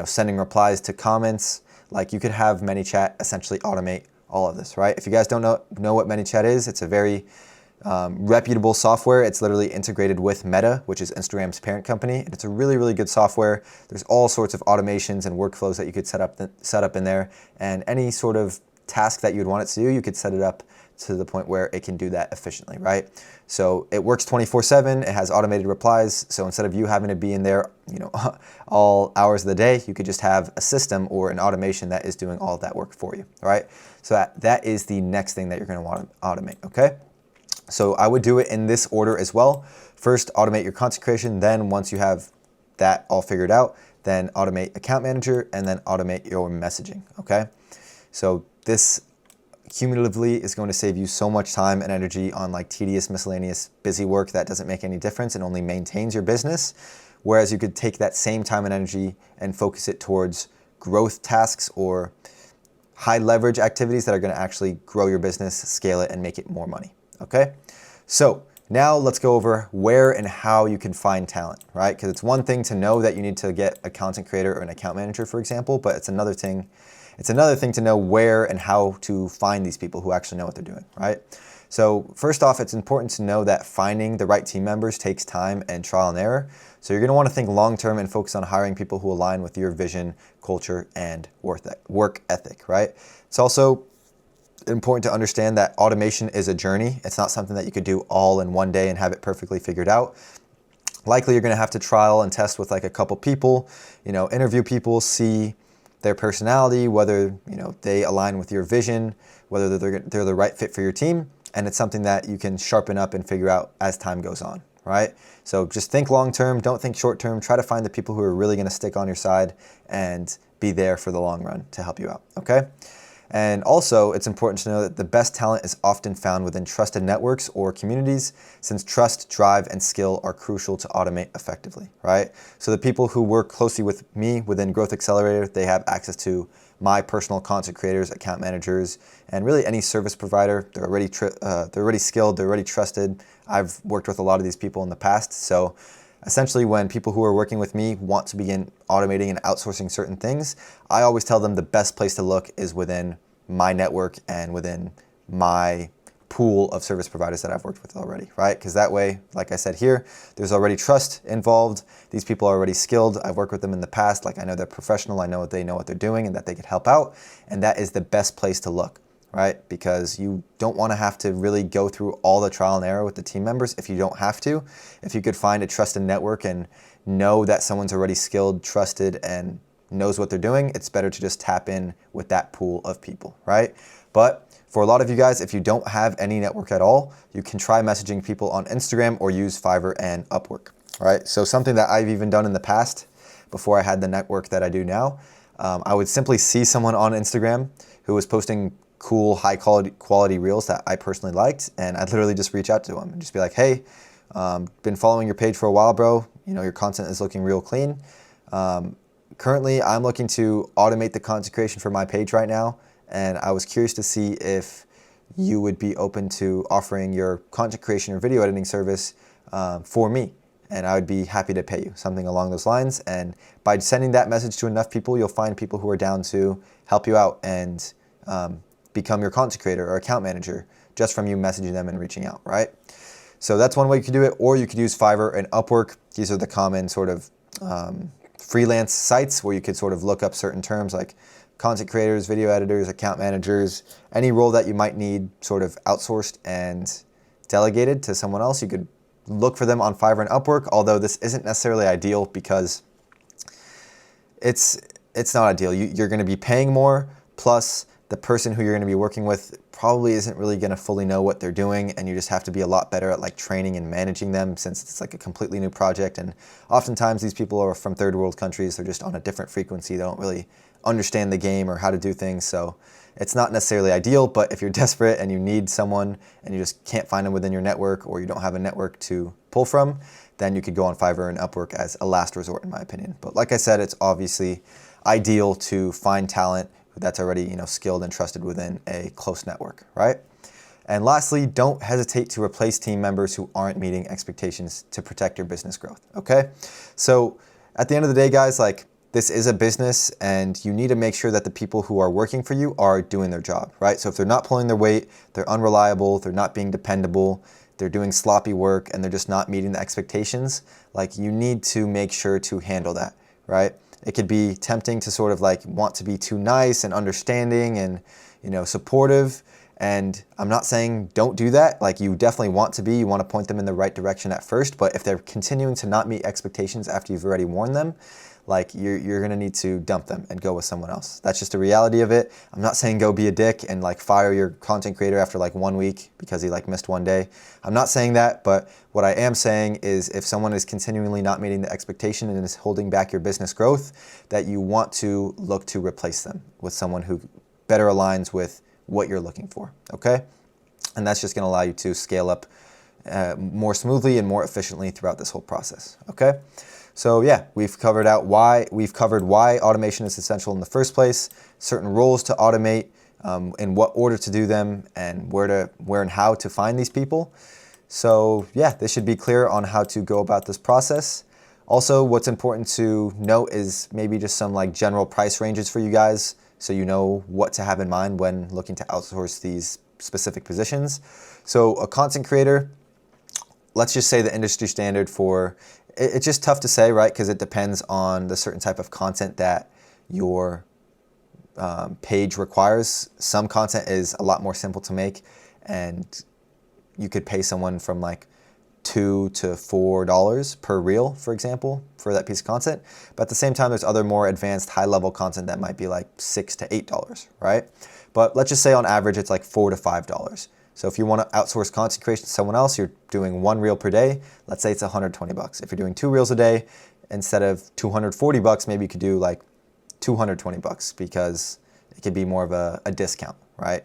sending replies to comments, you could have ManyChat essentially automate all of this, right? If you guys don't know what ManyChat is, it's a very reputable software. It's literally integrated with Meta, which is Instagram's parent company, and it's a really, really good software. There's all sorts of automations and workflows that you could set up in there, and any sort of task that you'd want it to do, you could set it up to the point where it can do that efficiently, right? So it works 24/7. It has automated replies. So instead of you having to be in there, all hours of the day, you could just have a system or an automation that is doing all of that work for you, right? So that is the next thing that you're going to want to automate, okay? So I would do it in this order as well. First, automate your content creation. Then once you have that all figured out, then automate account manager, and then automate your messaging, okay? So this cumulatively is going to save you so much time and energy on tedious, miscellaneous, busy work that doesn't make any difference and only maintains your business. Whereas you could take that same time and energy and focus it towards growth tasks or high leverage activities that are going to actually grow your business, scale it, and make it more money. Okay? So now let's go over where and how you can find talent, right? Because it's one thing to know that you need to get a content creator or an account manager, for example, but it's another thing to know where and how to find these people who actually know what they're doing, right? So first off, it's important to know that finding the right team members takes time and trial and error. So you're going to want to think long-term and focus on hiring people who align with your vision, culture, and work ethic, right? It's also important to understand that automation is a journey. It's not something that you could do all in one day and have it perfectly figured out. Likely you're going to have to trial and test with like a couple people, interview people, see their personality, whether they align with your vision, whether they're the right fit for your team. And it's something that you can sharpen up and figure out as time goes on, right? So just think long term, don't think short term. Try to find the people who are really going to stick on your side and be there for the long run to help you out, okay? And also, it's important to know that the best talent is often found within trusted networks or communities, since trust, drive, and skill are crucial to automate effectively, right? So the people who work closely with me within Growth Accelerator, they have access to my personal content creators, account managers, and really any service provider. They're already skilled, they're already trusted. I've worked with a lot of these people in the past, so essentially, when people who are working with me want to begin automating and outsourcing certain things, I always tell them the best place to look is within my network and within my pool of service providers that I've worked with already, right? Because that way, like I said here, there's already trust involved. These people are already skilled. I've worked with them in the past. Like I know they're professional. I know they know what they're doing and that they could help out. And that is the best place to look, right? Because you don't want to have to really go through all the trial and error with the team members if you don't have to. If you could find a trusted network and know that someone's already skilled, trusted, and knows what they're doing, it's better to just tap in with that pool of people, right? But for a lot of you guys, if you don't have any network at all, you can try messaging people on Instagram or use Fiverr and Upwork, right? So something that I've even done in the past before I had the network that I do now, I would simply see someone on Instagram who was posting cool, high quality reels that I personally liked, and I'd literally just reach out to them and just be like, hey, been following your page for a while, bro. Your content is looking real clean. Currently, I'm looking to automate the content creation for my page right now, and I was curious to see if you would be open to offering your content creation or video editing service for me, and I would be happy to pay you, something along those lines. And by sending that message to enough people, you'll find people who are down to help you out and become your content creator or account manager just from you messaging them and reaching out, right? So that's one way you could do it, or you could use Fiverr and Upwork. These are the common sort of freelance sites where you could sort of look up certain terms like content creators, video editors, account managers, any role that you might need sort of outsourced and delegated to someone else. You could look for them on Fiverr and Upwork, although this isn't necessarily ideal because it's not ideal. You're going to be paying more, plus the person who you're going to be working with probably isn't really going to fully know what they're doing, and you just have to be a lot better at like training and managing them since it's like a completely new project. And oftentimes these people are from third world countries. They're just on a different frequency. They don't really understand the game or how to do things. So it's not necessarily ideal, but if you're desperate and you need someone and you just can't find them within your network, or you don't have a network to pull from, then you could go on Fiverr and Upwork as a last resort, in my opinion. But like I said, it's obviously ideal to find talent that's already skilled and trusted within a close network, right? And lastly, don't hesitate to replace team members who aren't meeting expectations to protect your business growth, okay? So at the end of the day, guys, like this is a business and you need to make sure that the people who are working for you are doing their job, right? So if they're not pulling their weight, they're unreliable, they're not being dependable, they're doing sloppy work, and they're just not meeting the expectations, like you need to make sure to handle that, right? It could be tempting to sort of like want to be too nice and understanding and, supportive. And I'm not saying don't do that. Like you definitely want to be, you want to point them in the right direction at first, but if they're continuing to not meet expectations after you've already warned them, like you're gonna need to dump them and go with someone else. That's just a reality of it. I'm not saying go be a dick and like fire your content creator after like 1 week because he like missed one day. I'm not saying that, but what I am saying is if someone is continually not meeting the expectation and is holding back your business growth, that you want to look to replace them with someone who better aligns with what you're looking for, okay? And that's just gonna allow you to scale up more smoothly and more efficiently throughout this whole process, okay? So yeah, we've covered why automation is essential in the first place, certain roles to automate, in what order to do them, and where and how to find these people. So yeah, this should be clear on how to go about this process. Also, what's important to note is maybe just some like general price ranges for you guys, so you know what to have in mind when looking to outsource these specific positions. So a content creator, let's just say the industry standard for, it's just tough to say, right? Because it depends on the certain type of content that your page requires. Some content is a lot more simple to make, and you could pay someone from like $2 to $4 per reel, for example, for that piece of content. But at the same time, there's other more advanced high-level content that might be like $6 to $8, right? But let's just say on average, it's like $4 to $5. So if you want to outsource content creation to someone else, you're doing 1 reel per day. Let's say it's $120. If you're doing 2 reels a day, instead of $240, maybe you could do like $220 because it could be more of a discount, right?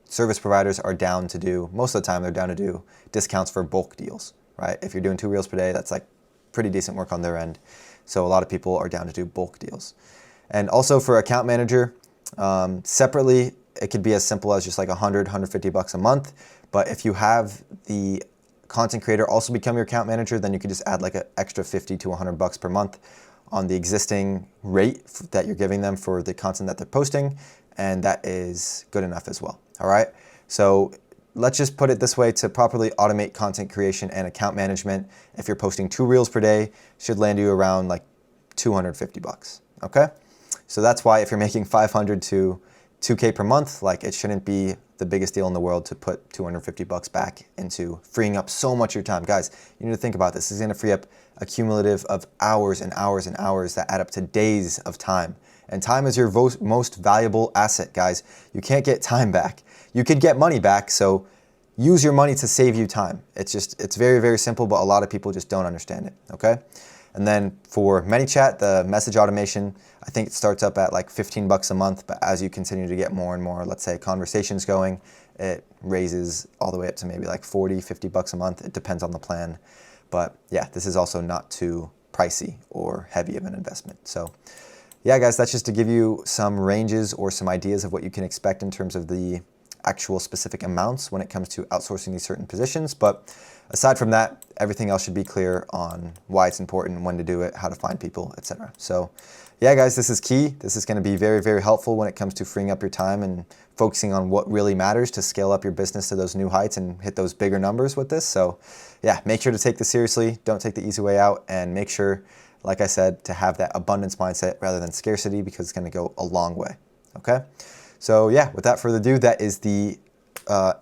Service providers are down to do, most of the time, they're down to do discounts for bulk deals, right? If you're doing 2 reels per day, that's like pretty decent work on their end. So a lot of people are down to do bulk deals. And also for account manager, separately, it could be as simple as just like $100, $150 a month. But if you have the content creator also become your account manager, then you could just add like an extra $50 to $100 per month on the existing rate that you're giving them for the content that they're posting. And that is good enough as well. All right. So let's just put it this way: to properly automate content creation and account management, if you're posting 2 reels per day, should land you around like $250. Okay. So that's why if you're making $500 to $2K per month, like it shouldn't be the biggest deal in the world to put $250 back into freeing up so much of your time. Guys, you need to think about this. This is going to free up a cumulative of hours and hours and hours that add up to days of time. And time is your most valuable asset, guys. You can't get time back. You could get money back, so use your money to save you time. It's very, very simple, but a lot of people just don't understand it, okay? And then for ManyChat, the message automation, I think it starts up at like $15 a month, but as you continue to get more and more, let's say, conversations going, it raises all the way up to maybe like $40, $50 a month. It depends on the plan. But yeah, this is also not too pricey or heavy of an investment. So yeah, guys, that's just to give you some ranges or some ideas of what you can expect in terms of the actual specific amounts when it comes to outsourcing these certain positions. But aside from that, everything else should be clear on why it's important, when to do it, how to find people, etc. So yeah, guys, this is key. This is going to be very, very helpful when it comes to freeing up your time and focusing on what really matters to scale up your business to those new heights and hit those bigger numbers with this. So yeah, make sure to take this seriously. Don't take the easy way out, and make sure, like I said, to have that abundance mindset rather than scarcity, because it's going to go a long way. Okay. So yeah, without further ado, that is the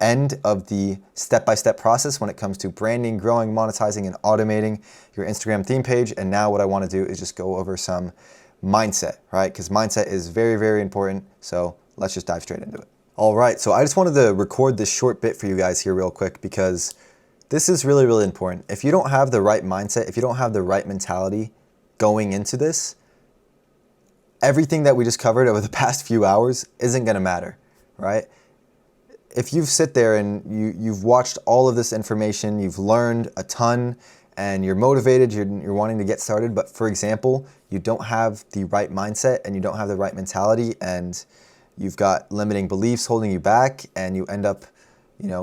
end of the step-by-step process when it comes to branding, growing, monetizing, and automating your Instagram theme page. And now what I want to do is just go over some mindset, right? Because mindset is very, very important. So let's just dive straight into it. All right, so I just wanted to record this short bit for you guys here real quick, because this is really, really important. If you don't have the right mindset, if you don't have the right mentality going into this, everything that we just covered over the past few hours isn't going to matter, right? If you sit there and you've watched all of this information, you've learned a ton, and you're motivated, you're wanting to get started, but for example, you don't have the right mindset and you don't have the right mentality, and you've got limiting beliefs holding you back, and you end up,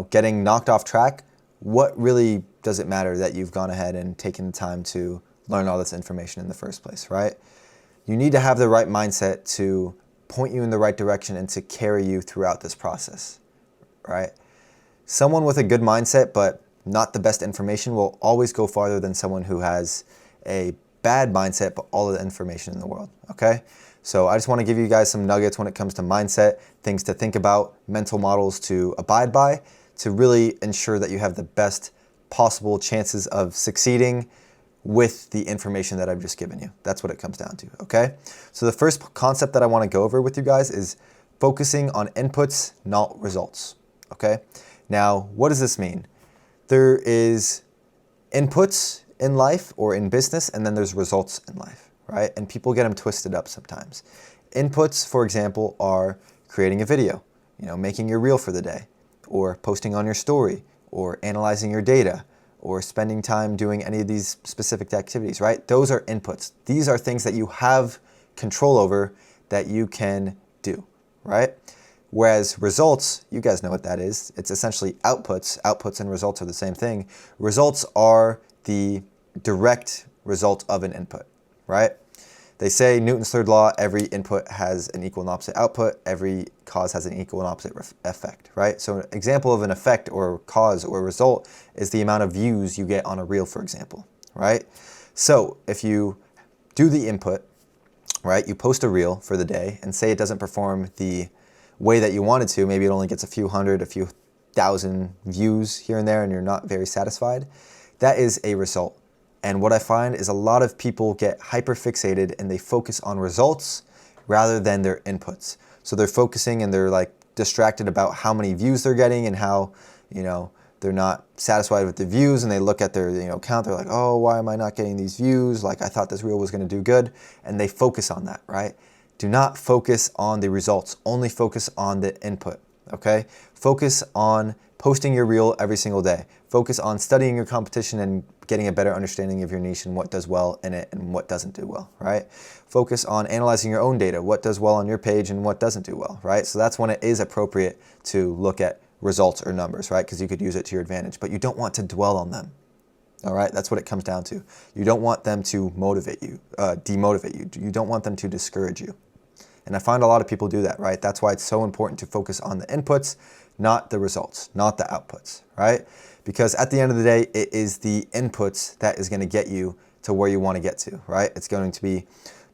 getting knocked off track, what really does it matter that you've gone ahead and taken the time to learn all this information in the first place, right? You need to have the right mindset to point you in the right direction and to carry you throughout this process, right? Someone with a good mindset but not the best information will always go farther than someone who has a bad mindset but all of the information in the world, okay? So I just want to give you guys some nuggets when it comes to mindset, things to think about, mental models to abide by, to really ensure that you have the best possible chances of succeeding with the information that I've just given you. That's what it comes down to, okay? So the first concept that I want to go over with you guys is focusing on inputs, not results, okay? Now, what does this mean? There is inputs in life or in business, and then there's results in life, right? And people get them twisted up sometimes. Inputs, for example, are creating a video, making your reel for the day, or posting on your story, or analyzing your data, or spending time doing any of these specific activities, right? Those are inputs. These are things that you have control over that you can do, right? Whereas results, you guys know what that is. It's essentially outputs. Outputs and results are the same thing. Results are the direct result of an input, right? They say Newton's third law, every input has an equal and opposite output, every cause has an equal and opposite effect, right? So an example of an effect or cause or result is the amount of views you get on a reel, for example, right? So if you do the input, right, you post a reel for the day and say it doesn't perform the way that you wanted to, maybe it only gets a few hundred, a few thousand views here and there and you're not very satisfied, that is a result. And what I find is a lot of people get hyper-fixated and they focus on results rather than their inputs. So they're focusing and they're like distracted about how many views they're getting and how, you know, they're not satisfied with the views, and they look at their, you know, count, they're like, oh, why am I not getting these views? Like, I thought this reel was gonna do good. And they focus on that, right? Do not focus on the results, only focus on the input, okay? Focus on posting your reel every single day. Focus on studying your competition and getting a better understanding of your niche and what does well in it and what doesn't do well, right? Focus on analyzing your own data, what does well on your page and what doesn't do well, right? So that's when it is appropriate to look at results or numbers, right? Because you could use it to your advantage, but you don't want to dwell on them. All right, that's what it comes down to. You don't want them to motivate you, demotivate you. You don't want them to discourage you. And I find a lot of people do that, right? That's why it's so important to focus on the inputs, not the results, not the outputs, right? Because at the end of the day, it is the inputs that is going to get you to where you want to get to, right? It's going to be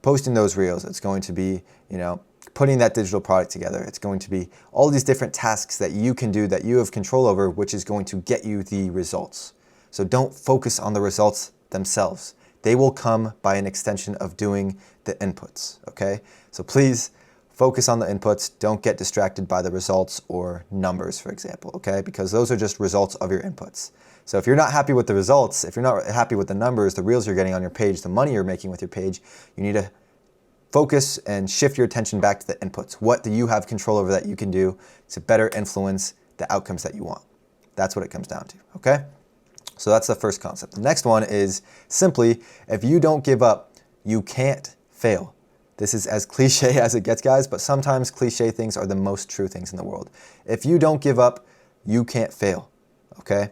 posting those reels. It's going to be, you know, putting that digital product together. It's going to be all these different tasks that you can do that you have control over, which is going to get you the results. So don't focus on the results themselves. They will come by an extension of doing the inputs, okay? So please focus on the inputs. Don't get distracted by the results or numbers, for example, okay? Because those are just results of your inputs. So if you're not happy with the results, if you're not happy with the numbers, the reels you're getting on your page, the money you're making with your page, you need to focus and shift your attention back to the inputs. What do you have control over that you can do to better influence the outcomes that you want? That's what it comes down to, okay? So that's the first concept. The next one is simply, if you don't give up, you can't fail. This is as cliche as it gets, guys, but sometimes cliche things are the most true things in the world. If you don't give up, you can't fail, okay?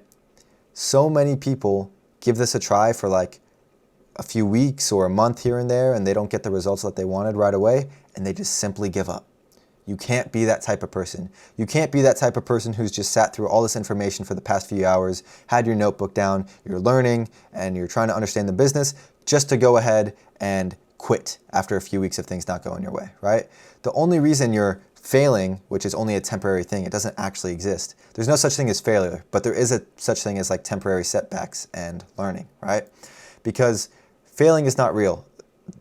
So many people give this a try for like a few weeks or a month here and there, and they don't get the results that they wanted right away, and they just simply give up. You can't be that type of person. You can't be that type of person who's just sat through all this information for the past few hours, had your notebook down, you're learning, and you're trying to understand the business, just to go ahead and quit after a few weeks of things not going your way, right? The only reason you're failing, which is only a temporary thing, it doesn't actually exist. There's no such thing as failure, but there is a such thing as like temporary setbacks and learning, right? Because failing is not real.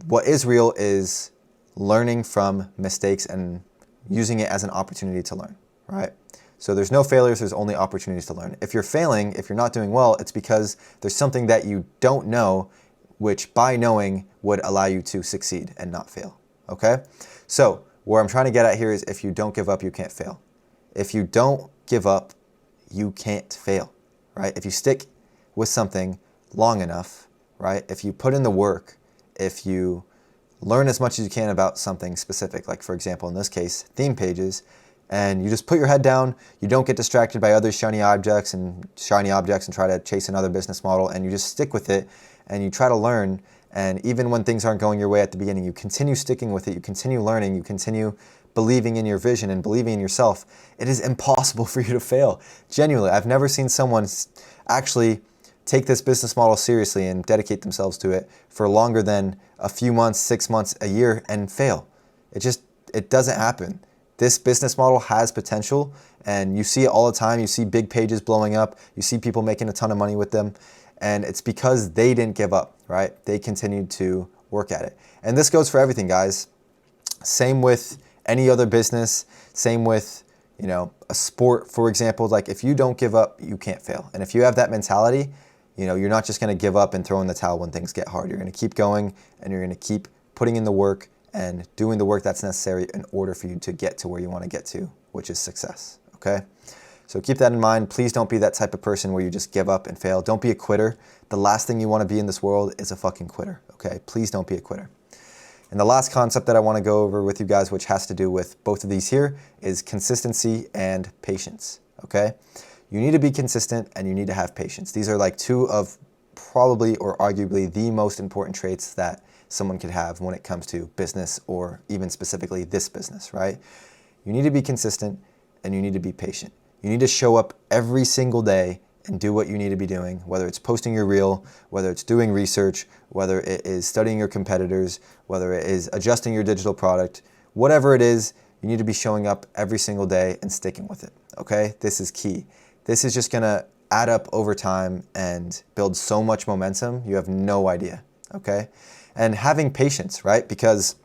What is real is learning from mistakes and using it as an opportunity to learn, right? So there's no failures, there's only opportunities to learn. If you're failing, if you're not doing well, it's because there's something that you don't know, which by knowing would allow you to succeed and not fail, okay? So where I'm trying to get at here is if you don't give up, you can't fail. If you don't give up, you can't fail, right? If you stick with something long enough, right? If you put in the work, if you learn as much as you can about something specific, like for example, in this case, theme pages, and you just put your head down, you don't get distracted by other shiny objects and try to chase another business model, and you just stick with it and you try to learn. And even when things aren't going your way at the beginning, you continue sticking with it, you continue learning, you continue believing in your vision and believing in yourself. It is impossible for you to fail. Genuinely, I've never seen someone actually take this business model seriously and dedicate themselves to it for longer than a few months, 6 months, a year, and fail. It doesn't happen. This business model has potential, and you see it all the time. You see big pages blowing up. You see people making a ton of money with them, and it's because they didn't give up, right? They continued to work at it. And this goes for everything, guys. Same with any other business, same with, you know, a sport, for example. Like, if you don't give up, you can't fail. And if you have that mentality, you know, you're not just going to give up and throw in the towel when things get hard. You're going to keep going, and you're going to keep putting in the work and doing the work that's necessary in order for you to get to where you want to get to, which is success, okay? So keep that in mind. Please don't be that type of person where you just give up and fail. Don't be a quitter. The last thing you want to be in this world is a fucking quitter, okay? Please don't be a quitter. And the last concept that I want to go over with you guys, which has to do with both of these here, is consistency and patience, okay? You need to be consistent and you need to have patience. These are like two of probably or arguably the most important traits that someone could have when it comes to business, or even specifically this business, right? You need to be consistent and you need to be patient. You need to show up every single day and do what you need to be doing, whether it's posting your reel, whether it's doing research, whether it is studying your competitors, whether it is adjusting your digital product, whatever it is, you need to be showing up every single day and sticking with it, okay? This is key. This is just gonna add up over time and build so much momentum, you have no idea, okay? And having patience, right? Because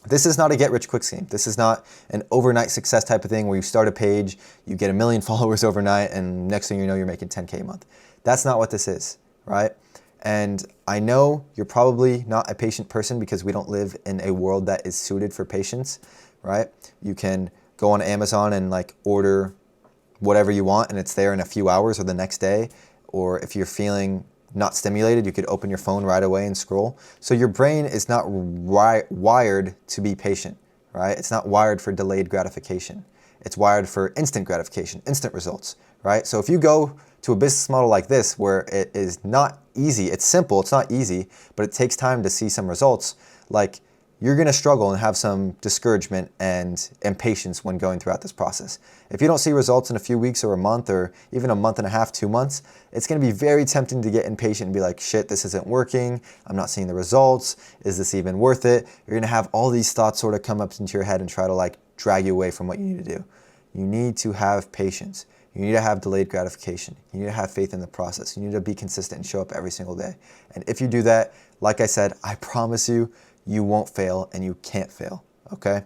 this is not a get-rich-quick scheme. This is not an overnight success type of thing where you start a page, you get 1 million followers overnight, and next thing you know, you're making 10K a month. That's not what this is, right? And I know you're probably not a patient person because we don't live in a world that is suited for patience, right? You can go on Amazon and like order whatever you want and it's there in a few hours or the next day. Or if you're feeling not stimulated, you could open your phone right away and scroll. So your brain is not wired to be patient, right? It's not wired for delayed gratification. It's wired for instant gratification, instant results, right? So if you go to a business model like this where it is not easy, it's simple, it's not easy, but it takes time to see some results, like you're gonna struggle and have some discouragement and impatience when going throughout this process. If you don't see results in a few weeks or a month or even a month and a half, 2 months, it's gonna be very tempting to get impatient and be like, shit, this isn't working. I'm not seeing the results. Is this even worth it? You're gonna have all these thoughts sort of come up into your head and try to like drag you away from what you need to do. You need to have patience. You need to have delayed gratification. You need to have faith in the process. You need to be consistent and show up every single day. And if you do that, like I said, I promise you, you won't fail and you can't fail, okay?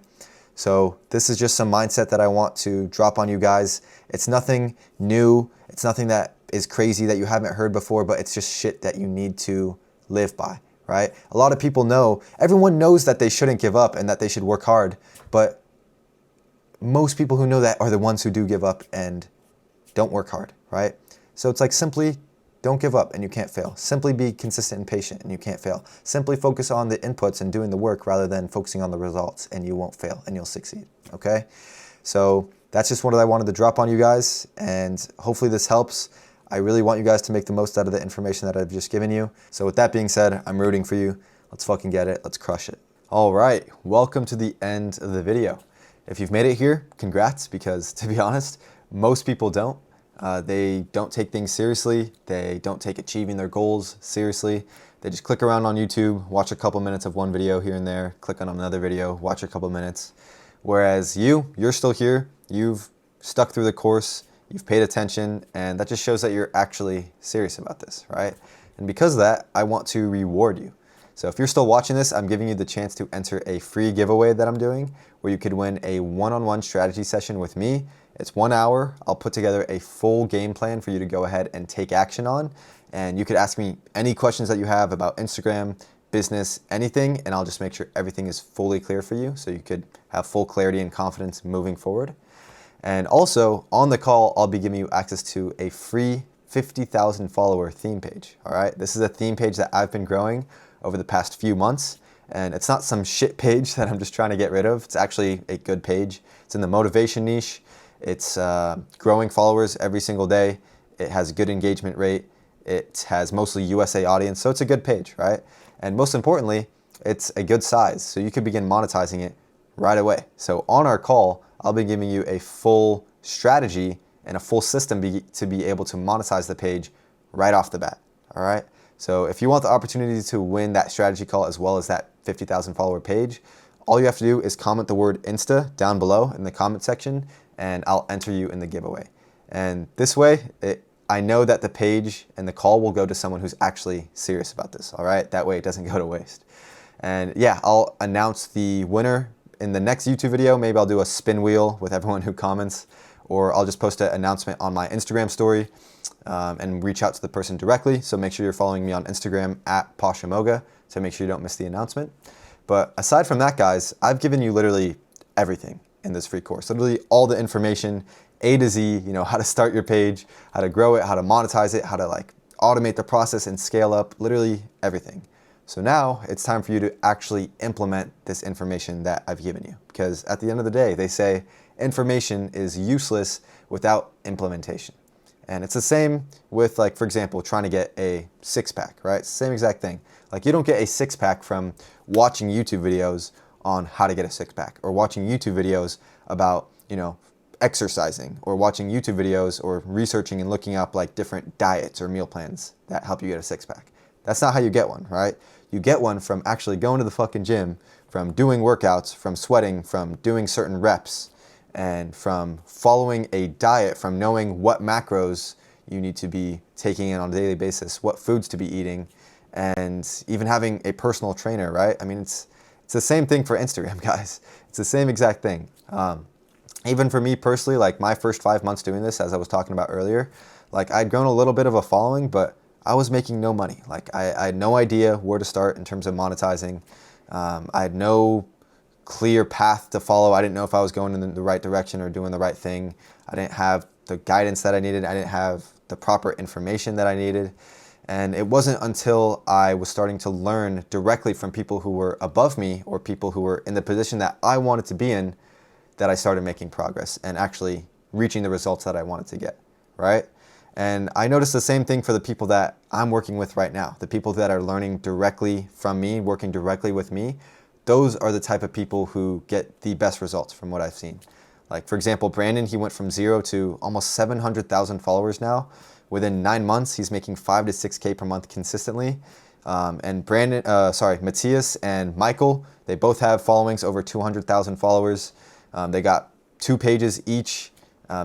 So this is just some mindset that I want to drop on you guys. It's nothing new. It's nothing that is crazy that you haven't heard before, but it's just shit that you need to live by, right? A lot of people know, everyone knows that they shouldn't give up and that they should work hard, but most people who know that are the ones who do give up and don't work hard, right? So it's like simply don't give up and you can't fail. Simply be consistent and patient and you can't fail. Simply focus on the inputs and doing the work rather than focusing on the results and you won't fail and you'll succeed, okay? So that's just what I wanted to drop on you guys and hopefully this helps. I really want you guys to make the most out of the information that I've just given you. So with that being said, I'm rooting for you. Let's fucking get it. Let's crush it. All right, welcome to the end of the video. If you've made it here, congrats, because to be honest, most people don't. They don't take things seriously. They don't take achieving their goals seriously. They just click around on YouTube, watch a couple minutes of one video here and there, click on another video, watch a couple minutes. Whereas you're still here. You've stuck through the course, you've paid attention, and that just shows that you're actually serious about this, right? And because of that, I want to reward you. So if you're still watching this, I'm giving you the chance to enter a free giveaway that I'm doing where you could win a one-on-one strategy session with me. It's 1 hour. I'll put together a full game plan for you to go ahead and take action on. And you could ask me any questions that you have about Instagram, business, anything, and I'll just make sure everything is fully clear for you so you could have full clarity and confidence moving forward. And also on the call, I'll be giving you access to a free 50,000 follower theme page. All right. This is a theme page that I've been growing over the past few months. And it's not some shit page that I'm just trying to get rid of. It's actually a good page. It's in the motivation niche. It's growing followers every single day. It has a good engagement rate. It has mostly USA audience, so it's a good page, right? And most importantly, it's a good size, so you could begin monetizing it right away. So on our call, I'll be giving you a full strategy and a full system to be able to monetize the page right off the bat, all right? So if you want the opportunity to win that strategy call as well as that 50,000 follower page, all you have to do is comment the word Insta down below in the comment section and I'll enter you in the giveaway. And this way, I know that the page and the call will go to someone who's actually serious about this, all right? That way it doesn't go to waste. And yeah, I'll announce the winner in the next YouTube video. Maybe I'll do a spin wheel with everyone who comments, or I'll just post an announcement on my Instagram story and reach out to the person directly. So make sure you're following me on Instagram @Pashamoga to make sure you don't miss the announcement. But aside from that, guys, I've given you literally everything in this free course. Literally all the information, A to Z, you know, how to start your page, how to grow it, how to monetize it, how to like automate the process and scale up, literally everything. So now it's time for you to actually implement this information that I've given you. Because at the end of the day, they say information is useless without implementation. And it's the same with, like, for example, trying to get a six-pack, right? It's the same exact thing. Like, you don't get a six-pack from watching YouTube videos on how to get a six-pack, or watching YouTube videos about, you know, exercising, or watching YouTube videos or researching and looking up like different diets or meal plans that help you get a six-pack. That's not how you get one, right? You get one from actually going to the fucking gym, from doing workouts, from sweating, from doing certain reps, and from following a diet, from knowing what macros you need to be taking in on a daily basis, what foods to be eating, and even having a personal trainer, right? I mean, it's the same thing for Instagram, guys. It's the same exact thing. Even for me personally, like my first 5 months doing this, as I was talking about earlier, like I'd grown a little bit of a following, but I was making no money. Like I had no idea where to start in terms of monetizing. I had no clear path to follow. I didn't know if I was going in the right direction or doing the right thing. I didn't have the guidance that I needed. I didn't have the proper information that I needed. And it wasn't until I was starting to learn directly from people who were above me, or people who were in the position that I wanted to be in, that I started making progress and actually reaching the results that I wanted to get, right? And I noticed the same thing for the people that I'm working with right now. The people that are learning directly from me, working directly with me, those are the type of people who get the best results from what I've seen. Like, for example, Brandon, he went from 0 to almost 700,000 followers now. Within 9 months, he's making 5 to 6K per month consistently. And Matthias and Michael, they both have followings over 200,000 followers. They got 2 pages each.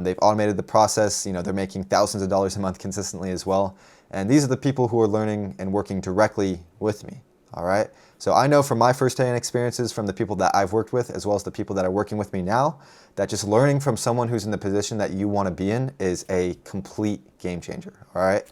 They've automated the process. You know, they're making thousands of dollars a month consistently as well. And these are the people who are learning and working directly with me. All right. So I know from my firsthand experiences, from the people that I've worked with, as well as the people that are working with me now, that just learning from someone who's in the position that you want to be in is a complete game changer. All right.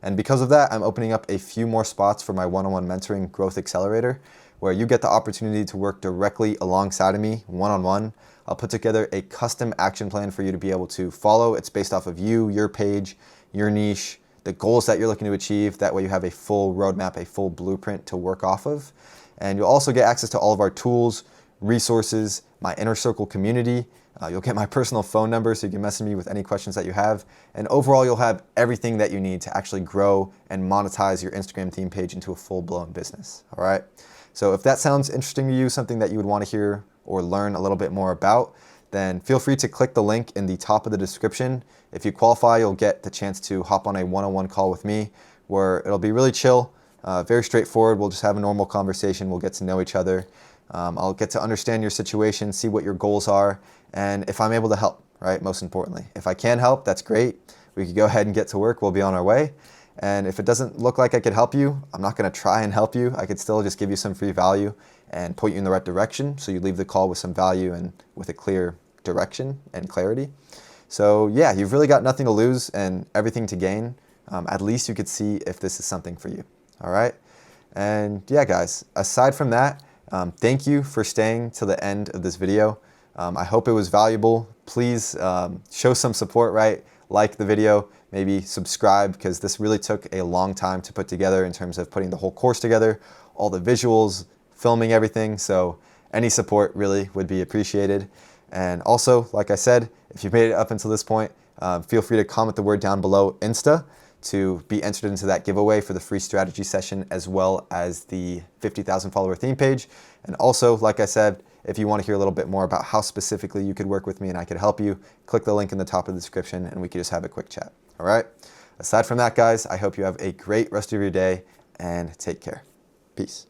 And because of that, I'm opening up a few more spots for my one-on-one mentoring growth accelerator, where you get the opportunity to work directly alongside of me, one-on-one. I'll put together a custom action plan for you to be able to follow. It's based off of you, your page, your niche, the goals that you're looking to achieve. That way you have a full roadmap, a full blueprint to work off of. And you'll also get access to all of our tools, resources, my inner circle community. You'll get my personal phone number so you can message me with any questions that you have. And overall, you'll have everything that you need to actually grow and monetize your Instagram theme page into a full-blown business. All right. So if that sounds interesting to you, something that you would want to hear or learn a little bit more about, then feel free to click the link in the top of the description. If you qualify, you'll get the chance to hop on a one-on-one call with me, where it'll be really chill, very straightforward. We'll just have a normal conversation. We'll get to know each other. I'll get to understand your situation, see what your goals are, and if I'm able to help, right? Most importantly, if I can help, that's great. We could go ahead and get to work. We'll be on our way. And if it doesn't look like I could help you, I'm not going to try and help you. I could still just give you some free value and point you in the right direction, so you leave the call with some value and with a clear direction and clarity. So yeah, you've really got nothing to lose and everything to gain. At least you could see if this is something for you. All right. And yeah, guys, aside from that, thank you for staying till the end of this video. I hope it was valuable. Please show some support, right? Like the video, maybe subscribe, because this really took a long time to put together in terms of putting the whole course together, all the visuals, filming everything. So any support really would be appreciated. And also, like I said, if you've made it up until this point, feel free to comment the word down below Insta to be entered into that giveaway for the free strategy session, as well as the 50,000 follower theme page. And also, like I said, if you want to hear a little bit more about how specifically you could work with me and I could help you, click the link in the top of the description and we could just have a quick chat. All right. Aside from that, guys, I hope you have a great rest of your day and take care. Peace.